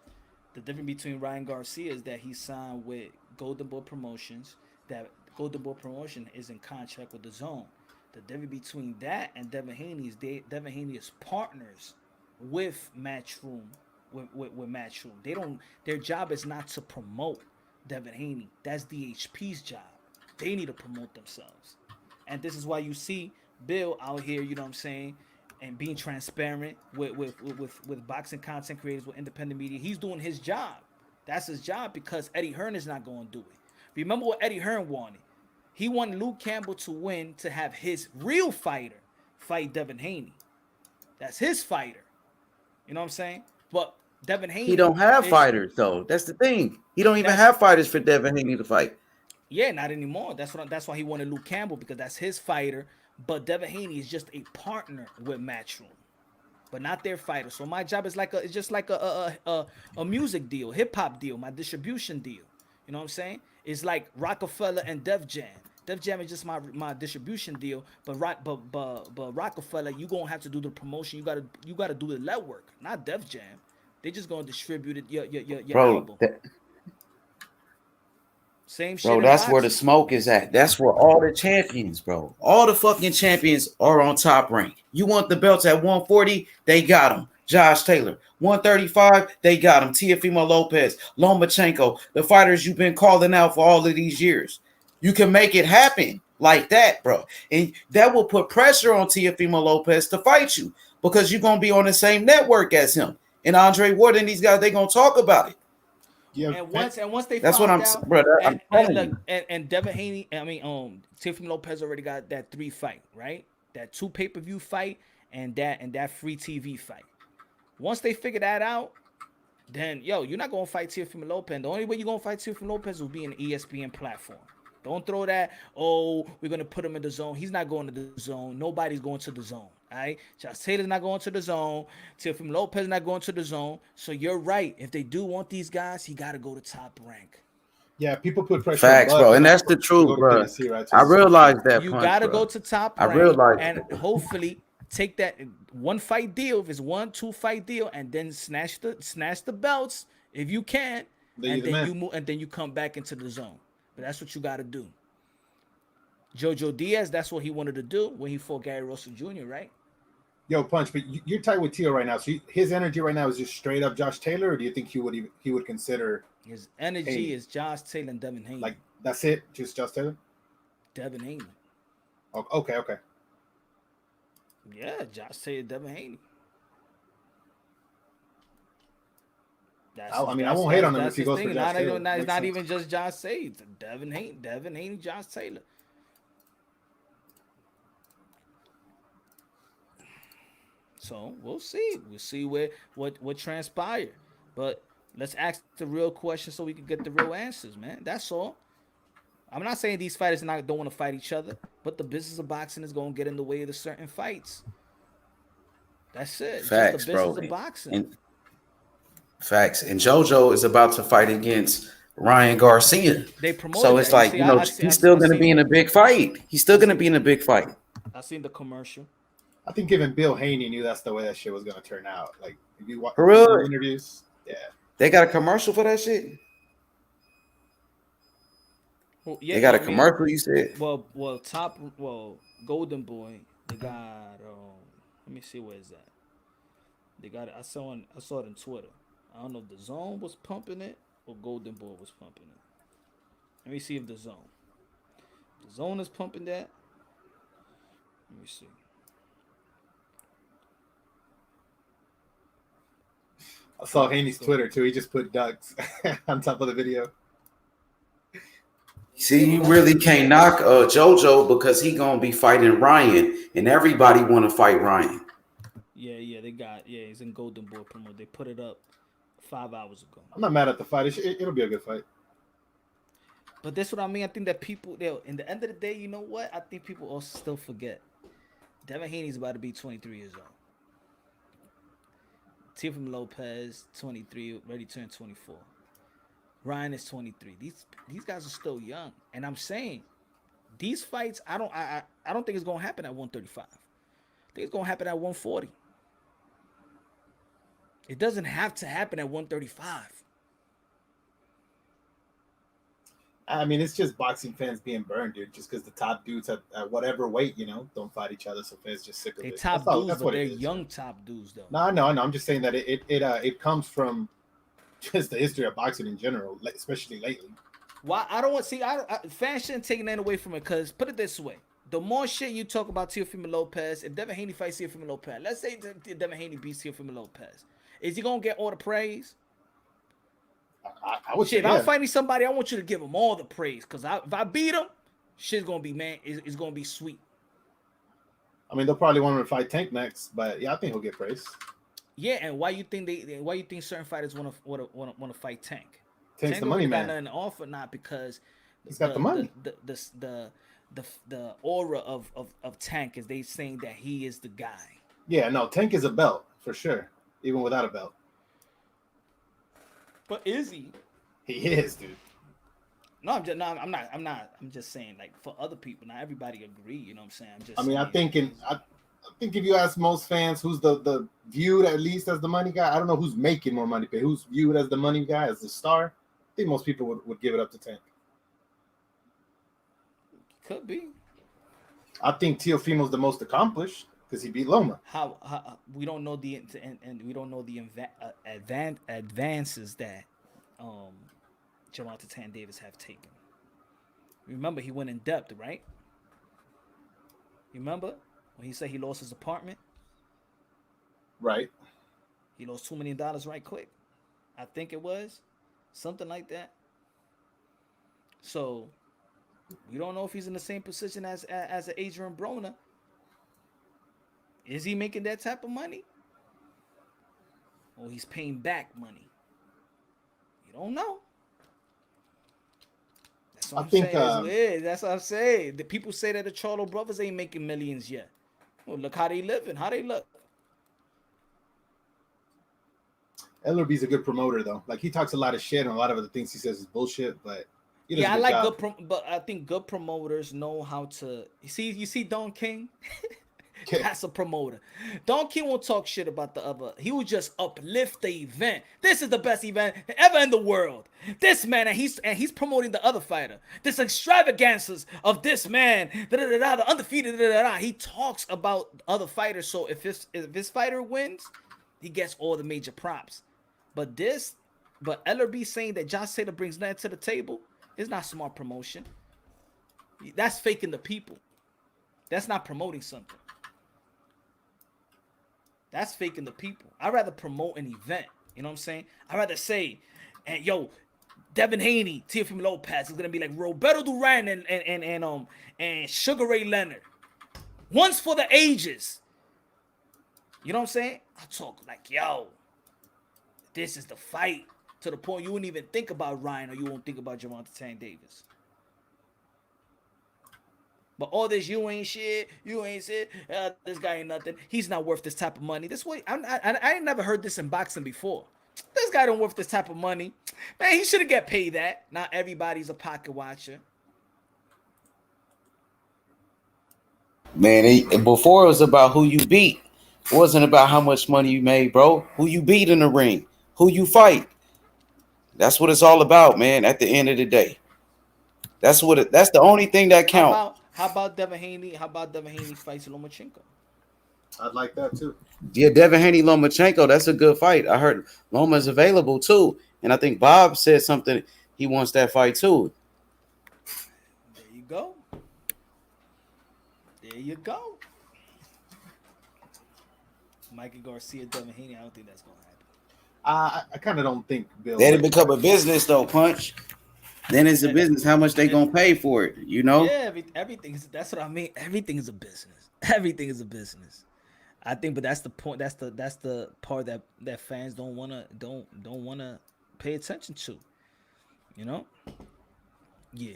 the difference between Ryan Garcia is that he signed with Golden Boy Promotions. That Golden Boy Promotion is in contract with the Zone. The difference between that and Devin Haney is Devin Haney is partners with Matchroom. With Matchroom, they don't. Their job is not to promote Devin Haney. That's DHP's job. They need to promote themselves, and this is why you see Bill out here. You know what I'm saying? And being transparent with boxing content creators, with independent media. He's doing his job. That's his job because Eddie Hearn is not going to do it. Remember what Eddie Hearn wanted. He wanted Luke Campbell to win to have his real fighter fight Devin Haney. That's his fighter. You know what I'm saying? But Devin Haney. He don't have fighters though. That's the thing. He don't even have fighters for Devin Haney to fight. Yeah, not anymore. That's why he wanted Luke Campbell, because that's his fighter. But Devin Haney is just a partner with Matchroom, but not their fighter. So my job is it's just like a music deal, hip hop deal, my distribution deal. You know what I'm saying? It's like Rockefeller and Def Jam. Def Jam is just my distribution deal, but Rockefeller, you gonna have to do the promotion. You gotta do the legwork, not Def Jam. They just gonna distribute it your album. Same shit. Bro, that's where the smoke is at. That's where all the champions, bro. All the fucking champions are on Top Rank. You want the belts at 140? They got them. Josh Taylor. 135? They got him. Teofimo Lopez, Lomachenko, the fighters you've been calling out for all of these years. You can make it happen like that, bro. And that will put pressure on Teofimo Lopez to fight you because you're going to be on the same network as him. And Andre Ward and these guys, they're going to talk about it. Yeah, and once they that's what I'm out, brother. And Devin Haney, Teofimo Lopez already got that 3 fight, right? That 2 pay-per-view fight and that free TV fight. Once they figure that out, then you're not gonna fight Teofimo Lopez. The only way you're gonna fight Teofimo Lopez will be an ESPN platform. Don't throw that, we're gonna put him in the Zone. He's not going to the Zone. Nobody's going to the Zone. All right, Josh Taylor's not going to the Zone. Teofimo Lopez not going to the Zone. So you're right. If they do want these guys, he got to go to Top Rank. Yeah, people put pressure. Facts, bro, and that's the truth, bro. I realize that. You got to go to Top Rank. I realize, and hopefully take that 1 fight deal. If it's 1-2 fight deal, and then snatch the belts if you can, and then you move, and then you come back into the Zone. But that's what you got to do. Jojo Diaz, that's what he wanted to do when he fought Gary Russell Jr., right? Yo, Punch, but you're tight with Teo right now. So his energy right now is just straight up Josh Taylor, or do you think he would consider his energy is Josh Taylor and Devin Haney? Like that's it, just Josh Taylor? Devin Haney. Oh, okay. Yeah, Josh Taylor, Devin Haney. I won't hate on him if he goes for Josh Taylor. It's not even just Josh Taylor. Devin Haney, Josh Taylor. So we'll see. We'll see what transpired. But let's ask the real question so we can get the real answers, man. That's all. I'm not saying these fighters don't want to fight each other, but the business of boxing is going to get in the way of the certain fights. That's it. Facts, just the business of boxing. Facts. And JoJo is about to fight against Ryan Garcia. They promoted so it's that. like, he's still going to be in a big fight. He's still going to be in a big fight. I seen the commercial. I think even Bill Haney knew that's the way that shit was going to turn out. Like, if you watch interviews, yeah. They got a commercial for that shit? Well, yeah, they got a commercial, you said? Well, Golden Boy, they got, let me see, where is that? They got it. I saw it on Twitter. I don't know if the Zone was pumping it or Golden Boy was pumping it. Let me see if the Zone is pumping that. Let me see. I saw Haney's Twitter too. He just put ducks on top of the video. See, you really can't knock JoJo because he gonna be fighting Ryan, and everybody want to fight Ryan. Yeah, he's in Golden Boy promo. They put it up 5 hours ago. I'm not mad at the fight. It'll be a good fight. But that's what I mean. I think that people, in the end of the day, you know what? I think people also still forget. Devin Haney's about to be 23 years old. Teofimo Lopez, 23, ready to turn 24. Ryan is 23. These guys are still young. And I'm saying, these fights, I don't think it's gonna happen at 135. I think it's gonna happen at 140. It doesn't have to happen at 135. I mean, it's just boxing fans being burned, dude. Just because the top dudes at whatever weight, don't fight each other, so fans just sick of They it. top That's dudes, but what they're it is, young top dudes though. No, I know. I'm just saying that it comes from just the history of boxing in general, especially lately. Why I don't want see fans shouldn't take that away from it, because put it this way. The more shit you talk about Teofimo Lopez, if Devin Haney fights Teofimo Lopez, let's say Devin Haney beats Teofimo Lopez, is he gonna get all the praise? I would say, if I'm fighting somebody, I want you to give him all the praise, because if I beat him, shit's gonna be, man, it's gonna be sweet. I mean, they'll probably want him to fight Tank next, but yeah, I think he'll get praise. Yeah, and why you think certain fighters want to fight Tank? Tank's the money man. Got nothing to offer, not because he's got the money. The aura of Tank is they saying that he is the guy. Yeah, no, Tank is a belt for sure, even without a belt. But is he? He is, dude. No, I'm not. I'm just saying, like, for other people, not everybody agree. You know what I'm saying? I'm just. I mean, saying, I think if you ask most fans who's the viewed at least as the money guy, I don't know who's making more money, but who's viewed as the money guy, as the star, I think most people would give it up to Tank. Could be. I think Teofimo's the most accomplished because he beat Loma. How we don't know the we don't know the advances that Gervonta Tank Davis have taken. Remember, he went in depth, right? You remember when he said he lost his apartment? Right. He lost $2 million right quick. I think it was something like that. So we don't know if he's in the same position as an Adrian Broner. Is he making that type of money? Or he's paying back money? You don't know. That's what I'm saying. That's what I'm saying. The people say that the Charlo brothers ain't making millions yet. Well, look how they living. How they look. Ellerby's a good promoter, though. Like, he talks a lot of shit, and a lot of the things he says is bullshit, but he does yeah, a good job. but I think good promoters know how to. You see Don King? That's a promoter. Don King won't talk shit about the other. He will just uplift the event. This is the best event ever in the world. This man, and he's promoting the other fighter. This extravagances of this man, the undefeated. He talks about other fighters. So if this fighter wins, he gets all the major props. But Ellerby saying that John Cena brings nothing to the table is not smart promotion. That's faking the people. That's not promoting something. That's faking the people. I'd rather promote an event. You know what I'm saying? I'd rather say, and Devin Haney, Teofimo Lopez is gonna be like Roberto Duran and Sugar Ray Leonard. Once for the ages. You know what I'm saying? I talk like, this is the fight, to the point you wouldn't even think about Ryan, or you won't think about Gervonta Tank Davis. But all this, you ain't shit, this guy ain't nothing. He's not worth this type of money. This way, I ain't never heard this in boxing before. This guy don't worth this type of money. Man, he shouldn't get paid that. Not everybody's a pocket watcher. Man, before it was about who you beat. It wasn't about how much money you made, bro. Who you beat in the ring, who you fight. That's what it's all about, man. At the end of the day, that's the only thing that counts. How about Devin Haney? How about Devin Haney fights Lomachenko? I'd like that too. Yeah, Devin Haney Lomachenko. That's a good fight. I heard Loma's available too, and I think Bob said something. He wants that fight too. There you go. There you go. Mikey Garcia, Devin Haney. I don't think that's gonna happen. I kind of don't think Bill. Let it become a business though, Punch. Then it's a business. How much they gonna pay for it? You know? Yeah, everything's. That's what I mean. Everything is a business. Everything is a business. I think, but that's the point. That's the part that fans don't wanna pay attention to. You know? Yeah.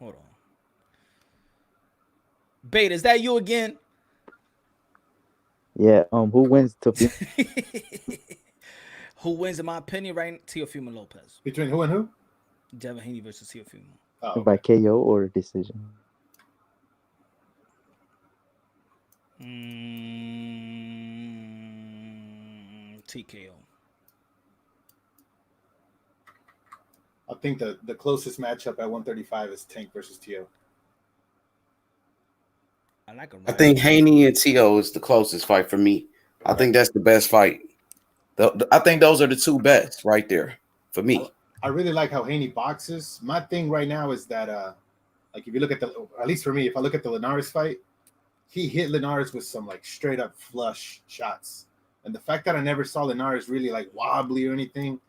Hold on. Beta, is that you again? Yeah. Who wins Teofimo Who wins, in my opinion, right now? Teofimo Lopez. Between who and who? Devin Haney versus Teofimo. Oh, by okay. KO or decision? TKO. I think the closest matchup at 135 is Tank versus Tio. I like a I think Haney and Tio is the closest fight for me. I think that's the best fight. I think those are the two best right there for me. I really like how Haney boxes. My thing right now is that like if you look at at least for me, if I look at the Linares fight, he hit Linares with some like straight up flush shots. And the fact that I never saw Linares really like wobbly or anything,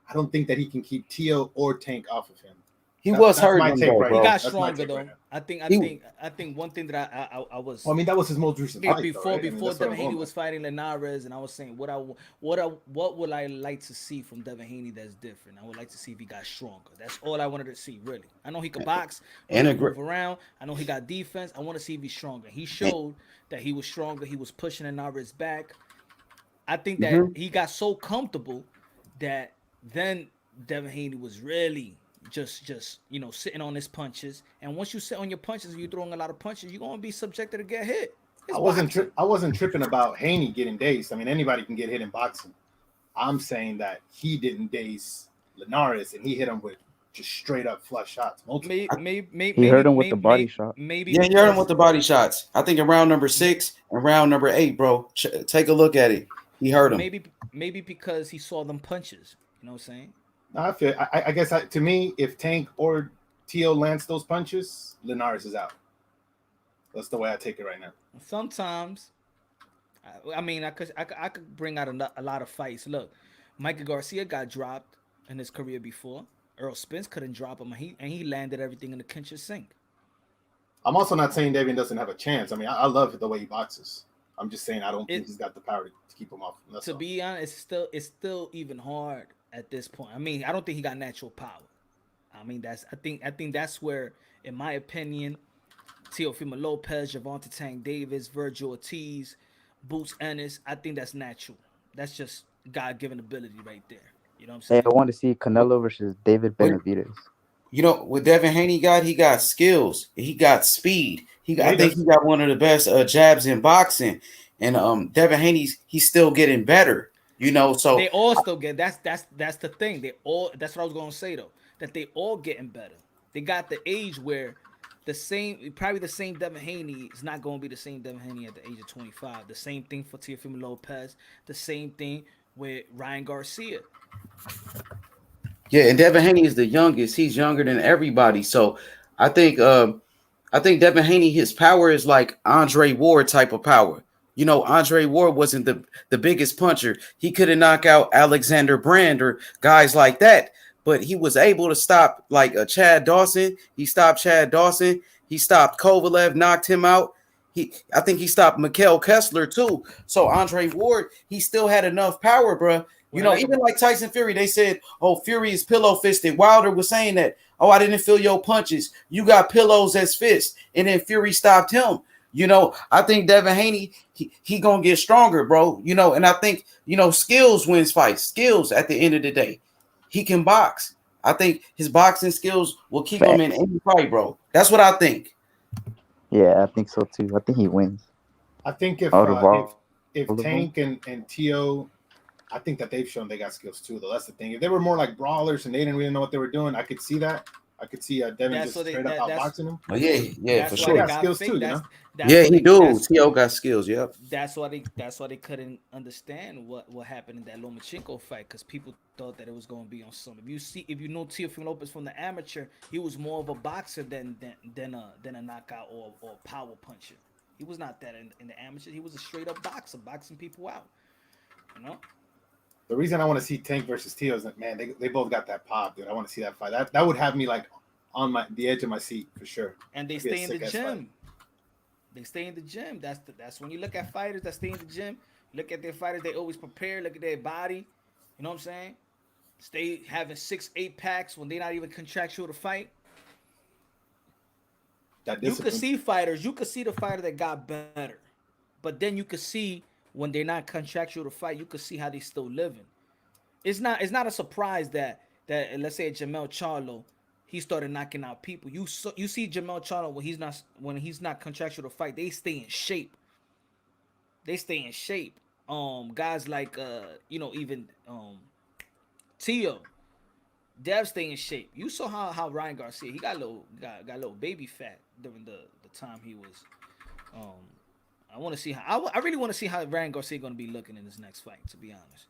I don't think that he can keep Tio or Tank off of him. He was hurt. My take right He now. got That's my stronger take though. right now. I think one thing that I was. Well, I mean, that was his most recent fight. Before that's what Devin I'm Haney going was fighting Linares, and I was saying what would I like to see from Devin Haney that's different. I would like to see if he got stronger. That's all I wanted to see, really. I know he could box, And he could move around. I know he got defense. I want to see if he's stronger. He showed that he was stronger. He was pushing Linares back. I think that he got so comfortable that then Devin Haney was really just sitting on his punches. And once you sit on your punches, you're throwing a lot of punches, you're gonna be subjected to get hit. I wasn't tripping about Haney getting dazed. I mean, anybody can get hit in boxing. I'm saying that he didn't daze Linares and he hit him with just straight up flush shots. He hurt him with the body shot. Maybe he hurt him with the body shots. I think in round number 6 and round number 8, bro. Take a look at it. He hurt him. Maybe because he saw them punches. You know what I'm saying? I guess to me, if Tank or Tio lands those punches, Linares is out. That's the way I take it right now. Sometimes, I mean, I could bring out a lot of fights. Look, Michael Garcia got dropped in his career before. Earl Spence couldn't drop him, and he landed everything in the kitchen sink. I'm also not saying Davian doesn't have a chance. I mean, I love the way he boxes. I'm just saying I don't think he's got the power to keep him off. To be honest, it's still even hard at this point. I mean, I don't think he got natural power. I mean, I think that's where, in my opinion, Teofimo Lopez, Gervonta Tank Davis, Virgil Ortiz, Boots Ennis, I think that's natural. That's just God-given ability right there. You know what I'm saying? Hey, I want to see Canelo versus David Benavidez. You know, what Devin Haney he got skills. He got speed. I think he got one of the best jabs in boxing. And Devin Haney's he's still getting better. You know, so they all still get that's the thing. That's what I was gonna say though. That they all getting better. They got the age where probably the same Devin Haney is not gonna be the same Devin Haney at the age of 25. The same thing for Teofimo Lopez. The same thing with Ryan Garcia. Yeah, and Devin Haney is the youngest. He's younger than everybody. So I think Devin Haney, his power is like Andre Ward type of power. You know, Andre Ward wasn't the biggest puncher. He couldn't knock out Alexander Brand or guys like that, but he was able to stop like Chad Dawson. He stopped Chad Dawson. He stopped Kovalev, knocked him out. I think he stopped Mikhail Kessler too. So Andre Ward, he still had enough power, bro. You know, even like Tyson Fury, they said, oh, Fury is pillow fisted. Wilder was saying that, oh, I didn't feel your punches. You got pillows as fists. And then Fury stopped him. You know, I think Devin Haney, he going to get stronger, bro. You know, and I think, you know, skills wins fights. Skills at the end of the day. He can box. I think his boxing skills will keep him in any fight, bro. That's what I think. Yeah, I think so too. I think he wins. I think if Tank and Tio, I think that they've shown they got skills too, though. That's the thing. If they were more like brawlers and they didn't really know what they were doing, I could see that. I could see Devin just straight up outboxing him. Oh, yeah, for sure. They got skills too, you know? Yeah, he do. Tio got skills, yep. That's why they couldn't understand what happened in that Lomachenko fight, because people thought that it was going to be on some. If you know Teofimo Lopez from the amateur, he was more of a boxer than a knockout or power puncher. He was not that in the amateur. He was a straight up boxer, boxing people out. You know. The reason I want to see Tank versus Tio is that, man, they both got that pop, dude. I want to see that fight. That would have me like on the edge of my seat for sure. And they stay in the gym. They stay in the gym. That's when you look at fighters that stay in the gym. Look at their fighters. They always prepare. Look at their body. You know what I'm saying? Stay having 6-8 packs when they're not even contractual to fight. You could see fighters. You could see the fighter that got better, but then you could see when they're not contractual to fight, you could see how they still living. It's not a surprise that let's say Jamel Charlo, he started knocking out people. You see Jamel Charlo when he's not contractual to fight, they stay in shape. They stay in shape. Guys like even Tio, Dev stay in shape. You saw how Ryan Garcia, he got a little baby fat during the time he was. I want to see how I really want to see how Ryan Garcia going to be looking in his next fight. To be honest,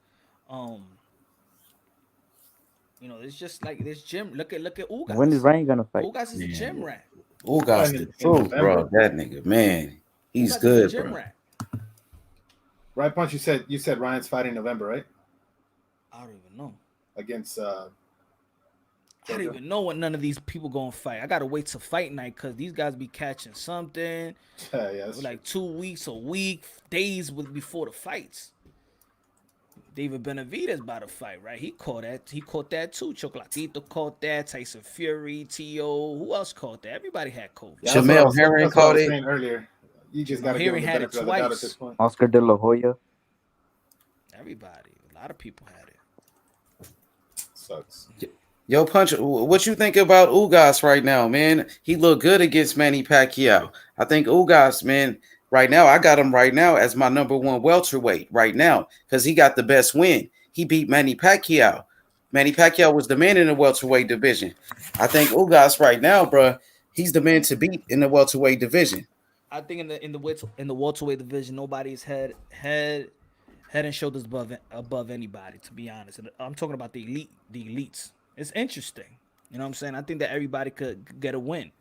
it's just like this gym. Look at Ugas. When is Ryan gonna fight? Ugas is a gym rat. Ugas the truth, bro. That nigga, man, he's Ugas good, is a gym bro. rat. Right, Punch. You said Ryan's fighting November, right? I don't even know. Against. I don't even know what none of these people gonna fight. I gotta wait till fight night because these guys be catching something. Yeah, like 2 weeks, a week, days before the fights. David Benavidez about to fight, right? He caught that too. Chocolatito caught that. Tyson Fury, T.O. Who else caught that? Everybody had COVID. Yeah, Jamel Herring caught it earlier. You just got to give him the benefit of the doubt at this point. Oscar De La Hoya. Everybody, a lot of people had it. Sucks. Yo, Punch, what you think about Ugas right now, man? He looked good against Manny Pacquiao. I think Ugas, man, right now, I got him right now as my number one welterweight right now because he got the best win. He beat Manny Pacquiao. Manny Pacquiao was the man in the welterweight division. I think Ugas right now, bro, he's the man to beat in the welterweight division. I think in the welterweight division, nobody's head and shoulders above anybody. To be honest, I'm talking about the elites. It's interesting. You know what I'm saying? I think that everybody could get a win.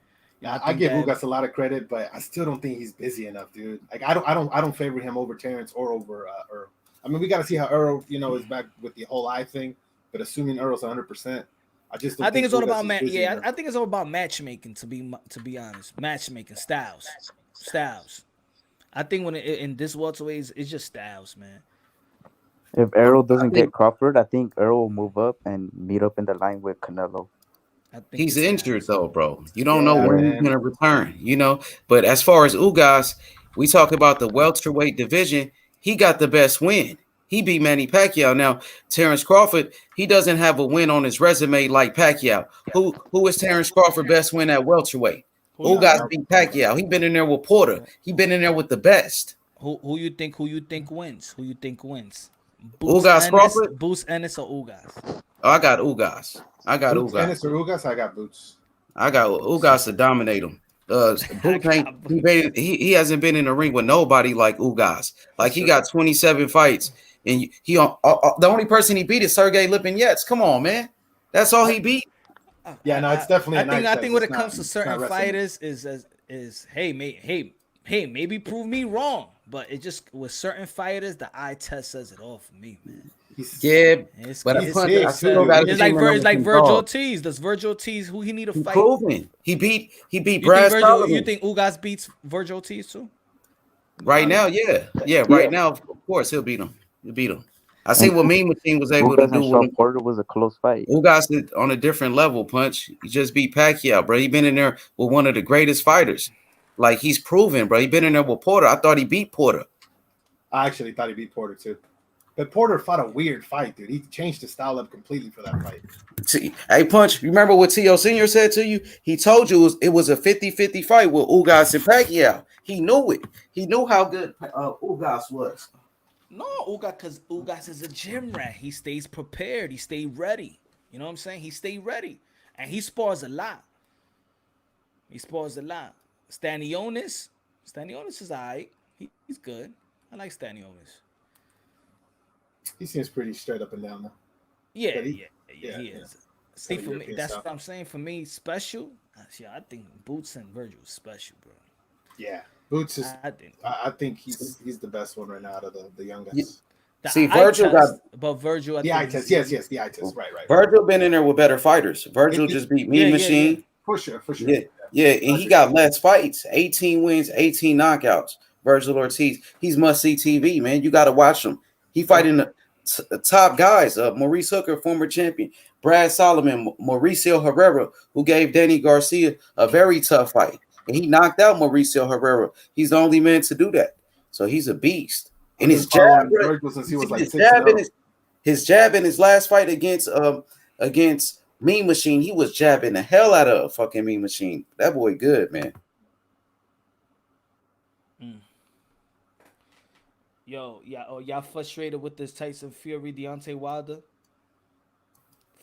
I give Ugas a lot of credit, but I still don't think he's busy enough, dude. Like I don't favor him over Terrence or over Earl. I mean, we got to see how Earl, is back with the whole eye thing. But assuming Earl's 100%, I just don't. I think it's all about I think it's all about matchmaking. To be honest, matchmaking styles. I think when in this welterweight, it's just styles, man. If Earl doesn't get Crawford, I think Earl will move up and meet up in the line with Canelo. He's injured though, bro. You don't know when he's gonna return, But as far as Ugas, we talk about the welterweight division. He got the best win. He beat Manny Pacquiao. Now, Terrence Crawford, he doesn't have a win on his resume like Pacquiao. Who is Terrence Crawford best win at welterweight? Ugas beat Pacquiao. He been in there with Porter. He been in there with the best. Who you think wins? Who you think wins? Ugas Crawford? Boots Ennis or Ugas? Oh, I got Ugas. Ugas. Ennis or Ugas? I got Boots. I got Ugas to dominate him. Boots he hasn't been in the ring with nobody like Ugas. Like he got 27 fights, and he the only person he beat is Sergey Lipinets. Come on, man. That's all he beat. Yeah, no, it's definitely. I think when it comes to certain fighters is maybe prove me wrong, but it just with certain fighters the eye test says it all for me, man. It's like Virgil Ortiz. Does Virgil Ortiz who he need to fight? Proven. He beat Brad Solomon. You think Ugas beats Virgil Ortiz too? Right now, yeah. Right now, of course, he'll beat him. I see what Mean Machine was able to do with him. Porter was a close fight. Ugas is on a different level. Punch. He just beat Pacquiao, bro. He been in there with one of the greatest fighters. Like he's proven, bro. He been in there with Porter. I thought he beat Porter. I actually thought he beat Porter too. But Porter fought a weird fight, dude. He changed his style up completely for that fight. Hey, Punch, you remember what T.O. Sr. said to you? He told you it was a 50-50 fight with Ugas and Pacquiao. He knew it. He knew how good Ugas was. No, because Ugas is a gym rat. He stays prepared. He stayed ready. You know what I'm saying? He stayed ready. And he spars a lot. Stanionis is all right. He's good. I like Stanionis. He seems pretty straight up and down though. Yeah, he is. See, for me, that's what I'm saying. For me, special. Yeah, I think Boots and Virgil is special, bro. Yeah, Boots is. I think he's the best one right now out of the young guys. See, Virgil but Virgil. The eye test, yes, the eye test, right. Virgil been in there with better fighters. Virgil just beat Mean Machine. Yeah. For sure. Yeah, and he got less fights. 18 wins, 18 knockouts. Virgil Ortiz. He's must-see TV, man. You got to watch him. He fighting the top guys. Maurice Hooker, former champion. Brad Solomon, Mauricio Herrera, who gave Danny Garcia a very tough fight. And he knocked out Mauricio Herrera. He's the only man to do that. So he's a beast. And his jab, bro, since he was like his 6 jab and in his jab in his last fight against Mean Machine, he was jabbing the hell out of a fucking Mean Machine. That boy good, man. Yo, yeah, y'all frustrated with this Tyson Fury Deontay Wilder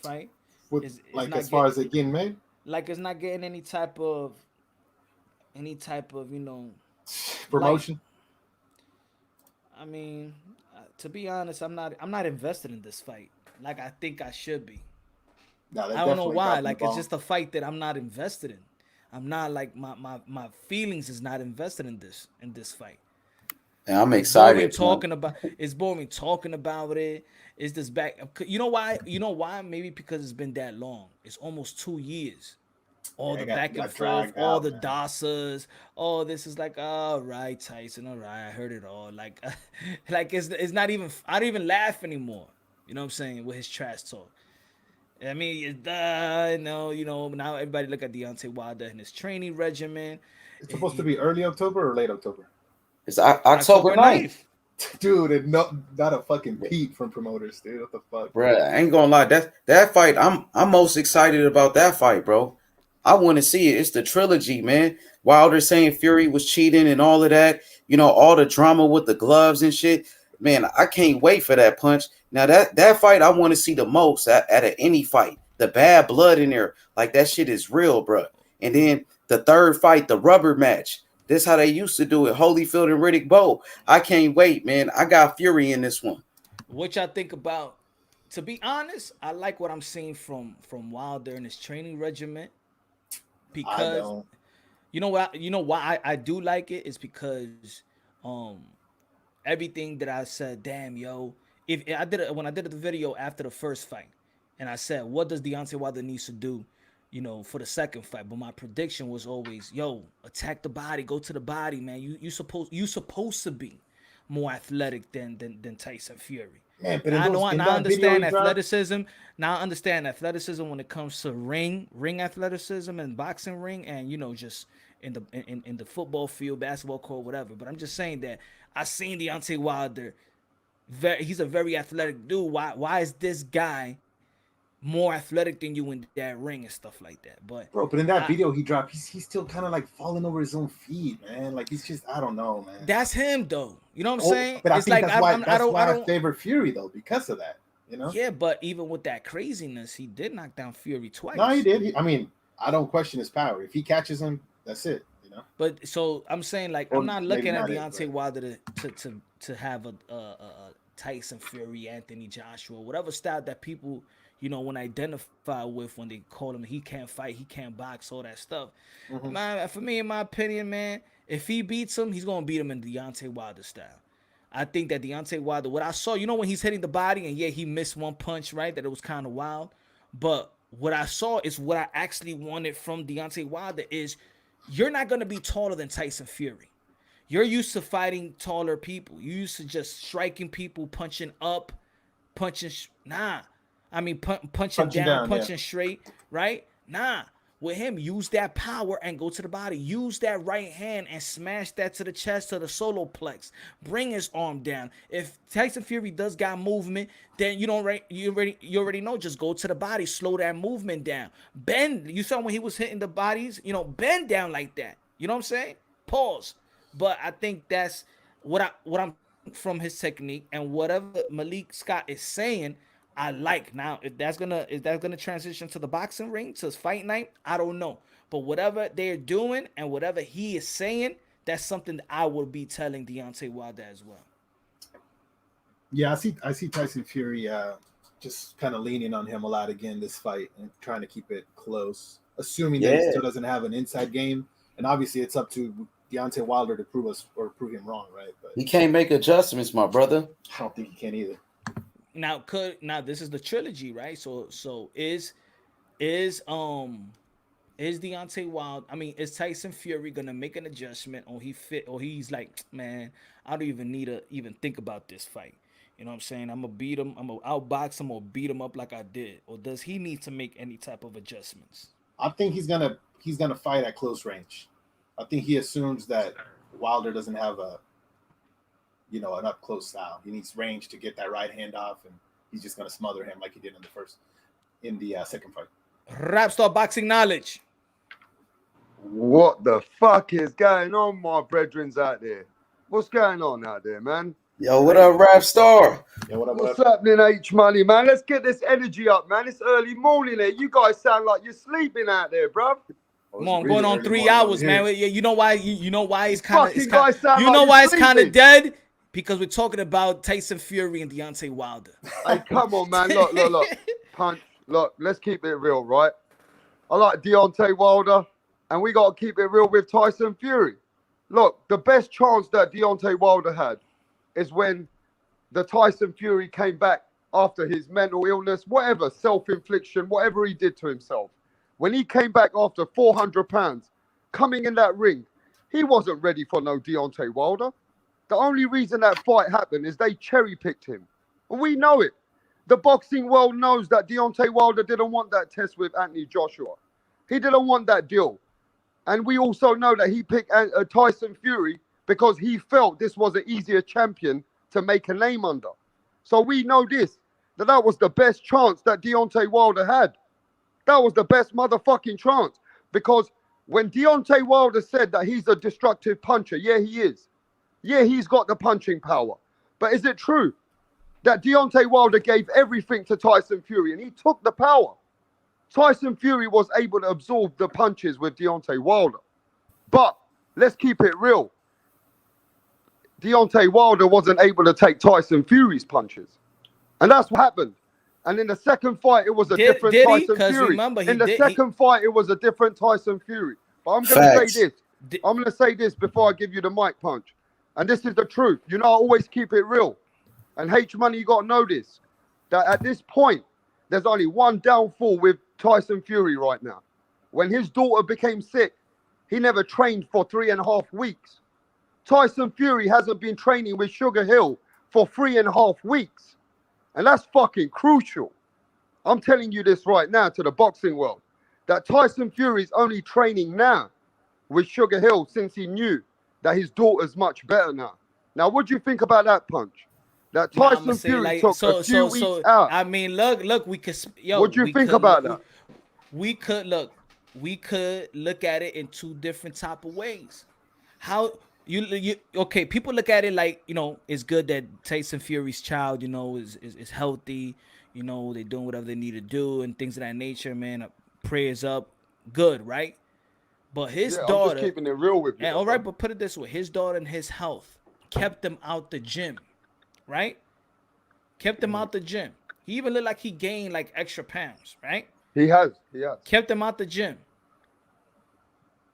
fight? With, like as far as it getting made, like it's not getting any type of promotion. I mean, to be honest, I'm not invested in this fight like I think I should be. No, I don't know why. Like it's just a fight that I'm not invested in. I'm not like my feelings is not invested in this fight. Yeah, I'm excited. It's boring talking about it. Is this back? You know why? Maybe because it's been that long. It's almost 2 years. All the back and forth, all the DASAs. Oh, this is like, all right, Tyson. All right, I heard it all. Like, like it's not even. I don't even laugh anymore. You know what I'm saying with his trash talk. I mean, now everybody look at Deontay Wilder and his training regimen. It's supposed to be early October or late October. It's October 9th. Dude, and not a fucking peep from promoters, dude. What the fuck? Bro, I ain't gonna lie. That fight, I'm most excited about that fight, bro. I want to see it. It's the trilogy, man. Wilder saying Fury was cheating and all of that. You know, all the drama with the gloves and shit. Man, I can't wait for that punch. Now that fight, I want to see the most at any fight. The bad blood in there, like that shit is real, bro. And then the third fight, the rubber match. This how they used to do it. Holyfield and Riddick Bowe. I can't wait, man. I got Fury in this one. What y'all think about? To be honest, I like what I'm seeing from Wilder and his training regimen. Because you know why I do like it is because everything that I said, damn yo, if I did it when I did the video after the first fight, and I said, what does Deontay Wilder needs to do? For the second fight, but my prediction was always, yo, attack the body, go to the body, man. You supposed to be more athletic than Tyson Fury. Man, but I understand athleticism. Now I understand athleticism when it comes to ring athleticism and boxing ring, and just in the football field, basketball court, whatever. But I'm just saying that I seen Deontay Wilder. He's a very athletic dude. Why is this guy more athletic than you in that ring and stuff like that? But in that video he dropped, he's still kind of like falling over his own feet, man. Like he's just, I don't know, man. That's him though. You know what I'm saying? But I think that's why I favor Fury though, because of that. Yeah, but even with that craziness, he did knock down Fury twice. No, he did. I mean, I don't question his power. If he catches him, that's it. But so I'm saying, like, I'm not looking at Deontay Wilder to have a Tyson Fury, Anthony Joshua, whatever style that people when identify with when they call him he can't fight, he can't box, all that stuff. Mm-hmm. Man, for me, in my opinion, man, if he beats him, he's gonna beat him in Deontay Wilder style. I think that Deontay Wilder, what I saw, when he's hitting the body, and yeah, he missed one punch, right? That it was kind of wild. But what I saw is what I actually wanted from Deontay Wilder is you're not gonna be taller than Tyson Fury. You're used to fighting taller people. You're used to just striking people, punching up, punching. Punching down, punching straight, right? Nah. With him, use that power and go to the body. Use that right hand and smash that to the chest, to the solar plex. Bring his arm down. If Tyson Fury does got movement, then you already know. Just go to the body, slow that movement down. Bend. You saw when he was hitting the bodies, bend down like that. You know what I'm saying? Pause. But I think that's what I'm from his technique, and whatever Malik Scott is saying, I like. Now, if that's gonna transition to the boxing ring, to fight night, I don't know. But whatever they're doing and whatever he is saying, that's something that I will be telling Deontay Wilder as well. Yeah, I see Tyson Fury just kind of leaning on him a lot again this fight and trying to keep it close, assuming that he still doesn't have an inside game. And obviously, it's up to Deontay Wilder to prove him wrong, right? But he can't make adjustments, my brother. I don't think he can either. Now this is the trilogy, right? So is Deontay Wilder? I mean, is Tyson Fury gonna make an adjustment, or he's like, man, I don't even need to even think about this fight. You know what I'm saying? I'm gonna beat him. I'm gonna outbox him or beat him up like I did. Or does he need to make any type of adjustments? I think he's gonna fight at close range. I think he assumes that Wilder doesn't have you know, an up close style. He needs range to get that right hand off, and he's just gonna smother him like he did in the second fight. Rap star boxing knowledge. What the fuck is going on, my brethrens out there? What's going on out there, man? Yo, what up, Rap Star? Yeah, what up? What's happening, H Money, man? Let's get this energy up, man. It's early morning here. You guys sound like you're sleeping out there, bruv. Come on, going on 3 hours, man. You know why? You know why it's kind of. You like know why it's kind of dead? Because we're talking about Tyson Fury and Deontay Wilder. Hey, come on, man. Look. Punch. Look, let's keep it real, right? I like Deontay Wilder, and we got to keep it real with Tyson Fury. Look, the best chance that Deontay Wilder had is when the Tyson Fury came back after his mental illness, whatever, self-infliction, whatever he did to himself. When he came back after 400 pounds, coming in that ring, he wasn't ready for no Deontay Wilder. The only reason that fight happened is they cherry-picked him. And we know it. The boxing world knows that Deontay Wilder didn't want that test with Anthony Joshua. He didn't want that deal. And we also know that he picked Tyson Fury because he felt this was an easier champion to make a name under. So we know this, that was the best chance that Deontay Wilder had. That was the best motherfucking chance. Because when Deontay Wilder said that he's a destructive puncher, yeah, he is. Yeah, he's got the punching power. But is it true that Deontay Wilder gave everything to Tyson Fury and he took the power? Tyson Fury was able to absorb the punches with Deontay Wilder. But let's keep it real. Deontay Wilder wasn't able to take Tyson Fury's punches. And that's what happened. And in the second fight, it was a different Tyson Fury. Remember, in the second fight, it was a different Tyson Fury. But I'm going to say this. I'm going to say this before I give you the mic punch. And this is the truth. You know, I always keep it real. And H Money, you got to know this. That at this point, there's only one downfall with Tyson Fury right now. When his daughter became sick, he never trained for 3.5 weeks. Tyson Fury hasn't been training with Sugar Hill for 3.5 weeks. And that's fucking crucial. I'm telling you this right now to the boxing world, that Tyson Fury is only training now with Sugar Hill since he knew that his daughter's much better now. Now, what do you think about that, Punch? That Tyson Fury took a few weeks out. I mean, look, we could. What do you think about that? We could look at it in two different type of ways. How you okay? People look at it like, you know, it's good that Tyson Fury's child, you know, is healthy. You know, they're doing whatever they need to do and things of that nature. Man, prayers up, good, right? But his daughter, I'm just keeping it real with you. All right, but put it this way: his daughter and his health kept him out the gym, right? Kept him out the gym. He even looked like he gained like extra pounds, right? He has. Kept him out the gym.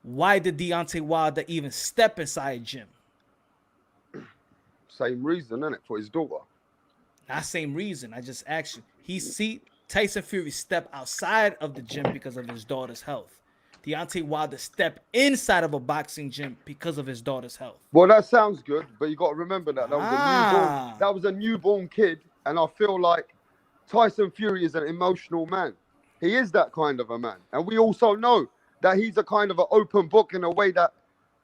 Why did Deontay Wilder even step inside gym? Same reason, isn't it? For his daughter. Not same reason. I just asked you. Tyson Fury stepped outside of the gym because of his daughter's health. Deontay Wilder stepped inside of a boxing gym because of his daughter's health. Well, that sounds good, but you got to remember that was a newborn kid, and I feel like Tyson Fury is an emotional man. He is that kind of a man, and we also know that he's a kind of an open book in a way that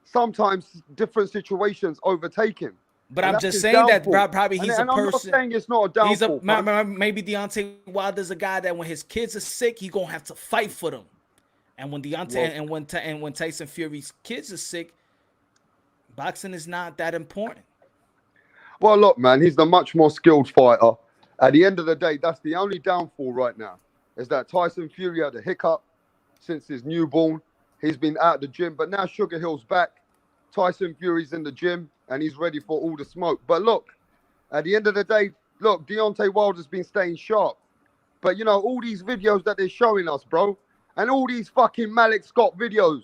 sometimes different situations overtake him. But I'm just saying that probably he's a person. I'm not saying it's not a downfall. Maybe Deontay Wilder's a guy that when his kids are sick, he's gonna have to fight for them. And when when Tyson Fury's kids are sick, boxing is not that important. Well, look, man, he's the much more skilled fighter. At the end of the day, that's the only downfall right now, is that Tyson Fury had a hiccup since his newborn. He's been out the gym, but now Sugar Hill's back. Tyson Fury's in the gym, and he's ready for all the smoke. But look, at the end of the day, look, Deontay Wilder's been staying sharp. But, you know, all these videos that they're showing us, bro, and all these fucking Malik Scott videos,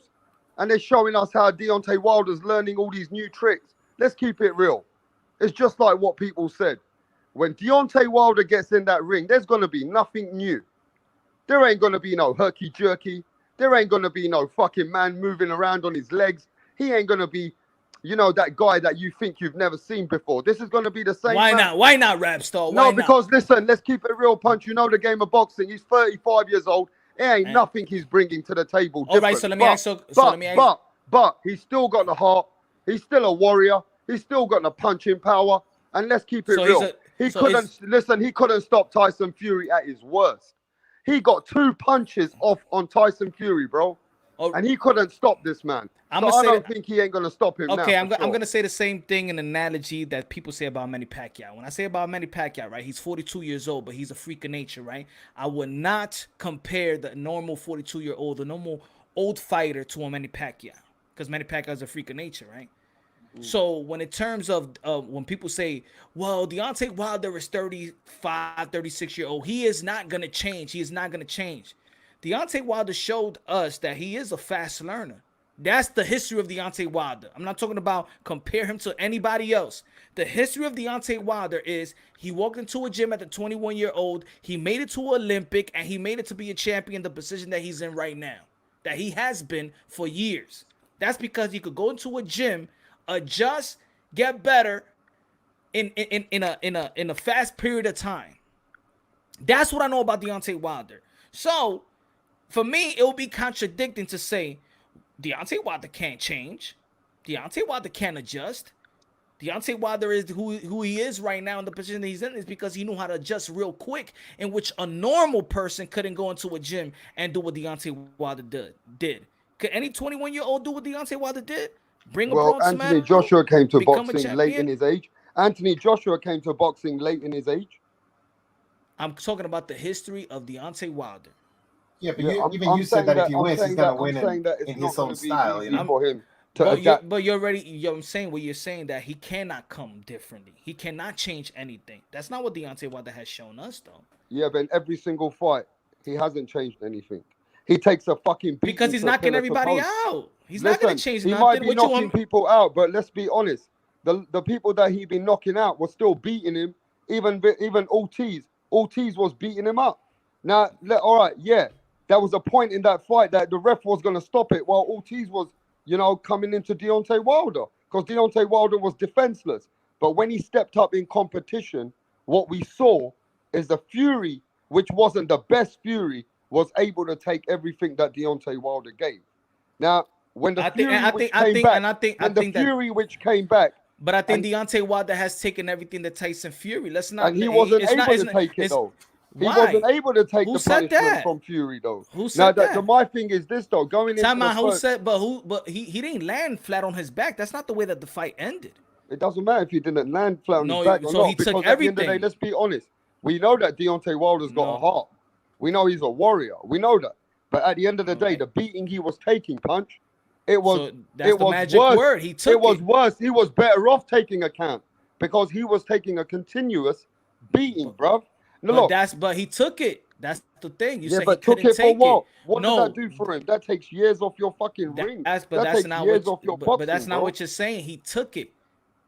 and they're showing us how Deontay Wilder's learning all these new tricks. Let's keep it real. It's just like what people said. When Deontay Wilder gets in that ring, there's going to be nothing new. There ain't going to be no herky-jerky. There ain't going to be no fucking man moving around on his legs. He ain't going to be, you know, that guy that you think you've never seen before. This is going to be the same. Why not? Why not, Rap Star? Why not? Because listen, let's keep it real, Punch. You know the game of boxing. He's 35 years old. There ain't nothing he's bringing to the table. All right, so let me ask you. But he's still got the heart. He's still a warrior. He's still got the punching power. And let's keep it So real. He couldn't stop Tyson Fury at his worst. He got 2 punches off on Tyson Fury, bro. And he couldn't stop this man. I don't think he ain't going to stop him now. Okay, I'm going to say the same thing, an analogy that people say about Manny Pacquiao. When I say about Manny Pacquiao, right, he's 42 years old, but he's a freak of nature, right? I would not compare the normal 42-year-old, the normal old fighter to a Manny Pacquiao, because Manny Pacquiao is a freak of nature, right? So when in terms of when people say, well, Deontay Wilder is 35, 36-year-old, he is not going to change. He is not going to change. Deontay Wilder showed us that he is a fast learner. That's the history of Deontay Wilder. I'm not talking about compare him to anybody else. The history of Deontay Wilder is he walked into a gym at the 21-year-old. He made it to Olympic, and he made it to be a champion, the position that he's in right now, that he has been for years. That's because he could go into a gym, adjust, get better in a fast period of time. That's what I know about Deontay Wilder. So for me, it will be contradicting to say Deontay Wilder can't change. Deontay Wilder can't adjust. Deontay Wilder is who he is right now in the position that he's in is because he knew how to adjust real quick, in which a normal person couldn't go into a gym and do what Deontay Wilder did. Could any 21-year-old do what Deontay Wilder did? Anthony Joshua came to boxing late in his age. Anthony Joshua came to boxing late in his age. I'm talking about the history of Deontay Wilder. Yeah, but you said that if he wins, he's gonna win in his own style. You know, for him but you're already. I'm saying what you're saying, that he cannot come differently. He cannot change anything. That's not what Deontay Wilder has shown us, though. Yeah, but in every single fight, he hasn't changed anything. He takes a fucking beating because he's knocking everybody out. He's not going to change he nothing. He might be knocking people out, but let's be honest. The people that he been knocking out were still beating him. Even Ortiz was beating him up. Now, all right, yeah, there was a point in that fight that the ref was going to stop it while Ortiz was, coming into Deontay Wilder, because Deontay Wilder was defenseless. But when he stepped up in competition, what we saw is the Fury, which wasn't the best Fury, was able to take everything that Deontay Wilder gave. Now, when the Fury which came back, but I think Deontay Wilder has taken everything that Tyson Fury. Let's not. And he wasn't able to take it though. He wasn't able to take the punishment from Fury though. Who said that? My thing is this though. Going into who said? But he didn't land flat on his back. That's not the way that the fight ended. It doesn't matter if he didn't land flat on his back or not. He because took at the end of the everything. day, let's be honest. We know that Deontay Wilder's got a heart. We know he's a warrior. We know that. But at the end of the day, the beating he was taking, Punch, it was magic worse. word. He took it was worse. He was better off taking a count because he was taking a continuous beating, bruv. No, but he took it. That's the thing. You said but he took it for what? What did that do for him? That takes years off your fucking ring. That's not years off your boxing, but that's not bro. what you're saying. He took it.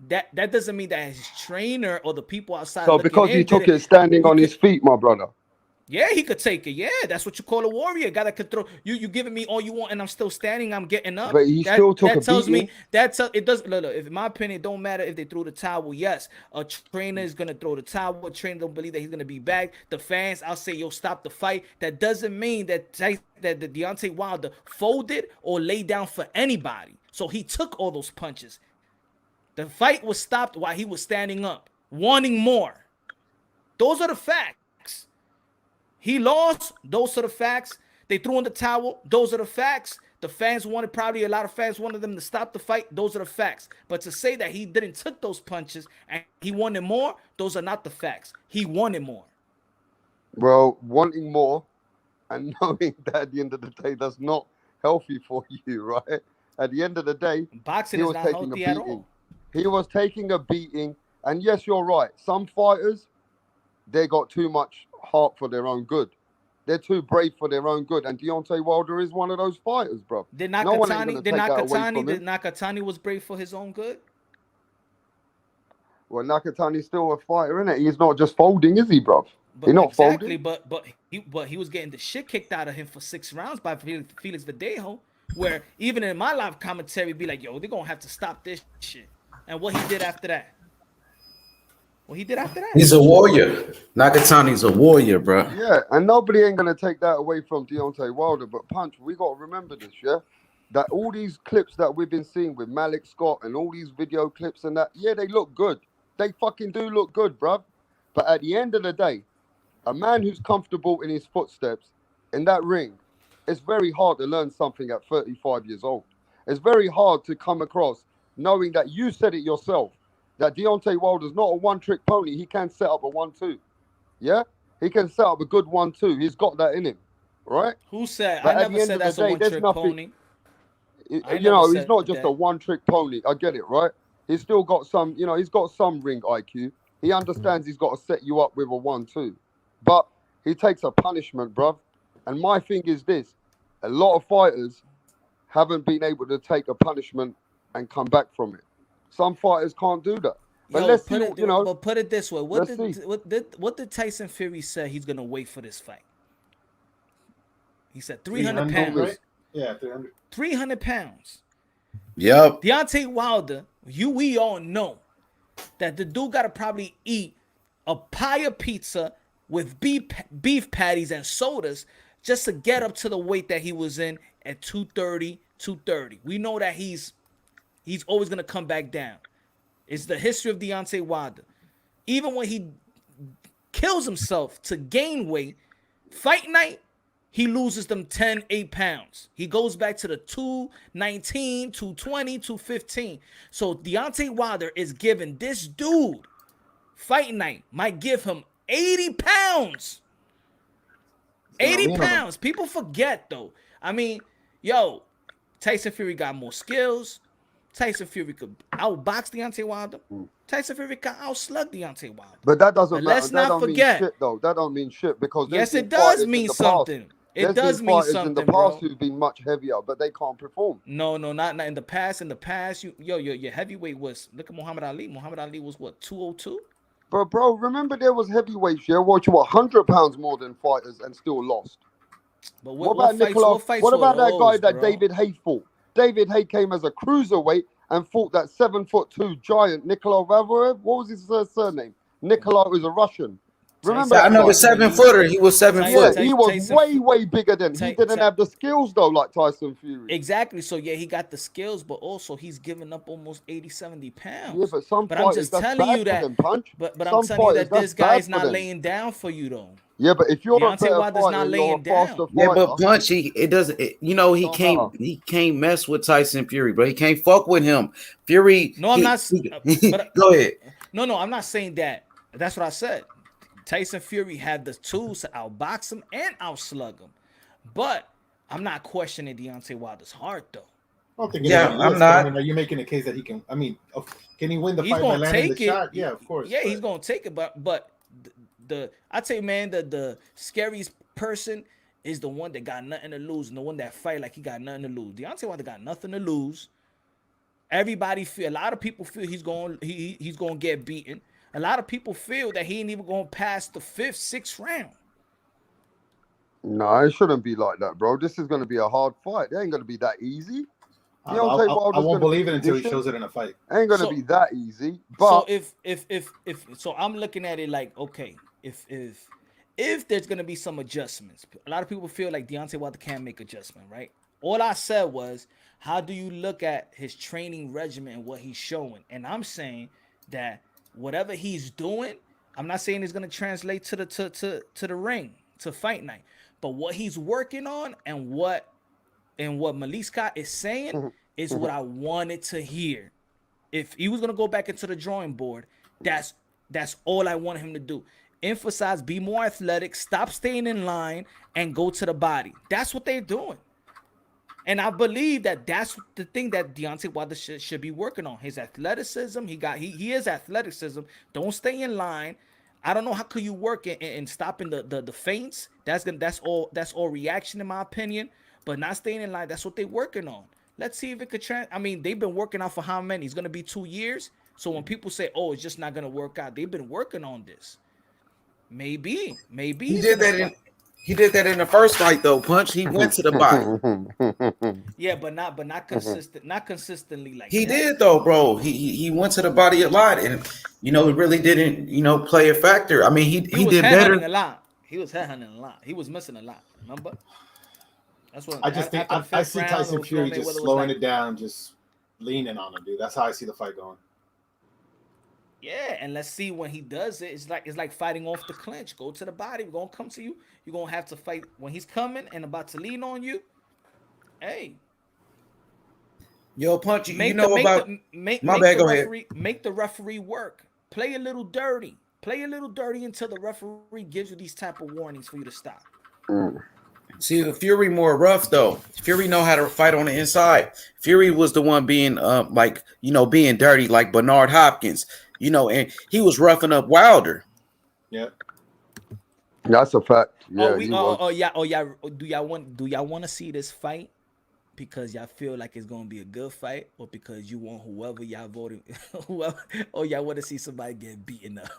That doesn't mean that his trainer or the people outside. So because he took it standing on his feet, my brother. Yeah, he could take it. Yeah, that's what you call a warrior. Guy that could throw. You giving me all you want, and I'm still standing. I'm getting up. But he still took that a tells beating. me it does. Look, if in my opinion, it don't matter if they threw the towel. Yes, a trainer is gonna throw the towel. A trainer don't believe that he's gonna be back. The fans, I'll say, yo, stop the fight. That doesn't mean that the Deontay Wilder folded or laid down for anybody. So he took all those punches. The fight was stopped while he was standing up, wanting more. Those are the facts. He lost. Those are the facts. They threw in the towel. Those are the facts. The fans wanted, probably a lot of fans wanted them to stop the fight. Those are the facts. But to say that he didn't took those punches and he wanted more, those are not the facts. He wanted more. Well, wanting more and knowing that at the end of the day, that's not healthy for you, right? At the end of the day, boxing is not healthy at all. He was taking a beating. And yes, you're right. Some fighters, they got too much heart for their own good. They're too brave for their own good. And Deontay Wilder is one of those fighters, bro. Did Nakatani was brave for his own good? Well, Nakatani's still a fighter, isn't it? He's not just folding, is he, bro? He's not folding. But he was getting the shit kicked out of him for 6 rounds by Felix Verdejo, where even in my live commentary, be like, yo, they're going to have to stop this shit. And what he did after that. He's a warrior. Nakatani's a warrior, bro. Yeah, and nobody ain't gonna take that away from Deontay Wilder. But Punch, we gotta remember this, yeah. that all these clips that we've been seeing with Malik Scott and all these video clips and that, yeah, they look good. They fucking do look good, bruv. But at the end of the day, a man who's comfortable in his footsteps in that ring, it's very hard to learn something at 35 years old. It's very hard to come across knowing that you said it yourself, that Deontay Wilder's not a one-trick pony. He can set up a 1-2. Yeah? He can set up a good 1-2. He's got that in him, right? Who said? But I at the never end said of the that's a day, there's one-trick nothing. pony. You I know, never he's said not just that. a one-trick pony. I get it, right? He's still got some, you know, he's got some ring IQ. He understands he's got to set you up with a 1-2. But he takes a punishment, bruv. And my thing is this. A lot of fighters haven't been able to take a punishment and come back from it. Some fighters can't do that. But let's see, you know. But put it this way: let's see. what did Tyson Fury say he's gonna wait for this fight? He said 300 pounds. Right? Yeah, 300. 300 pounds. Yep. Deontay Wilder, we all know that the dude gotta probably eat a pie of pizza with beef patties and sodas just to get up to the weight that he was in at 230, 230. We know that he's always gonna come back down. It's the history of Deontay Wilder. Even when he kills himself to gain weight, fight night, he loses them 10, 8 pounds. He goes back to the 219, 220, 215. So Deontay Wilder is giving this dude, fight night, might give him 80 pounds. 80 pounds. People forget, though. I mean, yo, Tyson Fury got more skills. Tyson Fury could outbox Deontay Wilder. Tyson Fury can outslug Deontay Wilder. But that doesn't matter. Let's not forget. Mean shit, though. That don't mean shit because yes, it does mean something. It does mean something, in the past bro. who've been much heavier, but they can't perform. No, not in the past. In the past, your heavyweight was, look at Muhammad Ali. Muhammad Ali was what, 202? Bro, remember there was heavyweights, yeah, what 100 pounds more than fighters and still lost. But what about Nicola? What about that guy that David Haye fought? David Haye came as a cruiserweight and fought that 7'2" giant Nicola Vavarev. What was his surname? Nicola was a Russian. Remember? I know the 7-footer. He was 7 foot. Yeah, he was way bigger than. He didn't have the skills though, like Tyson Fury. Exactly. So yeah, he got the skills, but also he's giving up almost 80, 70 pounds. Yeah, but I'm just telling you that. But I'm telling you that this guy's not laying down for you though. Yeah, but if you're Deontay Wilder's not laying down. Yeah, but Punch, he can't mess with Tyson Fury, bro. He can't fuck with him. Fury. No, I'm not. Go ahead. No, I'm not saying that. That's what I said. Tyson Fury had the tools to outbox him and outslug him, but I'm not questioning Deontay Wilder's heart though. I'm not. Are you making a case that he can? I mean, can he win the fight by landing the shot? Yeah, of course. Yeah, he's gonna take it, but I tell you, man, the scariest person is the one that got nothing to lose, and the one that fight like he got nothing to lose. Deontay Wilder got nothing to lose. Everybody feel. A lot of people feel he's gonna get beaten. A lot of people feel that he ain't even going to pass the 5th, 6th round. No, it shouldn't be like that, bro. This is going to be a hard fight. It ain't going to be that easy. I won't believe it until he shows it in a fight. It ain't going to be that easy. But so if I'm looking at it like, okay, if there's going to be some adjustments, a lot of people feel like Deontay Wilder can't make adjustment, right? All I said was, how do you look at his training regimen and what he's showing? And I'm saying that whatever he's doing, I'm not saying it's gonna translate to the ring, to fight night. But what he's working on and what Malik Scott is saying is what I wanted to hear. If he was gonna go back into the drawing board, that's all I wanted him to do. Emphasize, be more athletic, stop staying in line, and go to the body. That's what they're doing. And I believe that that's the thing that Deontay Wilder should be working on. His athleticism. He is athleticism. Don't stay in line. I don't know how could you work in stopping the feints. That's all reaction in my opinion. But not staying in line. That's what they're working on. Let's see if it could I mean, they've been working out for how many? It's gonna be 2 years. So when people say, "Oh, it's just not gonna work out," they've been working on this. Maybe He did that in the first fight, though. Punch. He went to the body. Yeah, but not consistent, not consistently like he that. did though, bro. He went to the body a lot, and it really didn't play a factor. I mean, he did better. A lot. He was headhunting a lot. He was missing a lot. Remember? That's what I just think after the I fifth see round, Tyson Fury Floyd just Mayweather was slowing like, it down, just leaning on him, dude. That's how I see the fight going. yeah, and let's see when he does it. It's like fighting off the clinch. Go to the body. We're gonna come to you. You're gonna have to fight when he's coming and about to lean on you. Hey, Yo, Punch, you make the know make about the make my make bad, the go ahead. referee work. Play a little dirty. Play a little dirty until the referee gives you these type of warnings for you to stop. See, Fury more rough though. Fury know how to fight on the inside. Fury was the one being like, being dirty like Bernard Hopkins, and he was roughing up Wilder. Yeah. That's a fact. Oh, Yeah, we he was. oh yeah. Do y'all want to see this fight because y'all feel like it's gonna be a good fight, or because you want whoever y'all voting, whoever, or y'all want to see somebody get beaten up?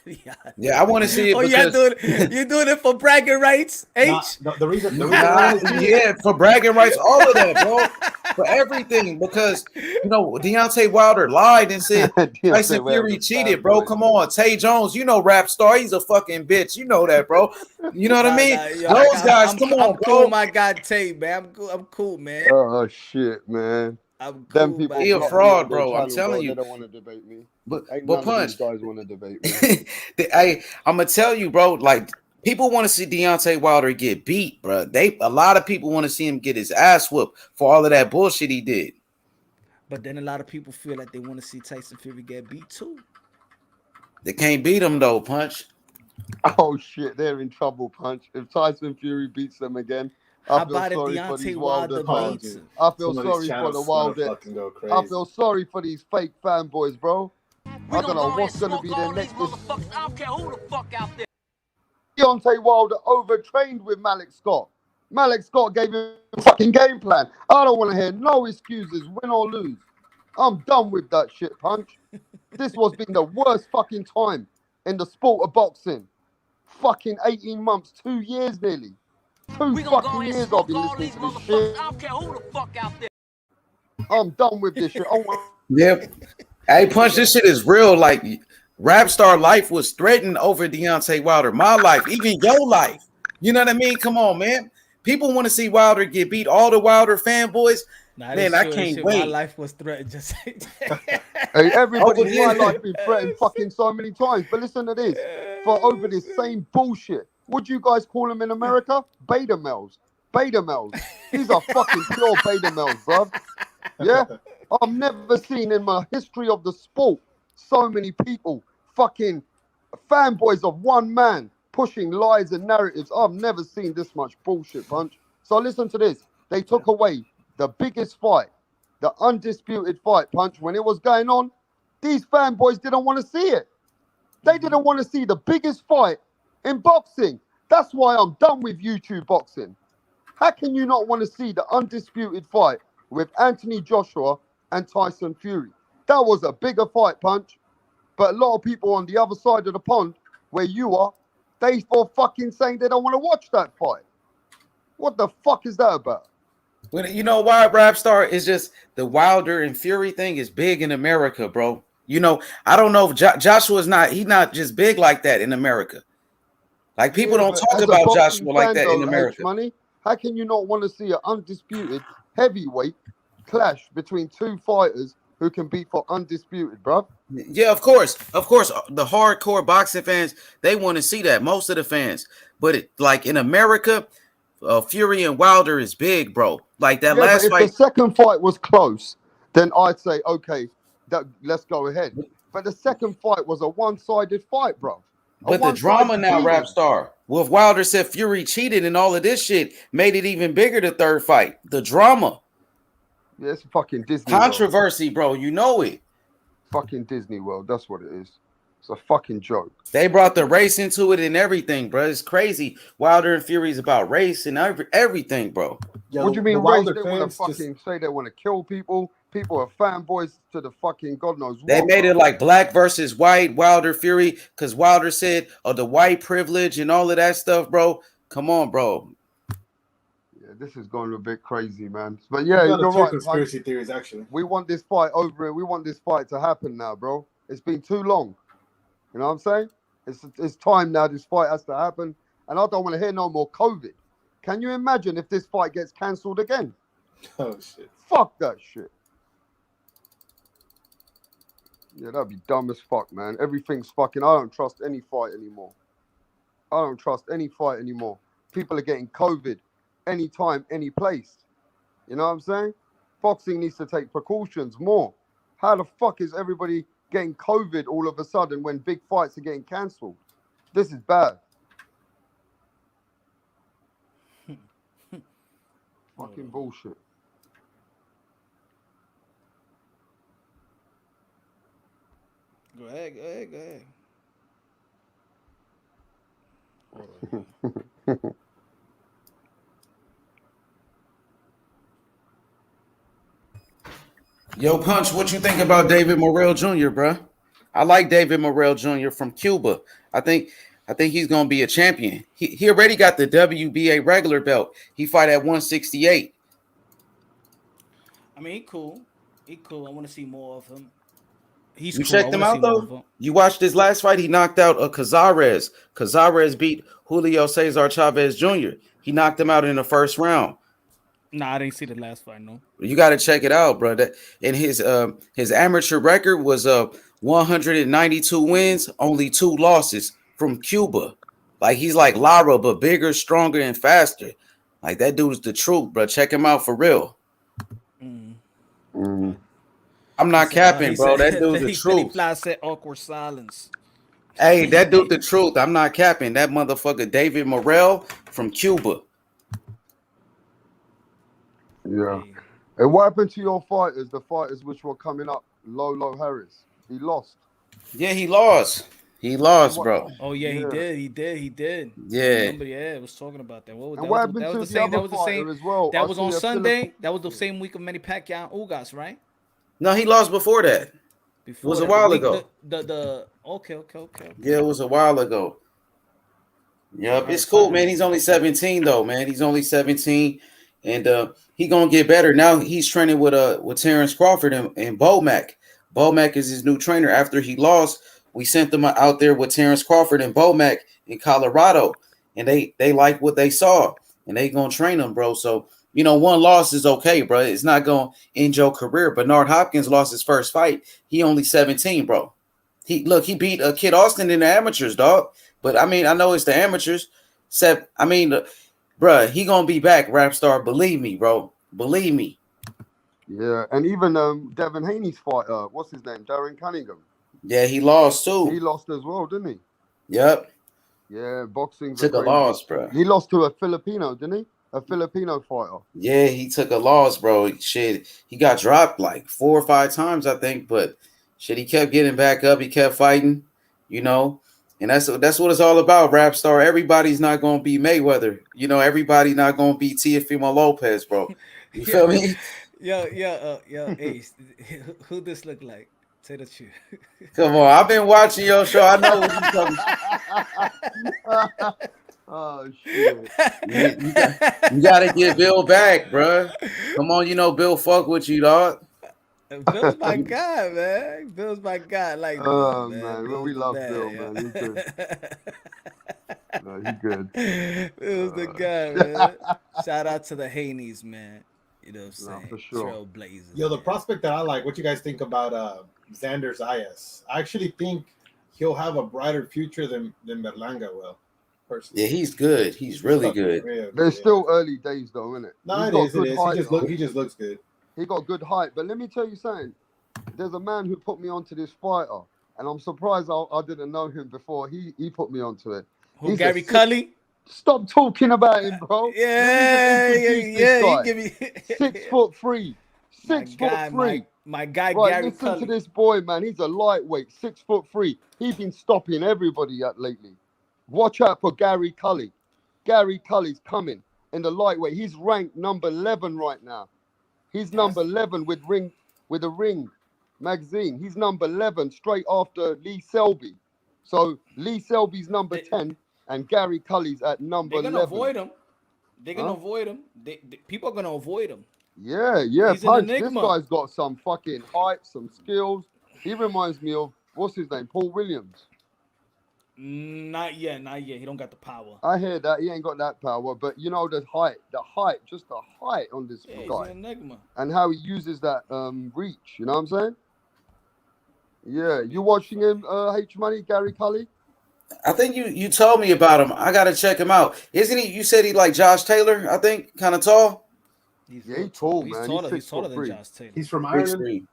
Yeah, I want to see it because you're doing it for bragging rights, H. The reason I want to see it, yeah, for bragging rights, all of that, bro, for everything. Because Deontay Wilder lied and said Tyson Fury cheated, bro. Come on, Tay Jones, Rap Star, he's a fucking bitch. You know that, bro. You know what I mean? Those guys, come on, I'm bro. cool, my God, Tay, man. I'm cool, man. Oh shit, man. I'm Them cool, people my He a God. fraud, their bro. I'm channel, telling They you. don't want to debate me. But Ain't none of Punch, these guys want to debate me. I'm gonna tell you, bro. Like, people want to see Deontay Wilder get beat, bro. A lot of people want to see him get his ass whooped for all of that bullshit he did. But then a lot of people feel like they want to see Tyson Fury get beat too. They can't beat him though, Punch. Oh shit, they're in trouble, Punch. If Tyson Fury beats them again, I How feel about if sorry for Deontay these Wilder Wilder fans. beats him? I feel some of these sorry for the channels gonna Wilder. fucking go I crazy. feel sorry for these fake fanboys, bro. I don't know what's gonna be their next. I don't care who the fuck out there. Deontay Wilder overtrained with Malik Scott. Malik Scott gave him a fucking game plan. I don't want to hear no excuses, win or lose. I'm done with that shit, Punch. This was been the worst fucking time in the sport of boxing. Fucking 18 months, 2 years nearly. Two fucking years I've been listening to this shit. I don't care who the fuck out there. I'm done with this shit. I want Yep. Hey, Punch, this shit is real. Like, Rap Star life was threatened over Deontay Wilder. My life, even your life. You know what I mean? Come on, man. People want to see Wilder get beat. All the Wilder fanboys. Nah, Man, I can't wait. My life was threatened. Just Hey, everybody, my life been threatened fucking so many times. But listen to this. For over this same bullshit, what do you guys call them in America? Beta males. Beta males. These are fucking pure beta males, bruv. Yeah? I've never seen in my history of the sport so many people fucking fanboys of one man pushing lies and narratives. I've never seen this much bullshit, Punch. So listen to this. They took away the biggest fight, the undisputed fight, Punch. When it was going on, these fanboys didn't want to see it. They didn't want to see the biggest fight in boxing. That's why I'm done with YouTube boxing. How can you not want to see the undisputed fight with Anthony Joshua and Tyson Fury? That was a bigger fight, Punch. But a lot of people on the other side of the pond, where you are, they for fucking saying they don't want to watch that fight. What the fuck is that about? Well, you know why, Rap Star? Is just the Wilder and Fury thing is big in America, bro. I don't know if Joshua's he's not just big like that in America. Like, people don't talk as a about boxing Joshua like fan, that in though, America. H-Money, how can you not want to see an undisputed heavyweight clash between two fighters who can be for undisputed, bro? Yeah, of course. The hardcore boxing fans, they want to see that. Most of the fans. But like in America, Fury and Wilder is big, bro. Like that last but if fight. the second fight was close, then I'd say, okay, let's go ahead. But the second fight was a one-sided fight, bro. But the drama now, Rap Star. Well, if Wilder said Fury cheated and all of this shit made it even bigger, the third fight. The drama. Yeah, it's fucking Disney controversy, World. Bro. You know it. Fucking Disney World. That's what it is. It's a fucking joke. They brought the race into it and everything, bro. It's crazy. Wilder and Fury is about race and everything, bro. Yo, what do you mean race? They want to fucking say they want to kill people. People are fanboys to the fucking God knows what. They made it like black versus white, Wilder Fury, because Wilder said, the white privilege and all of that stuff, bro. Come on, bro. Yeah, this is going a bit crazy, man. But yeah, you're right. Conspiracy theories, actually. We want this fight over it. We want this fight to happen now, bro. It's been too long. You know what I'm saying? It's time now. This fight has to happen. And I don't want to hear no more COVID. Can you imagine if this fight gets cancelled again? Oh shit. Fuck that shit. Yeah, that'd be dumb as fuck, man. Everything's fucking. I don't trust any fight anymore. I don't trust any fight anymore. People are getting COVID anytime, any place. You know what I'm saying? Boxing needs to take precautions more. How the fuck is everybody getting COVID all of a sudden when big fights are getting cancelled? This is bad. Fucking bullshit. Go ahead. Yo, Punch, what you think about David Morrell Jr., bro? I like David Morrell Jr. from Cuba. I think he's gonna be a champion. He already got the WBA regular belt. He fight at 168. I mean, he cool. I want to see more of him. You checked him out though. You watched his last fight. He knocked out a Cazares. Cazares beat Julio Cesar Chavez Jr. He knocked him out in the first round. Nah, I didn't see the last fight. No. You got to check it out, bro. And his amateur record was 192 wins, only 2 losses from Cuba. Like he's like Lara, but bigger, stronger, and faster. Like that dude's the truth, bro. Check him out for real. I'm not capping, bro. That dude's the truth. Said awkward silence. Hey, that dude the truth. I'm not capping. That motherfucker David Morrell from Cuba. Yeah. And what happened to your fighters? The fighters which were coming up, Lolo Harris. He lost. Yeah, he lost. He lost, bro. Oh yeah, he did. Yeah. Somebody was talking about that. What happened to the other fighter as well? That was on Sunday. That was the same week of Manny Pacquiao and Ugas, right? No, he lost before that. It was a while ago. Okay. Yeah, it was a while ago. Yep, it's cool, man. He's only 17 though, man. He's only 17, and he gonna get better. Now he's training with Terrence Crawford and Bomac. Bomac is his new trainer. After he lost, we sent them out there with Terrence Crawford and Bomac in Colorado, and they like what they saw, and they gonna train him, bro. So you know, one loss is okay, bro. It's not gonna end your career. Bernard Hopkins lost his first fight. He only 17, bro. He beat Kid Austin in the amateurs, dog. But I mean, I know it's the amateurs. Bro, he gonna be back, rap star. Believe me, bro. Believe me. Yeah, and even Devin Haney's fighter, what's his name? Darren Cunningham. Yeah, he lost too. He lost as well, didn't he? Yep. Yeah, boxing took a loss, bro. He lost to a Filipino, didn't he? A Filipino fighter. Yeah, he took a loss, bro. Shit, he got dropped like 4 or 5 times, I think. But shit, he kept getting back up. He kept fighting, you know. And that's what it's all about, rap star. Everybody's not gonna be Mayweather, you know. Everybody not gonna be Teofimo Lopez, bro. You feel me? Yo, Ace, who this look like? Say the truth. Come on, I've been watching your show. I know what you're talking about. Oh shit! You gotta get Bill back, bro. Come on, you know Bill fuck with you, dog. Bill's my guy, man. Bill's my guy. Like, man, well, we love Bill, man. He's good. No, he's good. Bill's the guy, man. Shout out to the Haneys, man. You know what I'm saying? For sure. Trailblazers. Yo, the prospect that I like. What you guys think about Xander Zayas? I actually think he'll have a brighter future than Berlanga will. Personally. Yeah, he's good. He's really good. There's still early days, though, isn't it? No, it is. He just looks good. He got good height. But let me tell you something. There's a man who put me onto this fighter, and I'm surprised I didn't know him before he put me onto it. Who, Gary Cully? Stop talking about him, bro. Yeah. He give me 6'3". 6'3". My guy, right, Gary listen Cully. to this boy, man. He's a lightweight, 6'3". He's been stopping everybody lately. Watch out for Gary Cully. Gary Cully's coming in the lightweight. He's ranked number 11 right now. He's number 11 with a Ring magazine. He's number 11 straight after Lee Selby. So Lee Selby's number 10 and Gary Cully's at number 11. They're gonna avoid him. People are gonna avoid him. Yeah. He's an This enigma. guy's got some fucking height, some skills. He reminds me of what's his name, Paul Williams. Not yet, not yet. He don't got the power. I hear that he ain't got that power, but you know the height, just the height on this Yeah, he's guy, an enigma. and how he uses that reach. You know what I'm saying? Yeah, you watching him, H Money, Gary Cully? I think you told me about him. I gotta check him out. Isn't he? You said he like Josh Taylor. I think kind of tall. He's Yeah, he's tall, He's man. taller. He's 6'3". taller than Josh Taylor. He's from Big Ireland. screen.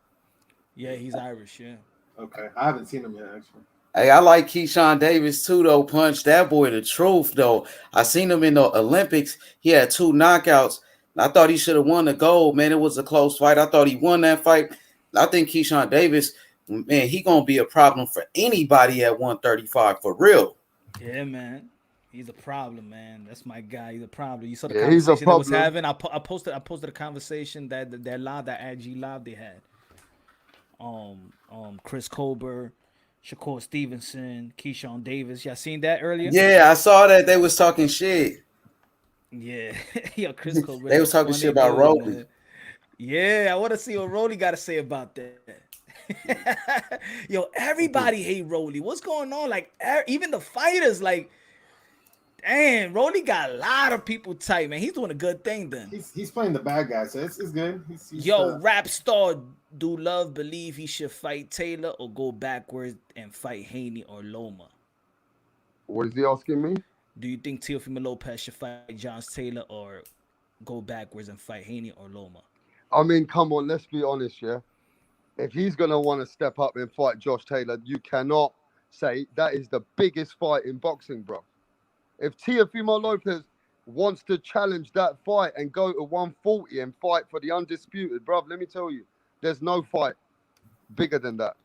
Yeah, he's Irish. Yeah. Okay, I haven't seen him yet actually. Hey, I like Keyshawn Davis too, though. Punch that boy the truth, though. I seen him in the Olympics. He had 2 knockouts. I thought he should have won the gold. Man, it was a close fight. I thought he won that fight. I think Keyshawn Davis, man, he gonna be a problem for anybody at 135 for real. Yeah, man. He's a problem, man. That's my guy. He's a problem. You saw the Yeah, he's a conversation they was problem. having. I posted a conversation that live, that IG live they had. Chris Colbert, Shakur Stevenson, Keyshawn Davis. Y'all seen that earlier? Yeah, I saw that they was talking shit. Yeah. Yo, Chris Colbert. They was talking shit about Roby. Yeah, I want to see what Rolly got to say about that. Yo, everybody hate Rolly. What's going on? Like, even the fighters, like, damn, Rolly got a lot of people tight, man. He's doing a good thing then. He's playing the bad guy, so it's good. He's Yo, rap star Do Love believe he should fight Taylor or go backwards and fight Haney or Loma? What is he asking me? Do you think Teofimo Lopez should fight John Taylor or go backwards and fight Haney or Loma? I mean, come on, let's be honest, yeah. If he's gonna want to step up and fight Josh Taylor, you cannot say that is the biggest fight in boxing, bro. If Teofimo Lopez wants to challenge that fight and go to 140 and fight for the undisputed, bro, let me tell you, there's no fight bigger than that.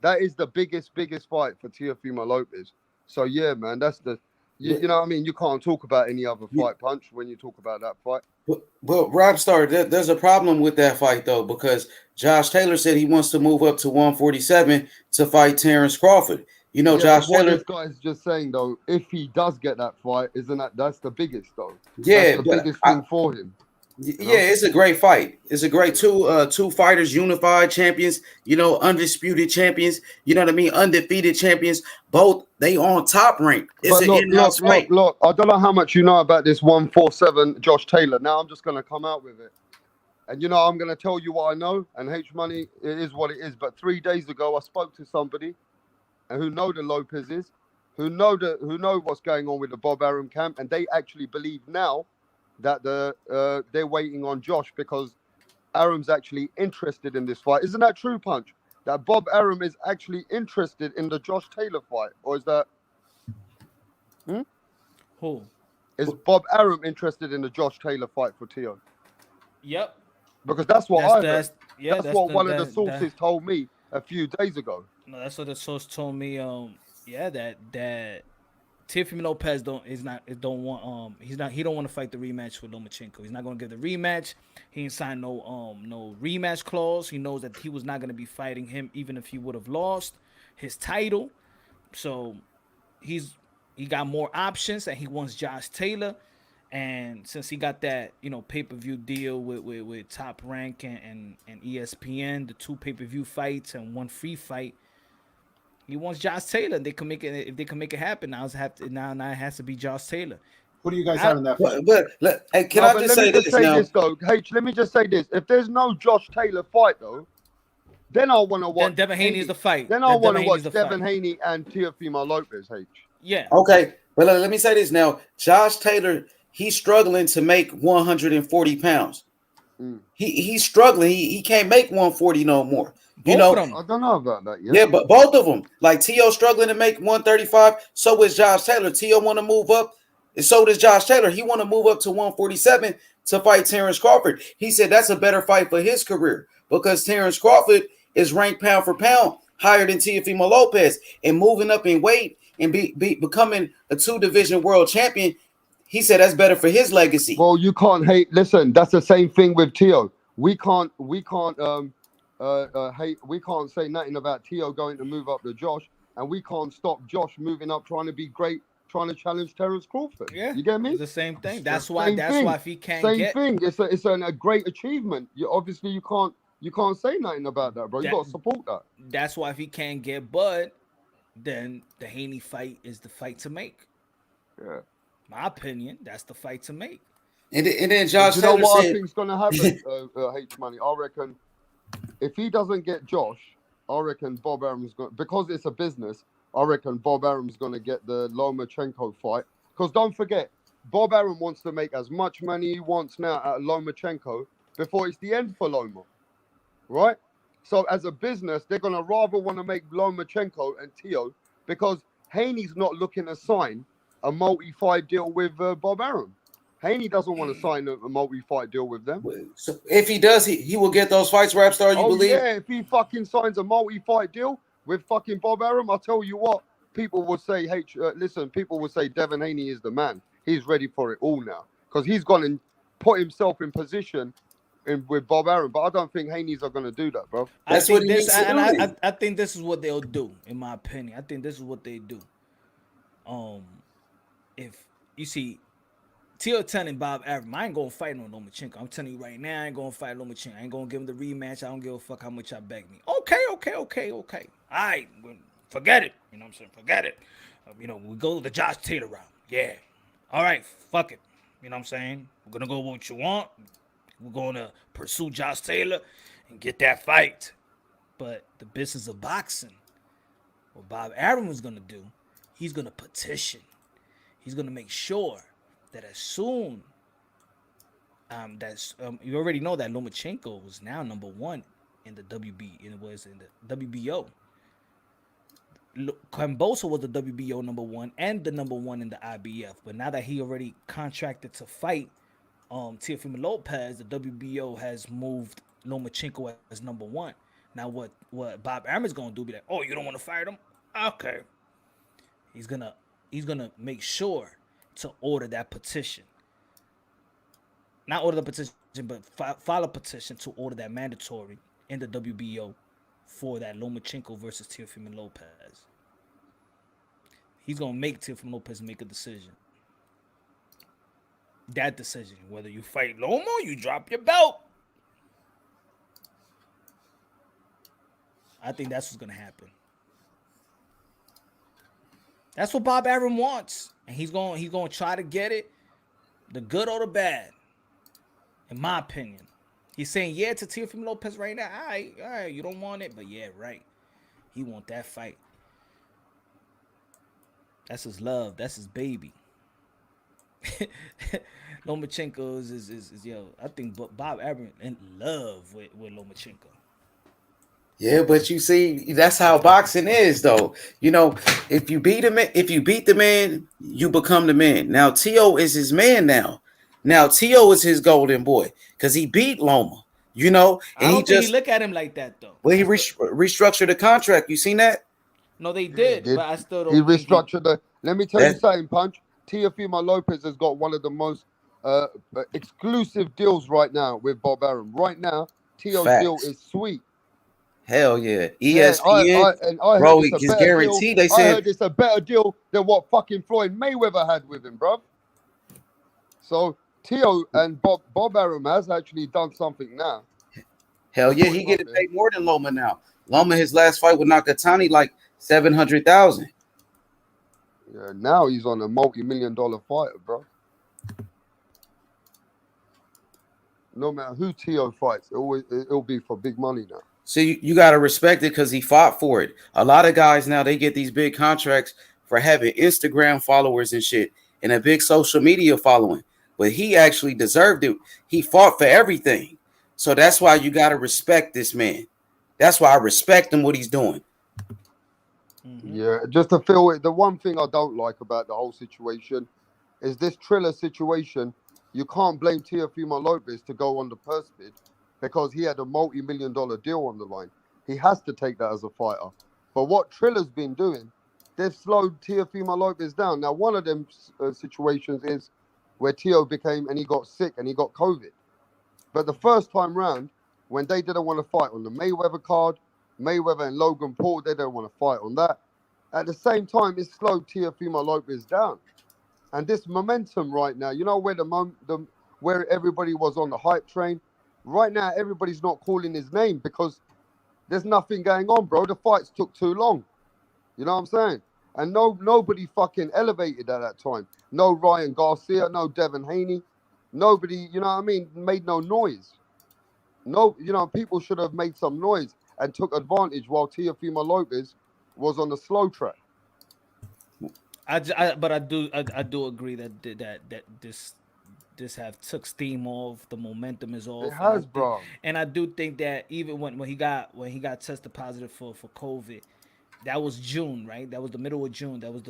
That is the biggest fight for Teofimo Lopez. So yeah, man, that's the you know what I mean. You can't talk about any other fight, Punch, when you talk about that fight. But Rapstar, there's a problem with that fight though, because Josh Taylor said he wants to move up to 147 to fight Terrence Crawford. You know, Yeah, Josh what Taylor. this guy is just saying though, if he does get that fight, that's the biggest though. Yeah, that's the biggest thing for him. Yeah, it's a great fight. It's a great two fighters, unified champions, you know, undisputed champions, you know what I mean, undefeated champions. Both they on top rank. It's an in-house fight. Look, I don't know how much you know about this 147 Josh Taylor. Now I'm just gonna come out with it. And you know, I'm gonna tell you what I know, and H Money, it is what it is. But 3 days ago I spoke to somebody and who know the Lopez's, who know what's going on with the Bob Arum camp, and they actually believe now that they're waiting on Josh because Arum's actually interested in this fight. Isn't that true, Punch? That Bob Arum is actually interested in the Josh Taylor fight, or is that? Who? Is Bob Arum interested in the Josh Taylor fight for Teo? Yep. Because that's what I heard. That's what one of the that- sources told me a few days ago. No, that's what the source told me. Yeah, that Teofimo Lopez he don't want to fight the rematch with Lomachenko. He's not gonna give the rematch. He ain't signed no rematch clause. He knows that he was not gonna be fighting him even if he would have lost his title. So he got more options and he wants Josh Taylor. And since he got that, pay-per-view deal with Top Rank and ESPN, the 2 pay-per-view fights and 1 free fight, he wants Josh Taylor. They can make it if they can make it happen. Now it has to be Josh Taylor. Who do you guys have in that fight? But hey, can I just say this now? Though, H, let me just say this. If there's no Josh Taylor fight though, then I want to watch. Then Devin Haney is the fight. Then I want to watch Devin Haney and Teofimo Lopez. H. Yeah. Okay, but let me say this now. Josh Taylor, he's struggling to make 140 pounds. He's struggling. He can't make 140 no more. I don't know about that. Yeah, but both of them. Like Teo struggling to make 135. So is Josh Taylor. Teo want to move up, and so does Josh Taylor. He want to move up to 147 to fight Terrence Crawford. He said that's a better fight for his career because Terrence Crawford is ranked pound for pound higher than Teofimo Lopez, and moving up in weight and becoming a 2-division world champion. He said that's better for his legacy. Well, you can't hate. Listen, that's the same thing with Teo. We can't say nothing about Teo going to move up to Josh, and we can't stop Josh moving up, trying to be great, trying to challenge Terrence Crawford. Yeah, you get me? It's the same thing. That's why if he can't same thing. It's a great achievement. You can't say nothing about that, bro. You got to support that. That's why if he can't get Bud, then the Haney fight is the fight to make. Yeah. My opinion, that's the fight to make. And then And Josh do you know Taylor what I said, think's going to happen, H Money? I reckon if he doesn't get Josh, I reckon Bob Arum's going because it's a business. I reckon Bob Arum's going to get the Lomachenko fight. Because don't forget, Bob Arum wants to make as much money he wants now out of Lomachenko before it's the end for Loma, right? So as a business, they're going to rather want to make Lomachenko and Teo because Haney's not looking to sign a multi-fight deal with Bob Arum. Haney doesn't want to sign a multi-fight deal with them. so if he does, he will get those fights, Rapstar, you believe? Yeah, if he fucking signs a multi-fight deal with fucking Bob Arum, I'll tell you what, people will say, people will say Devin Haney is the man. He's ready for it all now because he's gone and put himself in position with Bob Arum. But I don't think Haney's are going to do that, bro. That's what he needs to do. I think this is what they'll do, in my opinion. I think this is what they do. If you see Teo telling Bob Arum, I ain't gonna fight no Lomachenko. I'm telling you right now, I ain't gonna fight Lomachenko. I ain't gonna give him the rematch. I don't give a fuck how much I beg me. Okay. All right, forget it. You know what I'm saying? Forget it. We go the Josh Taylor route. Yeah. All right, fuck it. You know what I'm saying? We're gonna go with what you want. We're gonna pursue Josh Taylor and get that fight. But the business of boxing, what Bob Arum is gonna do, he's gonna petition. He's gonna make sure that as soon you already know that Lomachenko was now number one in the WBO. Camboso was the WBO number one and the number one in the IBF. But now that he already contracted to fight Teofimo Lopez, the WBO has moved Lomachenko as number one. Now what Bob Arum is gonna do? Be like, oh, you don't want to fight him? Okay. He's gonna make sure to order that petition. Not order the petition, but file a petition to order that mandatory in the WBO for that Lomachenko versus Teofimo Lopez. He's going to make Teofimo Lopez make a decision. That decision, whether you fight Loma or you drop your belt. I think that's what's going to happen. That's what Bob Arum wants. And he's going to try to get it, the good or the bad, in my opinion. He's saying yeah to Teofimo Lopez right now. All right, you don't want it, but yeah, right. He want that fight. That's his love. That's his baby. Lomachenko is yo. I think Bob Arum in love with Lomachenko. Yeah, but you see, that's how boxing is, though. If you beat the man, you become the man. Now Teo is his man now. Now Teo is his golden boy because he beat Loma. And I don't think he look at him like that though. Well, he restructured the contract. You seen that? No, they did, but I still don't. He restructured the. Let me tell you something, Punch. Teofimo Lopez has got one of the most exclusive deals right now with Bob Arum. Right now, Teo's deal is sweet. Hell yeah, ESPN, bro, he's guaranteed. They said I heard it's a better deal than what fucking Floyd Mayweather had with him, bro. So Teo and Bob Arum has actually done something now. Hell yeah, he getting paid more than Loma now. Loma, his last fight with Nakatani, like $700,000. Yeah, now he's on a multi-million-dollar fighter, bro. No matter who Teo fights, it'll be for big money now. So you got to respect it because he fought for it. A lot of guys now, they get these big contracts for having Instagram followers and shit and a big social media following. But he actually deserved it. He fought for everything. So that's why you got to respect this man. That's why I respect him, what he's doing. Yeah, just to feel it. The one thing I don't like about the whole situation is this Triller situation. You can't blame Teofimo Lopez to go on the purse bid because he had a multi-million-dollar deal on the line. He has to take that as a fighter. But what Triller's been doing, they've slowed Teofimo Lopez down. Now, one of them situations is where Teo became and he got sick and he got COVID. But the first time round, when they didn't want to fight on the Mayweather card, Mayweather and Logan Paul, they didn't want to fight on that. At the same time, it slowed Teofimo Lopez down. And this momentum right now, where everybody was on the hype train, right now everybody's not calling his name because there's nothing going on, bro. The fights took too long. You know what I'm saying? And nobody fucking elevated at that time. No Ryan Garcia, no Devin Haney. Nobody, you know what I mean, made no noise. No, people should have made some noise and took advantage while Teofimo Lopez was on the slow track. But I do agree that this have took steam off. The momentum is It off, has, bro. and I do think that even when he got tested positive for COVID, that was June, right? That was the middle of June. That was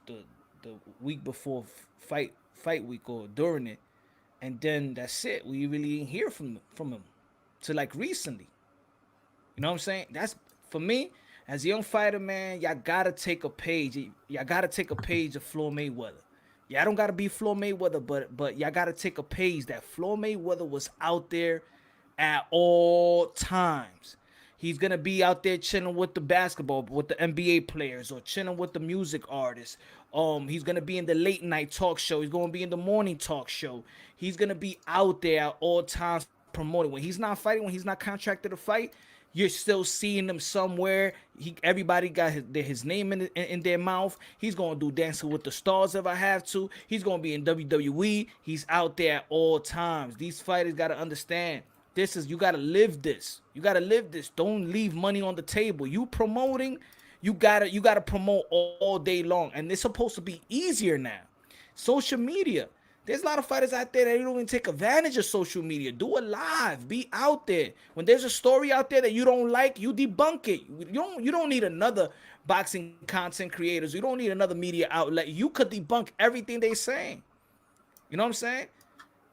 the week before fight week or during it, and then that's it. We really didn't hear from him to like recently. You know what I'm saying? That's for me as a young fighter, man. Y'all gotta take a page. Y'all gotta take a page of Floyd Mayweather. Y'all don't gotta be Floyd Mayweather, but y'all gotta take a page that Floyd Mayweather was out there at all times. He's gonna be out there chilling with the basketball, with the NBA players, or chilling with the music artists. He's gonna be in the late night talk show. He's gonna be in the morning talk show. He's gonna be out there at all times promoting. When he's not fighting, when he's not contracted to fight, you're still seeing him somewhere. Everybody got his name in their mouth. He's gonna do Dancing with the Stars if I have to. He's gonna be in WWE. He's out there at all times. These fighters gotta understand. You gotta live this. You gotta live this. Don't leave money on the table. You promoting, you gotta promote all day long. And it's supposed to be easier now. Social media. There's a lot of fighters out there that don't even take advantage of social media. Do it live. Be out there. When there's a story out there that you don't like, you debunk it. You don't need another boxing content creators. You don't need another media outlet. You could debunk everything they saying. You know what I'm saying?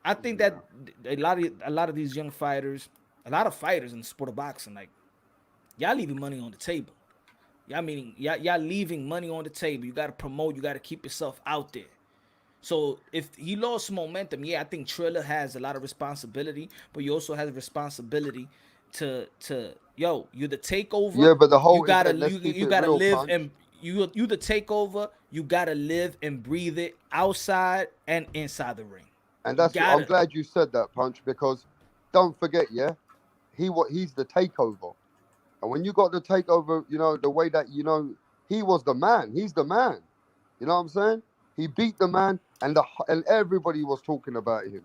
I think that a lot of these young fighters, a lot of fighters in the sport of boxing, like y'all leaving money on the table. Y'all leaving money on the table. You gotta promote. You gotta keep yourself out there. So if he lost momentum, yeah, I think Triller has a lot of responsibility, but you also have responsibility to you're the takeover. Yeah, but the whole you gotta event, let's keep you it gotta real, live Punch. and you the takeover. You gotta live and breathe it outside and inside the ring. And that's what, I'm glad you said that, Punch, because don't forget, yeah, he's the takeover. And when you got the takeover, the way that he was the man. He's the man. You know what I'm saying? He beat the man, and everybody was talking about him.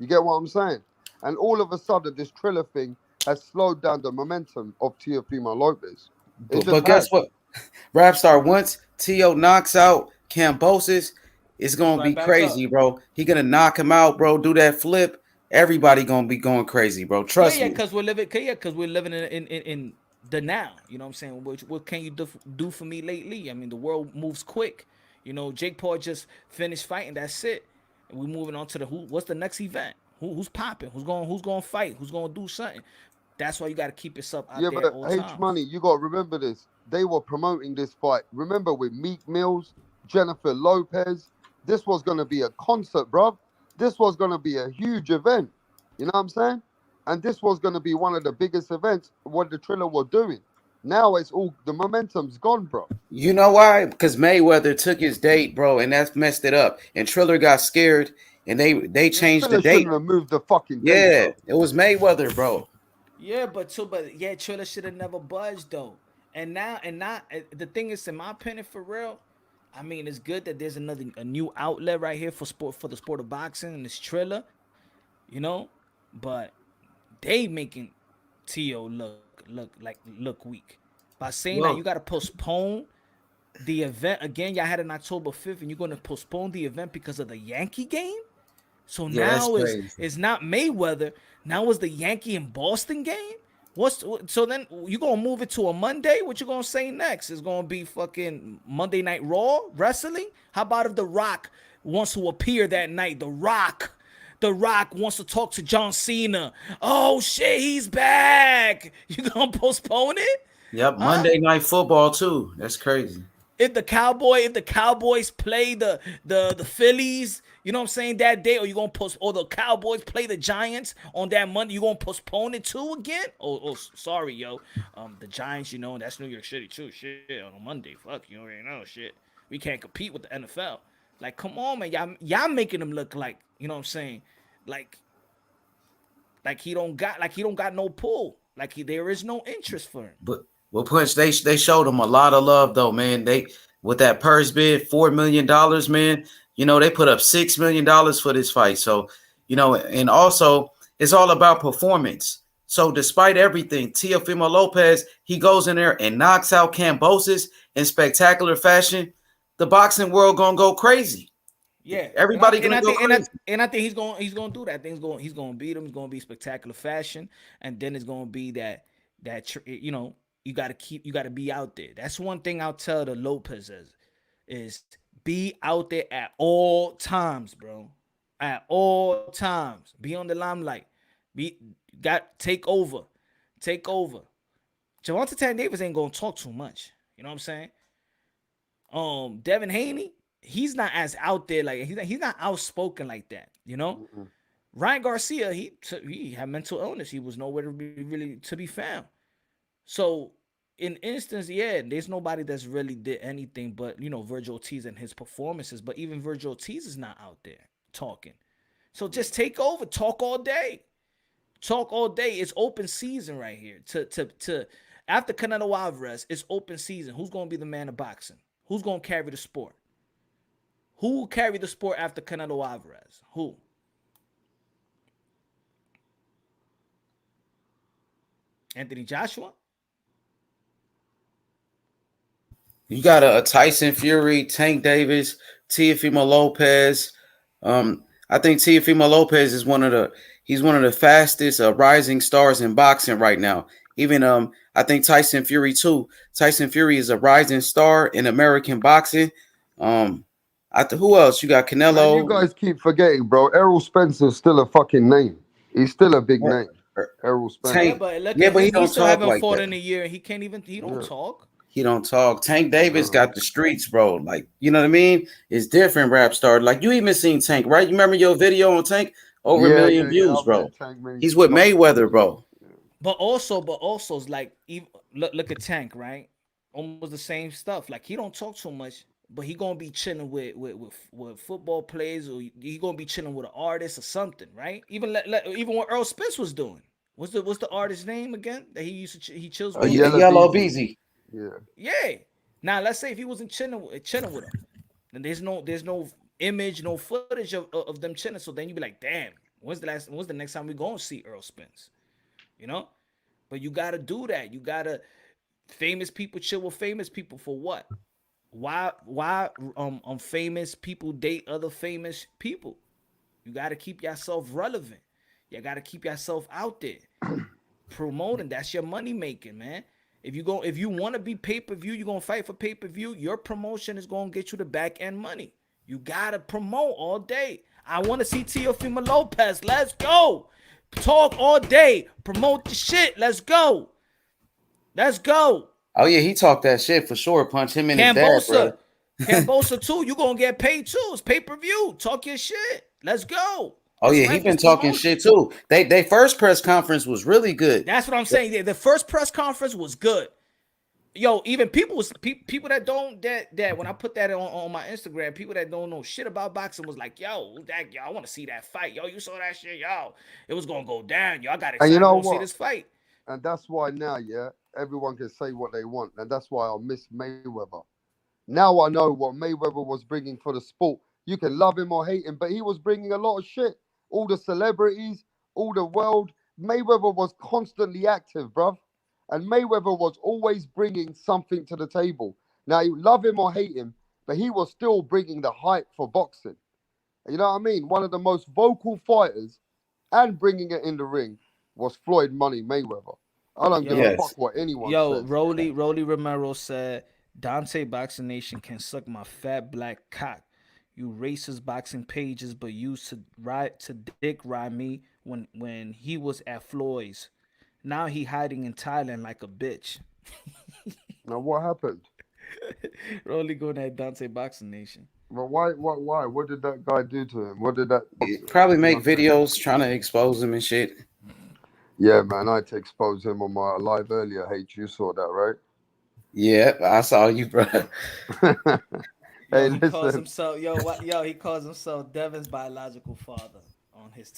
You get what I'm saying? And all of a sudden, this Triller thing has slowed down the momentum of Teofimo Lopez. But guess what? Rapstar, once Tio knocks out Cambosis, it's gonna be crazy, bro. He gonna knock him out, bro. Do that flip. Everybody gonna be going crazy, bro. Trust me. Because we're living in the now. You know what I'm saying? What can you do for me lately? I mean, the world moves quick. Jake Paul just finished fighting. That's it. And we're moving on to what's the next event? Who's popping? Who's going to fight? Who's going to do something? That's why you got to keep yourself out there but all H times. Money, you got to remember this. They were promoting this fight. Remember with Meek Mills, Jennifer Lopez. This was going to be a concert, bruv. This was going to be a huge event. You know what I'm saying? And this was going to be one of the biggest events what the Triller were doing. Now it's all, the momentum's gone, bro. You know why? Because Mayweather took his date, bro, and that's messed it up. And Triller got scared, and they changed the date. Shouldn't have moved the fucking date. Yeah, bro. it was Mayweather, bro. Yeah, but Triller should have never budged though. And the thing is, in my opinion, for real, I mean, it's good that there's a new outlet right here for the sport of boxing, and it's Triller, but they making Tio look weak by saying that you got to postpone the event again. Y'all had it on October 5th, and you're going to postpone the event because of the Yankee game. So now it's not Mayweather. Now it's the Yankee and Boston game. So then you gonna move it to a Monday? What you gonna say next? It's gonna be fucking Monday Night Raw wrestling? How about if The Rock wants to appear that night? The Rock wants to talk to John Cena. Oh shit, he's back. You gonna postpone it? Yep, Monday Night Football too. That's crazy. If the Cowboys play the Phillies, you know what I'm saying, that day, or you gonna or the Cowboys play the Giants on that Monday, you gonna postpone it too again? Oh, sorry, yo. The Giants, that's New York City too. Shit, on Monday. Fuck, you already know shit. We can't compete with the NFL. Like, come on, man. Y'all making them look like, you know what I'm saying? Like he don't got no pull. Like there is no interest for him. Well, Punch, they showed him a lot of love though, man. They with that purse bid, $4 million, man. You know, they put up $6 million for this fight. So, you know, and also it's all about performance. So despite everything, Teofimo Lopez, he goes in there and knocks out Kambosos in spectacular fashion. The boxing world gonna go crazy. Yeah, Everybody gonna go crazy. I think he's gonna do that. He's gonna beat him. It's gonna be spectacular fashion, and then it's gonna be that you know, you gotta be out there. That's one thing I'll tell the Lopez is be out there at all times, bro. At all times, be on the limelight. Take over. Gervonta Tank Davis ain't gonna talk too much. You know what I'm saying? Devin Haney, he's not as out there, like he's not outspoken like that, you know. Ryan Garcia, he had mental illness. He was nowhere to be really to be found. So in instance, yeah, there's nobody that's really did anything but, you know, Virgil Ortiz and his performances. But even Virgil Ortiz is not out there talking. So just take over, talk all day. It's open season right here. To after Canelo Alvarez, it's open season. Who's gonna be the man of boxing? Who's gonna carry the sport? Who will carry the sport after Canelo Alvarez? Who? Anthony Joshua? You got a Tyson Fury, Tank Davis, Teofimo Lopez. I think Teofimo Lopez is one of the fastest rising stars in boxing right now. Even I think Tyson Fury too. Tyson Fury is a rising star in American boxing. Who else? You got Canelo. Man, you guys keep forgetting, bro. Errol Spencer's still a fucking name. He's still a big name. Errol Spencer. But he don't talk like fought that. in a year. He don't talk. He don't talk. Tank Davis got the streets, bro. Like, you know what I mean? It's different, rap star. Like, you even seen Tank, right? You remember your video on Tank? Over a million views, bro. He's with Mayweather, bro. But also, it's like, look at Tank, right? Almost the same stuff. Like, he don't talk too much, but he gonna be chilling with football players, or he gonna be chilling with an artist or something, right? Even what Earl Spence was doing. What's the artist's name again that he used to he chills with? Yellow Beezy. Yeah. Now let's say if he wasn't chilling with him, then there's no image, no footage of them chilling. So then you'd be like, damn, when's the next time we gonna see Earl Spence? You know? But you gotta do that. You gotta famous people chill with famous people for what? Why famous people date other famous people? You gotta keep yourself relevant. You gotta keep yourself out there. Promoting, that's your money making, man. If you want to be pay-per-view, you're gonna fight for pay-per-view, your promotion is gonna get you the back end money. You gotta promote all day. I want to see Teofimo Lopez. Let's go. Talk all day. Promote the shit. Let's go. Oh yeah, he talked that shit for sure. Punch him in his dad, bro. Kambosos too. You gonna get paid too. It's pay-per-view. Talk your shit. Let's go. Oh yeah, he been talking shit too. They first press conference was really good. That's what I'm saying. The first press conference was good. Yo, even people that don't that when I put that on my Instagram, people that don't know shit about boxing was like, yo, I want to see that fight. Yo, you saw that shit, yo. It was gonna go down. Yo, I got excited to see this fight. And that's why now, everyone can say what they want, and that's why I miss Mayweather. Now I know what Mayweather was bringing for the sport. You can love him or hate him, but he was bringing a lot of shit. All the celebrities, all the world. Mayweather was constantly active, bruv. And Mayweather was always bringing something to the table. Now, you love him or hate him, but he was still bringing the hype for boxing. You know what I mean? One of the most vocal fighters and bringing it in the ring was Floyd Money Mayweather. I don't give a fuck what anyone says. Rolly Romero said, Dante Boxing Nation can suck my fat black cock. You racist boxing pages, but used to dick ride me when he was at Floyd's. Now he hiding in Thailand like a bitch. Now what happened? Rolly going at Dante Boxing Nation. But why? What did that guy do to him? What did that? Probably make videos trying to expose him and shit. Yeah, man, I had to expose him on my live earlier. H, you saw that, right? Yeah, I saw you, bro. Hey, he calls himself he calls himself Devin's biological father on his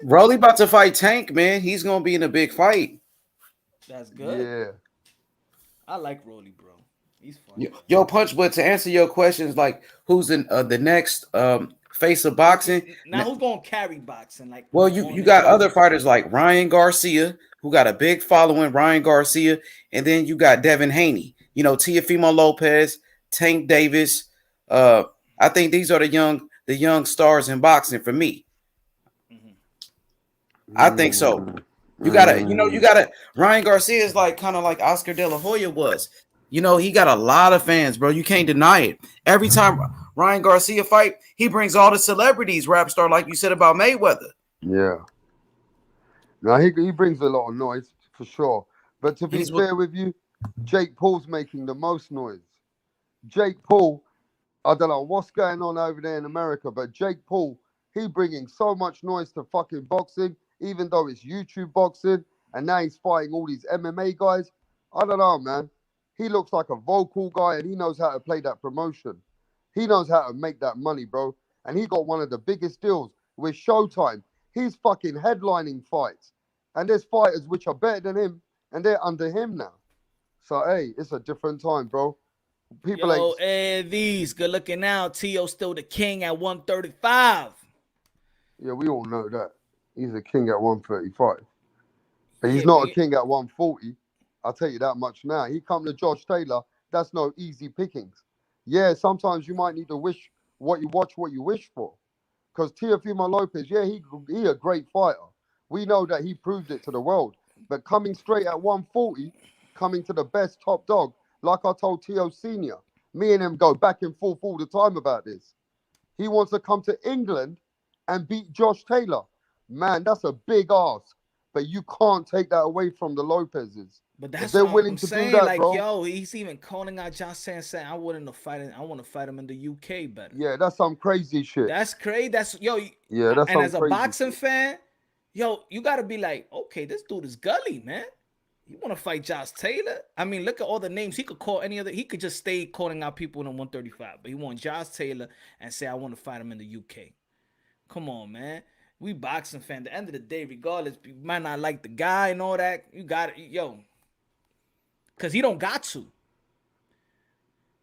Rolly about to fight Tank, man. He's gonna be in a big fight. That's good. Yeah. I like Rolly, bro. He's fun. Yo, Punch. But to answer your questions, like who's in the next face of boxing? Now who's gonna carry boxing? Like, Well, who's you going got into other fighters like Ryan Garcia, who got a big following. Ryan Garcia, and then you got Devin Haney. You know, Teofimo Lopez, Tank Davis. I think these are the young stars in boxing for me. I think so. You gotta. Ryan Garcia is like kind of like Oscar De La Hoya was. You know, he got a lot of fans, bro. You can't deny it. Every time Ryan Garcia fight, he brings all the celebrities, rap star, like you said about Mayweather. Yeah. Now he brings a lot of noise for sure. But to be fair with you, Jake Paul's making the most noise. Jake Paul, I don't know what's going on over there in America, but Jake Paul, he bringing so much noise to fucking boxing, even though it's YouTube boxing, and now he's fighting all these MMA guys. I don't know, man. He looks like a vocal guy, and he knows how to play that promotion. He knows how to make that money, bro. And he got one of the biggest deals with Showtime. He's fucking headlining fights. And there's fighters which are better than him, and they're under him now. So, hey, it's a different time, bro. People ain't... these good looking now. Tio still the king at 135. Yeah, we all know that. He's a king at 135. But he's not a king at 140. I'll tell you that much now. He come to Josh Taylor. That's no easy pickings. Yeah, sometimes you might need to wish what you wish for. Because Teofimo Lopez, yeah, he a great fighter. We know that he proved it to the world. But coming straight at 140, coming to the best top dog, like I told Tio Senior, me and him go back and forth all the time about this. He wants to come to England and beat Josh Taylor. Man, that's a big ask. But you can't take that away from the Lopez's. But that's if they're what willing I'm to saying. do that, like, bro, yo, he's even calling out Josh saying I wouldn't have fight him. I want to fight him in the UK better. Yeah, that's some crazy shit. That's crazy. That's yo. Yeah, that's and some as a crazy boxing shit. fan, yo, you gotta be like, okay, this dude is gully, man. You want to fight Josh Taylor? I mean, look at all the names. He could call any other. He could just stay calling out people in the 135, but he want Josh Taylor and say I want to fight him in the UK. Come on, man. We boxing fan. At the end of the day, regardless, you might not like the guy and all that. You got it, yo. Cause he don't got to.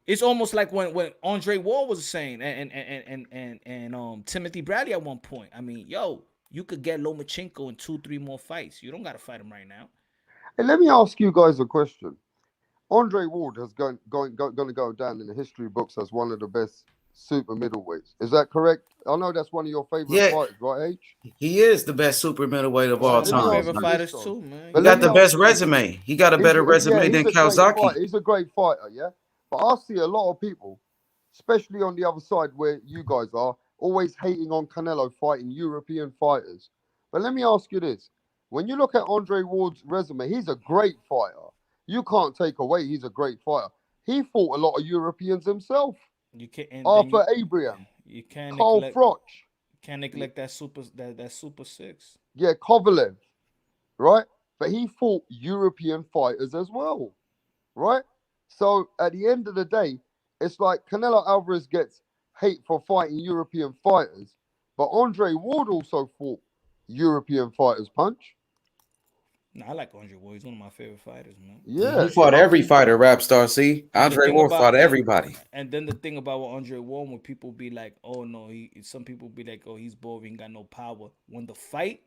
It's almost like when Andre Ward was saying and Timothy Bradley at one point. I mean, yo, you could get Lomachenko in 2-3 more fights. You don't gotta fight him right now. Hey, let me ask you guys a question. Andre Ward has going to go down in the history books as one of the best super middleweights. Is that correct? I know that's one of your favorite fighters, right, H? He is the best super middleweight of all time. Favorite fighters too, man. He got the best resume. He got a better resume than Kawasaki. He's a great fighter, yeah. But I see a lot of people, especially on the other side where you guys are, always hating on Canelo fighting European fighters. But let me ask you this. When you look at Andre Ward's resume, he's a great fighter. You can't take away he's a great fighter. He fought a lot of Europeans himself. You can't. Arthur Abraham. You can't Carl neglect, Froch. Can't neglect that super six. Yeah, Kovalev. Right? But he fought European fighters as well. Right? So at the end of the day, it's like Canelo Alvarez gets hate for fighting European fighters, but Andre Ward also fought European fighters, Punch. No, I like Andre Ward. He's one of my favorite fighters, man. Yeah. He fought every fighter, rap star, see? Andre Ward fought everybody. And then the thing about what Andre Ward, when people be like, oh no, some people be like, oh, he's boring, got no power. When the fight,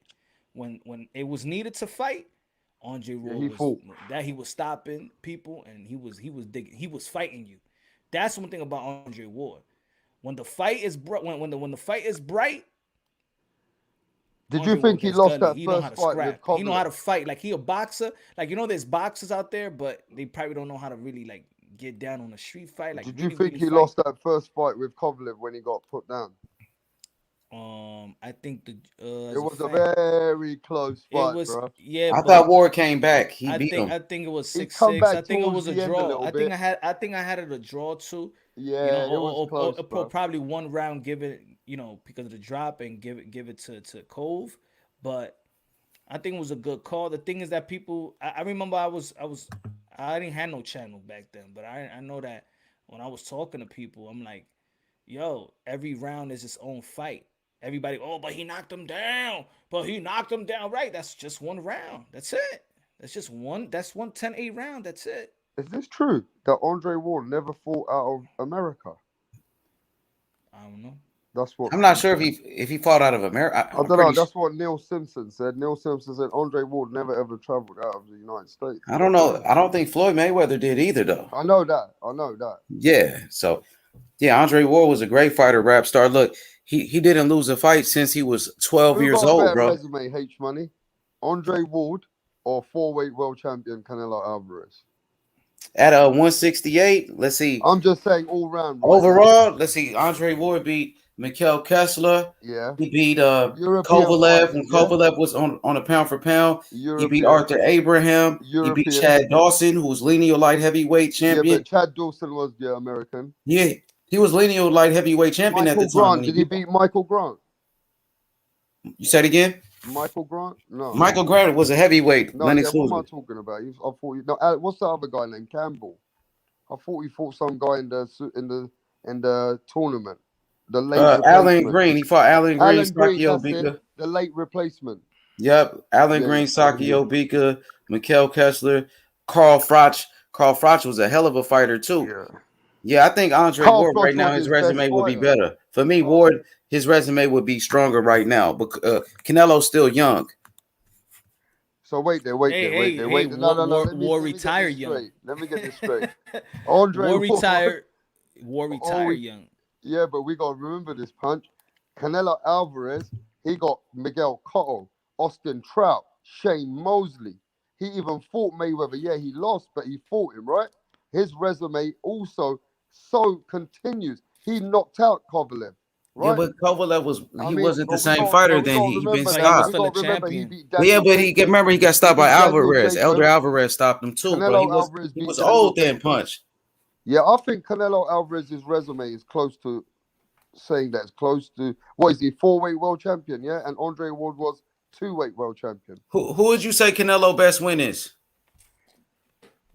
when it was needed to fight, Andre Ward he was stopping people and he was digging, he was fighting you. That's one thing about Andre Ward. When the fight is when the fight is bright. Did you think he lost that first fight with Kovalev? He know how to fight. Like, he a boxer. Like, you know, there's boxers out there, but they probably don't know how to really, like, get down on a street fight. Like, did you think he lost that first fight with Kovalev when he got put down? I think it was a very close fight, bro. Yeah, I thought Ward came back. He beat him. I think it was 6-6. I think it was a draw. I think I had it a draw too. Yeah, you know, it was close, bro. Probably one round, give it, you know, because of the drop, and give it to Cove. But I think it was a good call. The thing is that people, I remember I didn't have no channel back then, but I know that when I was talking to people, I'm like, yo, every round is its own fight. Everybody, oh, but he knocked him down. But he knocked him down. Right, that's just one round. That's it. That's just one. That's 110-8 round. That's it. Is this true that Andre Ward never fought out of America? I don't know. That's what I'm not sure if he fought out of America. I don't know. That's what Neil Simpson said. Neil Simpson said Andre Ward never ever traveled out of the United States. I don't know. I don't think Floyd Mayweather did either, though. I know that. Yeah. So, yeah, Andre Ward was a great fighter, rap star. Look, he didn't lose a fight since he was 12 years got a old, better bro. resume, H Money, Andre Ward or 4-weight world champion Canelo Alvarez? At 168, let's see. I'm just saying all round. Right Overall, let's see. Andre Ward beat Mikhail Kessler. Yeah. He beat Kovalev when Kovalev was on a pound for pound. He beat Arthur Abraham. He beat Chad Dawson, who was lineal light heavyweight champion. Yeah, but Chad Dawson was the American. Yeah, he was lineal light heavyweight champion at the time. Grant, did he beat Michael Grant? You said again? Michael Grant? No. Michael Grant was a heavyweight. No, Lennox what am I talking about? I thought no. What's the other guy named Campbell? I thought he fought some guy in the tournament. The late Alan Green. He fought Alan Green, Sakio Bika. The late replacement. Yep, Alan Green, Sakio Bika, Mikhail Kessler, Carl Froch. Carl Froch was a hell of a fighter too. Yeah, I think Andre Ward right now, his resume would be better. For me, Ward, his resume would be stronger right now. But Canelo's still young. So wait there. No. War retired young. Let me get this straight. Andre War retired young. Yeah, but we gotta remember this, Punch. Canelo Alvarez, he got Miguel Cotto, Austin Trout, Shane Mosley. He even fought Mayweather. Yeah, he lost, but he fought him, right? His resume also so continues. He knocked out Kovalev. Right? Yeah, but Kovalev wasn't the same fighter then. He been stopped. Yeah, but he got stopped by Alvarez. Elder Alvarez stopped him too. But he was old then, Punch. Yeah, I think Canelo Alvarez's resume is close to saying that. It's close to what is he, 4-weight world champion? Yeah, and Andre Ward was 2-weight world champion. Who would you say Canelo best win is?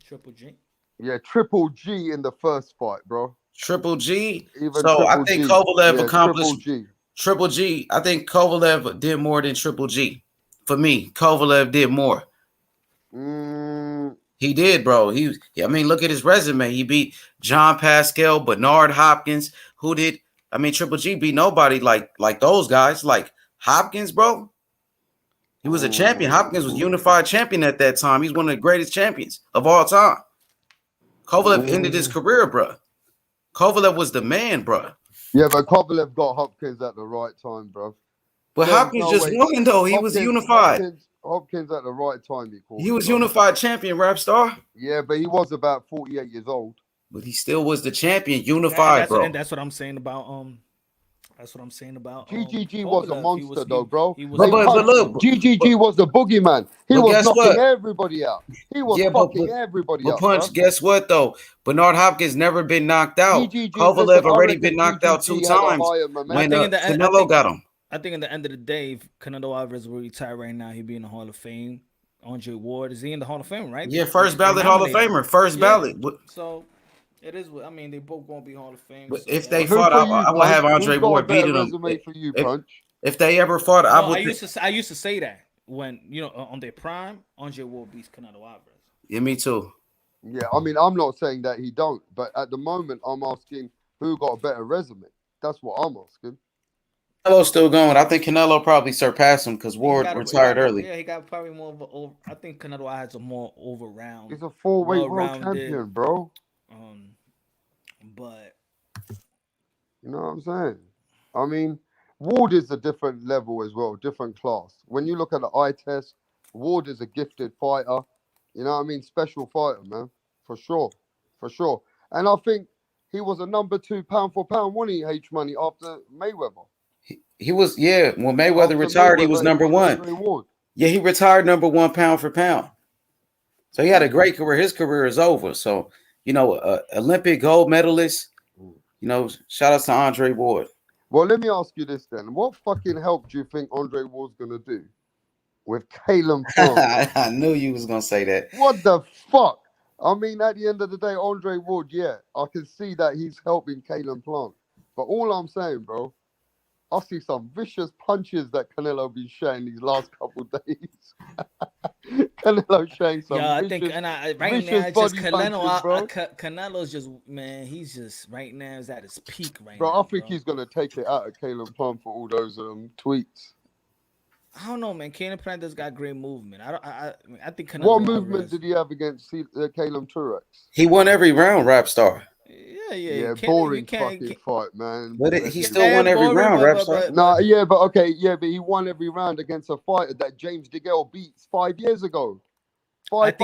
Triple G. Yeah, Triple G in the first fight, bro. Triple G. I think Kovalev accomplished Triple G. I think Kovalev did more than Triple G. For me, Kovalev did more. He did, bro. I mean, look at his resume. He beat John Pascal, Bernard Hopkins. Triple G beat nobody like those guys. Like Hopkins, bro. He was a champion. Hopkins was unified champion at that time. He's one of the greatest champions of all time. Kovalev ended his career, bro. Kovalev was the man, bro. Yeah, but Kovalev got Hopkins at the right time, bro. But Hopkins won, though. He was unified. Hopkins at the right time. He was unified champion, rap star. Yeah, but he was about 48 years old. But he still was the champion, unified, bro. And that's what I'm saying about That's what I'm saying about. GGG was a monster, though, bro. But look, GGG was the boogeyman. He was knocking everybody out. He was fucking everybody out. But Punch, guess what, though? Bernard Hopkins never been knocked out. Kovalev already been knocked out 2 times when Canelo got him. I think in the end of the day, if Canelo Alvarez will retire right now, he'd be in the Hall of Fame. Andre Ward, is he in the Hall of Fame, right? Yeah, first ballot Hall of Famer. First ballot. So it is. I mean, they both won't be Hall of Fame. But if they fought, I would have Andre Ward beating them. If they ever fought, I used to say that when on their prime, Andre Ward beats Canelo Alvarez. Yeah, me too. Yeah, I mean, I'm not saying that he don't, but at the moment, I'm asking who got a better resume. That's what I'm asking. Canelo's still going. I think Canelo probably surpassed him because Ward retired early. Yeah, he got probably more of a. I think Canelo has a more over-round. He's a 4-weight world champion, bro. But you know what I'm saying? I mean, Ward is a different level as well, different class. When you look at the eye test, Ward is a gifted fighter. You know what I mean? Special fighter, man. For sure. And I think he was a number 2 pound for pound, wasn't he, H Money, after Mayweather? He was, yeah. When Mayweather retired, he was number 1. Yeah, he retired number 1 pound for pound. So he had a great career. His career is over. So, Olympic gold medalist, shout out to Andre Ward. Well, let me ask you this then. What fucking help do you think Andre Ward's going to do with Caleb Plant? I knew you was going to say that. What the fuck? I mean, at the end of the day, Andre Ward, yeah, I can see that he's helping Caleb Plant. But all I'm saying, bro, I see some vicious punches that Canelo been showing these last couple days. Canelo showing some Yeah, I vicious, think, and right vicious now, it's just body Canelo. punches, bro. Canelo's just, man, he's just right now is at his peak right Bro, now, I think he's gonna take it out of Caleb Plant for all those tweets. I don't know, man. Caleb Plant just got great movement. I think Canelo What Alvarez. movement did he have against Caleb Truex? He won every round, Rap Star. Yeah. Boring fucking fight, man. But he still won every round, Rap Star. But he won every round against a fighter that James DeGale beat 5 years ago. 6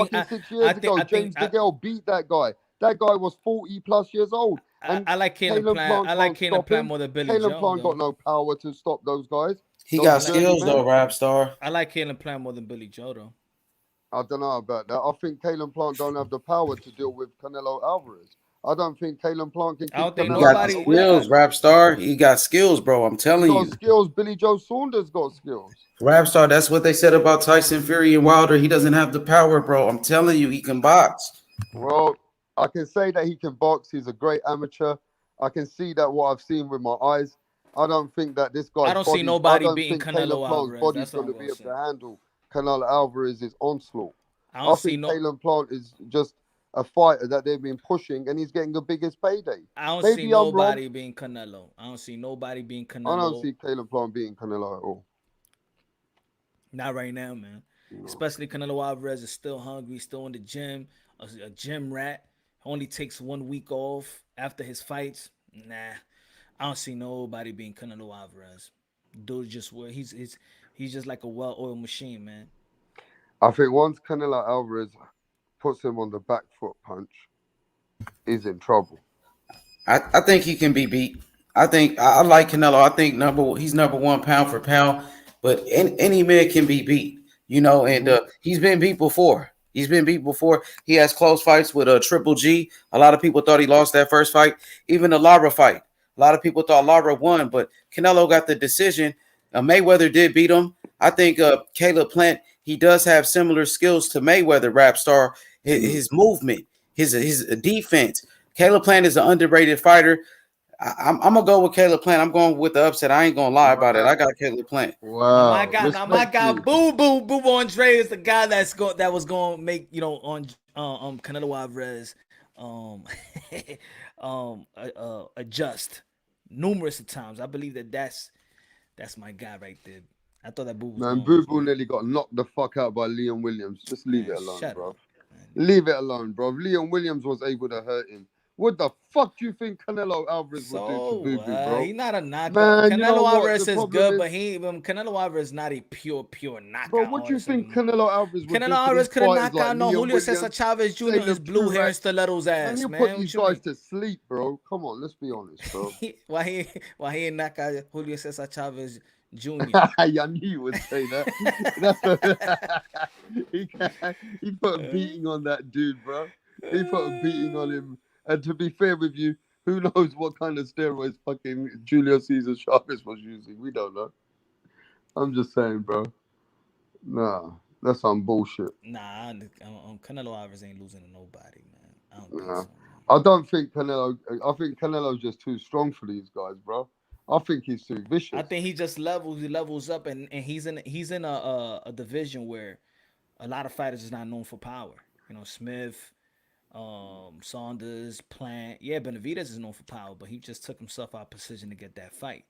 years ago, James DeGale beat that guy. That guy was 40 plus years old. I like Caleb Plant. I like Caleb Plant more than Billy Joe. Caleb Plant got no power to stop those guys. He got skills though, Rap Star. I like Caleb Plant more than Billy Joe though. I don't know about that. I think Caleb Plant don't have the power to deal with Canelo Alvarez. I don't think Caleb Plant can keep Canelo. He got skills, Rap Star. He got skills, bro. I'm telling you. Skills. Billy Joe Saunders got skills. Rap Star, that's what they said about Tyson Fury and Wilder. He doesn't have the power, bro. I'm telling you, he can box. Well, I can say that he can box. He's a great amateur. I can see that what I've seen with my eyes. I don't think that this guy. I don't see nobody beating Canelo Alvarez. Body's going to be able to handle Canelo Alvarez's onslaught. I think Caleb Plant is just a fighter that they've been pushing, and he's getting the biggest payday. I don't see nobody being Canelo. I don't see nobody being Canelo. I don't see Caleb Plant being Canelo at all. Not right now, man. No. Especially Canelo Alvarez is still hungry, still in the gym, a gym rat. Only takes 1 week off after his fights. Nah, I don't see nobody being Canelo Alvarez. Dude, just where he's just like a well-oiled machine, man. I think once Canelo Alvarez puts him on the back foot punch, he's in trouble. I think he can be beat. I like Canelo. I think he's number one pound for pound, but any man can be beat, you know, and he's been beat before. He has close fights with Triple G. A lot of people thought he lost that first fight. Even the Lara fight. A lot of people thought Lara won, but Canelo got the decision. Mayweather did beat him. I think Caleb Plant, he does have similar skills to Mayweather, Rap Star. His movement, his defense. Caleb Plant is an underrated fighter. I'm gonna go with Caleb Plant. I'm going with the upset. I ain't gonna lie about it. I got Caleb Plant. Wow. My guy, Boo Andre is the guy that was going to make, you know, on Canelo Alvarez adjust numerous of times. I believe that's my guy right there. I thought that Boo was Boo nearly got knocked the fuck out by Liam Williams. Just leave it alone, bro. Leave it alone, bro. Liam Williams was able to hurt him. What the fuck do you think Canelo Alvarez would do to Boo Boo, bro? He's not a knockout. Canelo Alvarez is good, but Canelo Alvarez is not a pure knockout. Bro, what do you think Canelo Alvarez would do? Canelo Alvarez could have knocked out Julio Cesar Chavez Jr. and his blue hair and stiletto's ass, man. Put these guys to sleep, bro. Come on, let's be honest, bro. Why he ain't knock out Julio Cesar Chavez Jr.? I knew you would say that. He put a beating on that dude, bro. He put a beating on him. And to be fair with you, who knows what kind of steroids fucking Julio Cesar Chavez was using? We don't know. I'm just saying, bro. Nah, that's some bullshit. Nah, Canelo Alvarez ain't losing to nobody, man. I don't think Canelo. I think Canelo's just too strong for these guys, bro. I think he's too vicious. I think he just levels up, and he's in a division where a lot of fighters is not known for power. You know, Smith, Saunders, Plant. Yeah, Benavidez is known for power, but he just took himself out of position to get that fight.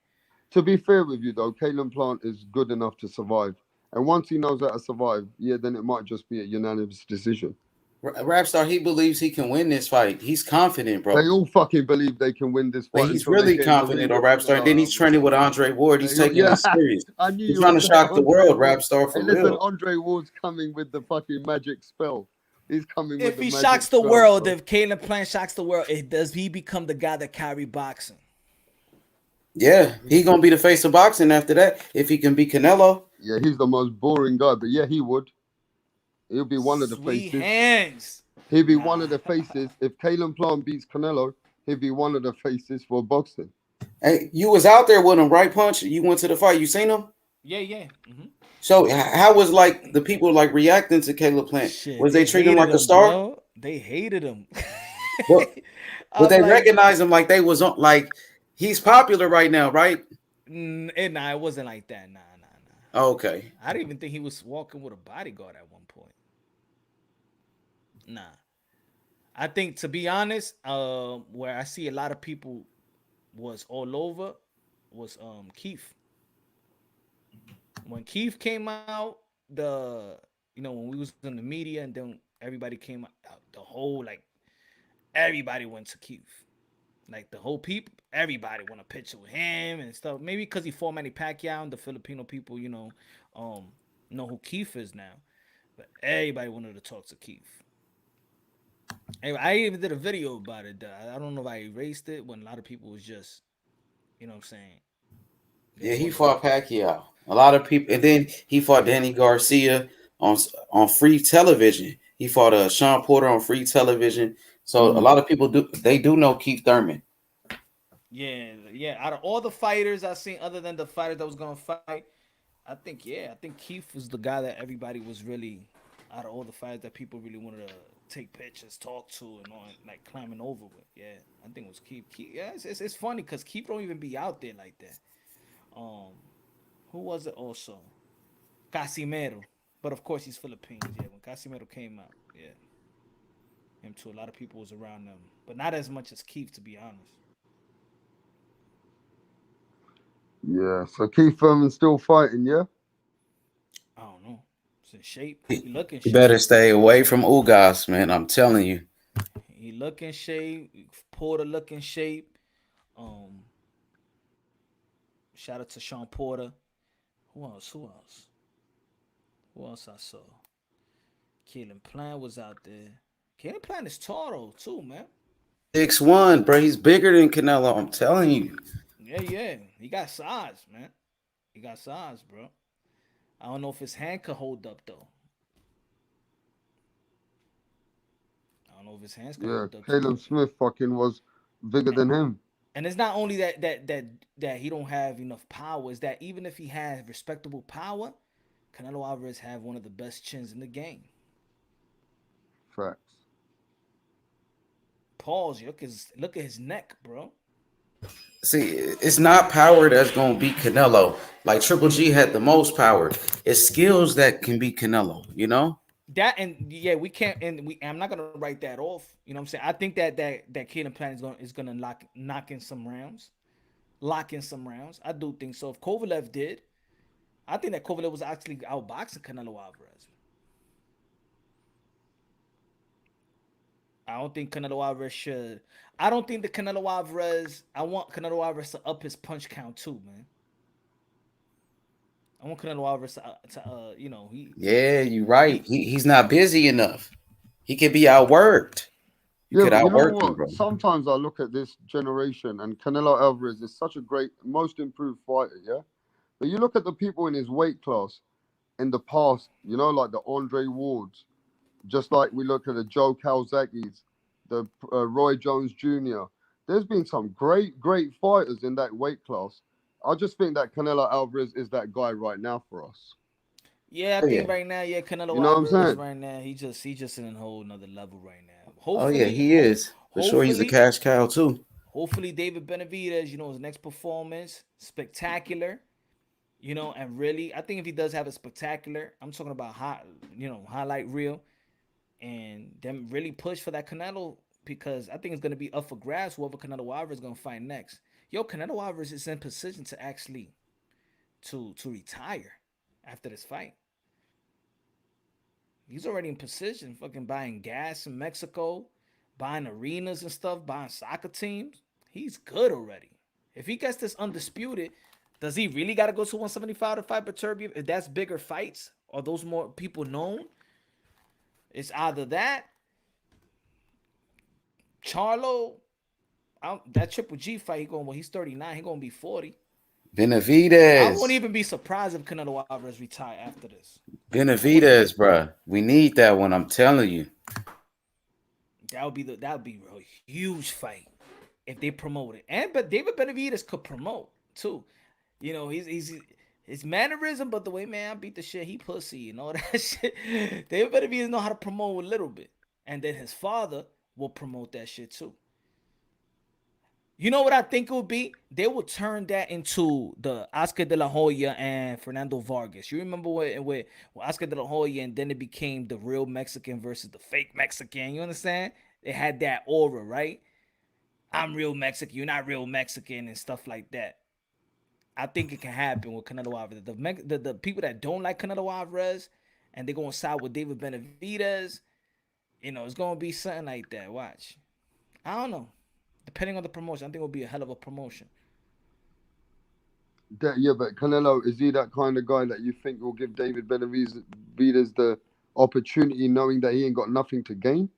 To be fair with you, though, Caleb Plant is good enough to survive. And once he knows how to survive, then it might just be a unanimous decision. Rapstar, he believes he can win this fight. He's confident, bro. They all fucking believe they can win this fight. But he's really confident, Rapstar. And then he's training with Andre Ward. He's taking it serious. He's trying to shock the world, Rapstar, for real. Listen, Andre Ward's coming with the fucking magic spell. He's coming with the magic spell. If he shocks the world, if Caleb Plant shocks the world, does he become the guy that carry boxing? Yeah, he's going to be the face of boxing after that if he can beat Canelo. Yeah, he's the most boring guy, but yeah, he would. He'll be one of the faces. Hands. He'll be one of the faces. If Caleb Plant beats Canelo, he'll be one of the faces for boxing. Hey, you was out there with him, right, Punch? You went to the fight. You seen him? Yeah. Mm-hmm. So how was like the people like reacting to Caleb Plant? Shit, was they treating him like a star? Bro. They hated him. But they recognize him like they was on, like he's popular right now, right? It wasn't like that. Nah. Okay. I didn't even think he was walking with a bodyguard at one point. Nah. I think, to be honest, where I see a lot of people was all over was Keith. When Keith came out, when we was in the media, and then everybody came out, the whole, like, everybody went to Keith. Like, the whole people, everybody want a picture with him and stuff. Maybe because he fought Manny Pacquiao, and the Filipino people, know who Keith is now. But everybody wanted to talk to Keith. Anyway, I even did a video about it. I don't know if I erased it when a lot of people was just, you know what I'm saying? Yeah, he fought Pacquiao. A lot of people, and then he fought Danny Garcia on free television. He fought Sean Porter on free television. So a lot of people do know Keith Thurman. Yeah. Out of all the fighters I seen, other than the fighters that was gonna fight, I think Keith was the guy that everybody was really, out of all the fighters that people really wanted to take pictures, talk to, and on, like, climbing over with. Yeah, I think it was Keith. Yeah, it's funny because Keith don't even be out there like that. Who was it also? Casimero, but of course he's Philippines. Yeah, when Casimero came out, yeah, him too. A lot of people was around them, but not as much as Keith, to be honest. Yeah, so Keith Thurman's still fighting, yeah? I don't know. He's in shape. He look in You shape. better stay away from Ugas, man. I'm telling you. He look in shape. Porter look in shape. Um, Shout out to Sean Porter. Who else? Who else I saw? Kalen Plant was out there. Kalen Plant is tall too, man. 6'1", bro. He's bigger than Canelo. I'm telling you. Yeah. He got size, man. He got size, bro. I don't know if his hand could hold up though. I don't know if his hands could Yeah, hold up. Caleb Smith fucking was bigger than him. And it's not only that he don't have enough power. It's that even if he has respectable power, Canelo Alvarez have one of the best chins in the game. Facts. Pause. Look at his neck, bro. See, it's not power that's gonna beat Canelo. Like Triple G had the most power. It's skills that can beat Canelo. You know. That, and yeah, we can't, and I'm not gonna write that off. You know what I'm saying? I think that Caden Plant is gonna knock in some rounds, lock in some rounds. I do think so. If Kovalev did, I think that Kovalev was actually outboxing Canelo Alvarez. I don't think Canelo Alvarez should. I don't think the Canelo Alvarez. I want Canelo Alvarez to up his punch count too, man. I want Canelo Alvarez to he. Yeah, you're right. He's not busy enough. He could be outworked. You could but you know outwork him, what? bro. Sometimes I look at this generation and Canelo Alvarez is such a great, most improved fighter, yeah? But you look at the people in his weight class in the past, like the Andre Wards, just like we look at the Joe Calzaghes, the Roy Jones Jr. There's been some great fighters in that weight class. I just think that Canelo Alvarez is that guy right now for us. Yeah, I think right now, Canelo You know what I'm Alvarez saying? right now, he's just in a whole another level right now. Oh yeah, he is. For sure, he's a cash cow too. Hopefully, David Benavidez, his next performance, spectacular. And really, I think if he does have a spectacular, I'm talking about highlight reel, and them really push for that Canelo, because I think it's gonna be up for grabs whoever Canelo Alvarez is gonna fight next. Canelo Alvarez is in position to actually to retire after this fight. He's already in position, fucking buying gas in Mexico, buying arenas and stuff, buying soccer teams. He's good already. If he gets this undisputed, does he really got to go to 175 to fight Beterbiev? If that's bigger fights, or those more people known, it's either that, Charlo, that Triple G fight, he's 39, he's going to be 40. Benavidez. I won't even be surprised if Canelo Alvarez retire after this. Benavidez, bro. We need that one. I'm telling you. That would be a huge fight if they promote it. But David Benavidez could promote too. He's his mannerism, but the way, man, I beat the shit, he pussy and all that shit. David Benavidez know how to promote a little bit, and then his father will promote that shit too. You know what I think it would be? They would turn that into the Oscar de la Hoya and Fernando Vargas. You remember with Oscar de la Hoya, and then it became the real Mexican versus the fake Mexican. You understand? They had that aura, right? I'm real Mexican, you're not real Mexican, and stuff like that. I think it can happen with Canelo Alvarez. The people that don't like Canelo Alvarez and they're going to side with David Benavidez, it's going to be something like that. Watch. I don't know. Depending on the promotion, I think it'll be a hell of a promotion. Yeah, but Canelo, is he that kind of guy that you think will give David Benavidez the opportunity, knowing that he ain't got nothing to gain?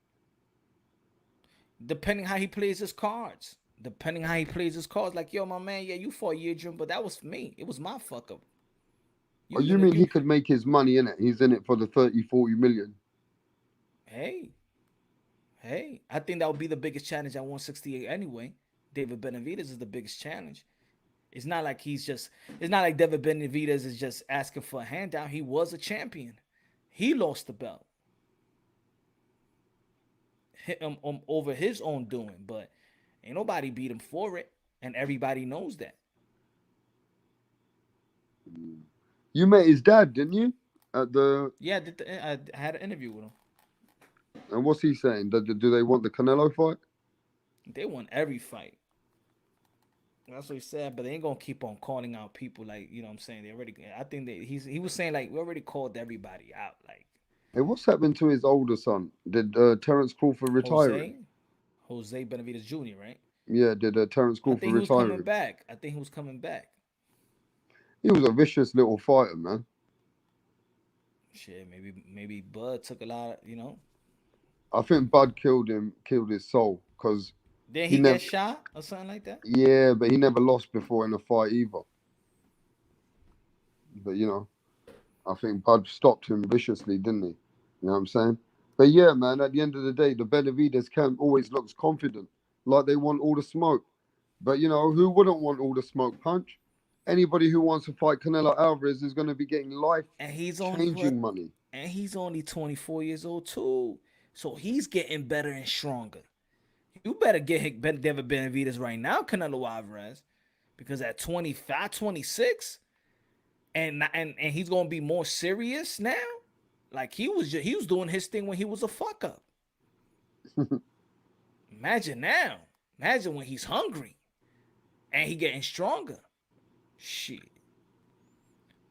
Depending how he plays his cards. Like, yo, my man, yeah, you fought Yildirim, but that was for me. It was my fuck up. You mean he could make his money in it? He's in it for the 30, 40 million. Hey, I think that would be the biggest challenge at 168 anyway. David Benavidez is the biggest challenge. It's not like David Benavidez is just asking for a handout. He was a champion. He lost the belt. Hit him over his own doing, but ain't nobody beat him for it, and everybody knows that. You met his dad, didn't you? At the Yeah, I had an interview with him. And what's he saying? Do they want the Canelo fight? They want every fight. That's what he said, but they ain't gonna keep on calling out people like, you know what I'm saying. I think that he was saying like we already called everybody out. Like, hey, what's happened to his older son? Did Terence Crawford retire? Jose Benavidez Jr., right? Yeah, did Terence Crawford retire? I think he was coming back. He was a vicious little fighter, man. Shit, maybe Bud took a lot of, I think Bud killed his soul, because Did he get shot or something like that? Yeah, but he never lost before in a fight either. But I think Bud stopped him viciously, didn't he? You know what I'm saying? But yeah, man, at the end of the day, the Benavidez camp always looks confident, like they want all the smoke. But who wouldn't want all the smoke, Punch? Anybody who wants to fight Canelo Alvarez is going to be getting life-changing money. And he's only 24 years old too. So he's getting better and stronger. You better get David Benavidez right now, Canelo Alvarez, because at 25, 26, and he's gonna be more serious now. Like he was doing his thing when he was a fuck up. Imagine now. Imagine when he's hungry, and he getting stronger. Shit,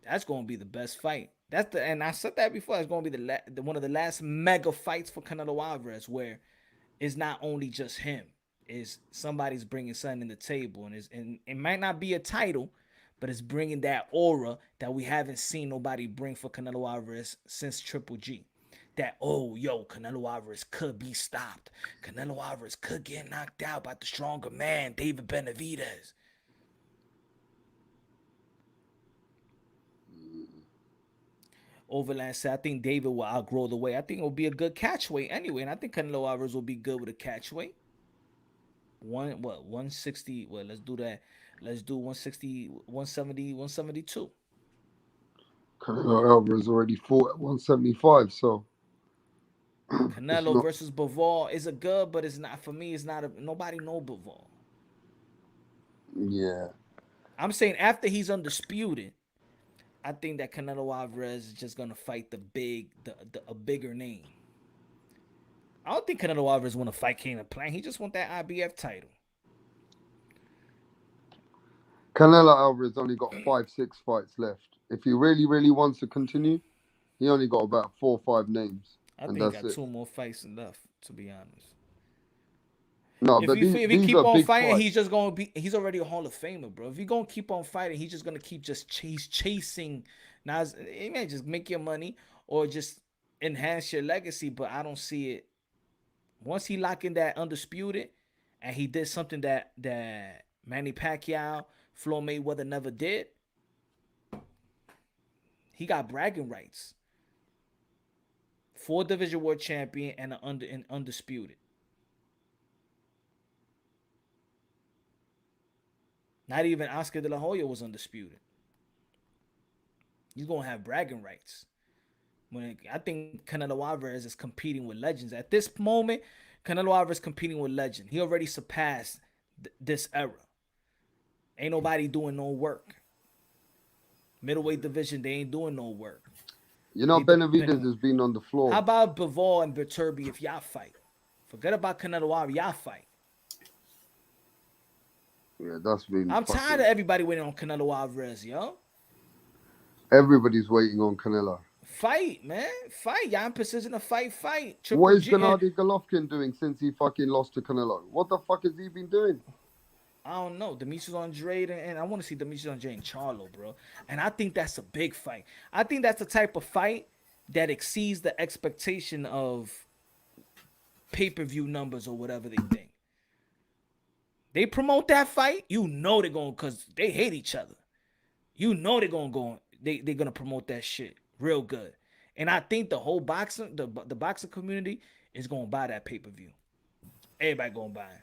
that's gonna be the best fight. And I said that before. It's gonna be one of the last mega fights for Canelo Alvarez, where it's not only just him. Is somebody's bringing something in the table, and it might not be a title, but it's bringing that aura that we haven't seen nobody bring for Canelo Alvarez since Triple G. That, Canelo Alvarez could be stopped. Canelo Alvarez could get knocked out by the stronger man, David Benavidez. Overland said, I think David will outgrow the weight. I think it'll be a good catch weight anyway, and I think Canelo Alvarez will be good with a catch weight. 160. Well, let's do that. Let's do 160, 170, 172. Canelo Alvarez already fought at 175, so Canelo versus Bivol is a good, but it's not for me. It's not nobody know Bivol. Yeah, I'm saying after he's undisputed, I think that Canelo Alvarez is just gonna fight a bigger name. I don't think Canelo Alvarez want to fight King of Plain. He just want that IBF title. Canelo Alvarez only got 5-6 fights left. If he really, really wants to continue, he only got about 4 or 5 names. I think he got 2 more fights left, to be honest. No, if he keep on fighting, fights. He's just gonna be. He's already a Hall of Famer, bro. If he gonna keep on fighting, he's just gonna keep he's chasing. Now, he may just make your money or just enhance your legacy, but I don't see it. Once he lock in that undisputed, and he did something that Manny Pacquiao, Floyd Mayweather never did, he got bragging rights. 4 division world champion and an undisputed. Not even Oscar de la Hoya was undisputed. He's going to have bragging rights. I think Canelo Alvarez is competing with legends. At this moment, Canelo Alvarez is competing with legends. He already surpassed this era. Ain't nobody doing no work. Middleweight division, they ain't doing no work. You know, They Benavidez depending. has been on the floor. How about Bivol and Berturbi if y'all fight? Forget about Canelo Alvarez, y'all fight. Yeah, that's been. I'm tired of everybody waiting on Canelo Alvarez, yo. Everybody's waiting on Canelo. Fight, man. Fight. Y'all in position to fight. What is G. Gennady Golovkin doing since he fucking lost to Canelo? What the fuck has he been doing? I don't know. Demetrius Andrade, and I want to see Demetrius Andrade and Charlo, bro. And I think that's a big fight. I think that's the type of fight that exceeds the expectation of pay-per-view numbers or whatever they think. They promote that fight, you know they're going, because they hate each other. You know they're going to go, they're going to promote that shit real good. And I think the whole boxing, the boxing community is going to buy that pay-per-view. Everybody going to buy it.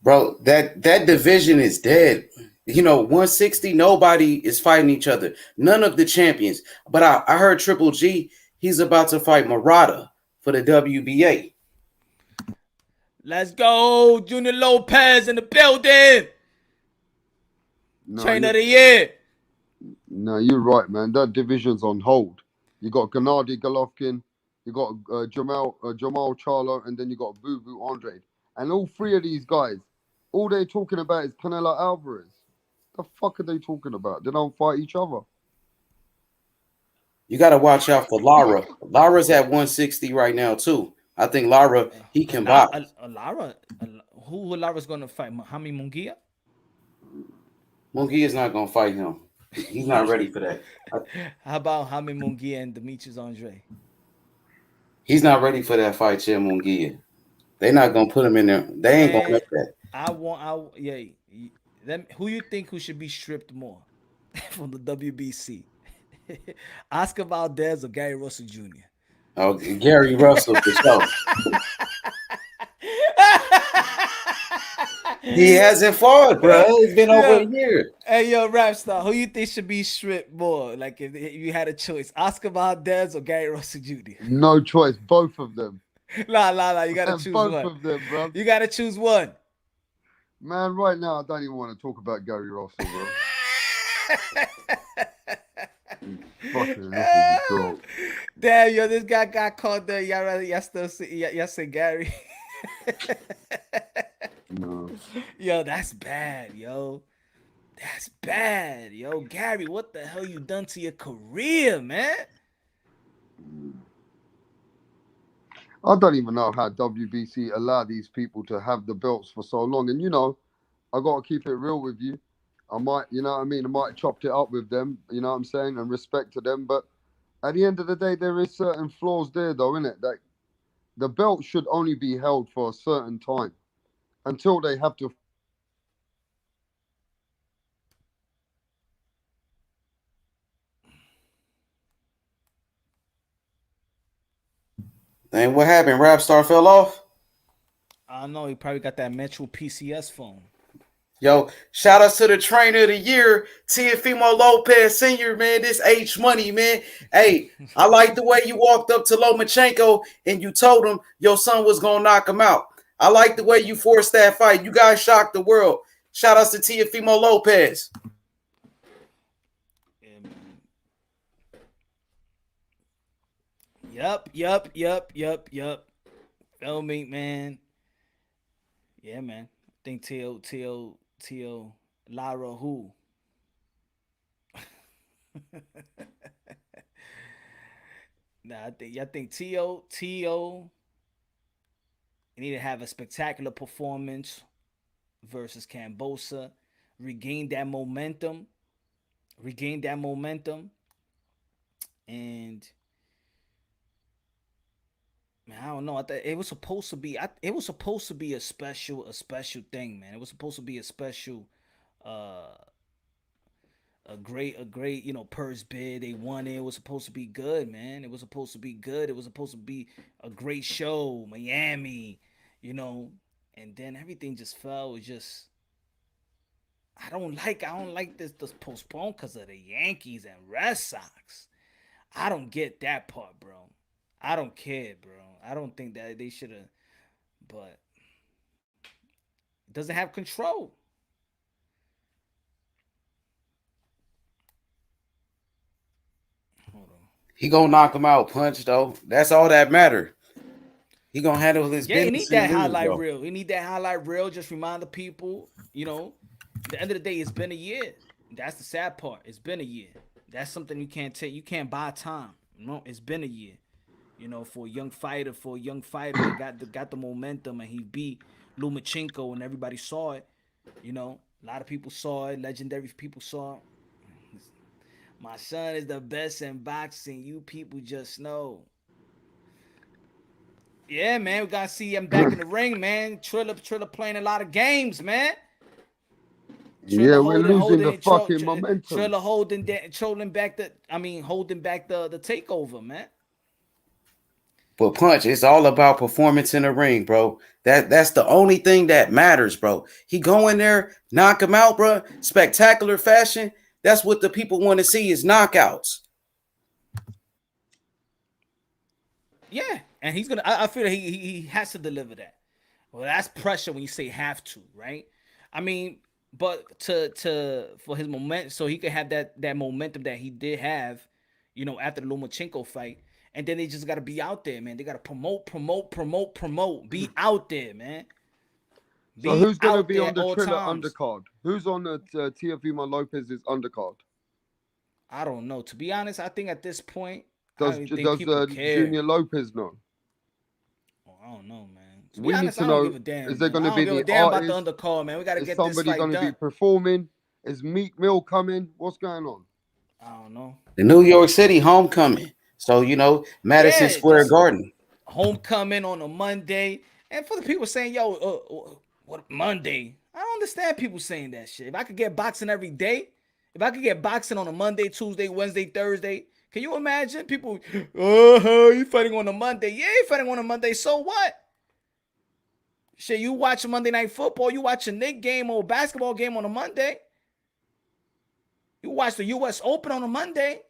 Bro, that division is dead. You know, 160, nobody is fighting each other. None of the champions. But I heard Triple G, he's about to fight Murata for the WBA. Let's go, Junior Lopez in the building. Trainer of the year. No, you're right, man. That division's on hold. You got Gennady Golovkin, you got Jamal Charlo, and then you got Boo Boo Andrade. And all three of these guys, all they're talking about is Canelo Alvarez. The fuck are they talking about? They don't fight each other. You got to watch out for Lara. Lara's at 160 right now, too. I think Lara, he can box. Lara, who Lara's going to fight? Jaime Munguia? Munguia's not going to fight him. He's not ready for that. How about Jaime Munguia and Demetrius Andrade? He's not ready for that fight, Jim Munguia. They're not going to put him in there. They ain't going to make that. Who you think who should be stripped more from the WBC? Oscar Valdez or Gary Russell Jr.? Oh, Gary Russell for sure. He hasn't fought, bro. It's been over a year. Hey, yo, rap star, who you think should be stripped more? Like, if you had a choice, Oscar Valdez or Gary Russell Jr.? No choice, both of them. Nah, you gotta choose both one. Both of them, bro. You gotta choose one. Man, right now, I don't even want to talk about Gary Russell, bro. Fucking damn, yo, this guy got caught there. Y'all still say Gary. No. Yo, that's bad, yo. That's bad, yo. Gary, what the hell you done to your career, man? I don't even know how WBC allowed these people to have the belts for so long. And, you know, I got to keep it real with you. I might, you know what I mean? I might chopped it up with them, you know what I'm saying? And respect to them. But at the end of the day, there is certain flaws there, though, innit? Like, the belt should only be held for a certain time until they have to. Dang, what happened? Rapstar fell off? I don't know. He probably got that Metro PCS phone. Yo, shout outs to the trainer of the year, Teofimo Lopez Sr., man. This H money, man. Hey, I like the way you walked up to Lomachenko and you told him your son was going to knock him out. I like the way you forced that fight. You guys shocked the world. Shout outs to Teofimo Lopez. Yup. Filming, man. Yeah, man. I think Teo Lara who? Nah, I think Teo you need to have a spectacular performance versus Cambosa. Regain that momentum. And man, I don't know. I thought it was supposed to be. It was supposed to be a special thing, man. It was supposed to be a special, a great, purse bid. They won it. It was supposed to be good, man. It was supposed to be good. It was supposed to be a great show, Miami, and then everything just fell. It was just, I don't like this postponed because of the Yankees and Red Sox. I don't get that part, bro. I don't care, bro. I don't think that they should have, but Doesn't have control. Hold on. He gonna knock him out, Punch, though. That's all that matter. He gonna handle his Yeah, he business need that and lose, highlight bro. reel. He need that highlight reel. Just remind the people, at the end of the day, it's been a year. That's the sad part. It's been a year. That's something you can't take. You can't buy time. It's been a year. For a young fighter, that got the momentum, and he beat Lomachenko, and everybody saw it. A lot of people saw it. Legendary people saw it. My son is the best in boxing. You people just know. Yeah, man, we gotta see him back in the ring, man. Triller playing a lot of games, man. Yeah, we're losing the fucking momentum. Triller holding back the takeover, man. But Punch, it's all about performance in the ring, bro. That's the only thing that matters, bro. He go in there, knock him out, bro. Spectacular fashion. That's what the people want to see is knockouts. Yeah, and he's gonna. I feel that he has to deliver that. Well, that's pressure when you say have to, right? I mean, but for his moment, so he could have that momentum that he did have, after the Lomachenko fight. And then they just got to be out there, man. They got to promote. Be out there, man. So who's going to be on the Triller undercard? Who's on the Teofimo Lopez's undercard? I don't know. To be honest, I think at this point, does Junior Lopez know? Oh, I don't know, man. To we be honest, need to I don't know. Give a damn, is there going to be the damn artist? About the undercard, man. We got to get this fight done. Is somebody going to be performing? Is Meek Mill coming? What's going on? I don't know. The New York City homecoming. So, Madison Square Garden. Homecoming on a Monday. And for the people saying, yo, what Monday? I don't understand people saying that shit. If I could get boxing every day, if I could get boxing on a Monday, Tuesday, Wednesday, Thursday, can you imagine people, you fighting on a Monday? Yeah, you fighting on a Monday, so what? Shit, you watch a Monday Night Football, you watch a Knicks game or a basketball game on a Monday. You watch the U.S. Open on a Monday.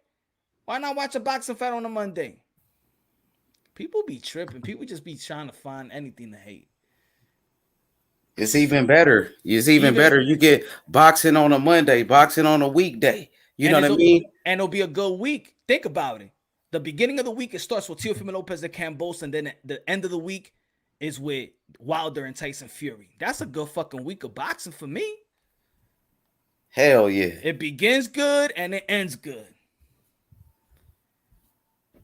Why not watch a boxing fight on a Monday? People be tripping. People just be trying to find anything to hate. It's even better. It's even better. You get boxing on a Monday, boxing on a weekday. You know what I mean? And it'll be a good week. Think about it. The beginning of the week, it starts with Teofimo Lopez and Campos, and then the end of the week is with Wilder and Tyson Fury. That's a good fucking week of boxing for me. Hell yeah. It begins good and it ends good.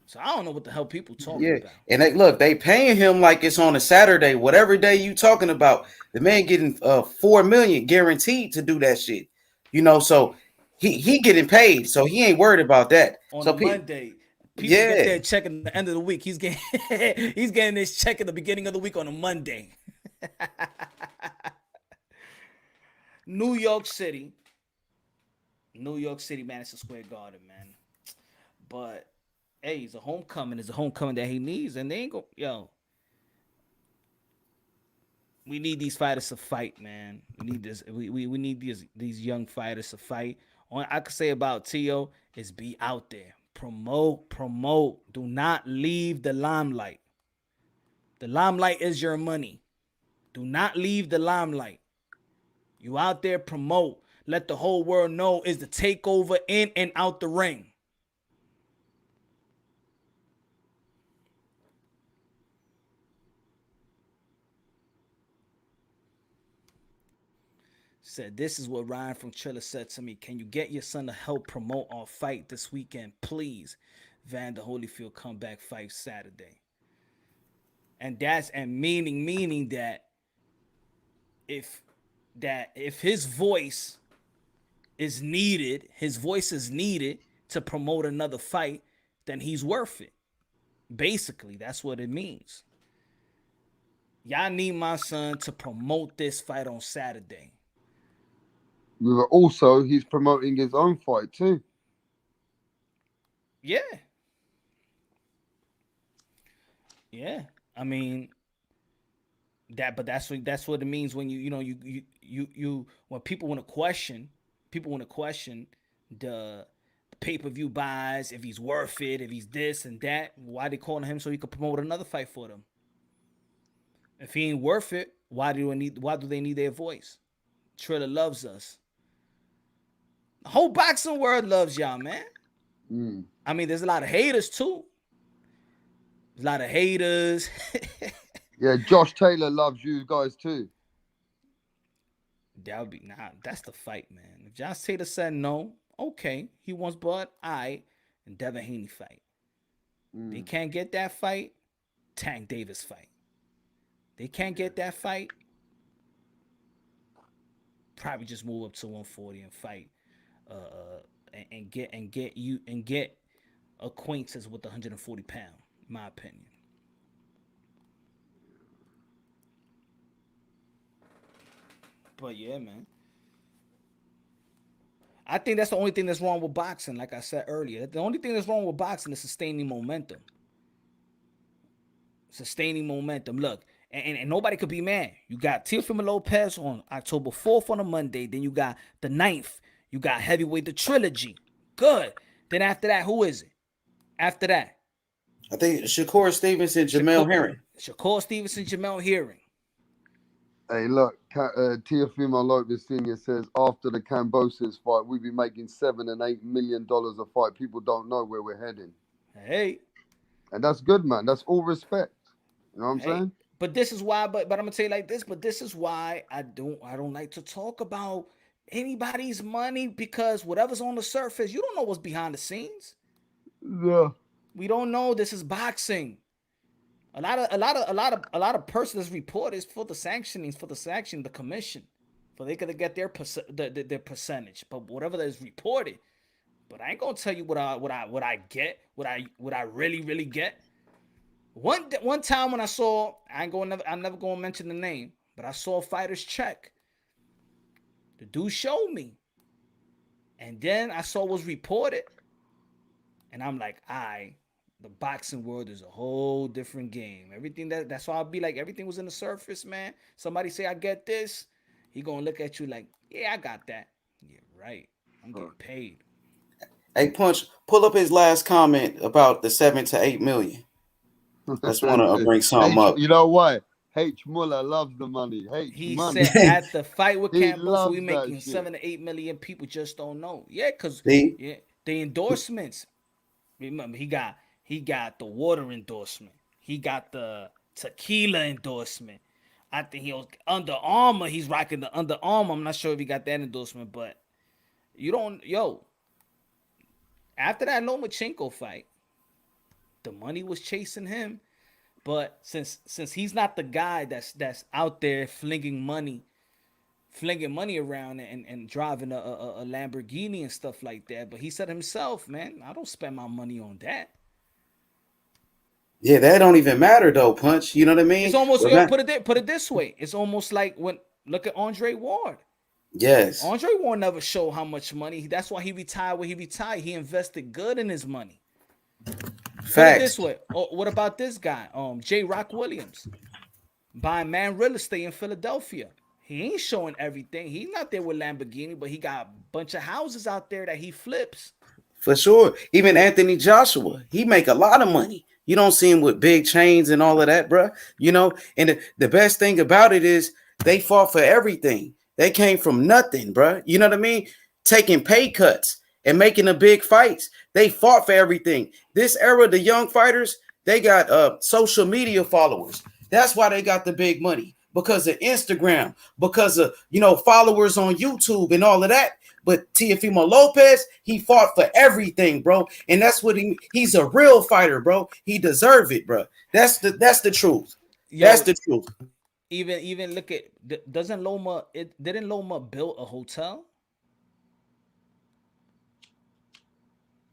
So I don't know what the hell people talking about. And they paying him like it's on a Saturday, whatever day you talking about. The man getting $4 million guaranteed to do that shit. So he getting paid, so he ain't worried about that. On so Monday, people get their check at the end of the week. He's getting his check at the beginning of the week on a Monday. New York City, Madison Square Garden, man. But hey, it's a homecoming. It's a homecoming that he needs, and they ain't go. We need these fighters to fight, man. We need this. We need these young fighters to fight. All I could say about Tio is be out there, promote. Do not leave the limelight. The limelight is your money. Do not leave the limelight. You out there, promote. Let the whole world know is the takeover in and out the ring. Said, this is what Ryan from Triller said to me. Can you get your son to help promote our fight this weekend, please? Vander Holyfield comeback fight Saturday. And meaning that if his voice is needed, to promote another fight, then he's worth it. Basically, that's what it means. Y'all need my son to promote this fight on Saturday. Also, he's promoting his own fight too. Yeah. I mean, that's what it means when you when people want to question the pay-per-view buys, if he's worth it, if he's this and that. Why they calling him so he could promote another fight for them? If he ain't worth it, why do they need their voice? Triller loves us. The whole boxing world loves y'all, man. I mean, there's a lot of haters too. There's a lot of haters. Yeah, Josh Taylor loves you guys too. That would be that's the fight, man. If Josh Taylor said no, okay, he wants Bud, and Devin Haney fight. They can't get that fight, Tank Davis fight. They can't get that fight, probably just move up to 140 and fight, and get acquaintances with the 140 pound, in my opinion. But yeah, man. I think that's the only thing that's wrong with boxing. Like I said earlier, the only thing that's wrong with boxing is sustaining momentum. Sustaining momentum. Look, and nobody could be mad. You got Teofimo Lopez on October 4th on a Monday. Then you got the 9th. You got heavyweight, the trilogy. Good. Then after that, who is it? After that, I think Shakur Stevenson, Jamel Herring. Shakur Stevenson, Jamel Herring. Hey, look, Teofimo Lopez Sr. says after the Cambosis fight, we'll be making $7 and $8 million a fight. People don't know where we're heading. Hey, and that's good, man. That's all respect. You know what I'm saying? But this is why. But I'm gonna tell you like this. But this is why I don't like to talk about anybody's money, because whatever's on the surface, you don't know what's behind the scenes. Yeah. We don't know. This is boxing. A lot of persons report is for the sanctioning, the commission, for they could get their percentage. But whatever that is reported, but I ain't gonna tell you what I get, what I really get. One time when I saw, I'm never gonna mention the name, but I saw a fighter's check. The dude showed me, and then I saw what was reported, and I'm like, the boxing world is a whole different game. Everything that's why I'll be like, everything was in the surface, man. Somebody say I get this, he gonna look at you like, yeah, I got that. Yeah, right. I'm getting paid. Hey, Punch, pull up his last comment about the 7 to 8 million. Just want to bring something up. You know what? H. Muller loves the money. He said at the fight with Campos, we making 7 to 8 million. People just don't know. Yeah, because the endorsements. Remember, he got the water endorsement. He got the tequila endorsement. I think he was Under Armour. He's rocking the Under Armour. I'm not sure if he got that endorsement, but after that Lomachenko fight, the money was chasing him. But since he's not the guy that's out there flinging money around and driving a Lamborghini and stuff like that, but he said himself, man, I don't spend my money on that. Yeah, that don't even matter though, Punch. You know what I mean? It's almost put it this way. It's almost like look at Andre Ward. Yes. Andre Ward never showed how much money. That's why he retired when he retired. He invested good in his money. Facts. Put it this way. What about this guy? J. Rock Williams buying Man Real Estate in Philadelphia. He ain't showing everything. He's not there with Lamborghini, but he got a bunch of houses out there that he flips. For sure. Even Anthony Joshua, he make a lot of money. You don't see him with big chains and all of that, bro. You know, and the best thing about it is they fought for everything. They came from nothing, bro. You know what I mean? Taking pay cuts and making the big fights. They fought for everything. This era, the young fighters, they got social media followers. That's why they got the big money, because of Instagram, because of, followers on YouTube and all of that. But Teofimo Lopez, he fought for everything, bro. And that's what he's a real fighter, bro. He deserve it, bro. That's the truth. That's the truth. Even look at, didn't Loma build a hotel?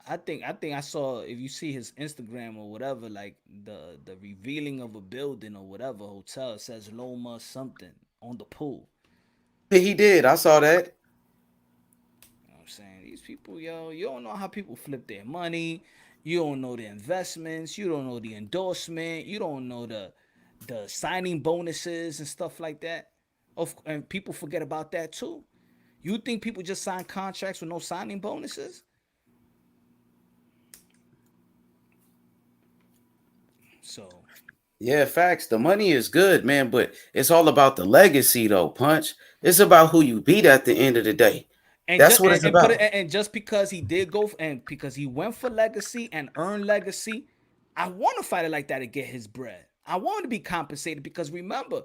I think I saw, if you see his Instagram or whatever, like the revealing of a building or whatever hotel, it says Loma something on the pool. He did. I saw that. You know what I'm saying? These people, you don't know how people flip their money. You don't know the investments. You don't know the endorsement. You don't know the signing bonuses and stuff like that. And people forget about that too. You think people just sign contracts with no signing bonuses? So, Yeah, facts. The money is good, man, but it's all about the legacy, though. Punch. It's about who you beat at the end of the day. And That's just what it's and put it about. and just because he did go and because he went for legacy and earned legacy, I want to fight it like that to get his bread. I want him to be compensated because remember,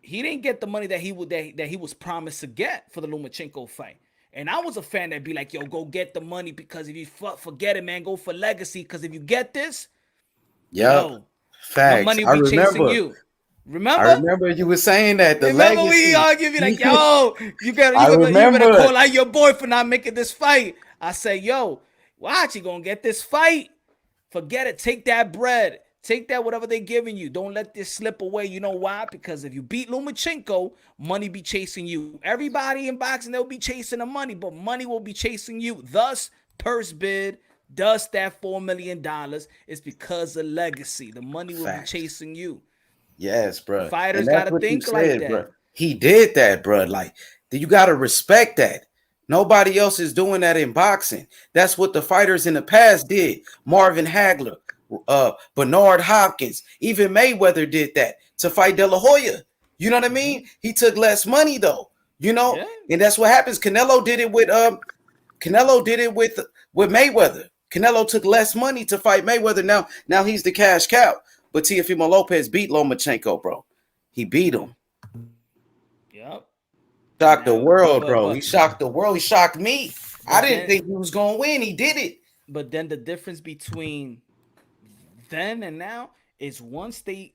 he didn't get the money that he was promised to get for the Lomachenko fight. And I was a fan that'd be like, yo, go get the money because if you forget it, man, go for legacy. Because if you get this, Yep. yo, my Facts. money I will be chasing remember. you. I Remember? remember you were saying that the Remember we legacy. argued, be like, yo, I you better remember. call out your boy for not making this fight. I say, yo, watch, you gonna get this fight. Forget it. Take that bread. Take that whatever they're giving you. Don't let this slip away. You know why? Because if you beat Lomachenko, money be chasing you. Everybody in boxing, they'll be chasing the money, but money will be chasing you. Thus, purse bid, thus that $4 million is because of legacy. The money will be chasing you. Yes, bro. Fighters And that's gotta what you think like said, that. bro. He did that, bro. Like, you gotta respect that. Nobody else is doing that in boxing. That's what the fighters in the past did. Marvin Hagler, Bernard Hopkins, even Mayweather did that to fight De La Hoya. You know what I mean? He took less money though. You know, and that's what happens. Canelo did it with Mayweather. Canelo took less money to fight Mayweather. Now he's the cash cow. But Teofimo Lopez beat Lomachenko, bro. He beat him. Yep. Shocked the world, bro. He shocked the world. He shocked me. I didn't think he was gonna win. He did it. But then the difference between then and now is once they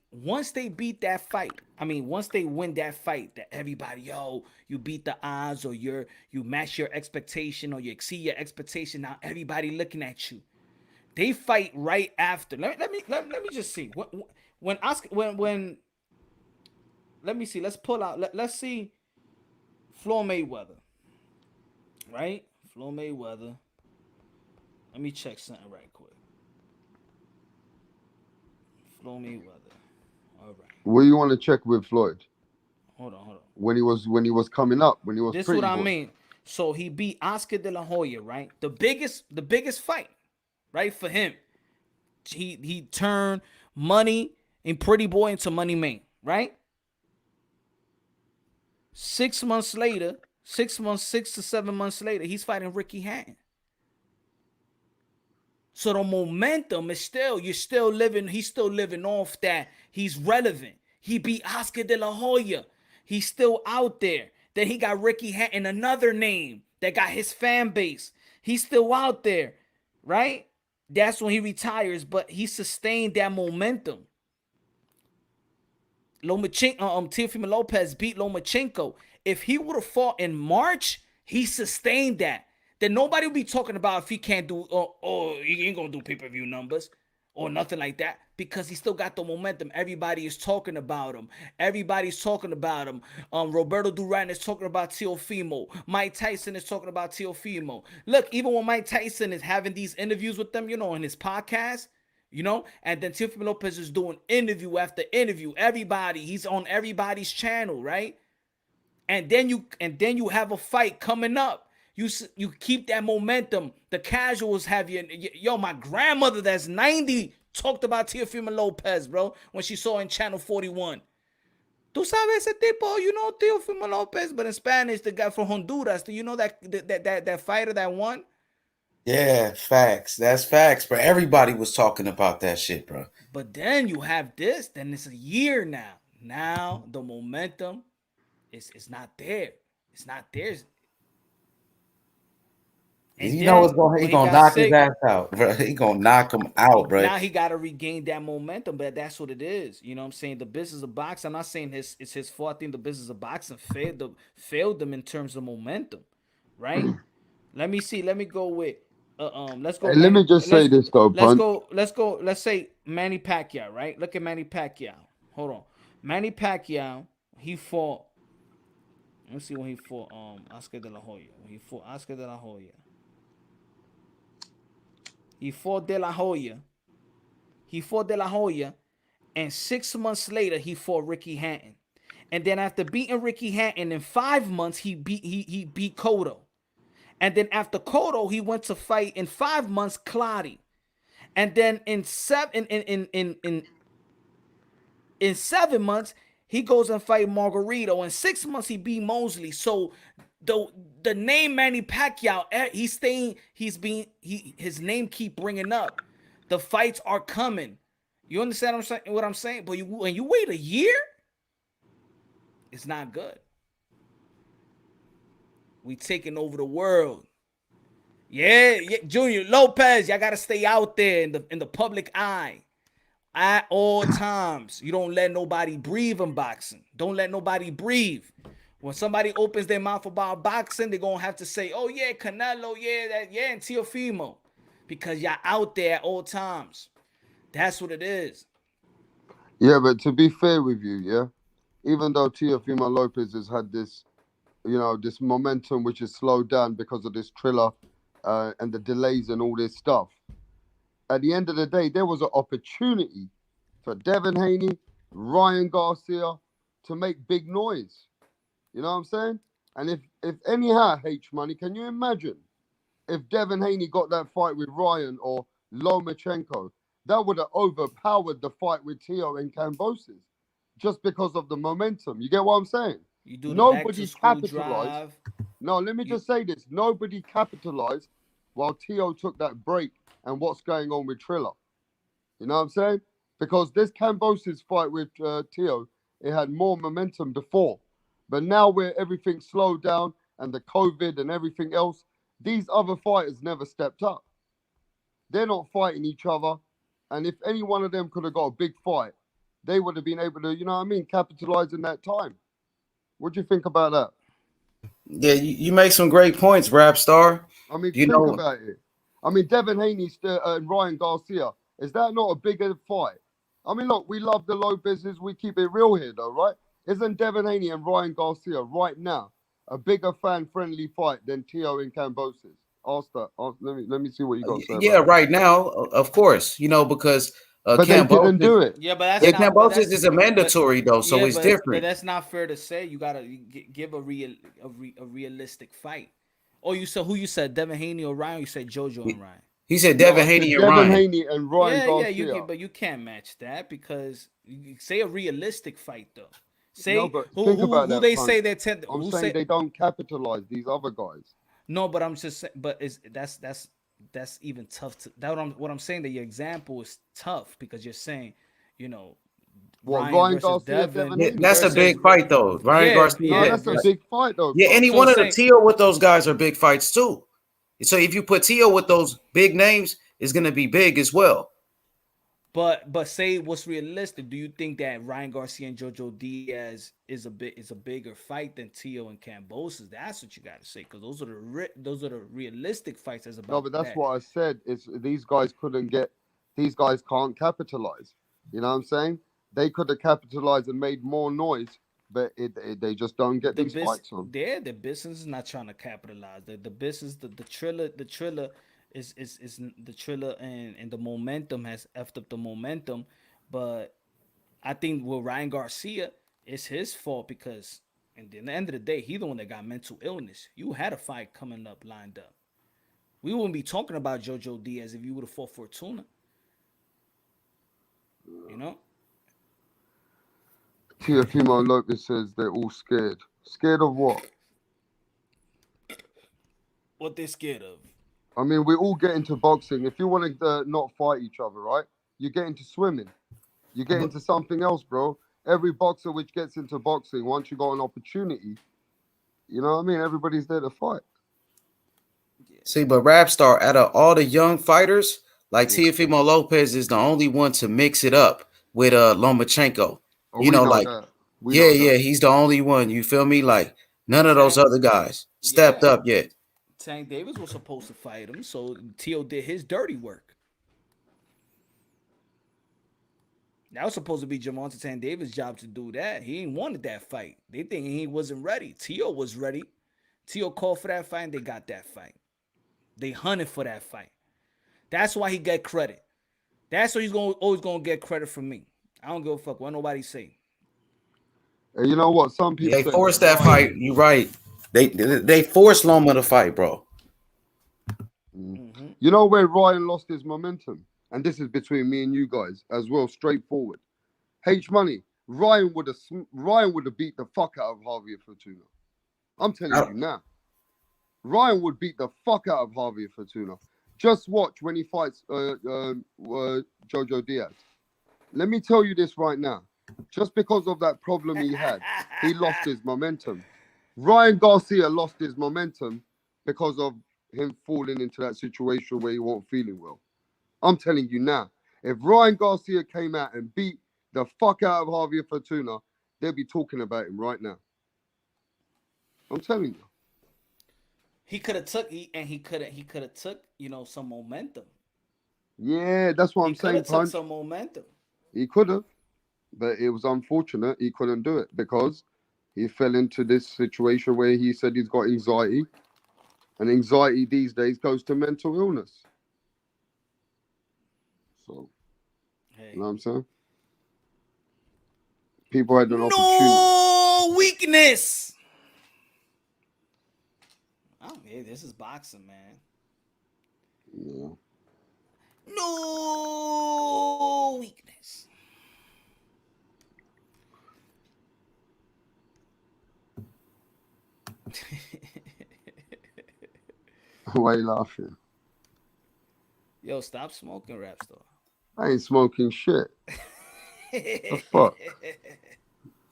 beat that fight. I mean, once they win that fight, that everybody, yo, you beat the odds or you match your expectation or you exceed your expectation. Now everybody looking at you. They fight right after. Let me just see. When let me see. Let's pull out. Let's see. Floyd Mayweather. Right? Floyd Mayweather. Let me check something right quick. Floyd Mayweather. All right. What do you want to check with Floyd? Hold on. When he was coming up, when he was This is pretty what I boy. mean. So he beat Oscar De La Hoya, right? The biggest fight, right, for him. He turned money and Pretty Boy into Money Man, right? 6 months later, 6 to 7 months later, he's fighting Ricky Hatton. So the momentum is he's still living off that. He's relevant. He beat Oscar De La Hoya. He's still out there. Then he got Ricky Hatton, another name that got his fan base. He's still out there, right? That's when he retires, but he sustained that momentum. Teofimo Lopez beat Lomachenko. If he would have fought in March, he sustained that. Then nobody will be talking about if he can't do, he ain't gonna do pay-per-view numbers or nothing like that because he still got the momentum. Everybody is talking about him. Everybody's talking about him. Roberto Duran is talking about Teofimo. Mike Tyson is talking about Teofimo. Look, even when Mike Tyson is having these interviews with them, in his podcast, and then Teofimo Lopez is doing interview after interview. He's on everybody's channel, right? And then you have a fight coming up. You keep that momentum. The casuals have you. Yo, my grandmother that's 90 talked about Teofimo Lopez, bro, when she saw in Channel 41. Tú sabes ese tipo, Teofimo Lopez, but in Spanish, the guy from Honduras. Do you know that fighter that won? Yeah, facts. That's facts, bro. Everybody was talking about that shit, bro. But then you have this. Then it's a year now. Now the momentum is not there. It's not there. And he gonna knock his ass out, bro. He gonna knock him out, bro. Now he gotta regain that momentum, but that's what it is. You know what I'm saying? The business of boxing. I'm not saying it's his fault. I think the business of boxing failed them in terms of momentum, right? Let me see. Let me go with let's go. Hey, let me just say this though, Let's go. Let's say Manny Pacquiao, right? Look at Manny Pacquiao. Hold on. Manny Pacquiao, he fought. Let's see when he fought Oscar De La Hoya. When he fought Oscar De La Hoya. He fought De La Hoya. And 6 months later, he fought Ricky Hatton. And then after beating Ricky Hatton in 5 months, he beat Cotto. And then after Cotto, he went to fight in 5 months Clottey. And then in In 7 months, he goes and fight Margarito. In 6 months, he beat Mosley. So the name Manny Pacquiao, his name keep bringing up. The fights are coming. You understand what I'm saying? But when you wait a year, it's not good. We taking over the world. Yeah, Junior Lopez, y'all gotta stay out there in the public eye at all times. You don't let nobody breathe in boxing. Don't let nobody breathe. When somebody opens their mouth about boxing, they're gonna have to say, "Oh yeah, Canelo, and Teofimo," because y'all out there at all times. That's what it is. Yeah, but to be fair with you, yeah, even though Teofimo Lopez has had this, this momentum which is slowed down because of this Triller and the delays and all this stuff, at the end of the day, there was an opportunity for Devin Haney, Ryan Garcia to make big noise. You know what I'm saying? And if anyhow, H Money, can you imagine if Devin Haney got that fight with Ryan or Lomachenko? That would have overpowered the fight with Teo and Cambosis just because of the momentum. You get what I'm saying? You do the Nobody capitalized. drive. No, let me just say this. Nobody capitalized while Teo took that break and what's going on with Triller. You know what I'm saying? Because this Cambosis fight with Teo, it had more momentum before. But now where everything slowed down and the COVID and everything else, these other fighters never stepped up. They're not fighting each other. And if any one of them could have got a big fight, they would have been able to, capitalize in that time. What do you think about that? Yeah, you make some great points, Rap Star. I mean, think about it. I mean, Devin Haney and Ryan Garcia, is that not a bigger fight? I mean, look, we love the Lopez's. We keep it real here, though, right? Isn't Devin Haney and Ryan Garcia right now a bigger fan-friendly fight than Teo and Cambosis? Ask that. Let me see what you got to say. Yeah, right now, of course, because but they didn't do it. Yeah, but that's Cambosis is a mandatory though, so it's different. But that's not fair to say. You gotta give a realistic fight. Oh, you said who? You said Devin Haney or Ryan? You said JoJo and Ryan. He said Devin Haney and Ryan. Devin Haney and Ryan Garcia. But you can't match that because you say a realistic fight though. Say who they say they're I'm saying they don't capitalize these other guys. No, but I'm just saying. But that's even tough to. What I'm saying that your example is tough because you're saying, Ryan Garcia, Devin. That's a big fight though. Ryan Garcia. No, that's a big fight though. Yeah, any one of the Teo with those guys are big fights too. So if you put Teo with those big names, it's gonna be big as well. But say what's realistic. Do you think that Ryan Garcia and Jojo Diaz is a bigger fight than Teo and Cambosis? That's what you got to say because those are the realistic fights. As about no, but that's what I said. It's these guys can't capitalize. You know what I'm saying? They could have capitalized and made more noise, but they just don't get these fights on. The business is not trying to capitalize. The business, the Triller is the Triller and the momentum has effed up the momentum. But I think with Ryan Garcia, it's his fault because at the end of the day, he's the one that got mental illness. You had a fight coming up lined up. We wouldn't be talking about Jojo Diaz if you would have fought Fortuna. Teofimo Lopez says they're all scared. Scared of what? What they're scared of? I mean, we all get into boxing. If you want to not fight each other, right? You get into swimming. You get into something else, bro. Every boxer which gets into boxing, once you got an opportunity, you know what I mean? Everybody's there to fight. See, but Rap Star, out of all the young fighters, like Teofimo Lopez is the only one to mix it up with Lomachenko. Oh, he's the only one. You feel me? Like none of those other guys stepped up yet. Tank Davis was supposed to fight him, so Teo did his dirty work. That was supposed to be Gervonta Tank Davis' job to do that. He ain't wanted that fight. They think he wasn't ready. Teo was ready. Teo called for that fight, and they got that fight. They hunted for that fight. That's why he got credit. That's why he's always gonna get credit from me. I don't give a fuck what nobody say. And you know what? Some people they forced that fight. You're right. They forced Loma to fight, bro. Mm-hmm. You know where Ryan lost his momentum? And this is between me and you guys as well, straightforward. H Money, Ryan would have beat the fuck out of Javier Fortuna. I'm telling you now. Ryan would beat the fuck out of Javier Fortuna. Just watch when he fights Jojo Diaz. Let me tell you this right now. Just because of that problem he had, he lost his momentum. Ryan Garcia lost his momentum because of him falling into that situation where he wasn't feeling well. I'm telling you now, if Ryan Garcia came out and beat the fuck out of Javier Fortuna, they'll be talking about him right now. I'm telling you. He could have took some momentum. Yeah, that's what I'm saying. He could have took some momentum. He could have, but it was unfortunate he couldn't do it because he fell into this situation where he said he's got anxiety, and anxiety these days goes to mental illness. So, you know what I'm saying? People had an opportunity. No weakness. Oh, yeah, this is boxing, man. Yeah. No weakness. Why you laughing? Yo, stop smoking, Rap Star. I ain't smoking shit. The fuck?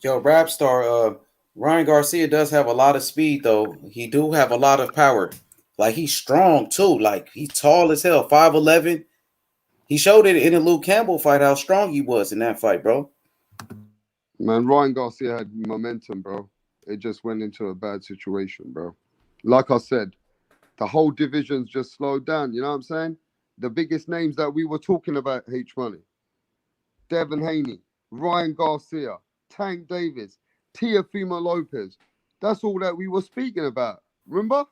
Yo, Rap Star, Ryan Garcia does have a lot of speed, though. He do have a lot of power. Like, he's strong, too. Like, he's tall as hell, 5'11". He showed it in the Luke Campbell fight how strong he was in that fight, bro. Man, Ryan Garcia had momentum, bro. It just went into a bad situation, bro. Like I said, the whole division's just slowed down. You know what I'm saying? The biggest names that we were talking about, H Money, Devin Haney, Ryan Garcia, Tank Davis, Teofimo Lopez. That's all that we were speaking about. Remember?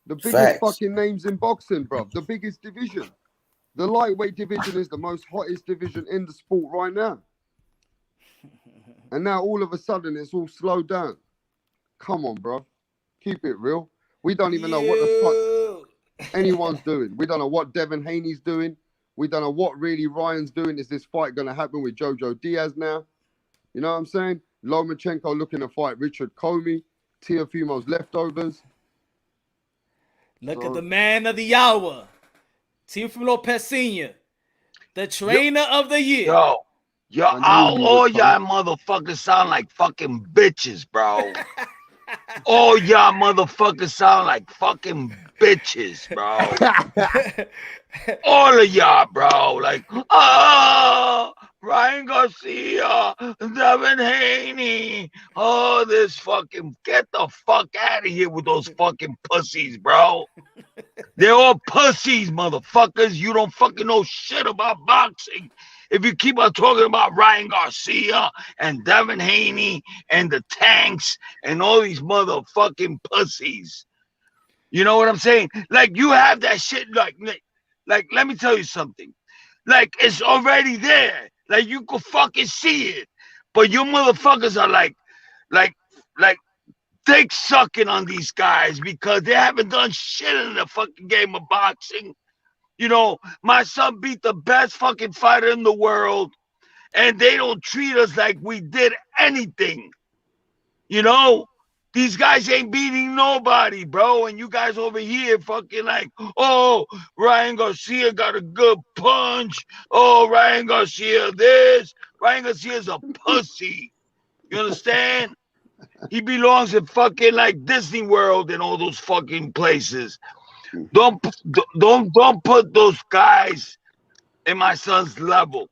The biggest fucking names in boxing, bro. The biggest division. The lightweight division is the most hottest division in the sport right now. And now all of a sudden it's all slowed down. Come on, bro. Keep it real. We don't even know what the fuck anyone's doing. We don't know what Devin Haney's doing. We don't know what really Ryan's doing. Is this fight going to happen with Jojo Diaz now? You know what I'm saying? Lomachenko looking to fight Richard Comey. Teofimo's leftovers. Look at the man of the hour. Teofimo Lopez Sr., the trainer of the year. All y'all motherfuckers sound like fucking bitches, bro. All y'all motherfuckers sound like fucking bitches, bro. All of y'all, bro. Like, Ryan Garcia, Devin Haney. Oh, this fucking, get the fuck out of here with those fucking pussies, bro. They're all pussies, motherfuckers. You don't fucking know shit about boxing. If you keep on talking about Ryan Garcia and Devin Haney and the Tanks and all these motherfucking pussies. You know what I'm saying? Like, you have that shit, like let me tell you something. Like, it's already there. Like, you could fucking see it. But you motherfuckers are like dick sucking on these guys because they haven't done shit in the fucking game of boxing. You know, my son beat the best fucking fighter in the world, and they don't treat us like we did anything. You know, these guys ain't beating nobody, bro. And you guys over here fucking like, oh, Ryan Garcia got a good punch. Oh, Ryan Garcia this. Ryan Garcia's a pussy. You understand? He belongs in fucking like Disney World and all those fucking places. Don't put those guys in my son's level.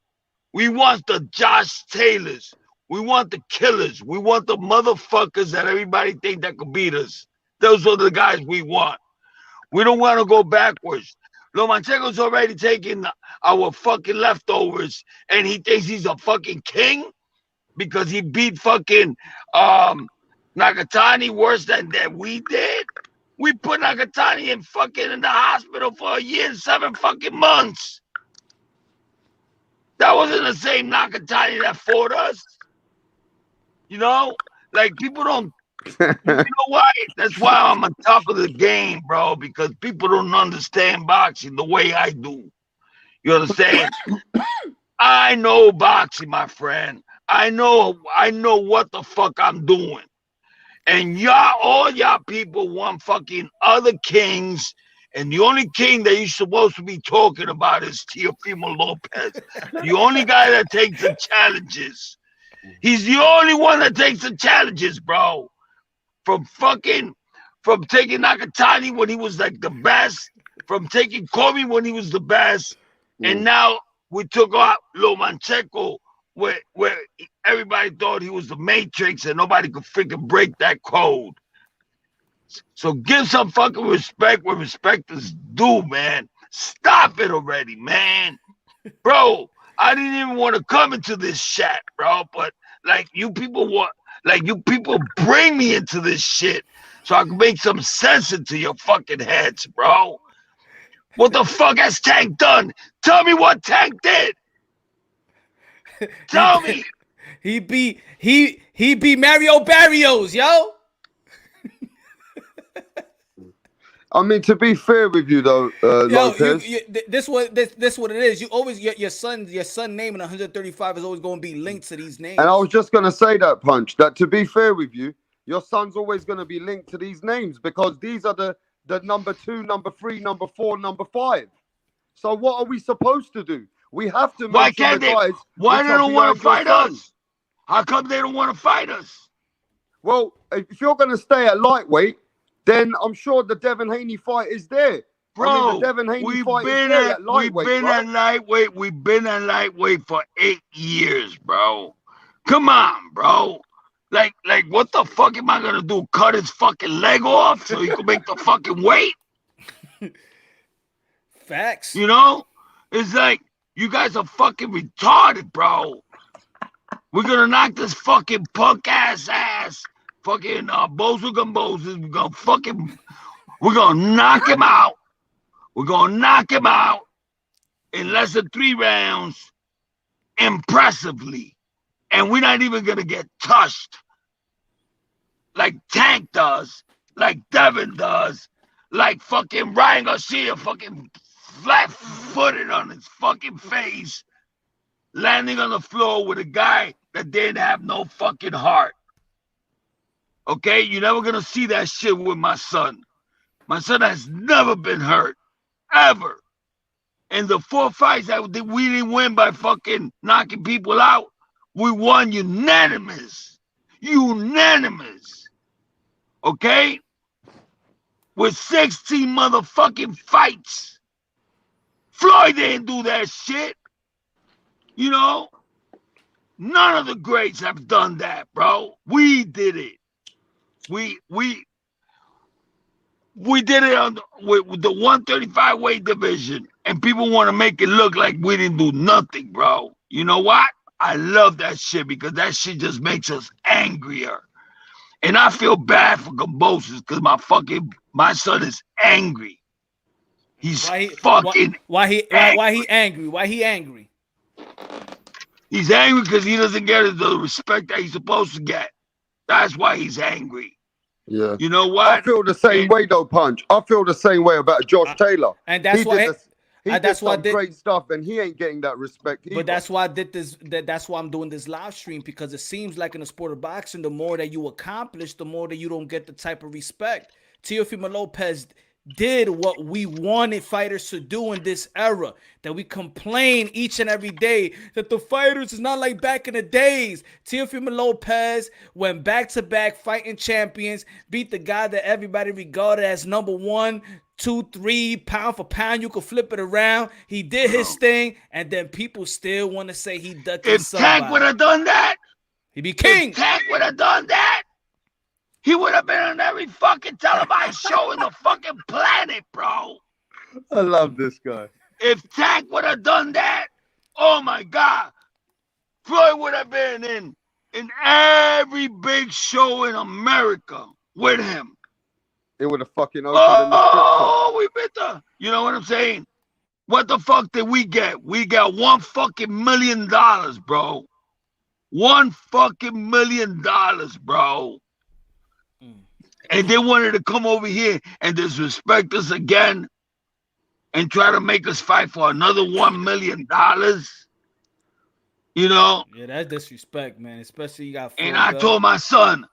We want the Josh Taylors. We want the killers. We want the motherfuckers that everybody think that could beat us. Those are the guys we want. We don't want to go backwards. Lomachenko's already taking our fucking leftovers, and he thinks he's a fucking king because he beat fucking Nakatani worse than we did. We put Nakatani in the hospital for a year and 7 fucking months. That wasn't the same Nakatani that fought us. You know, like, people don't, you know why? That's why I'm on top of the game, bro, because people don't understand boxing the way I do. You understand? I know boxing, my friend. I know what the fuck I'm doing. And all y'all people want fucking other kings. And the only king that you're supposed to be talking about is Teofimo Lopez. The only guy that takes the challenges. He's the only one that takes the challenges, bro. From taking Nakatani when he was like the best, from taking Kobe when he was the best, and now we took out Lomachenko where everybody thought he was the Matrix and nobody could freaking break that code. So give some fucking respect where respect is due, man. Stop it already, man. Bro, I didn't even want to come into this chat, bro, but like you people bring me into this shit so I can make some sense into your fucking heads, bro. What the fuck has Tank done? Tell me what Tank did. Tell me. He beat Mario Barrios, yo. I mean, to be fair with you though, Lopez. This what it is. You always your son name in 135 is always going to be linked to these names. And I was just gonna say that, Punch. That to be fair with you, your son's always gonna be linked to these names because these are the number 2, number 3, number 4, number 5. So what are we supposed to do? We have to. Why can't they? Why they don't want to fight us? How come they don't want to fight us? Well, if you're gonna stay at lightweight, then I'm sure the Devin Haney fight is there. Bro, I mean, the Devin Haney fight is there at lightweight. We've been at lightweight for 8 years, bro. Come on, bro. Like, what the fuck am I gonna do? Cut his fucking leg off so he can make the fucking weight? Facts. You know? It's like, you guys are fucking retarded, bro. We're gonna knock this fucking punk ass fucking Bozo Gumbozes. We're gonna knock him out. We're gonna knock him out in less than 3 rounds impressively. And we're not even gonna get touched like Tank does, like Devin does, like fucking Ryan Garcia fucking flat-footed on his fucking face, landing on the floor with a guy that didn't have no fucking heart. Okay, you're never gonna see that shit with my son. My son has never been hurt, ever. And the 4 fights that we didn't win by fucking knocking people out, we won unanimous. Unanimous. Okay? With 16 motherfucking fights. Floyd didn't do that shit. You know? None of the greats have done that, bro. We did it. We did it with the 135 weight division, and people want to make it look like we didn't do nothing, bro. You know what? I love that shit because that shit just makes us angrier. And I feel bad for Gambosis because my son is angry. He's fucking why he angry? Why he angry? He's angry because he doesn't get the respect that he's supposed to get. That's why he's angry. Yeah. You know what? I feel the same way though, Punch. I feel the same way about Josh Taylor. And that's why he did some great stuff, and he ain't getting that respect either. But that's why I did this. That's why I'm doing this live stream, because it seems like in the sport of boxing, the more that you accomplish, the more that you don't get the type of respect. Teofimo Lopez did what we wanted fighters to do in this era, that we complain each and every day that the fighters is not like back in the days. Teofimo Lopez went back-to-back fighting champions, beat the guy that everybody regarded as number 1, 2, 3 pound for pound. You could flip it around. He did his thing, and then people still want to say he ducked if somebody. Tank would have done that, he'd be king. If Tank would have done that, he would have been on every fucking televised show in the fucking planet, bro. I love this guy. If Tank would have done that, oh my God, Floyd would have been in every big show in America with him. It would have fucking opened we bit the. You know what I'm saying? What the fuck did we get? We got $1 fucking million, bro. $1 fucking million, bro. And they wanted to come over here and disrespect us again and try to make us fight for another $1 million. You know? Yeah, that's disrespect, man. Especially you got And Floyd I Bell. told my son,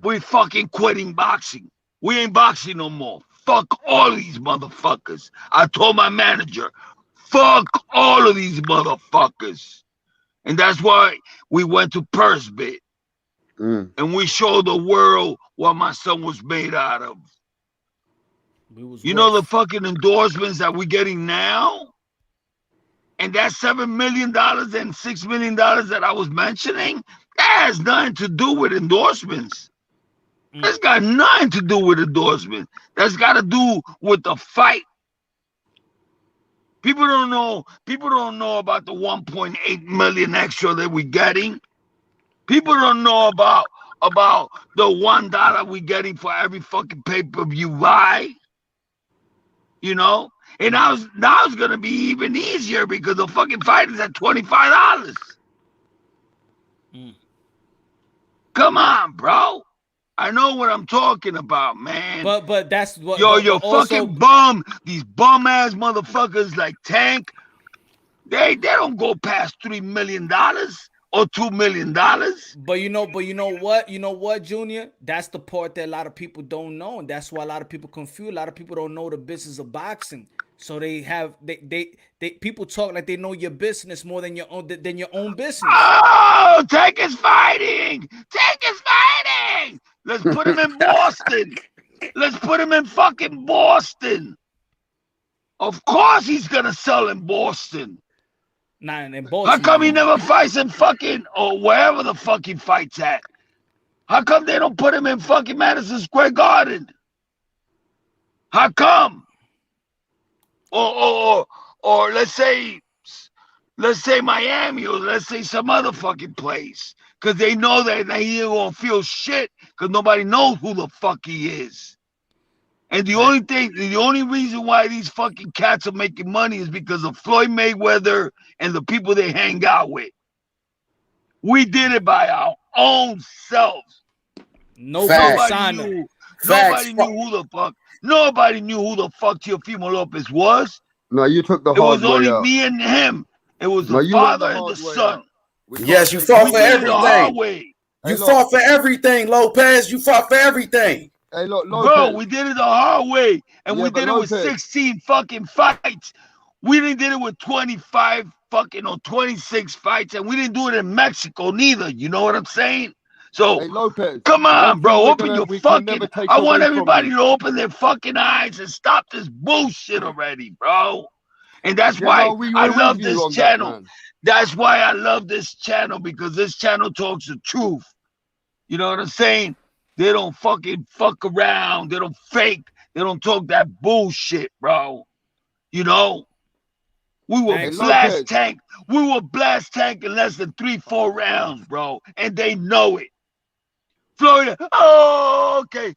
we fucking quitting boxing. We ain't boxing no more. Fuck all of these motherfuckers. I told my manager, fuck all of these motherfuckers. And that's why we went to Purse Bit. And we showed the world what my son was made out of. You know the fucking endorsements that we're getting now? And that $7 million and $6 million that I was mentioning, that has nothing to do with endorsements. That's got nothing to do with endorsement. That's got to do with the fight. People don't know about the 1.8 million extra that we're getting. People don't know about the $1 we're getting for every fucking pay-per-view buy. You know? And now it's gonna be even easier because the fucking fight is at $25. Come on, bro. I know what I'm talking about, man. But that's what you're fucking bum. These bum ass motherfuckers like Tank, they don't go past $3 million or $2 million. But you know what? You know what, Junior? That's the part that a lot of people don't know, and that's why a lot of people confused. A lot of people don't know the business of boxing. So they people talk like they know your business more than your own business. Oh, Tank is fighting! Tank is fighting! Let's put him in Boston. Let's put him in fucking Boston. Of course he's gonna sell in Boston. Nah, in Baltimore. How come he never fights in fucking or wherever the fuck he fights at? How come they don't put him in fucking Madison Square Garden? How come? Or let's say Miami, or let's say some other fucking place, because they know that he ain't gonna feel shit, because nobody knows who the fuck he is. And the only reason why these fucking cats are making money is because of Floyd Mayweather and the people they hang out with. We did it by our own selves. Nobody knew who the fuck. Nobody knew who the fuck Teofimo Lopez was. No, you took the It hard was way only out. me and him. It was No, the you went father the and the hard way son. out. Yes, you fought for everything. Hey, You fought for everything, Lopez. You fought for everything. Hey, look, Bro, we did it the hard way, and Yeah, we but did it with Lopez- 16 fucking fights. We didn't did it with 25 fucking or 26 fights, and we didn't do it in Mexico neither. You know what I'm saying? So, Hey, Lopez, come one on, thing bro. we're Open gonna- your we can fucking. never take I want away from everybody you. to open their fucking eyes and stop this bullshit already, bro. And that's Yeah, why no, we're I with love you this on that, channel. man. That's why I love this channel, because this channel talks the truth. You know what I'm saying? They don't fucking fuck around. They don't fake. They don't talk that bullshit, bro. You know? We will Hey, blast Lopez. Tank. We will blast Tank in less than 3-4 rounds, bro. And they know it. Florida, oh, okay.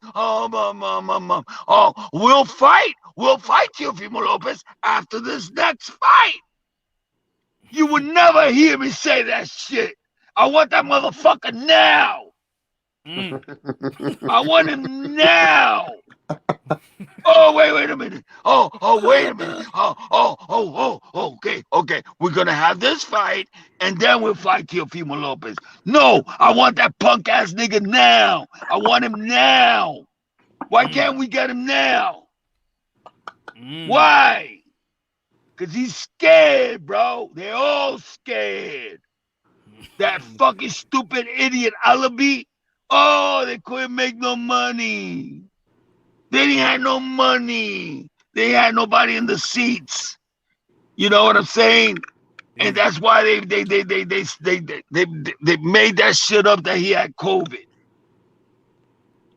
We'll fight. We'll fight Teofimo Lopez after this next fight. You would never hear me say that shit. I want that motherfucker now. I want him now. Oh, wait a minute. Oh, wait a minute. Okay. We're gonna have this fight, and then we'll fight Teofimo Lopez. No, I want that punk ass nigga now. I want him now. Why can't we get him now? Why? Because he's scared, bro. They're all scared. That fucking stupid idiot Alabi. Oh, they couldn't make no money. They didn't have no money. They had nobody in the seats. You know what I'm saying? And that's why they made that shit up that he had COVID.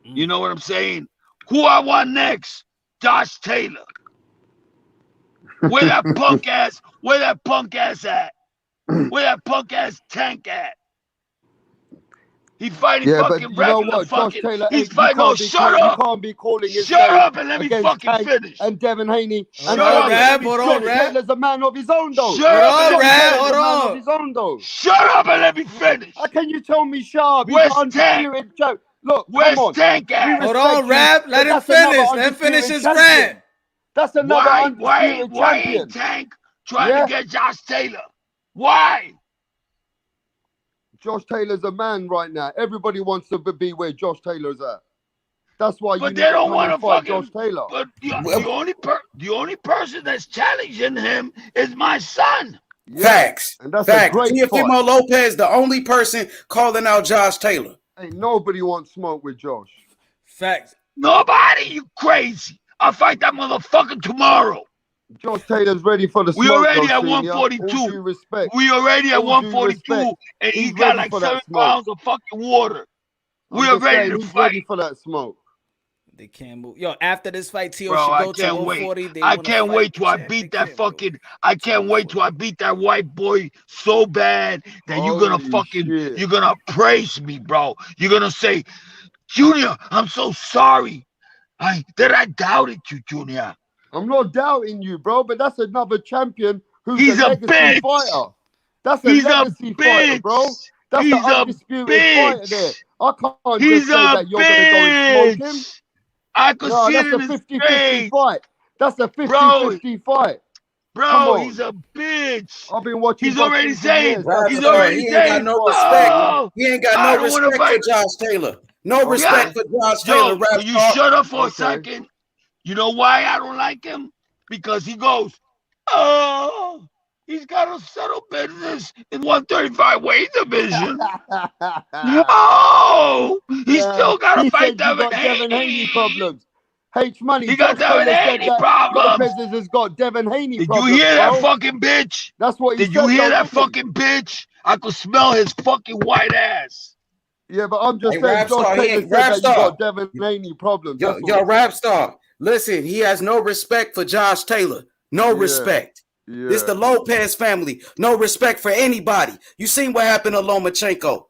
You know what I'm saying? Who I want next? Josh Taylor. Where that punk ass at? Where that punk ass Tank at? He fighting fucking regular fucking. Taylor, He's you fighting. No, can't be shut you up. can't be calling his Shut name up and let me against fucking Tank finish. and Devin Haney. Shut up, Rab. Hold on, Rab. Taylor's a man of his own, though. Shut up, Rab. Taylor's Hold a man on. of his own, though. Shut up and let me finish. How can you tell me sharp? He's Where's an undisputed joke. Look, Where's come on. Tank at? We Hold respect on, you, Rab. but Let him that's another finish. Let him finish undisputed his champion. rant. That's another undisputed Why champion. ain't Tank trying to get Josh Taylor? Why? Josh Taylor's a man right now. Everybody wants to be where Josh Taylor's at. That's why you But need they to don't come want and to fight fucking. Josh Taylor. But the only person that's challenging him is my son. Yeah. Facts. And that's Facts. a great Teofimo fight. Lopez, the only person calling out Josh Taylor. Ain't nobody wants smoke with Josh. Facts. Nobody, you crazy. I'll fight that motherfucker tomorrow. Josh Taylor's ready for the We smoke. already though, at Senior. 142. All due respect. We already at All due 142, respect. and He's he got ready like for that 7 smoke. pounds of fucking water. We I'm are just ready saying, to he's fight. ready for that smoke. They can't move. Yo, after this fight, Teo Bro, should I go to can't 140. wait. They I wanna can't fight wait the till I champ. beat They that can't move. fucking. I can't wait till I beat that white boy so bad that you're gonna Holy fucking. shit. You're gonna praise me, bro. You're gonna say, Junior, I'm so sorry. I doubted you, Junior. I'm not doubting you, bro, but that's another champion who's He's a a legacy bitch. fighter. That's a He's a legacy fighter, bro. bitch. That's He's an a undisputed fighter there. bitch. I can't He's just say a that you're going to go and smoke him. bitch. I could No, see that's it a in his 50-50 face. fight. That's a 50-50 fight. Come Bro, on. he's a bitch. I've been watching He's already boxing for saying, years. That's he's a already He ain't got saying, no respect. oh, He ain't got I no don't want to respect fight. for Josh Taylor. No respect for Josh Taylor. Yo, Rap can you star. shut up for a Okay. second? You know why I don't like him? Because he goes, oh, he's got to settle business in 135 weight division. Oh, he still got to He fight said you Devin got Devin Haney Haney. problems. H Money, He got Josh Devin Taylor said Haney that problems. Lopez has got Devin Haney Did problems, you hear bro. that fucking bitch? That's what he Did said. you hear though, that didn't he? fucking bitch? I could smell his fucking white ass. Yeah, but I'm just Hey, saying, rap Josh star, he Taylor ain't said rap that you star. got Devin Haney problems. Yo, That's yo, all. rap star. Listen, he has no respect for Josh Taylor. No Yeah. respect. Yeah. This the Lopez family. No respect for anybody. You seen what happened to Lomachenko?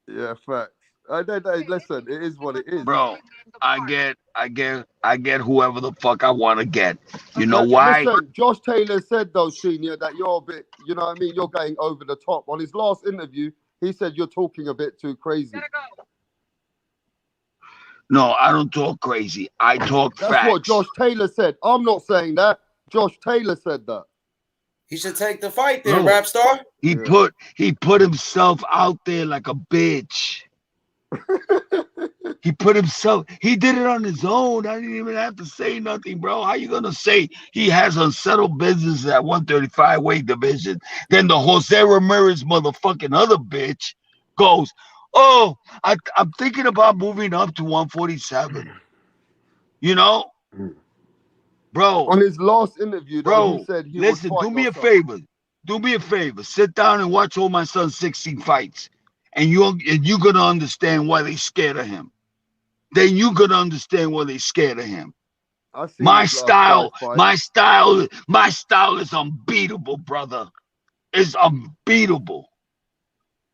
Yeah, facts. Listen, it is what it is. Bro, I get whoever the fuck I want to get. You know why? Listen, Josh Taylor said though, Senior, that you're a bit, you know what I mean, you're going over the top. On his last interview, he said you're talking a bit too crazy. No, I don't talk crazy. I talk That's facts. what Josh Taylor said. I'm not saying that. Josh Taylor said that. He should take the fight then, No. rap star. He put himself out there like a bitch. He did it on his own. I didn't even have to say nothing, bro. How you gonna say he has unsettled business at 135 weight division? Then the Jose Ramirez motherfucking other bitch goes, oh, I'm thinking about moving up to 147. You know? Bro. On his last interview, though, he said he listen, would fight do me a yourself. favor. Do me a favor. Sit down and watch all my son's 16 fights. And you're gonna understand why they scared of him. Then you're gonna understand why they scared of him. My style is unbeatable, brother. It's unbeatable.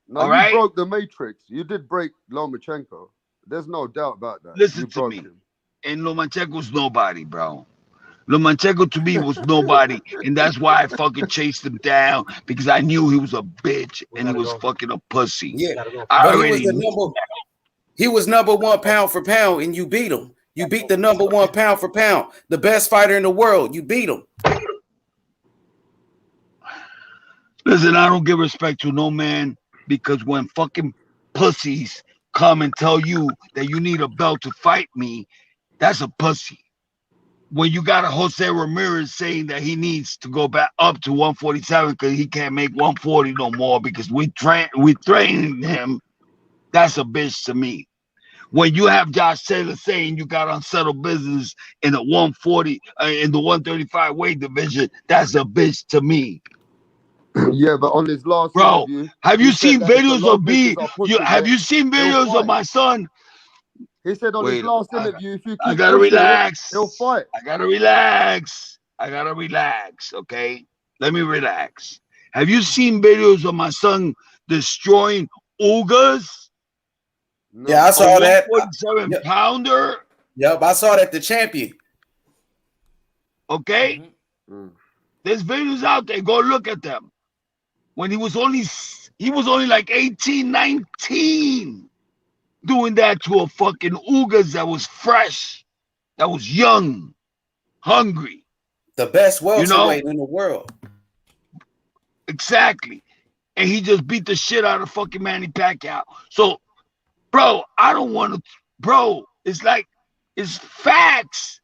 Now, all you right? broke the Matrix. You did break Lomachenko. There's no doubt about that. Listen you to broke me. him. And Lomachenko's nobody, bro. Lomachenko to me was nobody, and that's why I fucking chased him down, because I knew he was a bitch and he was fucking a pussy. Yeah, but he was number one pound for pound, and you beat him. You beat the number one pound for pound, the best fighter in the world. You beat him. Listen, I don't give respect to no man, because when fucking pussies come and tell you that you need a belt to fight me, that's a pussy. When you got a Jose Ramirez saying that he needs to go back up to 147 because he can't make 140 no more because we trained him, that's a bitch to me. When you have Josh Taylor saying you got unsettled business in the 140 in the 135 weight division, that's a bitch to me. Yeah, but on his last Bro, interview, have you seen videos of me? Have you seen he'll videos of my son? He said on his last interview, if you keep I gotta pushing relax. him, he'll fight. I gotta relax. Okay, let me relax. Have you seen videos of my son destroying Ugas? No. Yeah, I saw that. 147 pounder. Yep, I saw that. The champion. Okay, there's videos out there. Go look at them. When he was only like 18, 19. Doing that to a fucking Ugas that was fresh, that was young, hungry. The best welterweight in the world. Exactly. and he just beat the shit out of fucking Manny Pacquiao. So, bro, I don't want to, bro. It's like, it's facts.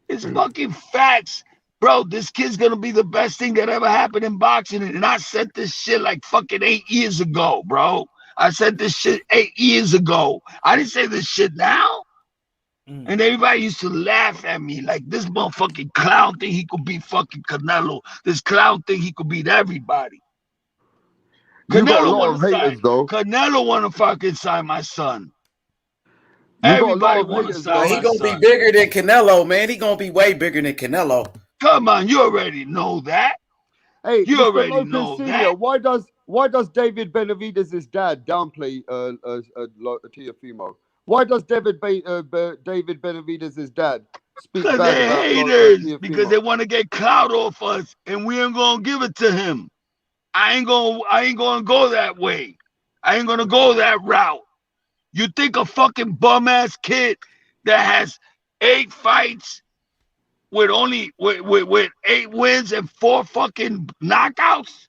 It's fucking facts. Bro, this kid's gonna be the best thing that ever happened in boxing. And I said this shit like fucking 8 years ago, bro. I said this shit 8 years ago. I didn't say this shit now. And everybody used to laugh at me like this motherfucking clown think he could beat fucking Canelo. This clown think he could beat everybody. You got a Canelo lot want of to haters, sign. though. Canelo want to fucking sign my son. You got a Everybody lot of want to haters, sign though. He my gonna be son. bigger than Canelo, man. He gonna be way bigger than Canelo. Come on, you already know that. Hey, You Mr. already Lopez know Senior, that. why does David Benavidez' dad downplay Teofimo? Why does David Benavidez' dad speak Because bad they're about haters. Because they Teofimo? want to get clout off us, and we ain't gonna give it to him. I ain't gonna go that way. I ain't gonna go that route. You think a fucking bum ass kid that has 8 fights with only with 8 wins and 4 fucking knockouts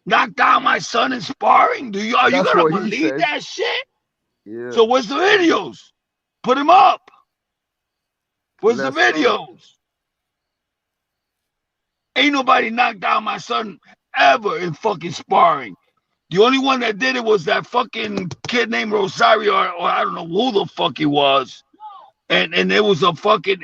knocked down my son in sparring? Are you That's gonna what he believe says. that shit? Yeah. So where's the videos? Put him up. Where's the Let's go. videos? Ain't nobody knocked down my son ever in fucking sparring. The only one that did it was that fucking kid named Rosario, or I don't know who the fuck he was. And it was a fucking,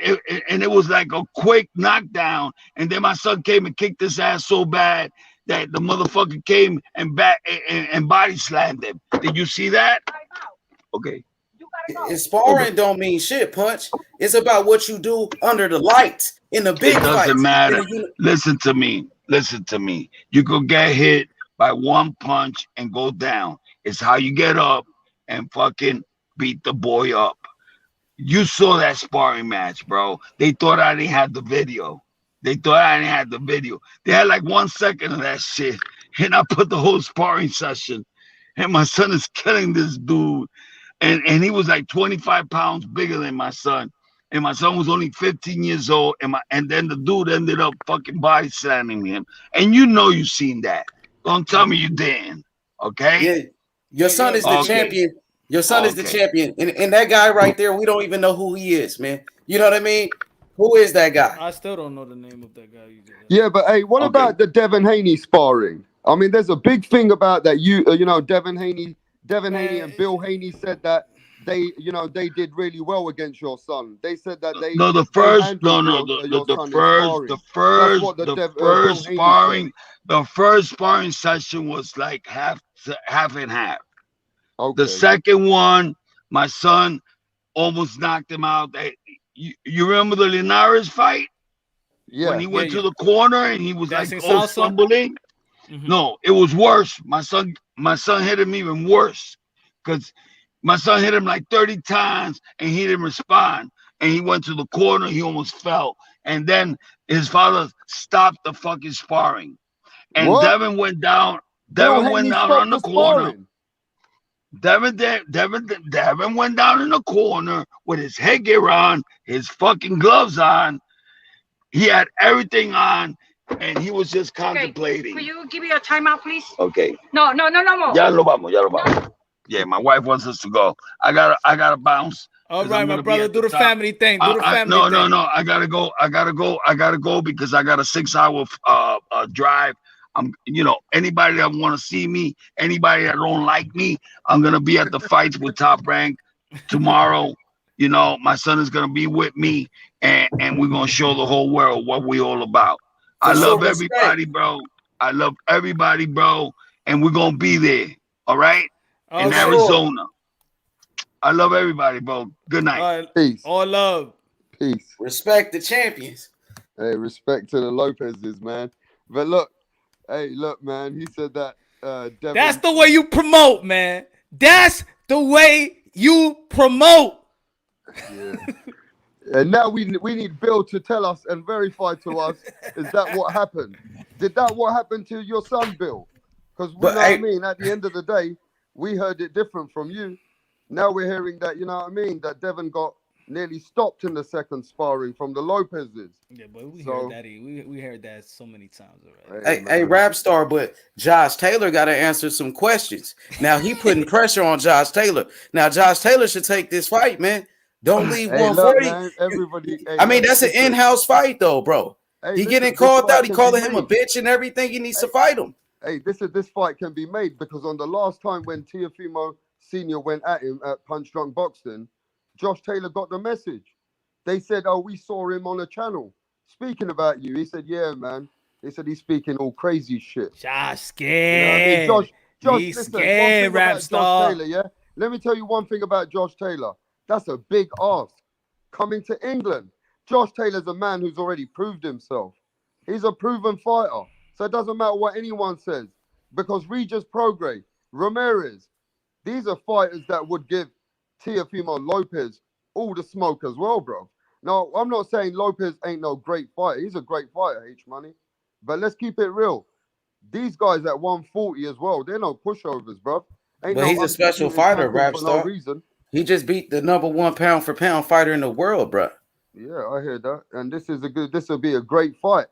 and it was like a quick knockdown. And then my son came and kicked his ass so bad that the motherfucker came and body slammed him. Did you see that? Okay. Sparring don't mean shit, Punch. It's about what you do under the lights in the big It doesn't fights. matter. Listen to me. Listen to me. You could get hit by one punch and go down. It's how you get up and fucking beat the boy up. You saw that sparring match, bro. They thought I didn't have the video. They had like 1 second of that shit. And I put the whole sparring session. And my son is killing this dude. And he was like 25 pounds bigger than my son. And my son was only 15 years old. And then the dude ended up fucking body slamming him. And you seen that. Don't tell me you didn't. Okay? Yeah. Your son is the Okay. champion. Your son is the champion. And that guy right there, we don't even know who he is, man. You know what I mean? Who is that guy? I still don't know the name of that guy. Yeah, but hey, what about the Devin Haney sparring? I mean, there's a big thing about that. Devin Haney and Bill Haney said that they did really well against your son. They said that they the first sparring session was like half and half. Okay. The second one, my son almost knocked him out. You remember the Linares fight? Yeah. When he went to the corner and he was That's like in salsa? stumbling. No, it was worse. My son hit him even worse because my son hit him like 30 times and he didn't respond. And he went to the corner. He almost fell. And then his father stopped the fucking sparring. And What? Devin went down. Bill Devin went Haney down stopped on the the corner. sparring. Devin went down in the corner with his headgear on, his fucking gloves on. He had everything on, and he was just contemplating. Could you give me a timeout, please? Okay. No more. Ya lo vamos. Yeah, my wife wants us to go. I gotta bounce. All right, my brother, do the family thing. Do the family No. thing. I gotta go because I got a 6-hour drive. Anybody that want to see me, anybody that don't like me, I'm gonna be at the fights with Top Rank tomorrow. My son is gonna be with me, and we're gonna show the whole world what we all about. I love everybody, bro. I love everybody, bro, and we're gonna be there. All right, in Arizona. I love everybody, bro. Good night. Peace. All love. Peace. Respect the champions. Hey, respect to the Lopez's, man. But look, man. He said that. Devin... That's the way you promote, man. That's the way you promote. Yeah. And now we need Bill to tell us and verify to us, is that what happened? Did that what happened to your son, Bill? Because what I mean, at the end of the day, we heard it different from you. Now we're hearing that, that Devin got nearly stopped in the second sparring from the Lopez's. Yeah, but we So- heard that. We heard that so many times already. Hey, Rap Star, but Josh Taylor got to answer some questions. Now he putting pressure on Josh Taylor. Now Josh Taylor should take this fight, man. Don't leave Hey, look, 140. man, everybody. Hey, I mean, look, that's an listen. in-house fight, though, bro. Hey, He listen, getting this called fight out. He can calling be him a made. bitch and everything. He needs to fight him. Hey, this fight can be made because on the last time when Teofimo Senior went at him at Punch Drunk Boxing, Josh Taylor got the message. They said, "Oh, we saw him on a channel speaking about you." He said, "Yeah, man." They said he's speaking all crazy shit. Josh You scared. know what I mean? Josh, He's listen, scared, one thing Rap about Star. Josh Taylor, yeah? Let me tell you one thing about Josh Taylor. That's a big ask. Coming to England. Josh Taylor's a man who's already proved himself. He's a proven fighter. So it doesn't matter what anyone says. Because Regis Prograis, Ramirez, these are fighters that would give Teofimo Lopez all the smoke as well, bro. Now, I'm not saying Lopez ain't no great fighter. He's a great fighter, H-Money. But let's keep it real. These guys at 140 as well, they're no pushovers, bro. Ain't But no he's a special undisputed fighter, champion Rap for Star. no reason. He just beat the #1 pound-for-pound fighter in the world, bro. Yeah, I hear that. And this will be a great fight.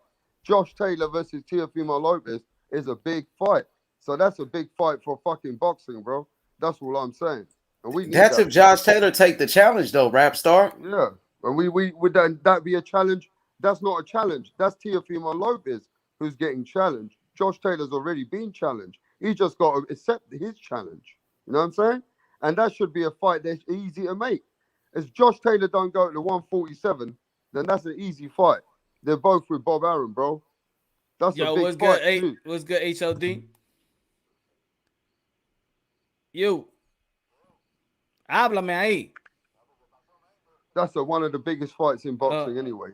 Josh Taylor versus Teofimo Lopez is a big fight. So that's a big fight for fucking boxing, bro. That's all I'm saying. And we need That's that if Josh Taylor take the challenge, though, Rap Star. Yeah. And we would that be a challenge? That's not a challenge. That's Teofimo Lopez who's getting challenged. Josh Taylor's already been challenged. He just got to accept his challenge. You know what I'm saying? And that should be a fight that's easy to make. If Josh Taylor don't go to 147, then that's an easy fight. They're both with Bob Arum, bro. That's Yo, a big what's fight good? too. What's good, HLD? You. Háblame ahí. That's one of the biggest fights in boxing anyway.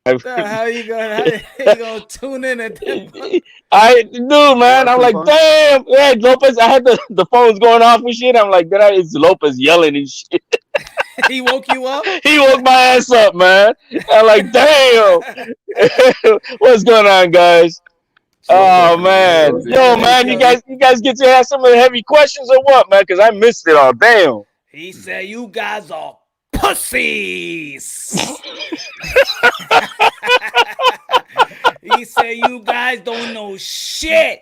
How you gonna tune in at that? I do, man. I'm like, damn, yeah, Lopez. I had the phones going off and shit. I'm like, it's Lopez yelling and shit. He woke you up? He woke my ass up, man. I'm like, damn. What's going on, guys? Oh man, yo, man, you guys get to ask some of the heavy questions or what, man? Because I missed it all. Damn. He said, "You guys are pussies." He said, "You guys don't know shit.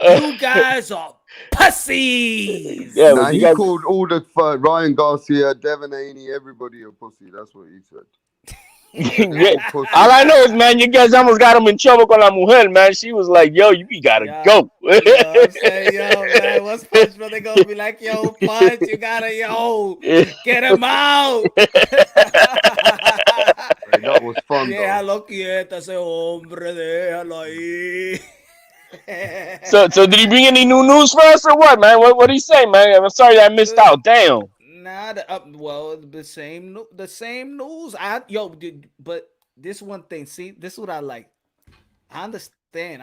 You guys are pussies." Yeah, nah, he called all the Ryan Garcia, Devin Haney, everybody a pussy. That's what he said. Yeah. All I know is, man, you guys almost got him in trouble con la mujer, man. She was like, yo, you gotta go. You know what I'm saying, yo, man, what's Punch brother gonna be like, yo, Punch, you gotta, get him out. That was fun, though. Déjalo quieto ese hombre, déjalo ahí. So did he bring any new news for us or what, man? What did he say, man? I'm sorry I missed out. Damn. Nah, the same news. But this one thing. See, this is what I like. I understand.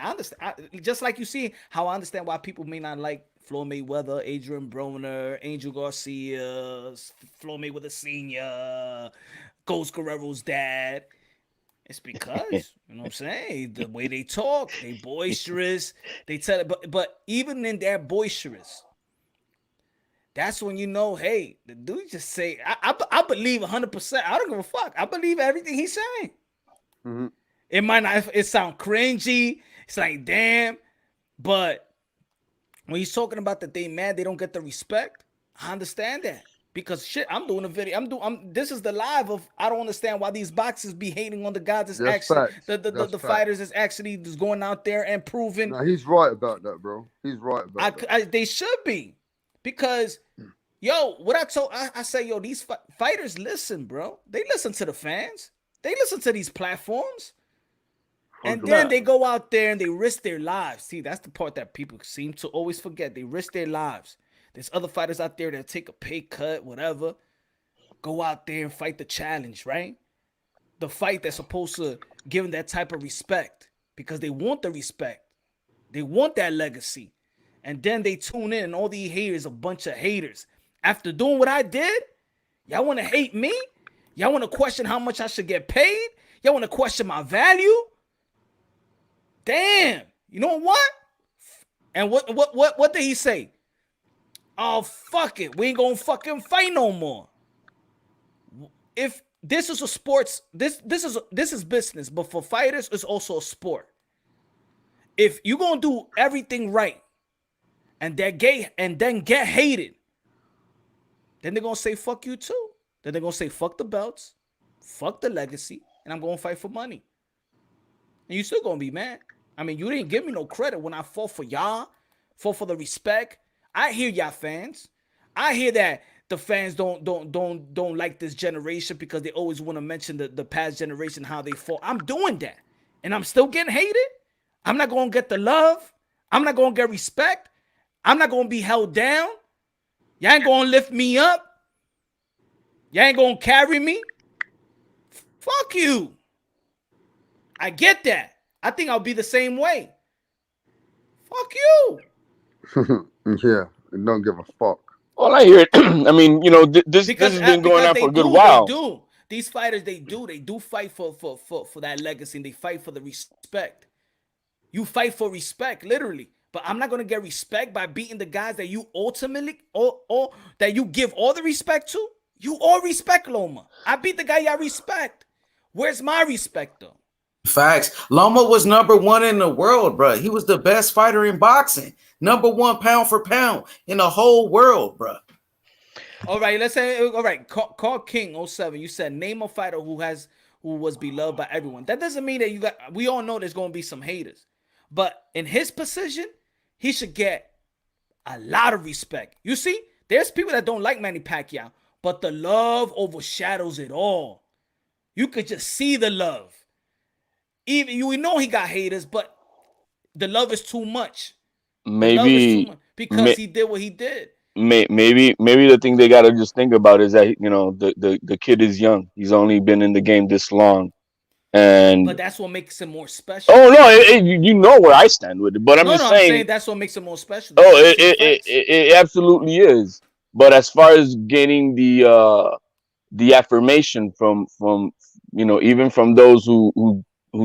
Just like you see how I understand why people may not like Floyd Mayweather, Adrian Broner, Angel Garcia, Floyd Mayweather Sr., Ghost Guerrero's dad. It's because, you know what I'm saying, the way they talk, they boisterous. They tell it, but even in their boisterous, that's when you know, hey, the dude just say, I believe 100%. I don't give a fuck. I believe everything he's saying. Mm-hmm. It might not, it sound cringy. It's like, damn. But when he's talking about that they mad, they don't get the respect, I understand that. Because shit, I'm doing a video. This is the live of, I don't understand why these boxers be hating on the guys that's actually, the fighters that's actually just going out there and proving. Nah, he's right about that, bro. He's right about that. They should be. Because, what I say, these fighters listen, bro. They listen to the fans. They listen to these platforms. And then they go out there and they risk their lives. See, that's the part that people seem to always forget. They risk their lives. There's other fighters out there that take a pay cut, whatever. Go out there and fight the challenge, right? The fight that's supposed to give them that type of respect. Because they want the respect. They want that legacy. And then they tune in and all these haters, a bunch of haters. After doing what I did, y'all want to hate me? Y'all want to question how much I should get paid? Y'all want to question my value? Damn. You know what? And what did he say? Oh, fuck it. We ain't gonna fucking fight no more. if this is a sports, this is business, but for fighters, it's also a sport. If you're gonna do everything right and then get hated, then they're gonna say fuck you too. Then they're gonna say fuck the belts, fuck the legacy, and I'm gonna fight for money. And you still gonna be mad. I mean, you didn't give me no credit when I fought for y'all, fought for the respect. I hear y'all fans. I hear that the fans don't like this generation because they always want to mention the past generation, how they fought. I'm doing that. And I'm still getting hated. I'm not gonna get the love. I'm not gonna get respect. I'm not gonna be held down. Y'all ain't gonna lift me up. Y'all ain't gonna carry me. Fuck you. I get that. I think I'll be the same way. Fuck you. Yeah, and don't give a fuck. Well, I hear it. I mean, you know, this has been going on for a good while. They do. These fighters, they do fight for that legacy, and they fight for the respect. You fight for respect, literally. But I'm not gonna get respect by beating the guys that you ultimately or that you give all the respect to. You all respect Loma. I beat the guy y'all respect. Where's my respect though? Facts. Loma was #1 in the world, bro. He was the best fighter in boxing. #1 pound for pound in the whole world, bro. All right, let's say, all right, call King 07. You said name a fighter who was beloved by everyone. That doesn't mean that we all know there's going to be some haters. But in his position, he should get a lot of respect. You see, there's people that don't like Manny Pacquiao, but the love overshadows it all. You could just see the love. Even we know he got haters, but the love is too much. Maybe because he did what he did. Maybe the thing they gotta just think about is that, you know, the kid is young. He's only been in the game this long, But that's what makes him more special. Oh no, you know where I stand with it. But I'm just saying that's what makes him more special. Oh, it absolutely is. But as far as getting the affirmation from you know, even from those who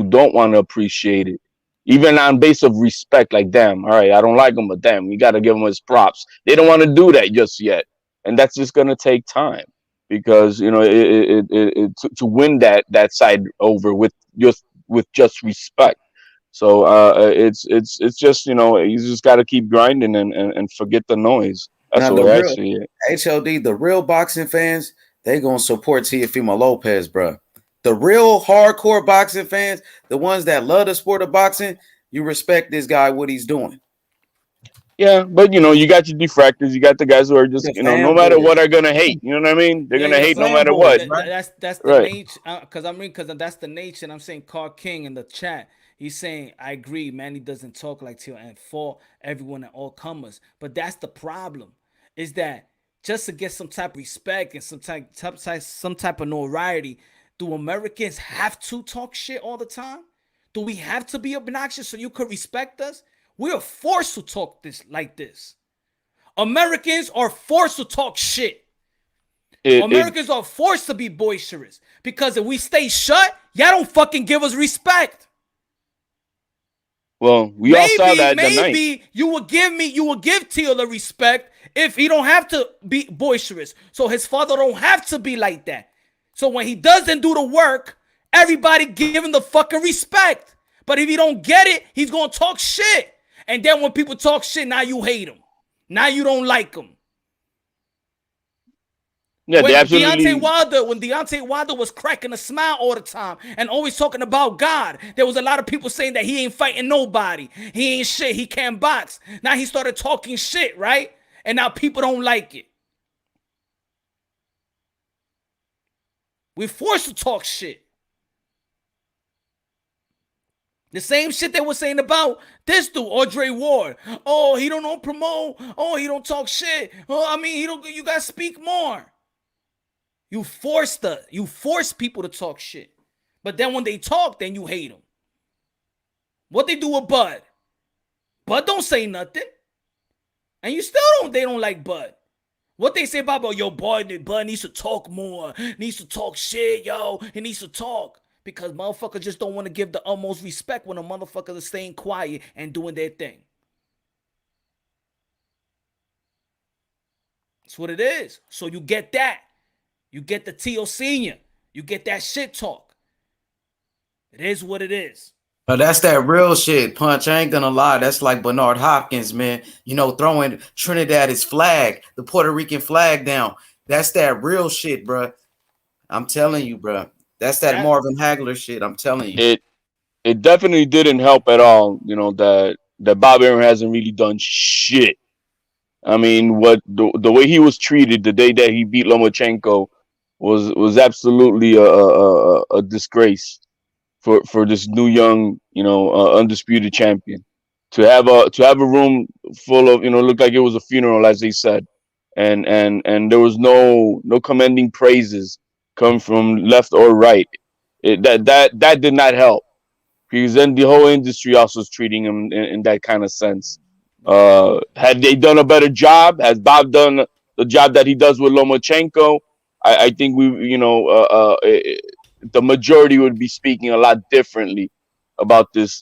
don't want to appreciate it, even on base of respect, like, damn, all right, I don't like him, but damn, you got to give him his props. They don't want to do that just yet, and that's just gonna take time, because, you know, to win that side over with just respect. So it's just, you know, you just got to keep grinding and forget the noise. That's the way I see it. HLD, the real boxing fans, they gonna support Teofimo Lopez, bro. The real hardcore boxing fans, the ones that love the sport of boxing, you respect this guy, what he's doing. Yeah, but, you know, you got your defractors, you got the guys who are just, you know, no matter what, are gonna hate. You know what I mean? They're gonna hate no matter what. That's the nature. Because that's the nature. And I'm saying Carl King in the chat. He's saying, I agree, Manny doesn't talk like Teo and for everyone and all comers. But that's the problem, is that just to get some type of respect and some type of notoriety, do Americans have to talk shit all the time? Do we have to be obnoxious so you could respect us? We are forced to talk like this. Americans are forced to talk shit. Americans are forced to be boisterous, because if we stay shut, y'all don't fucking give us respect. Well, we all saw that tonight. Maybe you will give Teo the respect if he don't have to be boisterous. So his father don't have to be like that. So when he doesn't do the work, everybody give him the fucking respect. But if he don't get it, he's gonna talk shit. And then when people talk shit, now you hate him. Now you don't like him. Yeah, when they absolutely. Deontay Wilder was cracking a smile all the time and always talking about God, there was a lot of people saying that he ain't fighting nobody. He ain't shit. He can't box. Now he started talking shit, right? And now people don't like it. We're forced to talk shit. The same shit they were saying about this dude, Andre Ward. Oh, he don't promote. Oh, he don't talk shit. Oh, I mean, you gotta speak more. You force people to talk shit. But then when they talk, then you hate them. What they do with Bud? Bud don't say nothing. And they don't like Bud. What they say about yo, Bud needs to talk more. Needs to talk shit, yo. He needs to talk. Because motherfuckers just don't want to give the utmost respect when the motherfuckers are staying quiet and doing their thing. That's what it is. So you get that. You get the Teo Senior. You get that shit talk. It is what it is. That's that real shit, Punch. I ain't gonna lie. That's like Bernard Hopkins, man. You know, throwing Trinidad's flag, the Puerto Rican flag down. That's that real shit, bro. I'm telling you, bro. That's that Marvin Hagler shit. I'm telling you. It definitely didn't help at all. You know that Bob Arum hasn't really done shit. I mean, what the way he was treated the day that he beat Lomachenko was absolutely a disgrace for this new young, undisputed champion. To have a room full of, looked like it was a funeral, as they said, and there was no commending praises come from left or right. That did not help, because then the whole industry also is treating him in that kind of sense. Had they done a better job? Has Bob done the job that he does with Lomachenko? I think the majority would be speaking a lot differently about this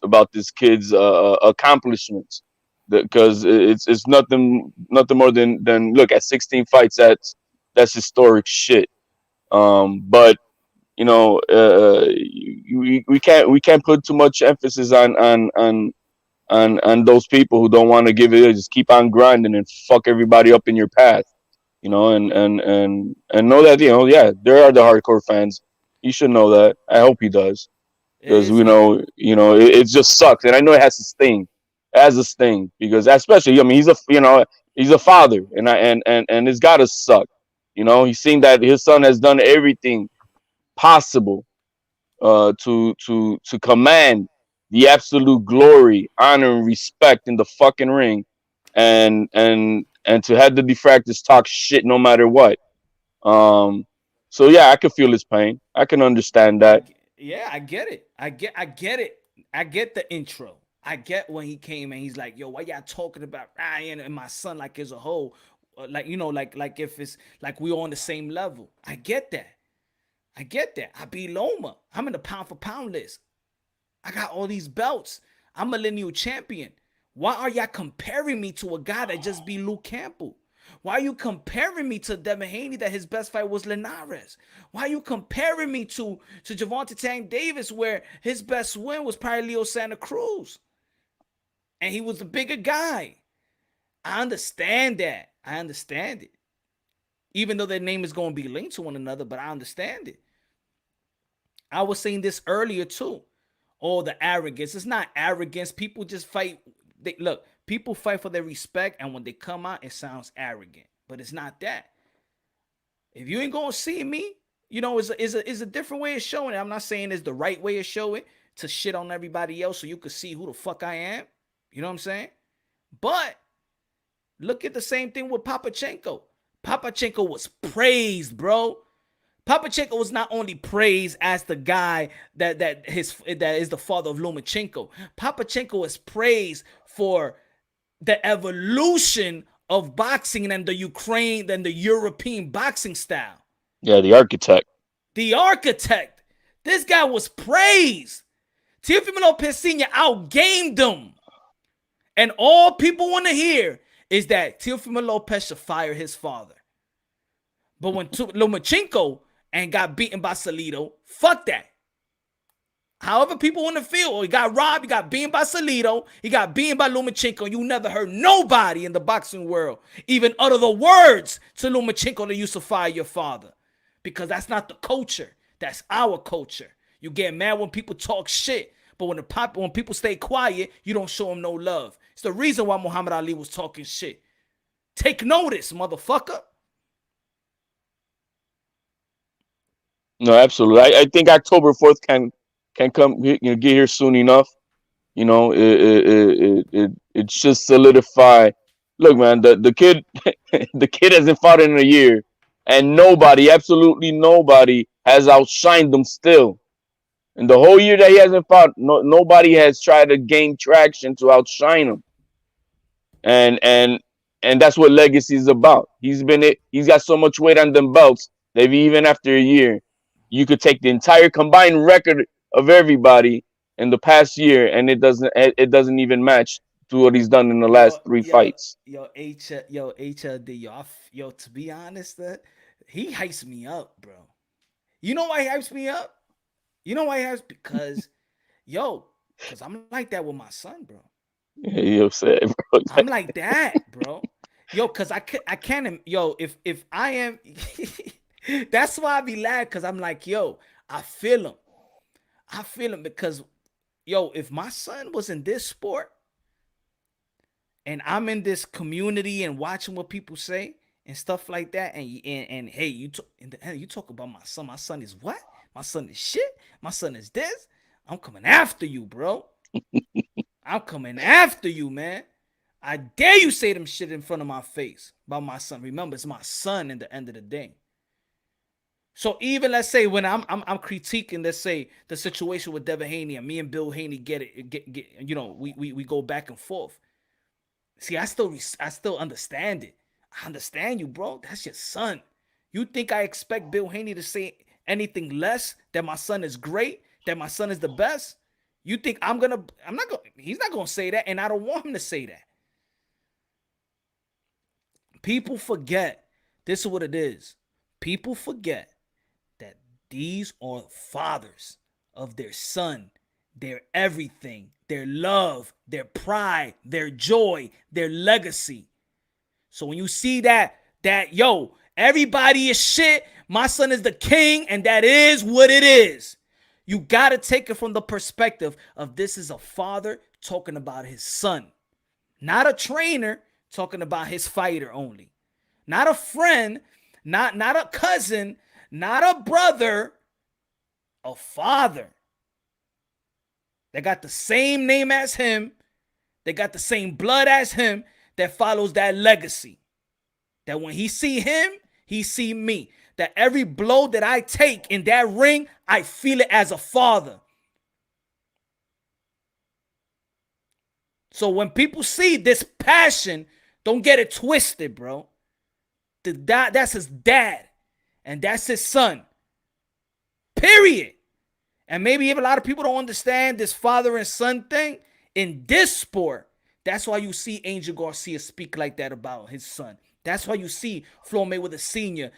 kid's accomplishments, because it's nothing more than look, at 16 fights, that's historic shit. But we can't put too much emphasis on those people who don't want to give it. Just keep on grinding and fuck everybody up in your path, and know that, yeah, there are the hardcore fans. You should know that. I hope he does, because it just sucks, and I know it has a sting. It has a sting, because especially, I mean, he's a father, and it's gotta suck. He's seen that his son has done everything possible to command the absolute glory, honor, and respect in the fucking ring, and to have the diffractors talk shit no matter what. So yeah, I can feel his pain. I can understand that. I get it. I get it. I get the intro. I get when he came and he's like, "Yo, why y'all talking about Ryan and my son like as a whole? Like, like if it's like we on the same level." I get that. I beat Loma. I'm in the pound for pound list. I got all these belts. I'm a lineal champion. Why are y'all comparing me to a guy that just beat Luke Campbell? Why are you comparing me to Devin Haney that his best fight was Linares? Why are you comparing me to Gervonta Tank Davis, where his best win was probably Leo Santa Cruz? And he was the bigger guy. I understand that. I understand it. Even though their name is going to be linked to one another, but I understand it. I was saying this earlier too. Oh, the arrogance. It's not arrogance. People just fight. Look, people fight for their respect, and when they come out, it sounds arrogant. But it's not that. If you ain't going to see me, it's a different way of showing it. I'm not saying it's the right way of showing it, to shit on everybody else so you could see who the fuck I am. You know what I'm saying? But look at the same thing with Papachenko. Papachenko was praised, bro. Papachenko was not only praised as the guy that is the father of Lomachenko. Papachenko is praised for the evolution of boxing and the Ukraine and the European boxing style. Yeah, the architect. The architect. This guy was praised. Teofimo Lopez Sr. outgamed him. And all people want to hear is that Teofimo Lopez should fire his father. But when Lomachenko and got beaten by Salido, fuck that. However people want to feel, he got robbed, he got beaten by Salido, he got beaten by Lomachenko. You never heard nobody in the boxing world even utter the words to Lomachenko that used to fire your father. Because that's not the culture. That's our culture. You get mad when people talk shit, but when people stay quiet, you don't show them no love. It's the reason why Muhammad Ali was talking shit. Take notice, motherfucker. No, absolutely. I think October 4th can come, get here soon enough. It should solidify. Look, man, the kid the kid hasn't fought in a year, and nobody, absolutely nobody, has outshined him still. In the whole year that he hasn't fought, nobody has tried to gain traction to outshine him. And that's what legacy is about. He's got so much weight on them belts that even after a year, you could take the entire combined record of everybody in the past year, and it doesn't even match to what he's done in the last three fights. HLD, to be honest, he hypes me up, bro. You know why he hypes me up? You know why he hypes? Because I'm like that with my son, bro. You upset, bro. I'm like that, bro. Yo, cause I can't. Yo, if I am, that's why I be laughing. Cause I'm like, yo, I feel him because, yo, if my son was in this sport, and I'm in this community and watching what people say and stuff like that, and hey, you talk about my son. My son is what? My son is shit. My son is this. I'm coming after you, bro. I'm coming after you, man. I dare you say them shit in front of my face about my son. Remember, it's my son in the end of the day. So even let's say when I'm critiquing, let's say the situation with Devin Haney and me and Bill Haney get you know, we go back and forth. See, I still understand it. I understand you, bro. That's your son. You think I expect Bill Haney to say anything less that my son is great, that my son is the best? You think he's not gonna say that, and I don't want him to say that. People forget, this is what it is. People forget that these are fathers of their son, their everything, their love, their pride, their joy, their legacy. So when you see that yo, everybody is shit, my son is the king, and that is what it is. You got to take it from the perspective of this is a father talking about his son. Not a trainer talking about his fighter only. Not a friend, not a cousin, not a brother, a father. They got the same name as him. They got the same blood as him that follows that legacy. That when he see him, he see me. That every blow that I take in that ring, I feel it as a father. So when people see this passion, don't get it twisted, bro. That's his dad, and that's his son. Period. And maybe if a lot of people don't understand this father and son thing in this sport, that's why you see Angel Garcia speak like that about his son. That's why you see Floyd Mayweather Sr.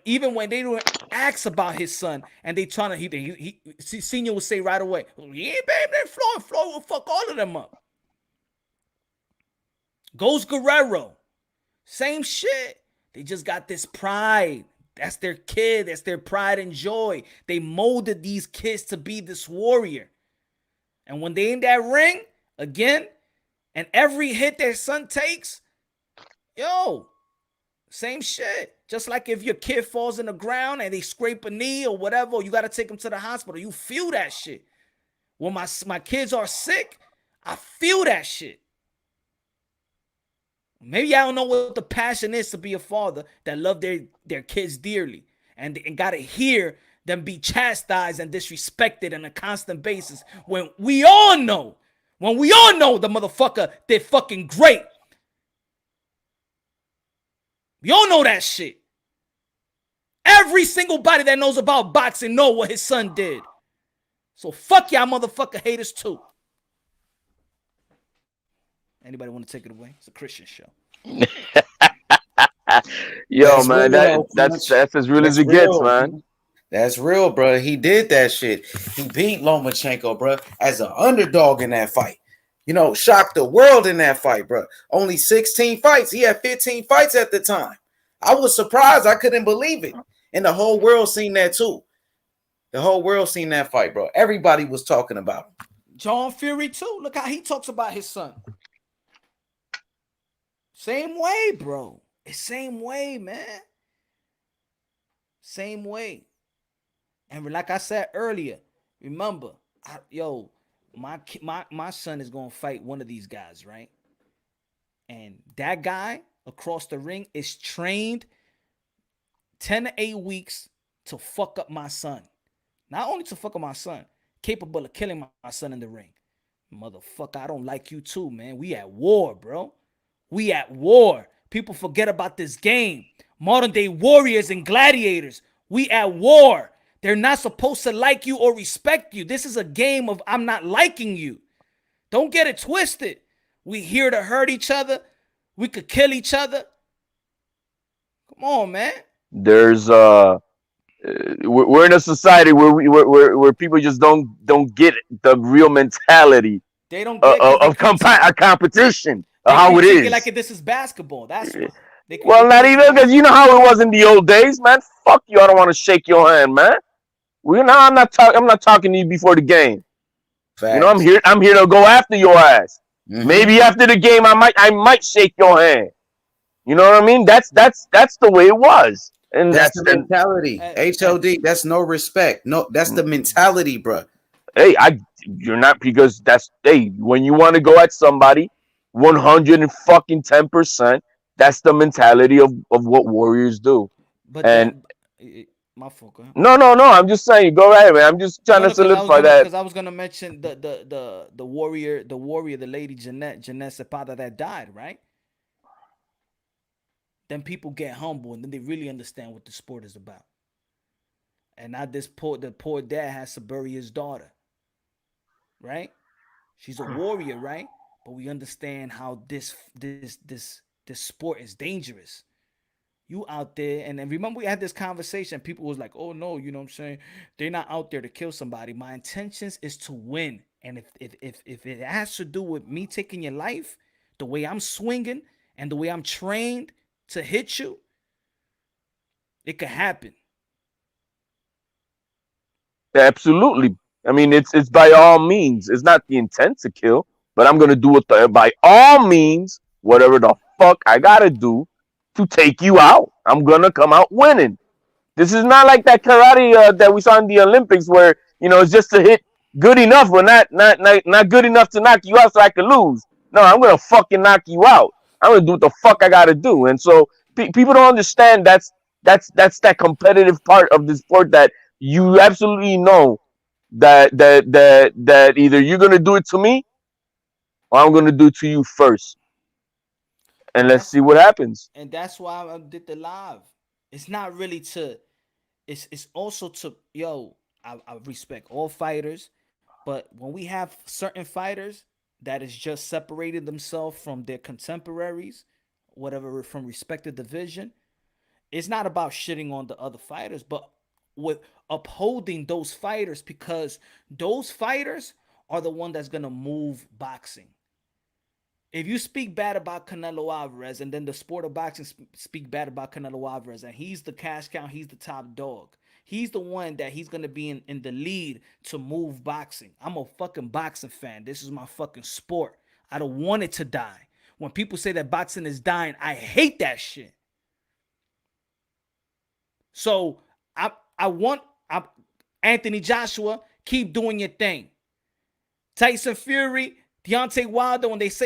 Even when they don't ask about his son and they trying to, Senior will say right away, yeah, baby, Floyd will fuck all of them up. Goes Guerrero, same shit. They just got this pride. That's their kid. That's their pride and joy. They molded these kids to be this warrior. And when they in that ring, again, and every hit their son takes, yo, same shit. Just like if your kid falls in the ground and they scrape a knee or whatever, you got to take them to the hospital. You feel that shit. When my kids are sick, I feel that shit. Maybe I don't know what the passion is to be a father that love their kids dearly and got to hear them be chastised and disrespected on a constant basis when we all know the motherfucker did fucking great. We all know that shit. Every single body that knows about boxing know what his son did. So fuck y'all motherfucker haters too. Anybody want to take it away? It's a Christian show. Yo, man, that's as real as it gets, man. That's real, bro. He did that shit. He beat Lomachenko, bro, as an underdog in that fight. You know, shocked the world in that fight, bro. Only 16 fights. He had 15 fights at the time. I was surprised. I couldn't believe it. And the whole world seen that too. The whole world seen that fight, bro. Everybody was talking about him. John Fury too. Look how he talks about his son. Same way, bro. It's same way, man. Same way. And like I said earlier, remember, my son is gonna fight one of these guys, right? And that guy across the ring is trained 10 to 8 weeks to fuck up my son. Not only to fuck up my son, capable of killing my son in the ring. Motherfucker, I don't like you too, man. We at war, bro. We at war. People forget about this game. Modern day warriors and gladiators. We at war. They're not supposed to like you or respect you. This is a game of I'm not liking you. Don't get it twisted. We here to hurt each other. We could kill each other. Come on, man. There's we're in a society where people just don't get the real mentality They don't get it because they critique. a competition, of They how it critique it is. like this is basketball. That's why. Well, not even because you know how it was in the old days, man. Fuck you. I don't want to shake your hand, man. I'm not talking to you before the game. Facts. You know, I'm here to go after your ass. Maybe after the game, I might shake your hand. You know what I mean? That's the way it was, and that's the mentality. HOD. That's no respect. No, that's the mentality, bro. Hey, you're not, because when you want to go at somebody, 110%. That's the mentality of what warriors do. But and my fault. Go ahead. No. I'm just saying, go ahead, man. I'm just trying to solidify that. Because I was gonna mention the warrior, the lady Jeanette Zapata that died, right? Then people get humble and then they really understand what the sport is about. And now the poor dad has to bury his daughter, right? She's a warrior, right? But we understand how this sport is dangerous. You out there, and then remember we had this conversation. People was like, "Oh no, you know what I'm saying? They're not out there to kill somebody. My intentions is to win. And if it has to do with me taking your life, the way I'm swinging and the way I'm trained to hit you, it could happen." Absolutely. I mean, it's by all means. It's not the intent to kill, but I'm gonna do it by all means, whatever the fuck I gotta do to take you out. I'm gonna come out winning. This is not like that karate that we saw in the Olympics, where it's just to hit good enough, but not good enough to knock you out so I can lose. No, I'm gonna fucking knock you out. I'm gonna do what the fuck I gotta do. And so people don't understand that's that competitive part of the sport, that you absolutely know that either you're gonna do it to me or I'm gonna do it to you first. And let's see what happens. And that's why I did the live. It's not really to. It's also to I respect all fighters, but when we have certain fighters that is just separated themselves from their contemporaries, whatever, from respected division, it's not about shitting on the other fighters, but with upholding those fighters, because those fighters are the one that's gonna move boxing. If you speak bad about Canelo Alvarez, and then the sport of boxing speak bad about Canelo Alvarez, and he's the cash cow, he's the top dog, he's the one that he's going to be in the lead to move boxing. I'm a fucking boxing fan. This is my fucking sport. I don't want it to die. When people say that boxing is dying, I hate that shit. So I want Anthony Joshua, keep doing your thing. Tyson Fury, Deontay Wilder, when people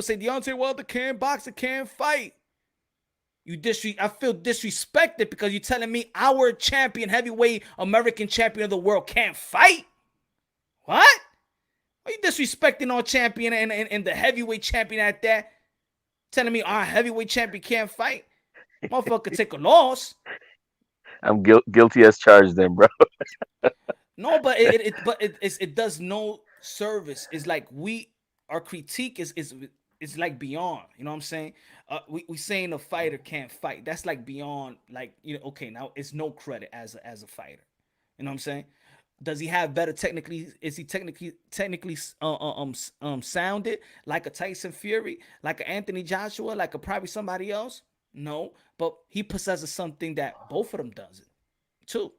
say Deontay Wilder can't box, it can't fight, I feel disrespected, because you're telling me our champion, heavyweight American champion of the world, can't fight? What? Are you disrespecting our champion and the heavyweight champion at that? Telling me our heavyweight champion can't fight? Motherfucker take a loss. I'm guilty as charged then, bro. No, but it does no service. It's like our critique is like beyond. You know what I'm saying? We saying a fighter can't fight. That's like beyond. Like, okay, now it's no credit as a fighter. You know what I'm saying? Does he have better technically? Is he technically sounded like a Tyson Fury, like an Anthony Joshua, like a probably somebody else? No, but he possesses something that both of them doesn't too.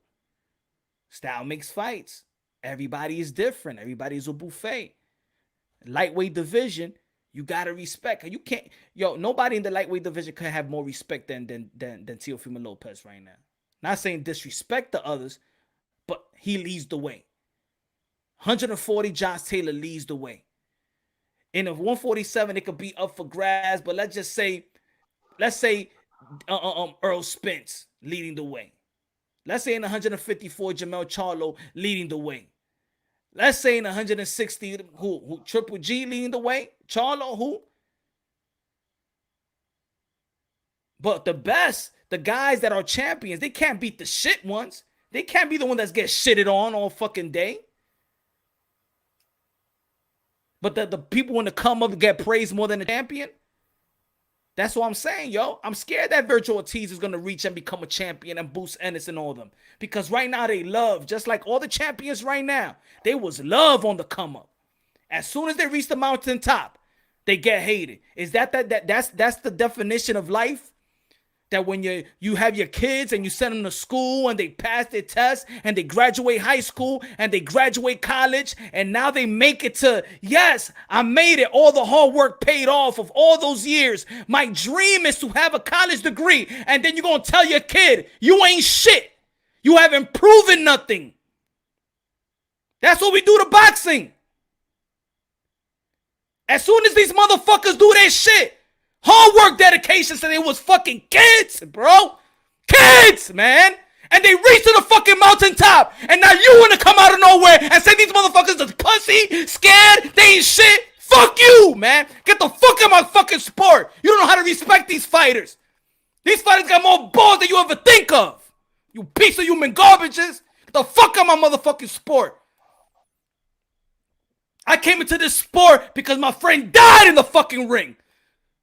Style makes fights. Everybody is different. Everybody is a buffet. Lightweight division, you gotta respect. You can't, nobody in the lightweight division could have more respect than Teofimo Lopez right now. Not saying disrespect the others, but he leads the way. 140, Josh Taylor leads the way. In a 147, it could be up for grabs, but let's say Earl Spence leading the way. Let's say in 154, Jamel Charlo leading the way. Let's say in 160, who Triple G leading the way. Charlo, who? But the guys that are champions, they can't beat the shit ones. They can't be the one that gets shitted on all fucking day. But the people want to come up and get praised more than the champion. That's what I'm saying, yo. I'm scared that Virgil Ortiz is going to reach and become a champion and boost Ennis and all them. Because right now they love, just like all the champions right now, they was love on the come up. As soon as they reach the mountaintop, they get hated. Is that's the definition of life? That when you have your kids and you send them to school and they pass their tests and they graduate high school and they graduate college and now they make it to, yes, I made it. All the hard work paid off of all those years. My dream is to have a college degree. And then you're going to tell your kid, you ain't shit. You haven't proven nothing. That's what we do to boxing. As soon as these motherfuckers do their shit, hard work, dedication, so they was fucking kids, bro. Kids, man. And they reached to the fucking mountaintop. And now you want to come out of nowhere and say these motherfuckers is pussy, scared, they ain't shit. Fuck you, man. Get the fuck out of my fucking sport. You don't know how to respect these fighters. These fighters got more balls than you ever think of. You piece of human garbages. Get the fuck out of my motherfucking sport. I came into this sport because my friend died in the fucking ring.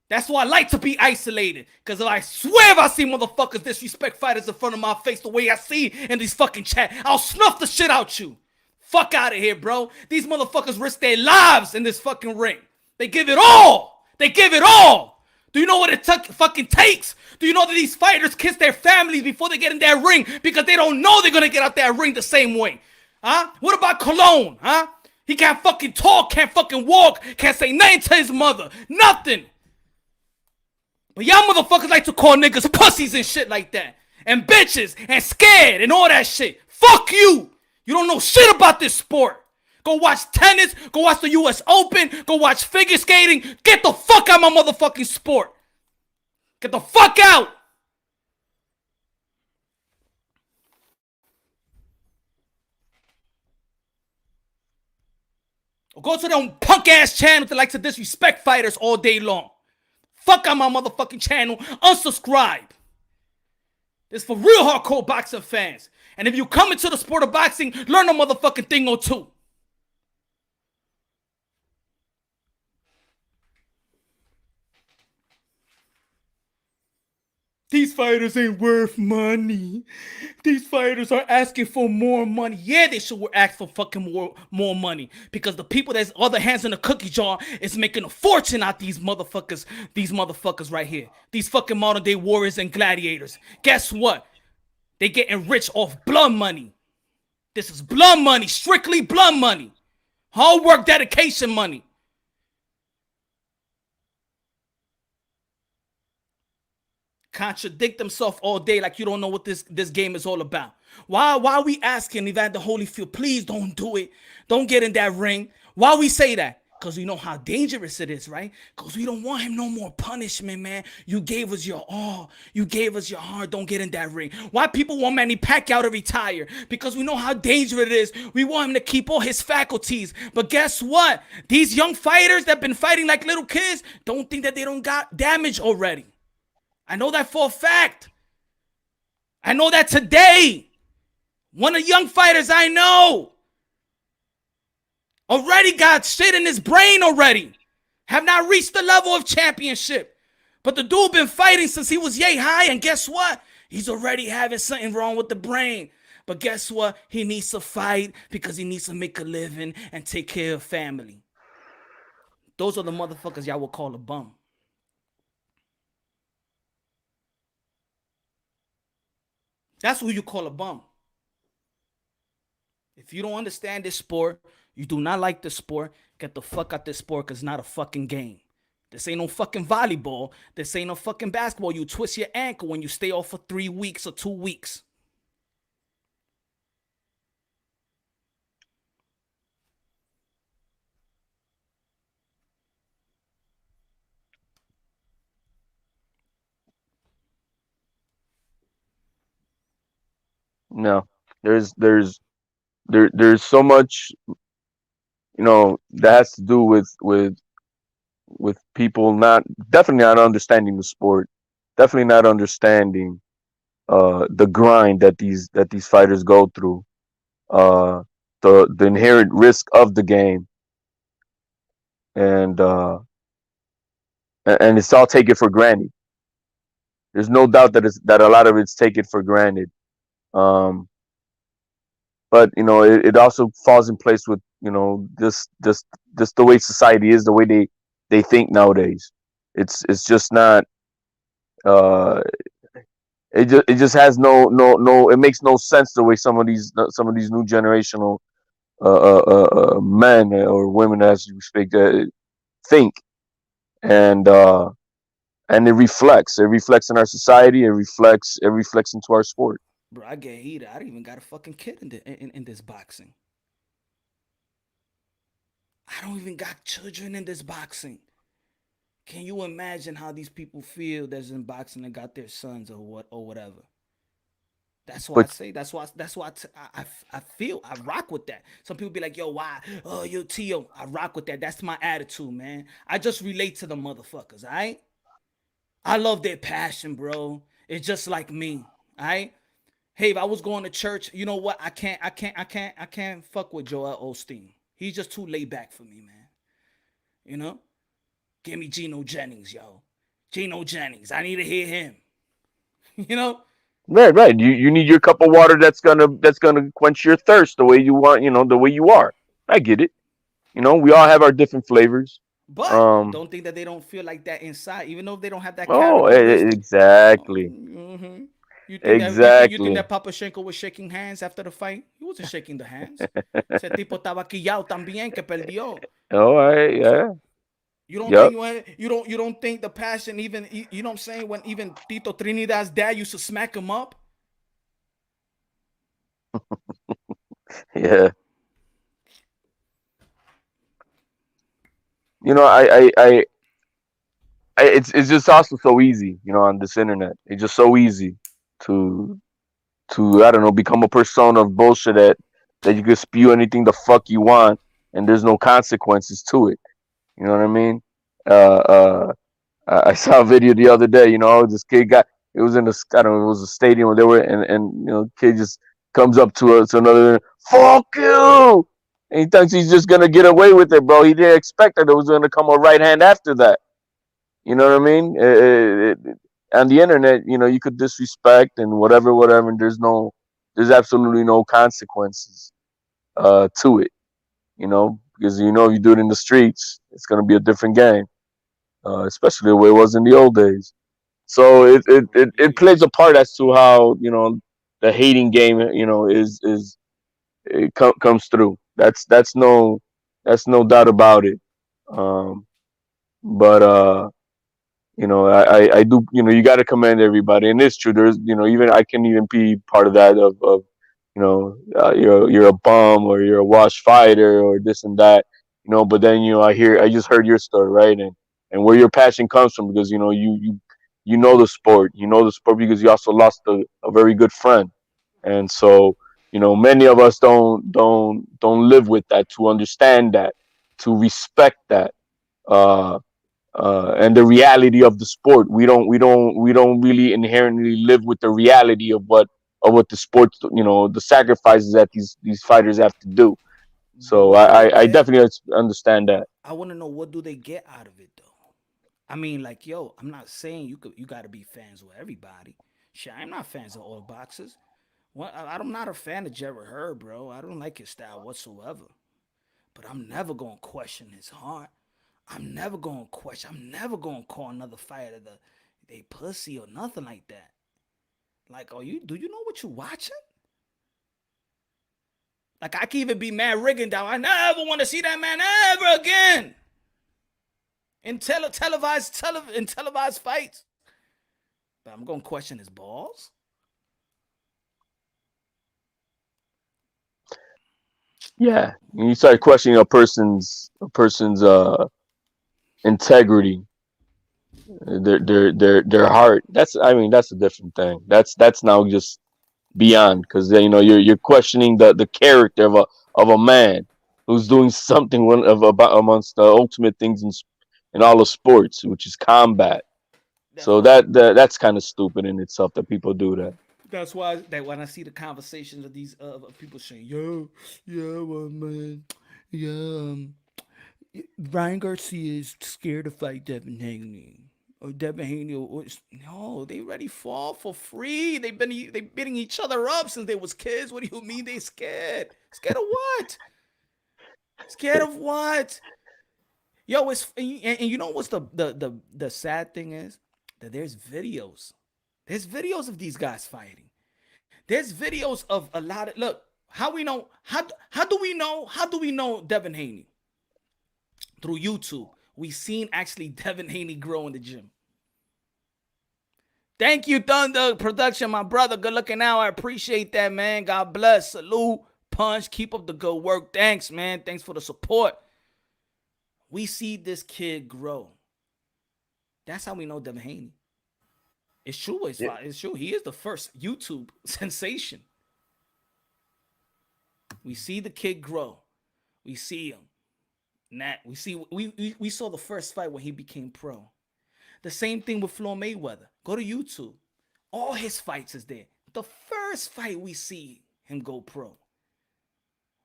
That's why I like to be isolated. Because I swear if I see motherfuckers disrespect fighters in front of my face the way I see in these fucking chat, I'll snuff the shit out you. Fuck out of here, bro. These motherfuckers risk their lives in this fucking ring. They give it all. They give it all. Do you know what it fucking takes? Do you know that these fighters kiss their families before they get in that ring because they don't know they're going to get out that ring the same way? Huh? What about Cologne? Huh? He can't fucking talk, can't fucking walk, can't say nothing to his mother. Nothing. But y'all motherfuckers like to call niggas pussies and shit like that. And bitches and scared and all that shit. Fuck you. You don't know shit about this sport. Go watch tennis. Go watch the US Open. Go watch figure skating. Get the fuck out of my motherfucking sport. Get the fuck out. Or go to them punk ass channels that like to disrespect fighters all day long. Fuck out my motherfucking channel. Unsubscribe. This for real hardcore boxing fans. And if you come into the sport of boxing, learn a motherfucking thing or two. These fighters ain't worth money. These fighters are asking for more money. Yeah, they should ask for fucking more money. Because the people that's other hands in the cookie jar is making a fortune out these motherfuckers. These motherfuckers right here. These fucking modern day warriors and gladiators. Guess what? They getting rich off blood money. This is blood money. Strictly blood money. Hard work, dedication money. Contradict themselves all day like you don't know what this game is all about. Why are we asking Evander Holyfield, please don't do it. Don't get in that ring. Why we say that? Because we know how dangerous it is, right? Because we don't want him no more punishment, man. You gave us your all. You gave us your heart. Don't get in that ring. Why people want Manny Pacquiao to retire? Because we know how dangerous it is. We want him to keep all his faculties. But guess what? These young fighters that been fighting like little kids don't think that they don't got damage already. I know that for a fact. I know that today. One of the young fighters I know already got shit in his brain already. Have not reached the level of championship. But the dude been fighting since he was yay high. And guess what? He's already having something wrong with the brain. But guess what? He needs to fight because he needs to make a living and take care of family. Those are the motherfuckers y'all will call a bum. That's who you call a bum. If you don't understand this sport, you do not like this sport, get the fuck out this sport because it's not a fucking game. This ain't no fucking volleyball. This ain't no fucking basketball. You twist your ankle when you stay off for 3 weeks or 2 weeks. No, there's so much, that has to do with people definitely not understanding the sport, definitely not understanding the grind that these fighters go through, the inherent risk of the game, and and it's all taken for granted. There's no doubt that a lot of it's taken for granted. Um, but it also falls in place with just the way society is, the way they think nowadays. It's just not. Uh, it just has no. It makes no sense the way some of these new generational men or women, as you speak, think, and and it reflects in our society. It reflects into our sport. Bro, I get heated. I don't even got a fucking kid in this boxing. I don't even got children in this boxing. Can you imagine how these people feel that's in boxing and got their sons or whatever? That's why I But say. I feel I rock with that. Some people be like, "Yo, why? Oh, yo, Tio." I rock with that. That's my attitude, man. I just relate to the motherfuckers. Alright. I love their passion, bro. It's just like me. Alright. Hey, if I was going to church, you know what? I can't fuck with Joel Osteen. He's just too laid back for me, man. You know? Give me Geno Jennings, yo. Geno Jennings. I need to hear him. You know? right. You need your cup of water that's gonna quench your thirst the way you want. The way you are. I get it. We all have our different flavors. But Um. don't think that they don't feel like that inside, even though they don't have that Oh, characteristic. exactly, Mm-hmm. You think exactly. that Papa Shenko was shaking hands after the fight? He wasn't shaking the hands. Ese tipo estaba quillao también que perdió. Oh, yeah, You don't yep. think you don't think the passion, even you know what I'm saying, when even Tito Trinidad's dad used to smack him up? Yeah. It's just also so easy, on this internet. It's just so easy to I don't know, become a persona of bullshit that you can spew anything the fuck you want, and there's no consequences to it. You know what I mean? Uh, I saw a video the other day. This kid it was in I don't know, it was a stadium where they were, and kid just comes up to another, fuck you, and he thinks he's just gonna get away with it, bro. He didn't expect that there was gonna come a right hand after that. You know what I mean? On the internet, you could disrespect and whatever, and there's absolutely no consequences to it. Because if you do it in the streets, it's gonna be a different game, especially the way it was in the old days. So it plays a part as to how the hating game is comes through. That's no doubt about it. Um, but I do, you got to commend everybody, and it's true. There's, even I can even be part of that of you're a bum or you're a wash fighter or this and that, but then I just heard your story, right, and where your passion comes from, because you know the sport because you also lost a very good friend, and so many of us don't live with that, to understand that, to respect that. Uh, and the reality of the sport. We don't really inherently live with the reality of what the sport, the sacrifices that these fighters have to do. But So what do they I get? definitely understand that. I want to know, what do they get out of it though? I mean, like, yo, I'm not saying you got to be fans with everybody. Shit, I'm not fans of all boxers. I'm not a fan of Jared Hurd, bro. I don't like his style whatsoever. But I'm never gonna question his heart. I'm never gonna question. I'm never gonna call another fighter they pussy or nothing like that. Like, do you know what you watching? Like, I can even be mad Rigondeaux. I never want to see that man ever again in televised fights. But I'm gonna question his balls. Yeah, you start questioning a person's integrity, their heart. That's a different thing. That's now just beyond, because you're questioning the character of a man who's doing something about amongst the ultimate things in all of sports, which is combat. That's So why. that's kind of stupid in itself that people do that. That's why that when I see the conversations of these people saying, "Yo, yeah, well, man, yeah, Ryan Garcia is scared to fight Devin Haney. Or Devin Haney, no, they already fought for free. They beating each other up since they was kids. What do you mean they scared? Scared of what? Scared of what? Yo, it's and you know what's the sad thing is that there's videos. There's videos of these guys fighting. There's videos of a lot of look. How do we know Devin Haney? Through YouTube. We seen actually Devin Haney grow in the gym. Thank you, Thunder Production, my brother. Good looking out. I appreciate that, man. God bless. Salute. Punch. Keep up the good work. Thanks, man. Thanks for the support. We see this kid grow. That's how we know Devin Haney. It's true. It's true. He is the first YouTube sensation. We see the kid grow. We see him. We saw the first fight when he became pro. The same thing with Floyd Mayweather. Go to YouTube. All his fights is there. The first fight we see him go pro.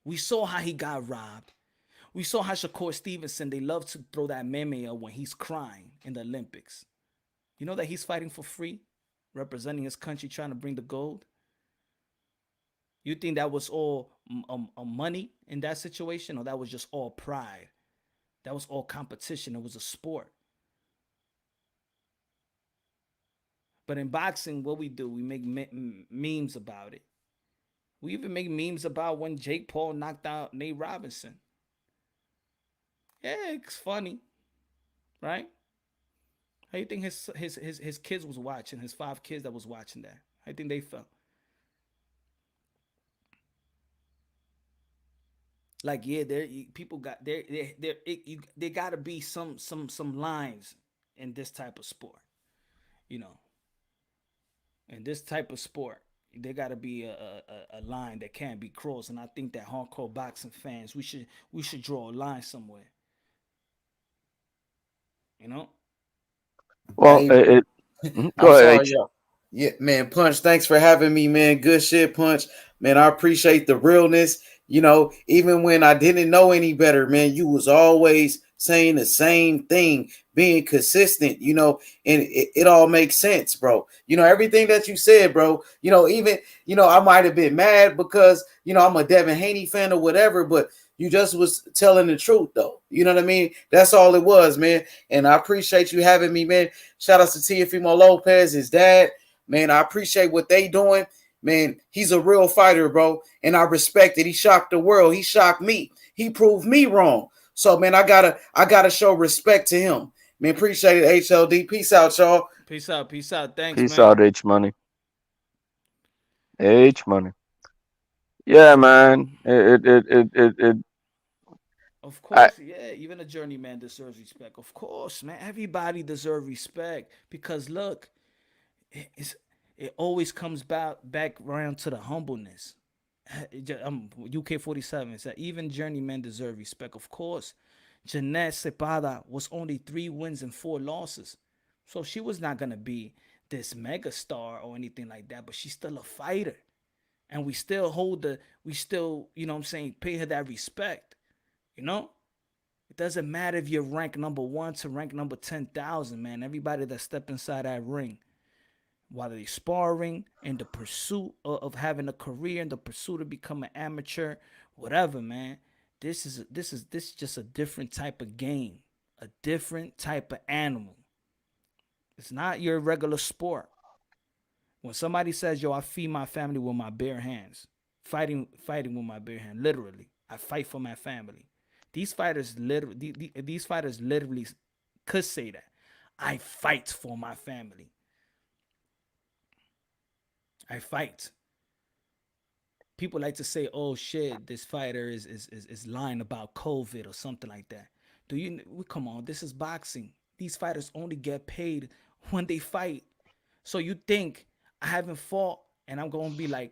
We saw how he got robbed. We saw how Shakur Stevenson, they love to throw that meme up when he's crying in the Olympics. You know that he's fighting for free, representing his country, trying to bring the gold? You think that was all money in that situation, or that was just all pride? That was all competition. It was a sport. But in boxing, what we do, we make memes about it. We even make memes about when Jake Paul knocked out Nate Robinson. Yeah, it's funny, right? How you think his kids was watching, his 5 kids that was watching that? How you think they felt? Like, yeah, people got there gotta be some lines in this type of sport, you know. In this type of sport, there gotta be a line that can't be crossed, and I think that hardcore boxing fans, we should draw a line somewhere, you know. Well, I'm go ahead. sorry, yo. Yeah, man, Punch, thanks for having me, man. Good shit, Punch. Man, I appreciate the realness. You know, even when I didn't know any better, man, you was always saying the same thing, being consistent, you know, and it all makes sense, bro. You know, everything that you said, bro, you know, even, you know, I might have been mad because, you know, I'm a Devin Haney fan or whatever, but you just was telling the truth, though. You know what I mean? That's all it was, man. And I appreciate you having me, man. Shout out to Teofimo Lopez, his dad. Man, I appreciate what they doing. Man, he's a real fighter, bro. And I respect it. He shocked the world. He shocked me. He proved me wrong. So, man, I gotta show respect to him. Man, appreciate it, HLD. Peace out, y'all. Peace out. Peace out. Thanks, Peace man. out, H Money. H Money. Yeah, man. It Of course, yeah. Even a journeyman deserves respect. Of course, man. Everybody deserves respect because look, it always comes back around to the humbleness. UK47 said even journeymen deserve respect. Of course, Jeanette Cepada was only 3 wins and 4 losses, so she was not gonna be this mega star or anything like that. But she's still a fighter, and we still you know what I'm saying, pay her that respect. You know, it doesn't matter if you're ranked number 1 to rank number 10,000, man. Everybody that stepped inside that ring, while they're sparring, in the pursuit of having a career, in the pursuit of becoming an amateur, whatever, man. This is just a different type of game, a different type of animal. It's not your regular sport. When somebody says, "Yo, I feed my family with my bare hands," fighting with my bare hand, literally, I fight for my family. These fighters literally could say that. I fight for my family. I fight. People like to say, "Oh shit, this fighter is lying about COVID or something like that." Come on, this is boxing. These fighters only get paid when they fight. So you think I haven't fought and I'm gonna be like,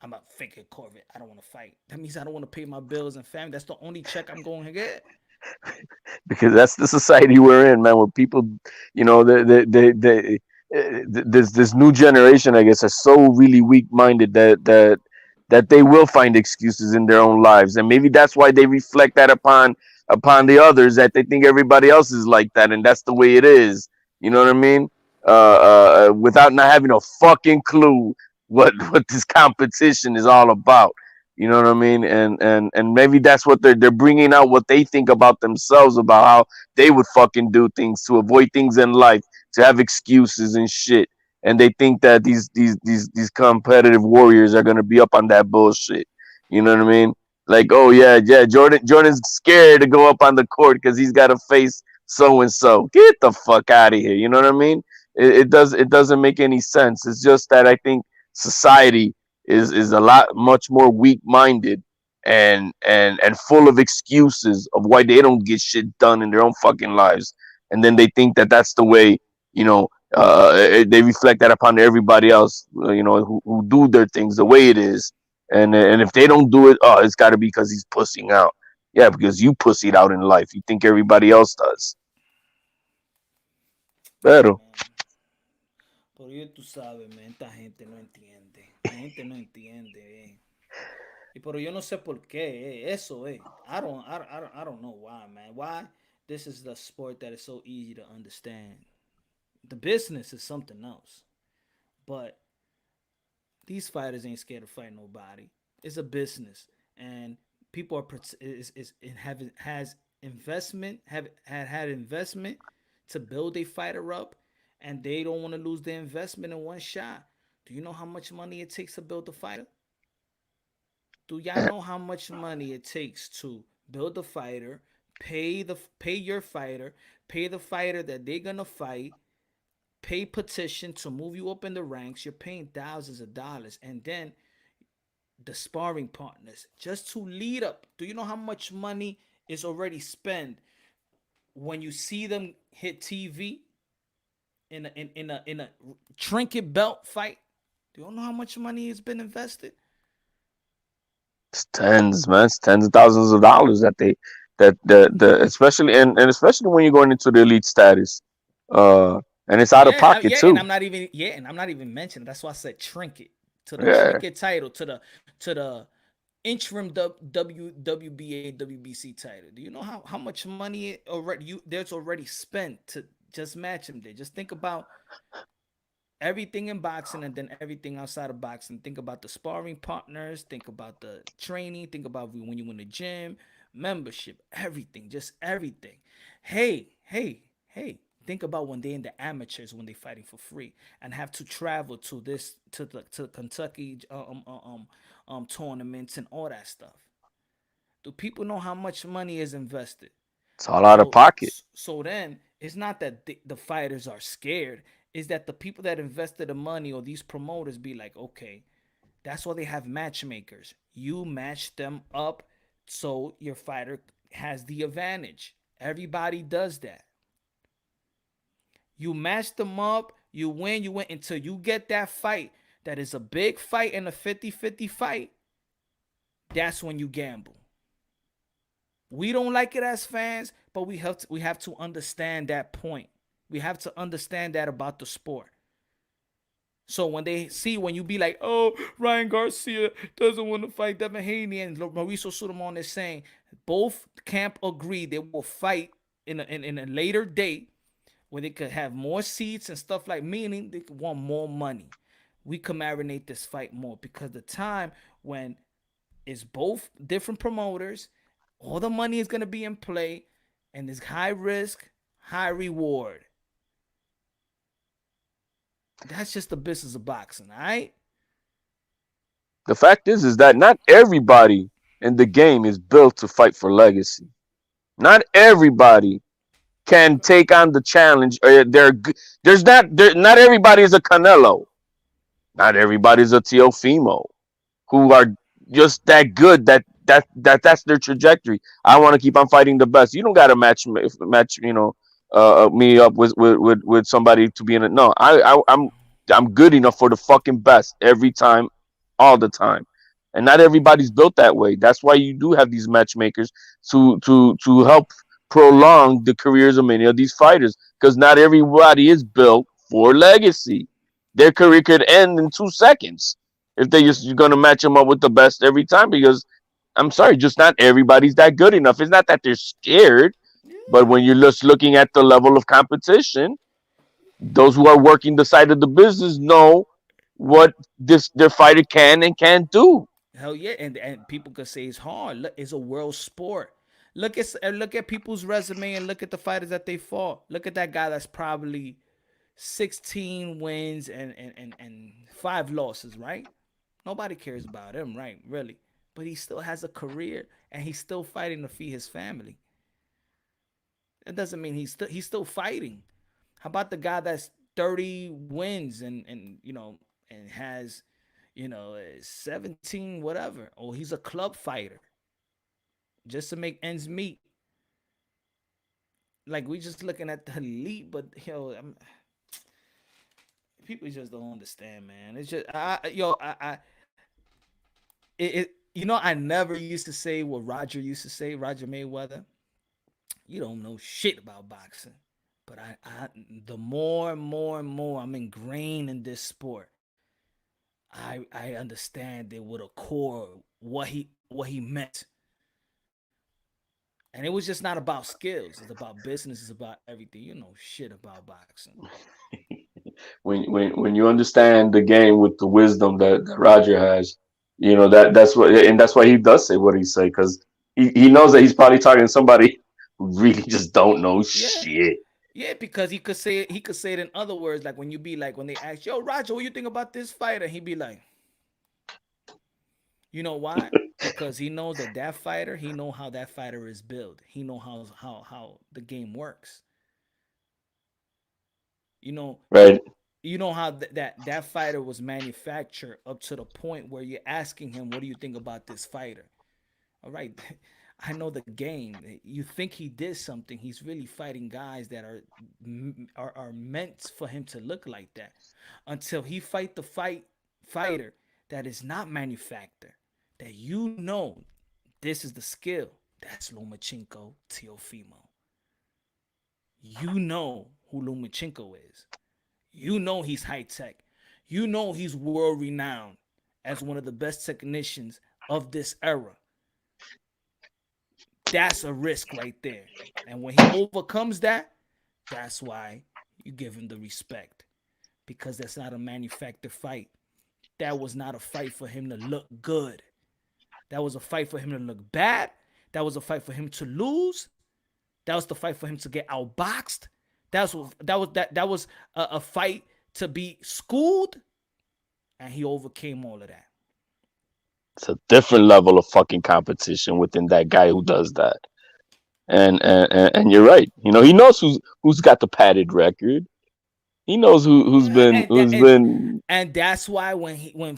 I'm a fake Corvette. I don't want to fight. That means I don't want to pay my bills and family. That's the only check I'm going to get. because that's the society we're in, man. Where people, you know, this new generation, I guess, are so really weak minded that that they will find excuses in their own lives, and maybe that's why they reflect that upon the others, that they think everybody else is like that, and that's the way it is. You know what I mean? Without not having a fucking clue what this competition is all about. You know what I mean? And maybe that's what they're bringing out, what they think about themselves, about how they would fucking do things to avoid things in life, to have excuses and shit. And they think that these competitive warriors are gonna be up on that bullshit. You know what I mean? Like, oh yeah, Jordan's scared to go up on the court because he's got to face so and so. Get the fuck out of here. You know what I mean? It doesn't make any sense. It's just that I think society is a lot much more weak minded and full of excuses of why they don't get shit done in their own fucking lives, and then they think that that's the way, you know. They reflect that upon everybody else, who do their things the way it is, and if they don't do it, oh, it's got to be because he's pussing out. Yeah, because you pussied out in life. You think everybody else does. Pero Pero yo tú sabes, man, esta gente no entiende. La gente no entiende, Y pero yo no sé por qué, Eso, I don't know why, man. Why this is the sport that is so easy to understand. The business is something else. But these fighters ain't scared to fight nobody. It's a business, and people are is have has investment have had investment to build a fighter up, and they don't want to lose their investment in one shot. Do you know how much money it takes to build a fighter? Do y'all know how much money it takes to build a fighter, pay your fighter, pay the fighter that they're gonna fight, pay petition to move you up in the ranks? You're paying thousands of dollars, and then the sparring partners just to lead up. Do you know how much money is already spent when you see them hit TV in a trinket belt fight? Do you know how much money has been invested? it's tens, man. It's tens of thousands of dollars that the especially and especially when you're going into the elite status, and it's out of pocket And too. I'm not even mentioning. That's why I said trinket, to the Yeah, trinket title, to the interim WBA WBC title. Do you know how much money there's already spent to just match him there? Just think about everything in boxing and then everything outside of boxing. Think about the sparring partners, think about the training, think about when you in the gym, membership, everything, just everything. Hey, think about when they're in the amateurs, when they're fighting for free and have to travel to Kentucky tournaments and all that stuff. Do people know how much money is invested? it's all out of So pocket. so then it's not that the fighters are scared. Is that the people that invested the money or these promoters be like, okay, that's why they have matchmakers. You match them up so your fighter has the advantage. Everybody does that. You match them up, you win until you get that fight that is a big fight and a 50-50 fight. That's when you gamble. We don't like it as fans, but we have to understand that point. We have to understand that about the sport. So when you be like, oh, Ryan Garcia doesn't want to fight Devin Haney, and Mauricio Sulaimon is saying both camp agree they will fight in a later date where they could have more seats and stuff, like, meaning they could want more money. We could marinate this fight more because the time when it's both different promoters, all the money is going to be in play, and there's high risk, high reward. That's just the business of boxing, all right? The fact is that not everybody in the game is built to fight for legacy. Not everybody can take on the challenge. Not everybody is a Canelo. Not everybody is a Teofimo, who are just that good that's their trajectory. I want to keep on fighting the best. You don't got to match me up with somebody to be in it. No, I'm good enough for the fucking best every time, all the time. And not everybody's built that way. That's why you do have these matchmakers to help prolong the careers of many of these fighters, because not everybody is built for legacy. Their career could end in 2 seconds. if they just you're gonna match him up with the best every time. Because I'm sorry, just not everybody's that good enough. It's not that they're scared, but when you're just looking at the level of competition, those who are working the side of the business know what this their fighter can and can't do. Hell yeah, and people could say it's hard. Look, it's a world sport. Look at people's resume and look at the fighters that they fought. Look at that guy that's probably 16 wins and 5 losses, right? Nobody cares about him, right? Really. But he still has a career and he's still fighting to feed his family. That doesn't mean he's still fighting. How about the guy that's 30 wins and has 17 whatever, or he's a club fighter just to make ends meet. Like we just looking at the elite, but people just don't understand, man. It's just I never used to say what Roger used to say, Roger Mayweather. You don't know shit about boxing. But the more and more and more I'm ingrained in this sport, I understand it with a core what he meant. And it was just not about skills. It's about business. It's about everything. You know shit about boxing. When you understand the game with the wisdom that Roger has, that's why he does say what he say, because he knows that he's probably talking to somebody who really just don't know Yeah. shit. Yeah, because he could say it in other words, like when they ask, yo, Roger, what do you think about this fighter? He'd be like, you know why? Because he knows that fighter, he know how that fighter is built. He know how the game works. You know, Right. you know how that fighter was manufactured up to the point where you're asking him, what do you think about this fighter? All right, I know the game. You think he did something? He's really fighting guys that are meant for him to look like that. Until he fight the fighter that is not manufactured, that this is the skill. That's Lomachenko Teofimo. You know who Lomachenko is. You know he's high tech. You know he's world renowned as one of the best technicians of this era. That's a risk right there. And when he overcomes that, that's why you give him the respect. Because that's not a manufactured fight. That was not a fight for him to look good. That was a fight for him to look bad. That was a fight for him to lose. That was the fight for him to get outboxed. That was a fight to be schooled, and he overcame all of that. It's a different level of fucking competition within that guy who does that. And you're right. He knows who's got the padded record. He knows who's been. And that's why when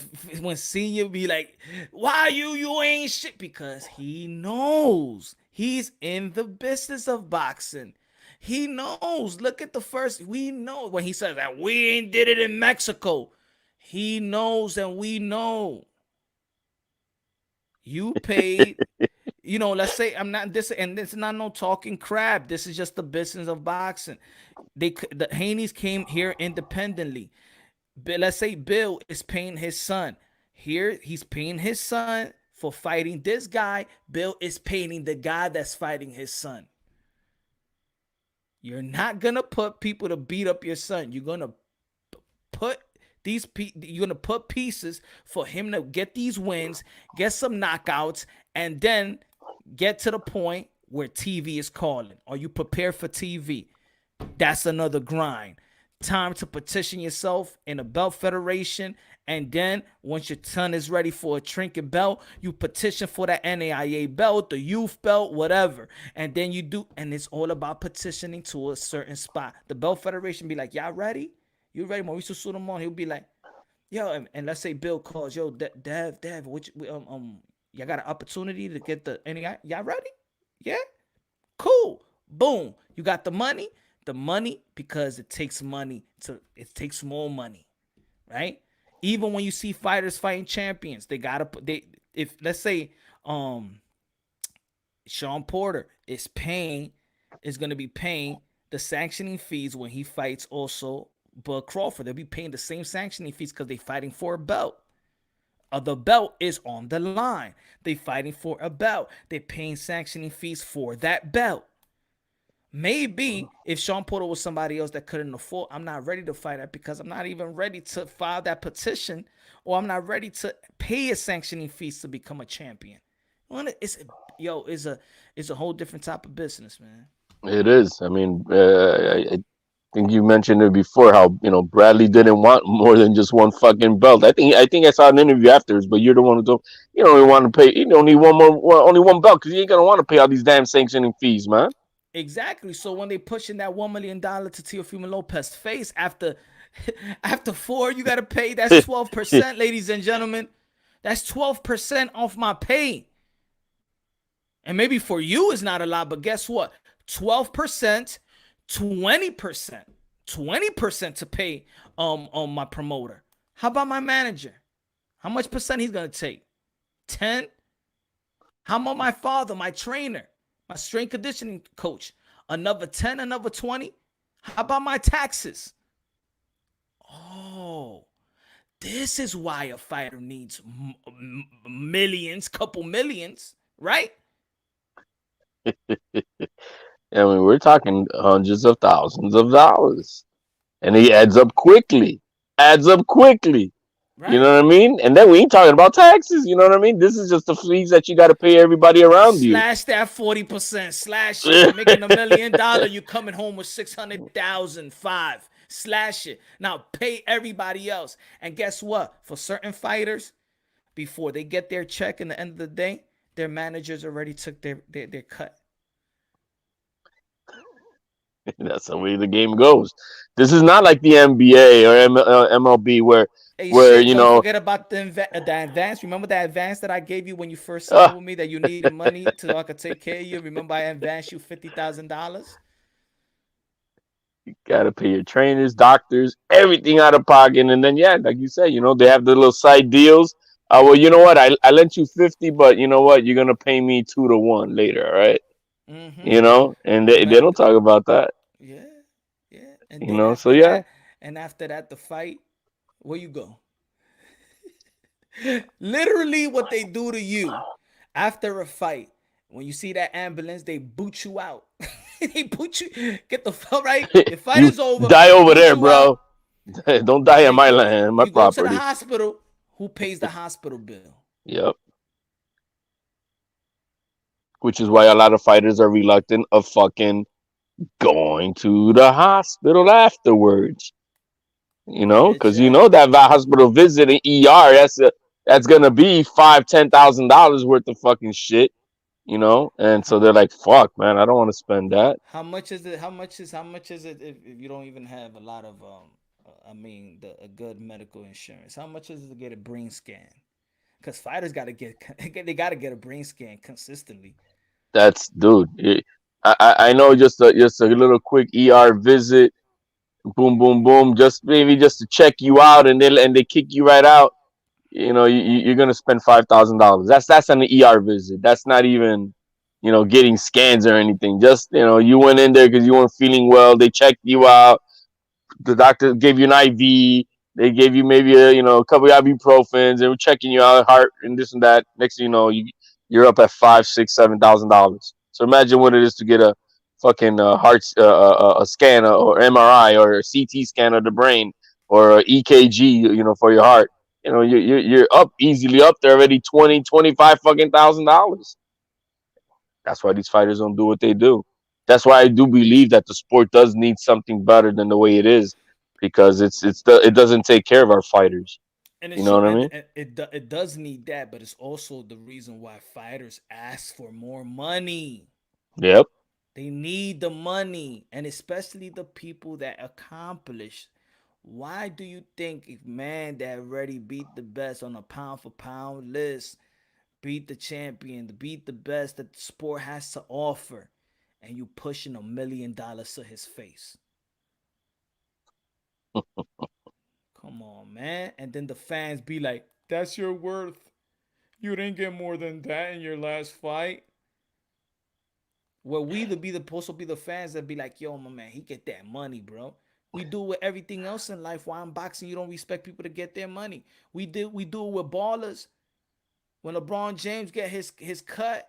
Senior be like, "Why you ain't shit?" Because he knows he's in the business of boxing. He knows. Look at the first. We know when he says that we ain't did it in Mexico. He knows, and we know. You paid. Let's say I'm not this, and this is not no talking crap. This is just the business of boxing. The Haney's came here independently. Let's say Bill is paying his son. Here he's paying his son for fighting this guy. Bill is paying the guy that's fighting his son. You're not gonna put people to beat up your son. You're gonna put pieces for him to get these wins, get some knockouts, and then get to the point where TV is calling. Are you prepared for TV? That's another grind. Time to petition yourself in a belt federation, and then once your son is ready for a trinket belt, you petition for that NAIA belt, the youth belt, whatever. And then you do, and it's all about petitioning to a certain spot. The belt federation be like, y'all ready? You ready? Mauricio Solomon, he'll be like, yo, and let's say Bill calls, yo, Dev, which y'all got an opportunity to get the NAIA? Y'all ready? Yeah? Cool. Boom. You got the money? The money, because it takes more money, right? Even when you see fighters fighting champions, if let's say Sean Porter is going to be paying the sanctioning fees when he fights also Bud Crawford. They'll be paying the same sanctioning fees because they're fighting for a belt. The belt is on the line. They fighting for a belt. They're paying sanctioning fees for that belt. Maybe if Sean Porter was somebody else that couldn't afford, I'm not ready to fight that because I'm not even ready to file that petition, or I'm not ready to pay a sanctioning fees to become a champion. It's it's a whole different type of business, man. It is. I mean, I think you mentioned it before how Bradley didn't want more than just one fucking belt. I think I saw an interview afterwards, but you're the one who don't. You don't even want to pay. You don't need only one belt because you ain't gonna want to pay all these damn sanctioning fees, man. Exactly. So when they pushing that $1 million to Teofimo Lopez face after after four, you gotta pay. That's 12%, ladies and gentlemen. That's 12% off my pay. And maybe for you it's not a lot, but guess what? 12%, 20%, 20% to pay on my promoter. How about my manager? How much percent he's gonna take? 10? How about my father, my trainer, my strength conditioning coach? Another 10, another 20? How about my taxes? Oh, this is why a fighter needs millions, couple millions, right? I mean, we're talking hundreds of thousands of dollars, and he adds up quickly. Adds up quickly. You Right? know what I mean? And then we ain't talking about taxes. You know what I mean? This is just the fees that you got to pay everybody around you. Slash that 40%. Slash it. You're making $1 million. You're coming home with 600,000. Five. Slash it. Now pay everybody else. And guess what? For certain fighters, before they get their check in the end of the day, their managers already took their cut. That's the way the game goes. This is not like the NBA or MLB Hey, where shit, don't forget about the advance. Remember that advance that I gave you when you first uh, signed with me that you needed money so I could take care of you? Remember I advanced you $50,000? gotta pay your trainers, doctors, everything out of pocket, and then yeah, like you said, they have the little side deals. Well, you know what? I lent you 50, but you know what? You're gonna pay me 2 to 1 later, all right? Mm-hmm. And they don't talk about that. Yeah, yeah. And then So after yeah, that, the fight, where you go? Literally, what they do to you after a fight. When you see that ambulance, they boot you out. They boot you. Get the fuck right. Your fight you is over. die over Boot there, you out. bro. Don't die in my land, my You go to the property. hospital. Who pays the hospital bill? Yep. Which is why a lot of fighters are reluctant of fucking going to the hospital afterwards. Yeah, Because Jack. that hospital visit in ER, that's gonna be $5,000-$10,000 worth of fucking shit. And so they're like, "Fuck, man, I don't want to spend that." How much is it? How much is it if you don't even have a lot of a good medical insurance? How much is it to get a brain scan? Because fighters got to get they got to get a brain scan consistently. That's dude. I know just a little quick ER visit, boom, boom, boom, just maybe just to check you out, and they kick you right out. You're gonna spend $5,000. That's an ER visit. That's not even getting scans or anything. Just you went in there because you weren't feeling well. They checked you out. The doctor gave you an IV. They gave you maybe a couple of ibuprofens and we're checking you out, heart and this and that. Next thing you know, you're up at 5, 6, 7 thousand dollars. So imagine what it is to get a fucking heart a scan or MRI or a CT scan of the brain or a EKG, for your heart. You're up easily up there already 20, 25 fucking $1,000. That's why these fighters don't do what they do. That's why I do believe that the sport does need something better than the way it is, because it doesn't take care of our fighters. And You know what I mean? it does need that, but it's also the reason why fighters ask for more money. Yep. They need the money, and especially the people that accomplish. Why do you think a man that already beat the best on a pound for pound list, beat the champion, beat the best that the sport has to offer, and you pushing $1 million to his face? Come on, man. And then the fans be like, that's your worth. You didn't get more than that in your last fight. Well, we to be the supposed to be the fans that be like, yo, my man, he get that money, bro. We do it with everything else in life. Why in boxing you don't respect people to get their money? We do it with ballers. When LeBron James get his cut,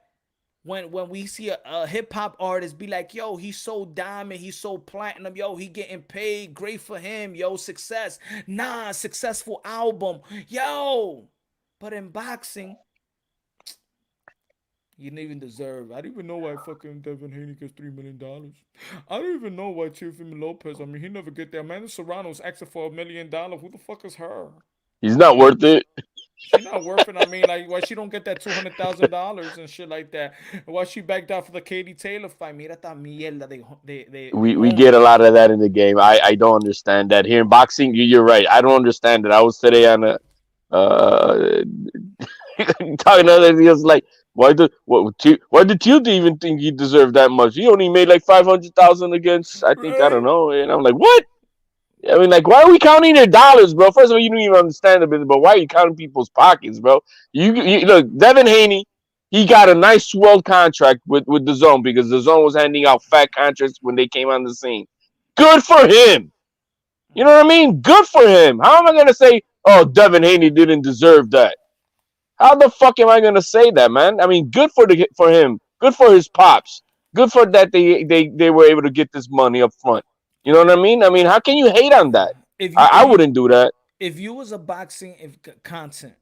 when we see a hip hop artist be like, yo, he's so diamond, he's so platinum, yo, he getting paid, great for him, yo, success, successful album, yo. But in boxing, you didn't even deserve. I don't even know why fucking Devin Haney gets $3 million. I don't even know why Teofimo Lopez. I mean, he never get that. Amanda Serrano's asking for $1 million. Who the fuck is her? He's not worth it. She not worth it. I mean, like, why she don't get that $200,000 and shit like that? Why she backed out for the Katie Taylor fight? Mira esta mierda. We get a lot of that in the game. I don't understand that. Here in boxing, you're right. I don't understand it. I was today on a talking to others. He was like, why did Tilde even think he deserved that much? He only made like 500,000 against, I think, I don't know. And I'm like, what? I mean, like, why are we counting their dollars, bro? First of all, you don't even understand the business, but why are you counting people's pockets, bro? You look, Devin Haney, he got a nice swell contract with the Zone because the Zone was handing out fat contracts when they came on the scene. Good for him. You know what I mean? Good for him. How am I gonna say, oh, Devin Haney didn't deserve that? How the fuck am I gonna say that, man? I mean, good for him. Good for his pops. Good for that they were able to get this money up front. You know what I mean? I mean, how can you hate on that? I wouldn't do that. If you was a boxing content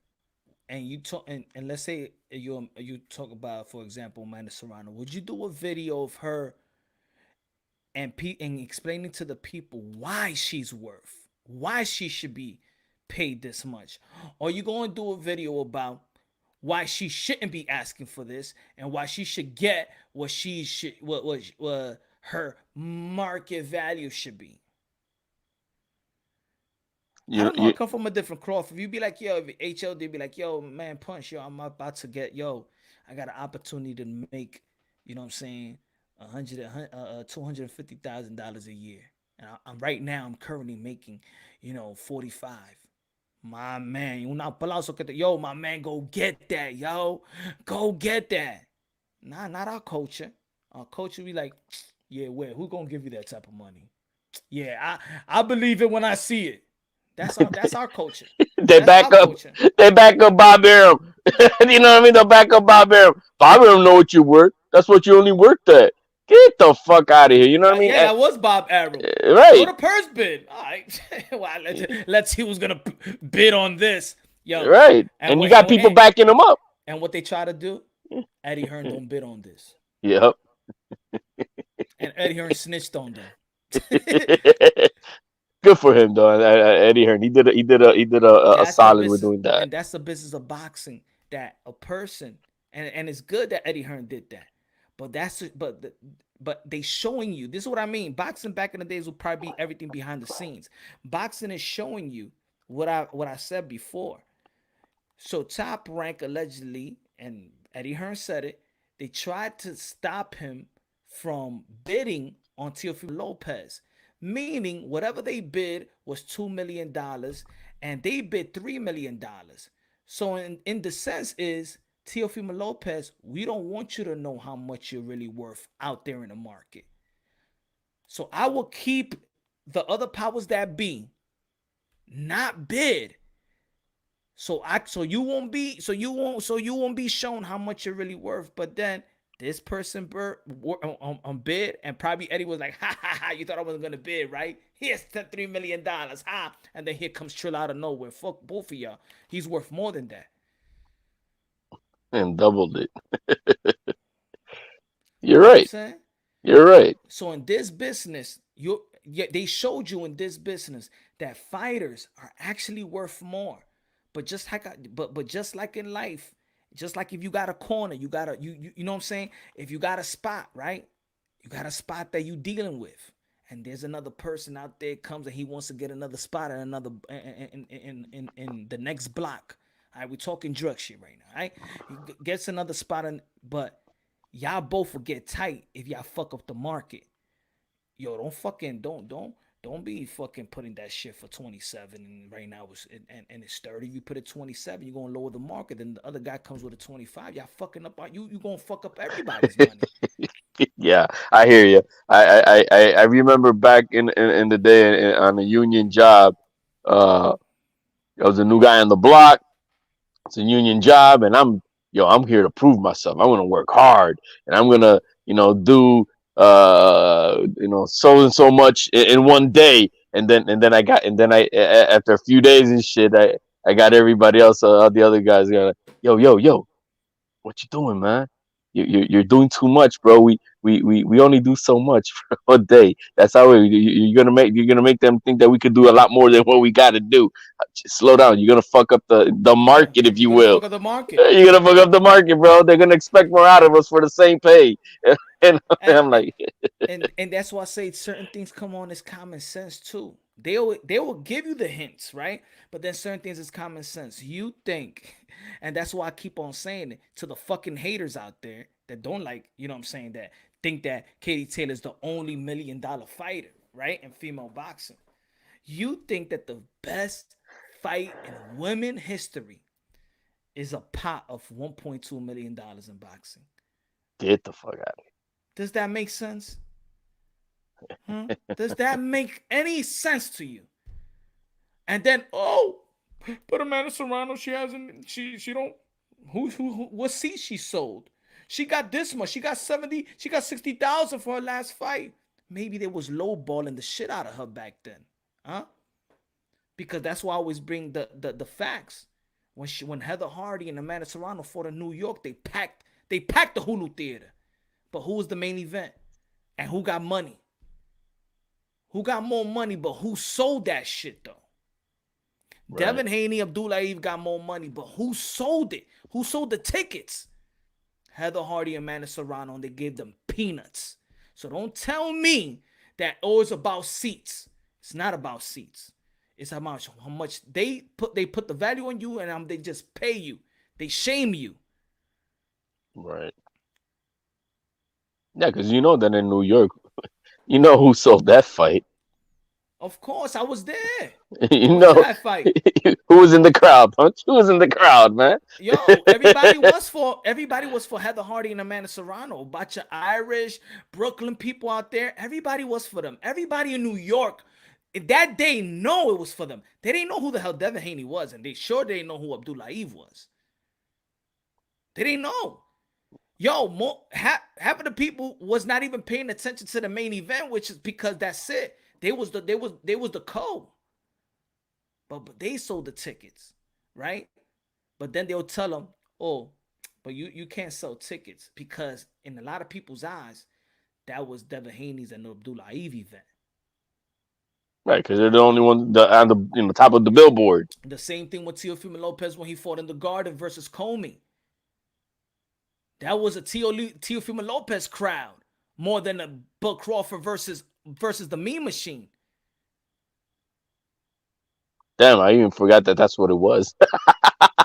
and you talk and let's say you talk about, for example, Amanda Serrano, would you do a video of her and explaining to the people why she's why she should be paid this much? Or you going to do a video about why she shouldn't be asking for this and why she should get what she should what her market value should be? I don't know. I come from a different cloth. If you be like, yo, if HLD be like, yo, man, Punch, yo, I'm about to get, yo, I got an opportunity to make, you know what I'm saying, $250,000 a year, and right now I'm currently making, 45. My man, yo, my man, go get that, yo, go get that. Nah, not our culture. Our culture be like, yeah, who gonna give you that type of money? Yeah, I believe it when I see it. That's our culture. They back up Bob Arum. You know what I mean? They'll back up Bob Arum. Bob Arum know what you're worth. That's what you only worked at. Get the fuck out of here. You know what I mean? Yeah, that was Bob Arum. Right. Go to purse bid. All right. Well, let's see who's gonna bid on this. Yo. Right. And you got people backing them up. And what they try to do, Eddie Hearn don't bid on this. Yep. And Eddie Hearn snitched on them. Good for him, though. Eddie Hearn. He did a solid with doing that. And that's the business of boxing. That a person, and it's good that Eddie Hearn did that. But they showing you. This is what I mean. Boxing back in the days would probably be everything behind the scenes. Boxing is showing you what I said before. So Top Rank allegedly, and Eddie Hearn said it, they tried to stop him from bidding on Teofimo Lopez. Meaning, whatever they bid was $2 million, and they bid $3 million. So, in the sense is, Teofimo Lopez, we don't want you to know how much you're really worth out there in the market. So, I will keep the other powers that be not bid. So you won't be shown how much you're really worth. But then this person bid, and probably Eddie was like, ha, you thought I wasn't gonna bid, right? Here's $3 million, ha. And then here comes Trill out of nowhere. Fuck both of y'all. He's worth more than that. And doubled it. You're right. You're right. So in this business, they showed you in this business that fighters are actually worth more. But just like in life, just like if you got a corner, you know what I'm saying? If you got a spot, right? You got a spot that you dealing with. And there's another person out there comes and he wants to get another spot in another in the next block. All right, we're talking drug shit right now, right? He gets another spot but y'all both will get tight if y'all fuck up the market. Yo, don't be fucking putting that shit for 27 and right now it's 30. If you put it 27, you're gonna lower the market. Then the other guy comes with a 25. Y'all fucking up. You gonna fuck up everybody's money. Yeah, I hear you. I remember back in the day on a union job. I was a new guy on the block. It's a union job, and I'm here to prove myself. I'm gonna work hard, and I'm gonna do so and so much in one day, and then after a few days and shit, I got everybody else, the other guys, going, yo, what you doing, man? You're doing too much, bro. We only do so much for a day. That's how you're gonna make them think that we could do a lot more than what we got to do. Just slow down. You're gonna fuck up the Yeah, market, if you're you gonna will. fuck up the market. You're gonna fuck up the market, bro. They're gonna expect more out of us for the same pay. And And I'm like, and that's why I say certain things come on as common sense too. They will give you the hints, right? But then certain things is common sense. You think, and that's why I keep on saying it to the fucking haters out there that don't like, you know what I'm saying, that think that Katie Taylor's the only $1 million fighter, right? In female boxing. You think that the best fight in women history is a pot of $1.2 million in boxing. get the fuck out of Does that make sense? Huh? Does that make any sense to you? And then, but Amanda Serrano, she don't, what seat she sold? She got this much. She got 70. She got 60,000 for her last fight. Maybe they was lowballing the shit out of her back then, huh? Because that's why I always bring the facts. When Heather Hardy and Amanda Serrano fought in New York, they packed the Hulu Theater. But who was the main event? And who got money? Who got more money, but who sold that shit though? Right. Devin Haney, Abdulaziz got more money, but who sold it? Who sold the tickets? Heather Hardy and Amanda Serrano, and they gave them peanuts. So don't tell me that it's about seats. It's not about seats. It's about how much they put the value on you, and they just pay you. They shame you. Right. Yeah, because you know that in New York, you know who sold that fight. Of course, I was there. I You went to know that fight. who was in the crowd, Punch? Who was in the crowd, man? Yo, everybody was for Heather Hardy and Amanda Serrano. A bunch of Irish, Brooklyn people out there. Everybody was for them. Everybody in New York that day know it was for them. They didn't know who the hell Devin Haney was, and they didn't know who Abdulaziz was. They didn't know. Yo, half of the people was not even paying attention to the main event, which is because that's it. They was the co. But they sold the tickets, right? But then they'll tell them, oh, but you can't sell tickets because in a lot of people's eyes, that was Devin Haney's and Abdulaziz event. Right, because they're the only one on the top of the billboard. The same thing with Teofimo Lopez when he fought in the Garden versus Comey. That was a Teofimo Lopez crowd more than a Bud Crawford versus the Meme Machine. Damn, I even forgot that that's what it was.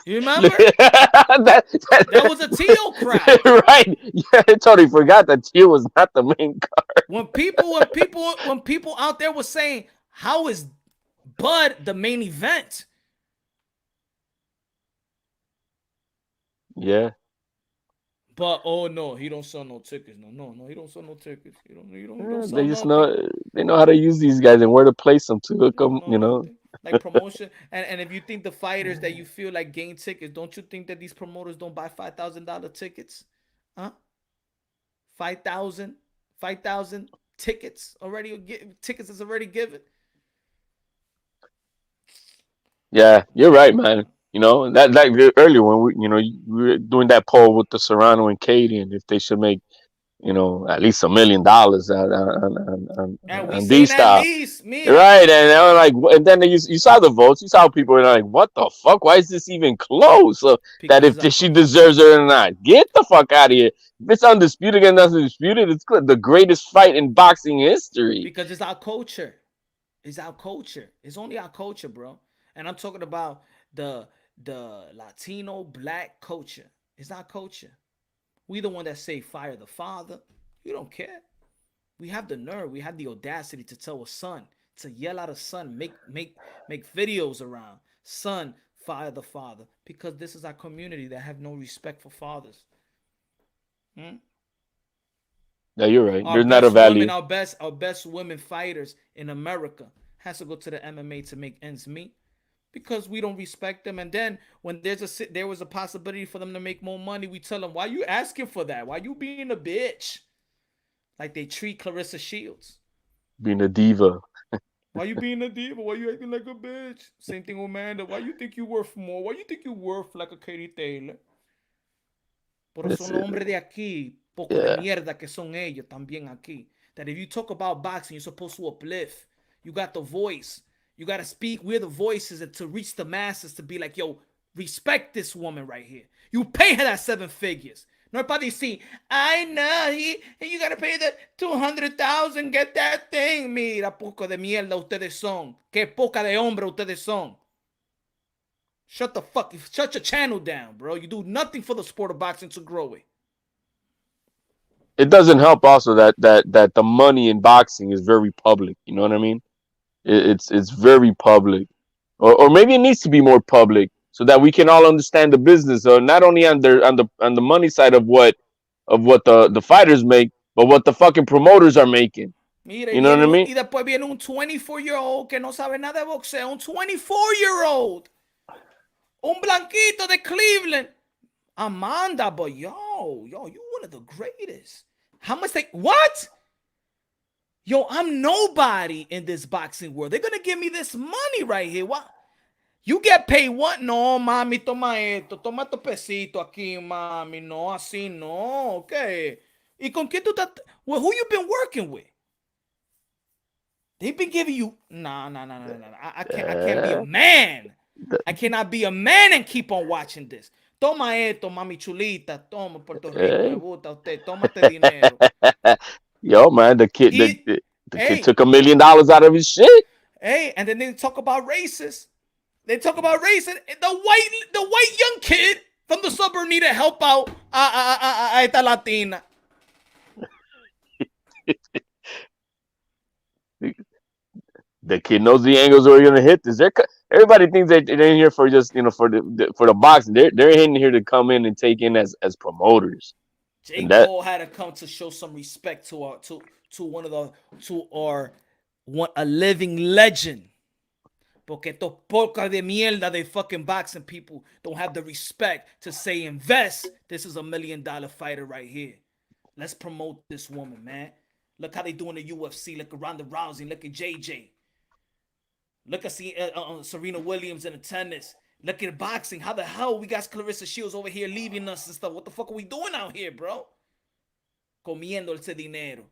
You remember? that was a Teo crowd. Right. Yeah, I totally forgot that Teo was not the main card. When people out there were saying, how is Bud the main event? Yeah. But no, he don't sell no tickets. No, he don't sell no tickets. He don't sell They just nothing. know how to use these guys and where to place them to hook them, Like promotion, and if you think the fighters that you feel like gain tickets, don't you think that these promoters don't buy $5,000 tickets? Huh? 5,000 tickets already. Tickets is already given. Yeah, you're right, man. That like earlier when we were doing that poll with the Serrano and Katie, and if they should make at least $1 million And we on saying these at style. least, me. Right, and I was like, and then you saw the votes, you saw people were like, what the fuck? Why is this even close? So that if she deserves it or not, get the fuck out of here. If it's undisputed and that's undisputed, it's the greatest fight in boxing history. Because it's our culture. It's our culture. It's only our culture, bro. And I'm talking about the Latino black culture. It's our culture. We the one that say fire the father. You don't care. We have the nerve. We have the audacity to tell a son, to yell at a son, make videos around. Son, fire the father. Because this is our community that have no respect for fathers. Yeah, you're right. Our There's not a best women, value. our best women fighters in America has to go to the MMA to make ends meet because we don't respect them. And then when there was a possibility for them to make more money, we tell them, why you asking for that? Why you being a bitch? Like they treat Clarissa Shields. Being a diva. Why you being a diva? Why you acting like a bitch? Same thing with Amanda. Why you think you worth more? Why you think you worth like a Katie Taylor? Pero son los hombres de aquí, poco de mierda que son ellos también aquí. That if you talk about boxing, you're supposed to uplift. You got the voice. You got to speak. We're the voices to reach the masses to be like, yo, respect this woman right here. You pay her that 7 figures. No para decir, I know, you got to pay the 200,000, get that thing. Mira, poco de mierda ustedes son. Que poca de hombre ustedes son. Shut your channel down, bro. You do nothing for the sport of boxing to grow it. It doesn't help also that the money in boxing is very public. You know what I mean? It's very public, or maybe it needs to be more public so that we can all understand the business. So not only on the money side of what the fighters make, but what the fucking promoters are making. Mira, you know what I mean? Y después viene un 24-year-old que no sabe nada de boxeo, un 24-year-old. Un blanquito de Cleveland. Amanda, but yo, you one of the greatest. How much what? Yo, I'm nobody in this boxing world. They're gonna give me this money right here. What? You get paid what? No, mami, toma esto. Toma tu pesito aquí, mami. No, así no. Okay. ¿Y con quién tú estás? Well, who you been working with? They've been giving you... Nah. I can't be a man. I cannot be a man and keep on watching this. Toma esto, mami chulita. Toma, Puerto Rico, me gusta usted. Tómate dinero. Yo, man, the kid took $1 million out of his shit. Hey, and then they talk about races. They talk about race. The white young kid from the suburb need to help out a esta Latina. The kid knows the angles where you're gonna hit this. Everybody thinks they're in here for just for the boxing. They're in here to come in and take in as promoters. Jake Paul had to come to show some respect to a living legend. Porque estos porcas de mierda de fucking boxing people don't have the respect to say invest. This is $1 million fighter right here. Let's promote this woman, man. Look how they do in the UFC. Look at Ronda Rousey. Look at JJ. Look at Serena Williams in the tennis. Look at boxing. How the hell we got Clarissa Shields over here leaving us and stuff? What the fuck are we doing out here, bro? Comiendo ese dinero.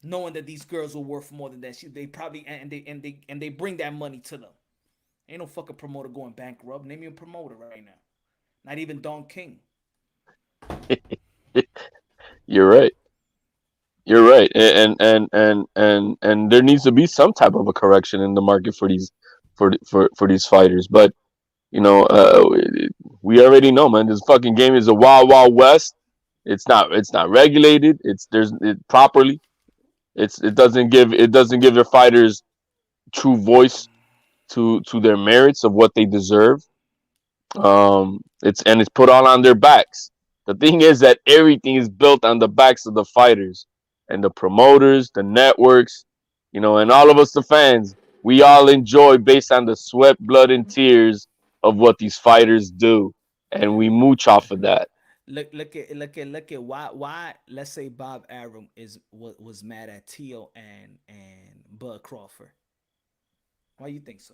Knowing that these girls are worth more than that. They probably and they bring that money to them. Ain't no fucking promoter going bankrupt. Name me a promoter right now. Not even Don King. You're right. You're right, and there needs to be some type of a correction in the market for these fighters. But we already know, man. This fucking game is a wild, wild west. It's not regulated. Properly. It doesn't give their fighters true voice to their merits of what they deserve. It's put all on their backs. The thing is that everything is built on the backs of the fighters. And the promoters, the networks, and all of us, the fans, we all enjoy based on the sweat, blood, and tears of what these fighters do, and we mooch off of that. Look at why let's say Bob Arum was mad at Teo and Bud Crawford. Why you think so?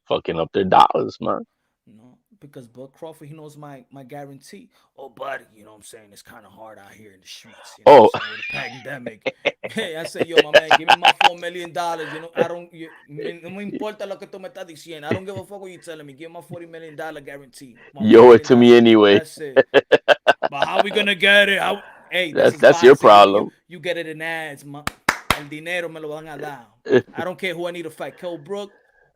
Fucking up their dollars, man. No, because Bud Crawford, he knows my guarantee. Oh, buddy, you know what I'm saying? It's kind of hard out here in the streets. You know what I'm saying? With the pandemic. Hey, I say, yo, my man, give me my $4 million. No me importa lo que tú me estás diciendo. I don't give a fuck what you're telling me. Give me my $40 million guarantee. Yo, it to me anyway. That's it. But how we gonna get it? Hey, that's your problem. You get it in ads, man. El dinero me lo van a dar. I don't care who I need to fight. Kell Brook.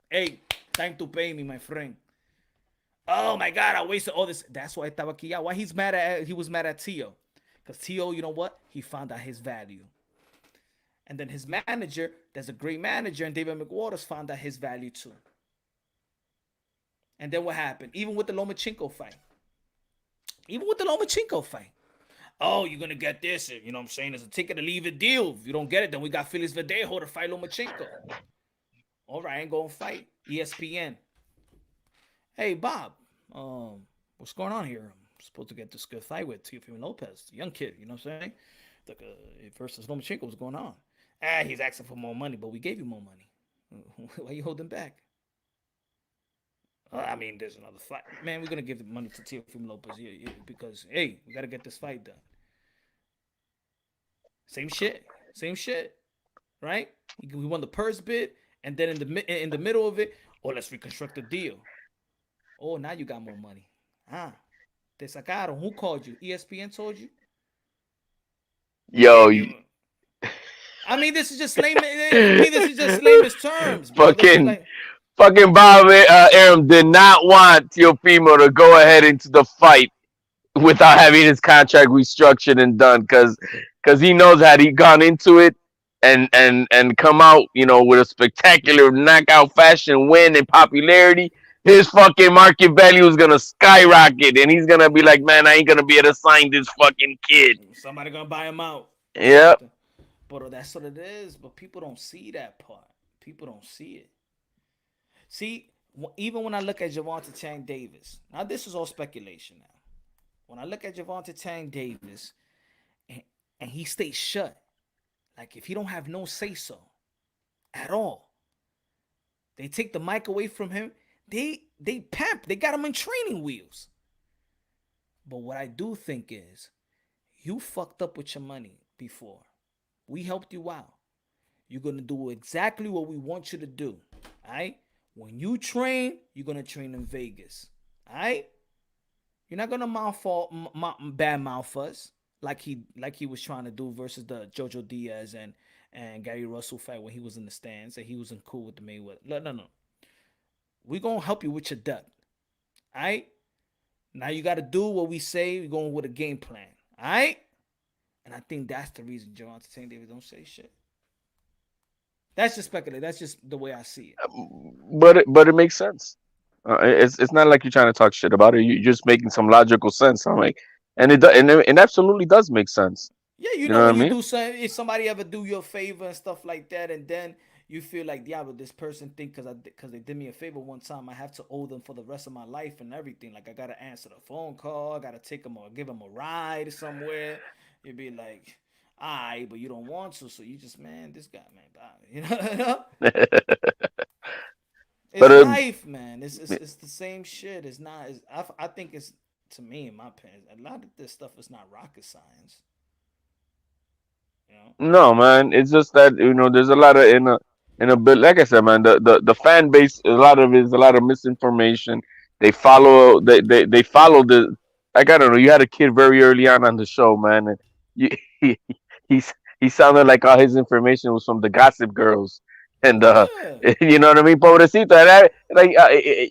Hey, time to pay me, my friend. Oh my God, I wasted all this. That's why estaba aquí. Why he was mad at Teo. Because Teo, you know what? He found out his value. And then his manager, there's a great manager, and David McWaters found out his value too. And then what happened? Even with the Lomachenko fight. oh, you're gonna get this. You know what I'm saying? It's a ticket to leave a deal. If you don't get it, then we got Felix Verdejo to fight Lomachenko. All right, I ain't gonna fight. ESPN. Hey Bob, what's going on here? I'm supposed to get this good fight with Teofimo Lopez, young kid. You know what I'm saying? Like versus Lomachenko. What's going on? He's asking for more money, but we gave you more money. Why are you holding back? I mean, there's another fight. Man, we're going to give the money to Teofimo Lopez because, hey, we got to get this fight done. Same shit, right? We won the purse bid, and then in the middle of it, let's reconstruct the deal. Oh, now you got more money. Te sacaron. Who called you? ESPN told you? Yo, I mean, this is just lame. For me, this is just lamest terms, bro. Fucking Bob Arum did not want Teofimo to go ahead into the fight without having his contract restructured and done, because he knows had he gone into it and come out, with a spectacular knockout fashion win and popularity, his fucking market value is gonna skyrocket, and he's gonna be like, man, I ain't gonna be able to sign this fucking kid. Somebody gonna buy him out. Yep. But that's what it is. But people don't see that part. People don't see it. See, even when I look at Gervonta Tank Davis, now this is all speculation now. When I look at Gervonta Tank Davis and he stays shut, like if he don't have no say-so at all, they take the mic away from him, they pimp, they got him in training wheels. But what I do think is, you fucked up with your money before. We helped you out. You're going to do exactly what we want you to do. All right? When you train, you're going to train in Vegas. All right? You're not going to bad mouth us like he was trying to do versus the Jojo Diaz and Gary Russell fight when he was in the stands and he wasn't cool with the Mayweather. No. We're going to help you with your debt. All right? Now you got to do what we say. We're going with a game plan. All right? And I think that's the reason Gervonta Tank Davis don't say shit. That's just speculation. That's just the way I see it. But it makes sense. It's not like you're trying to talk shit about it. You're just making some logical sense. I'm like, and it absolutely does make sense. Yeah, you know when you do something, if somebody ever do you a favor and stuff like that, and then you feel like, yeah, but this person think because they did me a favor one time, I have to owe them for the rest of my life and everything. Like I gotta answer the phone call, I gotta take them or give them a ride somewhere. You'd be like, alright, but you don't want to, so you just, man, this guy, man, bye. It's life, man. It's the same shit. It's not. I think it's, to me, in my opinion, a lot of this stuff is not rocket science. No, man. It's just that there's a lot of in a bit. Like I said, man, the fan base, a lot of it is a lot of misinformation. They follow the, like, I don't know. You had a kid very early on the show, man, and you, he he sounded like all his information was from the Gossip Girls, and you know what I mean, Pobrecito.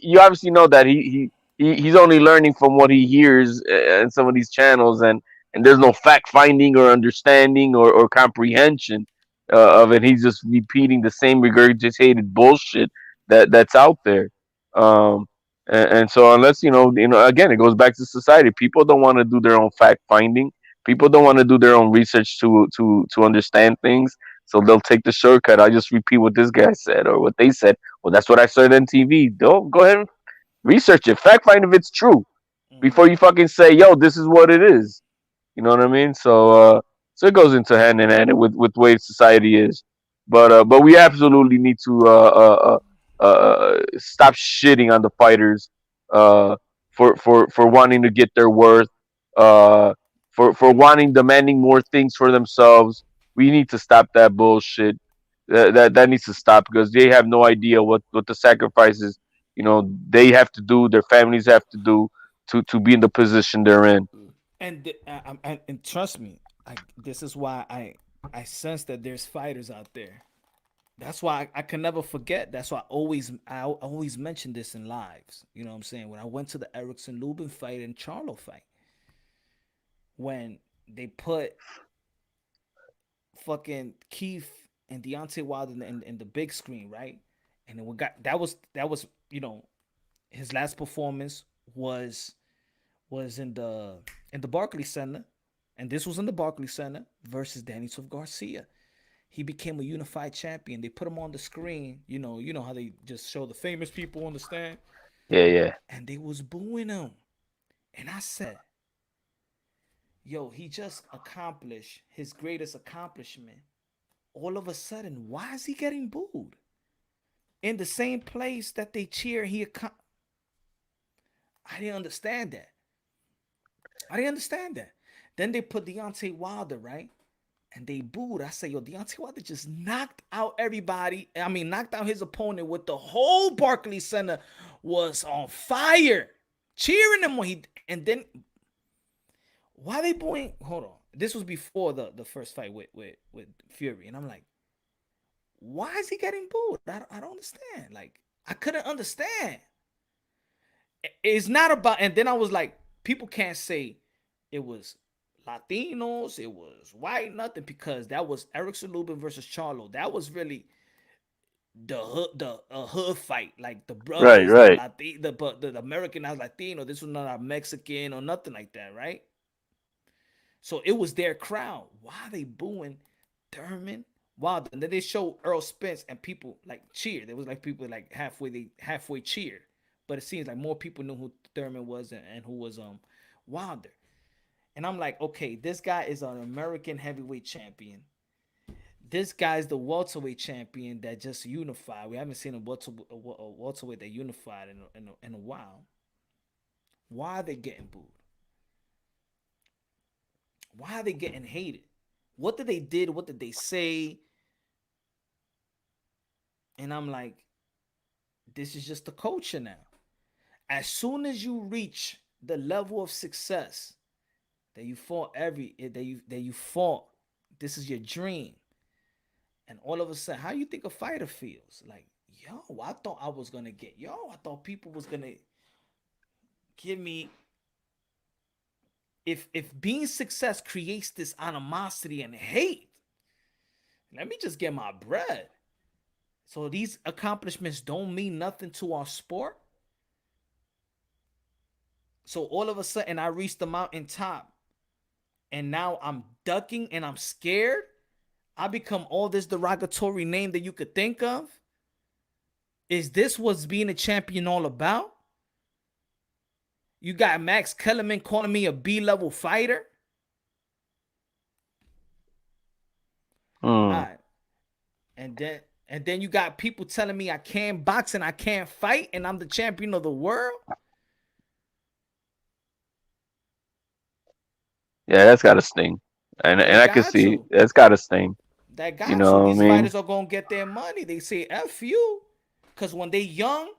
You obviously know that he's only learning from what he hears in some of these channels, and there's no fact finding or understanding or comprehension of it. He's just repeating the same regurgitated bullshit that's out there. And so unless again, it goes back to society. People don't want to do their own fact finding. People don't want to do their own research to understand things. So they'll take the shortcut. I just repeat what this guy said or what they said. Well, that's what I said on TV. Don't go ahead and research it. Fact find if it's true before you fucking say, yo, this is what it is. You know what I mean? So it goes into hand in hand with the way society is. But we absolutely need to stop shitting on the fighters for wanting to get their worth, for wanting demanding more things for themselves. We need to stop that bullshit. That needs to stop because they have no idea what the sacrifices they have to do, their families have to do to be in the position they're in. And trust me, this is why I sense that there's fighters out there. That's why I can never forget. That's why I always mention this in lives. You know what I'm saying? When I went to the Erickson Lubin fight and Charlo fight, when they put fucking Keith and Deontay Wilder in the big screen, right? And then that was his last performance was in the Barclays Center, and this was in the Barclays Center versus Daniel Garcia. He became a unified champion. They put him on the screen. You know how they just show the famous people on the stand, Yeah, yeah. and they was booing him. And I said, "Yo, he just accomplished his greatest accomplishment. All of a sudden, why is he getting booed in the same place that they cheer? I didn't understand that. I didn't understand that. Then they put Deontay Wilder, right? And they booed. I said, yo, Deontay Wilder just knocked out everybody. I mean, knocked out his opponent with the whole Barclays Center was on fire, cheering him when he. And then, why they booing? Hold on. This was before the first fight with Fury. And I'm like, why is he getting booed? I don't understand. Like, I couldn't understand. It's not about. And then I was like, people can't say it was Latinos, it was white, nothing, because that was Erickson Lubin versus Charlo. That was really the hood fight, like the brothers, Right. the American as Latino. This was not a Mexican or nothing like that, right? So it was their crowd. Why are they booing Thurman? Wow. And then they show Earl Spence and people like cheered. There was like people like halfway cheered. But it seems like more people knew who Thurman was and who was Wilder. And I'm like, okay, this guy is an American heavyweight champion. This guy's the welterweight champion that just unified. We haven't seen a welterweight that unified in a while. Why are they getting booed? Why are they getting hated? What did they did? What did they say? And I'm like, this is just the culture now. As soon as you reach the level of success that you fought this is your dream. And all of a sudden, how you think a fighter feels? Like, yo, I thought I was gonna get, I thought people was gonna give me. If being success creates this animosity and hate, let me just get my bread. So these accomplishments don't mean nothing to our sport. So all of a sudden, I reached the mountain top, and now I'm ducking and I'm scared. I become all this derogatory name that you could think of. Is this what's being a champion all about? You got Max Kellerman calling me a B-level fighter. All right. And then you got people telling me I can't box and I can't fight and I'm the champion of the world. Yeah, that's got to sting. And I can see that's got to sting. That got you. These fighters are going to get their money. They say F you. Because when they young,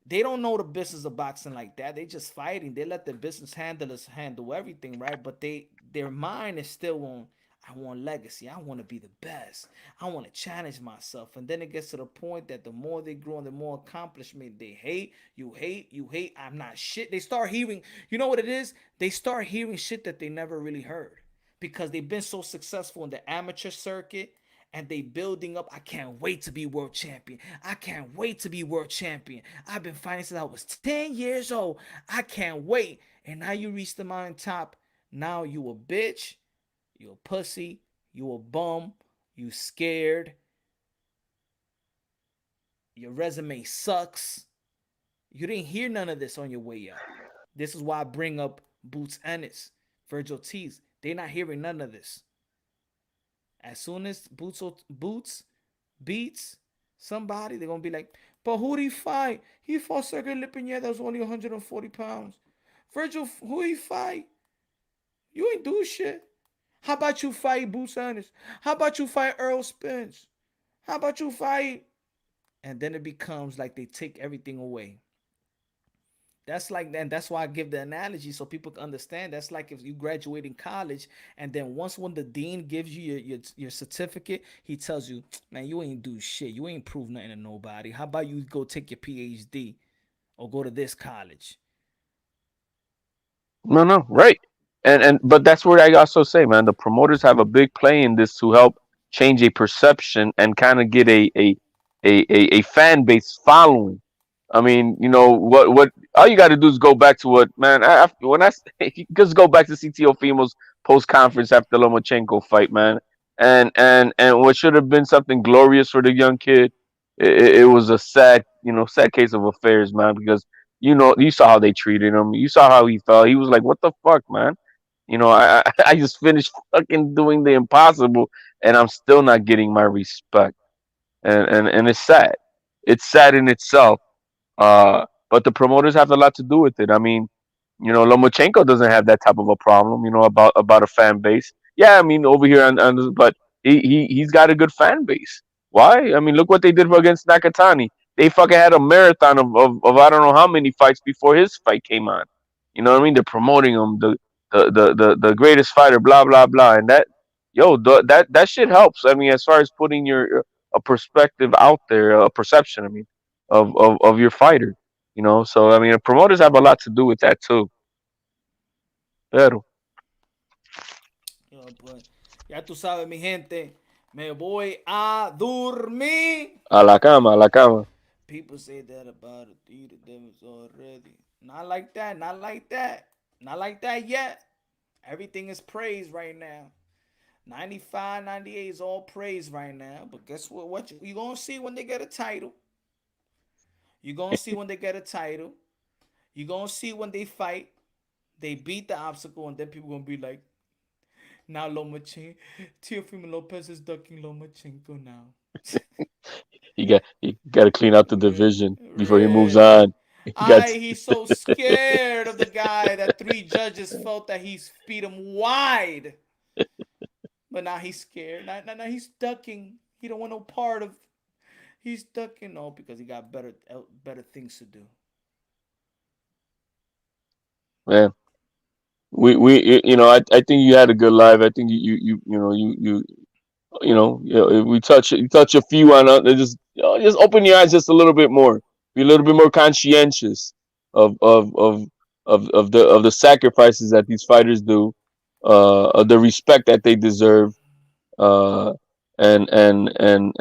they don't know the business of boxing like that. They just fighting. They let the business handlers handle everything, right? But their mind is still on, I want legacy. I want to be the best. I want to challenge myself. And then it gets to the point that the more they grow and the more accomplishment they hate. You hate. I'm not shit. They start hearing, you know what it is? They start hearing shit that they never really heard. Because they've been so successful in the amateur circuit. And they building up. I can't wait to be world champion. I can't wait to be world champion. I've been fighting since I was 10 years old. I can't wait. And now you reach the mountain top. Now you a bitch. You a pussy. You a bum. You scared. Your resume sucks. You didn't hear none of this on your way up. This is why I bring up Boots Ennis, Virgil Ortiz. They're not hearing none of this. As soon as Boots beats somebody, they're going to be like, but who did he fight? He fought Sergey Lipinets that was only 140 pounds. Virgil, who he fight? You ain't do shit. How about you fight Boots Ennis? How about you fight Earl Spence? How about you fight? And then it becomes like they take everything away. That's like, and that's why I give the analogy so people can understand. That's like if you graduate in college, and then when the dean gives you your certificate, he tells you, man, you ain't do shit. You ain't prove nothing to nobody. How about you go take your PhD or go to this college? No, right. But that's where I also say, man, the promoters have a big play in this to help change a perception and kind of get a fan base following. I mean, what all you got to do is go back to what, man. If you just go back to see Teofimo's post conference after Lomachenko fight, man. And what should have been something glorious for the young kid, it was a sad, sad case of affairs, man. Because you saw how they treated him. You saw how he felt. He was like, "What the fuck, man?" I just finished fucking doing the impossible, and I'm still not getting my respect, and it's sad. It's sad in itself. But the promoters have a lot to do with it. I mean, Lomachenko doesn't have that type of a problem, about a fan base. Yeah, I mean, over here but he's got a good fan base. Why? I mean, look what they did against Nakatani. They fucking had a marathon of I don't know how many fights before his fight came on. You know what I mean? They're promoting him, the greatest fighter, blah blah blah, and that shit helps. I mean, as far as putting your a perspective out there, a perception. I mean, of your fighter. So I mean, promoters have a lot to do with that too. Pero Yo, pues, ya tú sabes, mi gente, me voy a dormir. a la cama, a la cama. People say that about it. The devils already. Not like that. Not like that. Not like that yet. Everything is praise right now. 95, 98 is all praise right now. But guess what? What you gonna see when they get a title? You gonna see when they get a title. You gonna see when they fight. They beat the obstacle, and then people gonna be like, now Lomachenko, Teofimo Lopez is ducking Lomachenko now. You got to clean out the division before he moves Really? on. He's so scared of the guy that 3 judges felt that he's beat him wide. But now he's scared. Now he's ducking. He don't want no part of. He's ducking. No, because he got better things to do. Man, I think you had a good live. I think we touch a few on just open your eyes just a little bit more. Be a little bit more conscientious of the sacrifices that these fighters do, of the respect that they deserve, uh, and and and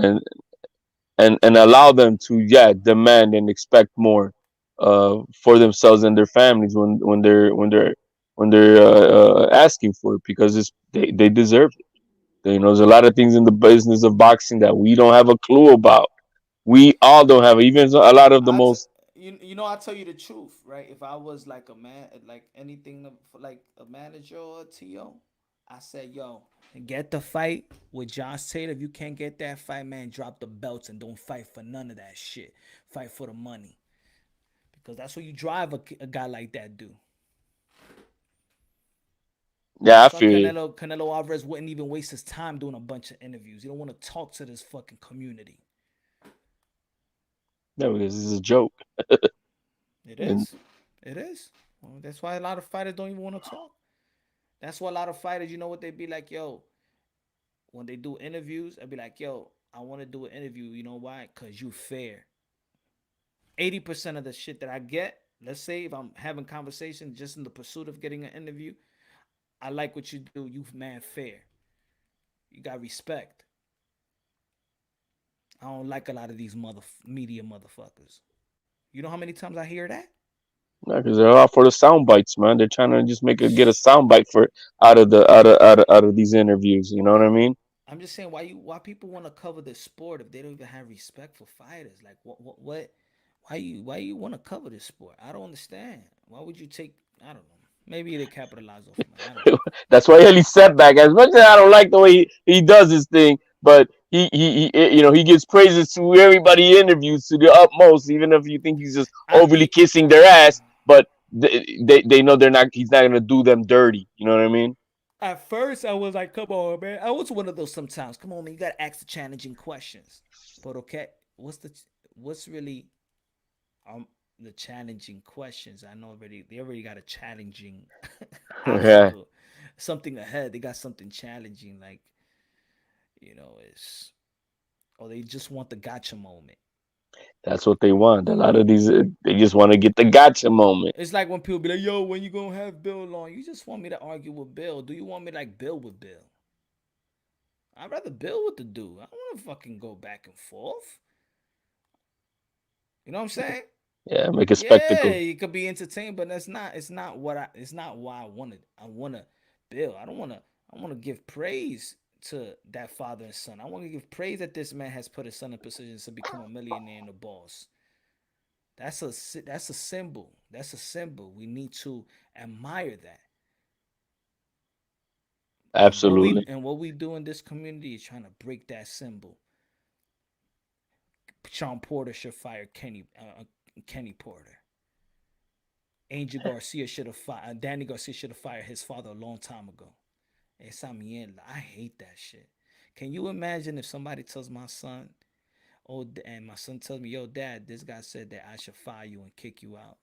and and allow them to demand and expect more for themselves and their families when they're asking for it, because they deserve it. There's a lot of things in the business of boxing that we don't have a clue about. We all don't have, even a lot of the most. I'll tell you the truth, right? If I was like a man, like anything like a manager or a TO, I said, yo, get the fight with Josh Taylor. If you can't get that fight, man, drop the belts and don't fight for none of that shit. Fight for the money. Because that's what you drive a guy like that do. Yeah, I feel you. Canelo Alvarez wouldn't even waste his time doing a bunch of interviews. He don't want to talk to this fucking community. No, this is a joke. It is. It is. Well, that's why a lot of fighters don't even want to talk. That's why a lot of fighters, you know what, they be like, yo, when they do interviews, I'd be like, yo, I want to do an interview. You know why? Because you fair. 80% of the shit that I get, let's say if I'm having conversation just in the pursuit of getting an interview, I like what you do. You man fair. You got respect. I don't like a lot of these media motherfuckers. You know how many times I hear that? Yeah, because they're all for the sound bites, man. They're trying to just get a sound bite for out of these interviews. You know what I mean? I'm just saying why people want to cover the sport if they don't even have respect for fighters. Like what why you want to cover this sport? I don't understand. Why would you take, I don't know. Maybe they capitalize off of it. That's why Ellie setback. As much as I don't like the way he does his thing, but he gives praises to everybody he interviews to the utmost, even if you think he's just overly kissing their ass. But they know they're not. He's not gonna do them dirty. You know what I mean? At first, I was like, "Come on, man." I was one of those sometimes. Come on, man. You gotta ask the challenging questions. But okay, what's really the challenging questions? I know they already got a challenging obstacle, something ahead. They got something challenging, like or they just want the gotcha moment. That's what they want. A lot of these, they just want to get the gotcha moment. It's like when people be like, "Yo, when you gonna have Bill on?" You just want me to argue with Bill. Do you want me to like Bill with Bill? I'd rather Bill with the dude. I don't want to fucking go back and forth. You know what I'm saying? Yeah, make a spectacle. Yeah, you could be entertained, but it's not why I wanted. I want to build. I want to give praise to that father and son. I want to give praise that this man has put his son in position to become a millionaire and a boss. That's a symbol. That's a symbol. We need to admire that. And Absolutely. what we do in this community is trying to break that symbol. Sean Porter should fire Kenny Porter. Angel Garcia should have fired. Danny Garcia should have fired his father a long time ago. Esa mierda. I hate that shit. Can you imagine if somebody tells my son, oh, and my son tells me, yo, dad, this guy said that I should fire you and kick you out.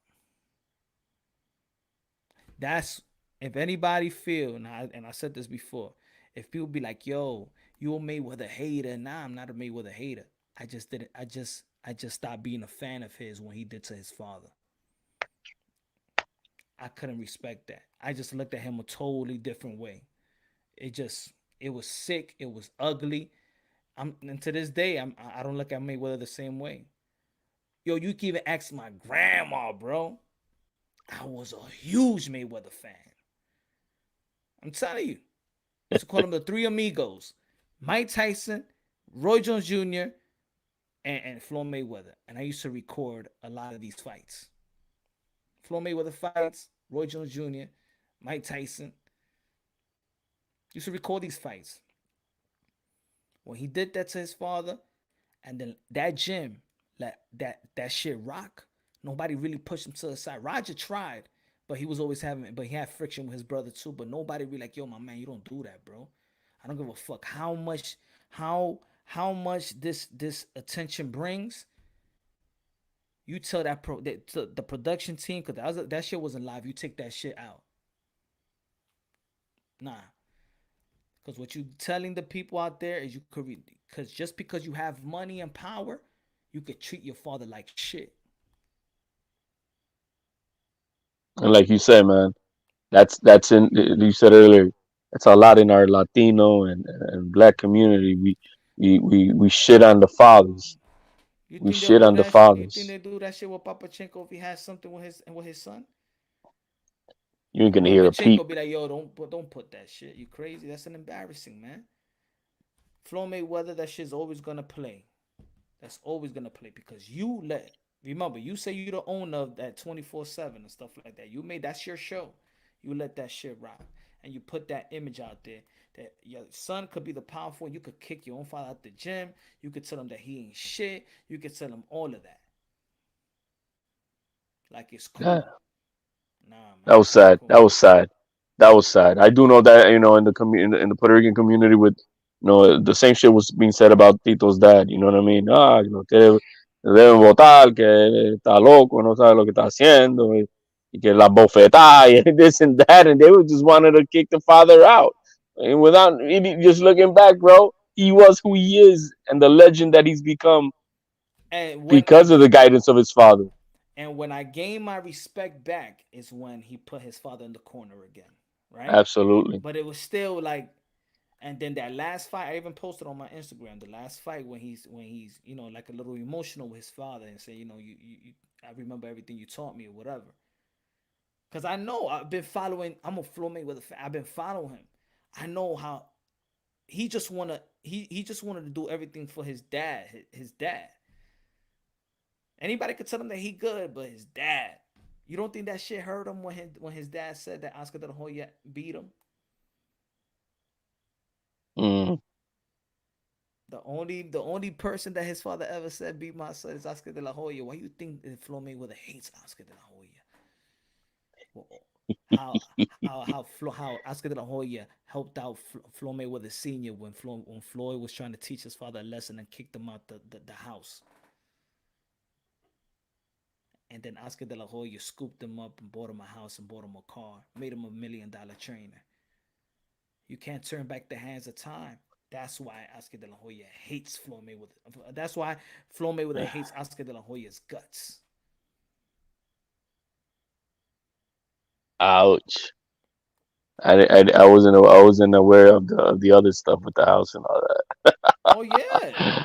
That's if anybody feel, and I said this before, if people be like, yo, you a Mayweather hater, nah, I'm not a Mayweather hater. I just didn't. I just stopped being a fan of his when he did to his father. I couldn't respect that. I just looked at him a totally different way. It was sick. It was ugly. And to this day, I don't look at Mayweather the same way. Yo, you can even ask my grandma, bro. I was a huge Mayweather fan. I'm telling you. Used to call them the Three Amigos: Mike Tyson, Roy Jones Jr., and Floyd Mayweather. And I used to record a lot of these fights. Floyd Mayweather fights, Roy Jones Jr., Mike Tyson. Used to record these fights. When he did that to his father, and then that gym, that shit rock, nobody really pushed him to the side. Roger tried, but he had friction with his brother too. But nobody really like, yo, my man, you don't do that, bro. I don't give a fuck how much this attention brings. You tell the production team, because that shit wasn't live. You take that shit out. Nah. Because what you telling the people out there is because just because you have money and power, you could treat your father like shit. And like you said, man, that's in you said earlier. That's a lot in our Latino and Black community. We shit on the fathers. You We think they'll shit do on the that shit? You think fathers. they do that shit with Papachenko if he has something with his son? You ain't gonna Boy, hear a peep. Pachenko be like, yo, don't put that shit. You crazy? That's an embarrassing, man. Floyd Mayweather, that shit's always gonna play. That's always gonna play because remember, you say you're the owner of that 24/7 and stuff like that. That's your show. You let that shit rock. And you put that image out there that your son could be the powerful. You could kick your own father out the gym. You could tell him that he ain't shit. You could tell him all of that. Like it's Yeah, cool. Nah, man, that was it's not sad. cool. That was sad. That was sad. I do know that in the in the Puerto Rican community, with the same shit was being said about Tito's dad. You know what I mean? Que deben votar, que está loco, no sabe lo que está haciendo, y que la bofetada, and this and that, and they were just wanted to kick the father out. And without just looking back, bro, he was who he is, and the legend that he's become And when because of the guidance of his father. I gained my respect back is when he put his father in the corner again, right? Absolutely. But it was still like, and then that last fight, I even posted on my Instagram the last fight when he's like a little emotional with his father and say, I remember everything you taught me or whatever. Cause I know I've been following. I'm a Floyd Mayweather fan. I've been following him. I know how he just wanted to do everything for his dad. His dad. Anybody could tell him that he good, but his dad. You don't think that shit hurt him when his dad said that Oscar De La Hoya beat him? Mm. The only person that his father ever said beat my son is Oscar De La Hoya. Why you think that Floyd Mayweather hates Oscar De La Hoya? Well, how Oscar De La Hoya helped out Floyd Mayweather Senior when Floyd was trying to teach his father a lesson and kicked him out the house. And then Oscar De La Hoya scooped him up and bought him a house and bought him a car, made him $1 million trainer. You can't turn back the hands of time. That's why Oscar De La Hoya hates Floyd Mayweather. That's why Floyd Mayweather hates Oscar De La Hoya's guts. Ouch. I wasn't aware of the other stuff with the house and all that. Oh yeah.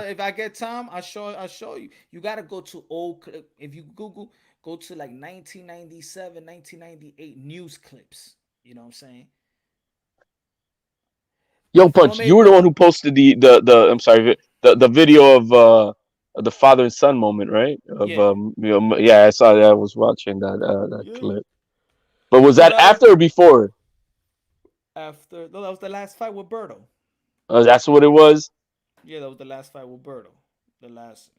If I get time, I'll show you. You gotta go to old clip. If you Google, go to like 1997, 1998 news clips. You know what I'm saying? Yo, Punch, you were the one who posted the I'm sorry, the video of the father and son moment, right? Of Yeah. yeah, I saw that. I was watching that Yeah. clip. But was But that after or before? after no, that was the last fight with Berto. That's what it was. Yeah, that was the last fight with Berto. The last,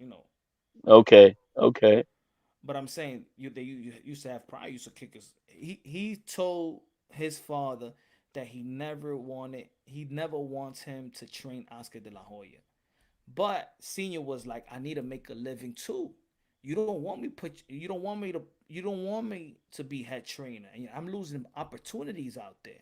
Okay, okay. But I'm saying you used to have pride. Used to kick his. He told his father that he never wants him to train Oscar De La Hoya. But Senior was like, I need to make a living too. You don't want me to be head trainer. And I'm losing opportunities out there.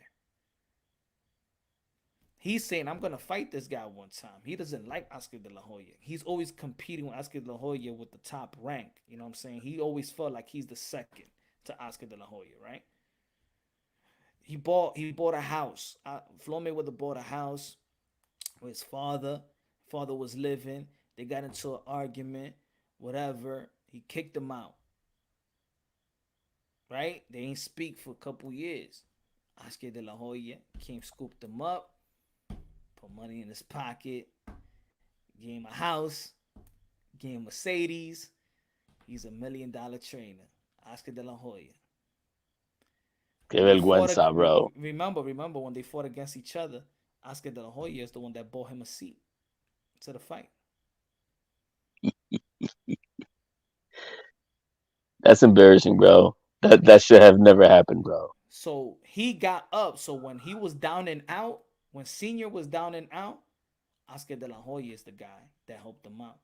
He's saying I'm gonna fight this guy one time. He doesn't like Oscar De La Hoya. He's always competing with Oscar De La Hoya with the top rank. You know what I'm saying? He always felt like he's the second to Oscar De La Hoya, right? He bought a house. Floyd Mayweather bought a house with his father. Father was living. They got into an argument, whatever. He kicked him out. Right? They ain't speak for a couple years. Oscar De La Hoya came, scooped him up, put money in his pocket, gave him a house, gave him Mercedes. He's $1 million trainer. Oscar De La Hoya. Qué vergüenza, bro. Remember when they fought against each other, Oscar De La Hoya is the one that bought him a seat to the fight. That's embarrassing, bro. That should have never happened, bro. So he got up. So when he was down and out, when Senior was down and out, Oscar De La Hoya is the guy that helped him out.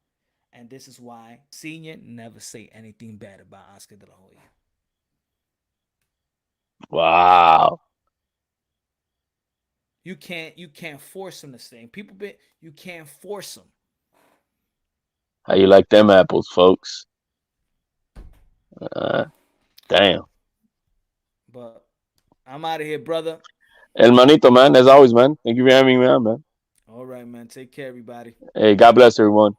And this is why Senior never say anything bad about Oscar De La Hoya. Wow. You can't force him to stay. You can't force him. How you like them apples, folks? Damn. But I'm out of here, brother. El manito, man. As always, man. Thank you for having me on, man. All right, man. Take care, everybody. Hey, God bless everyone.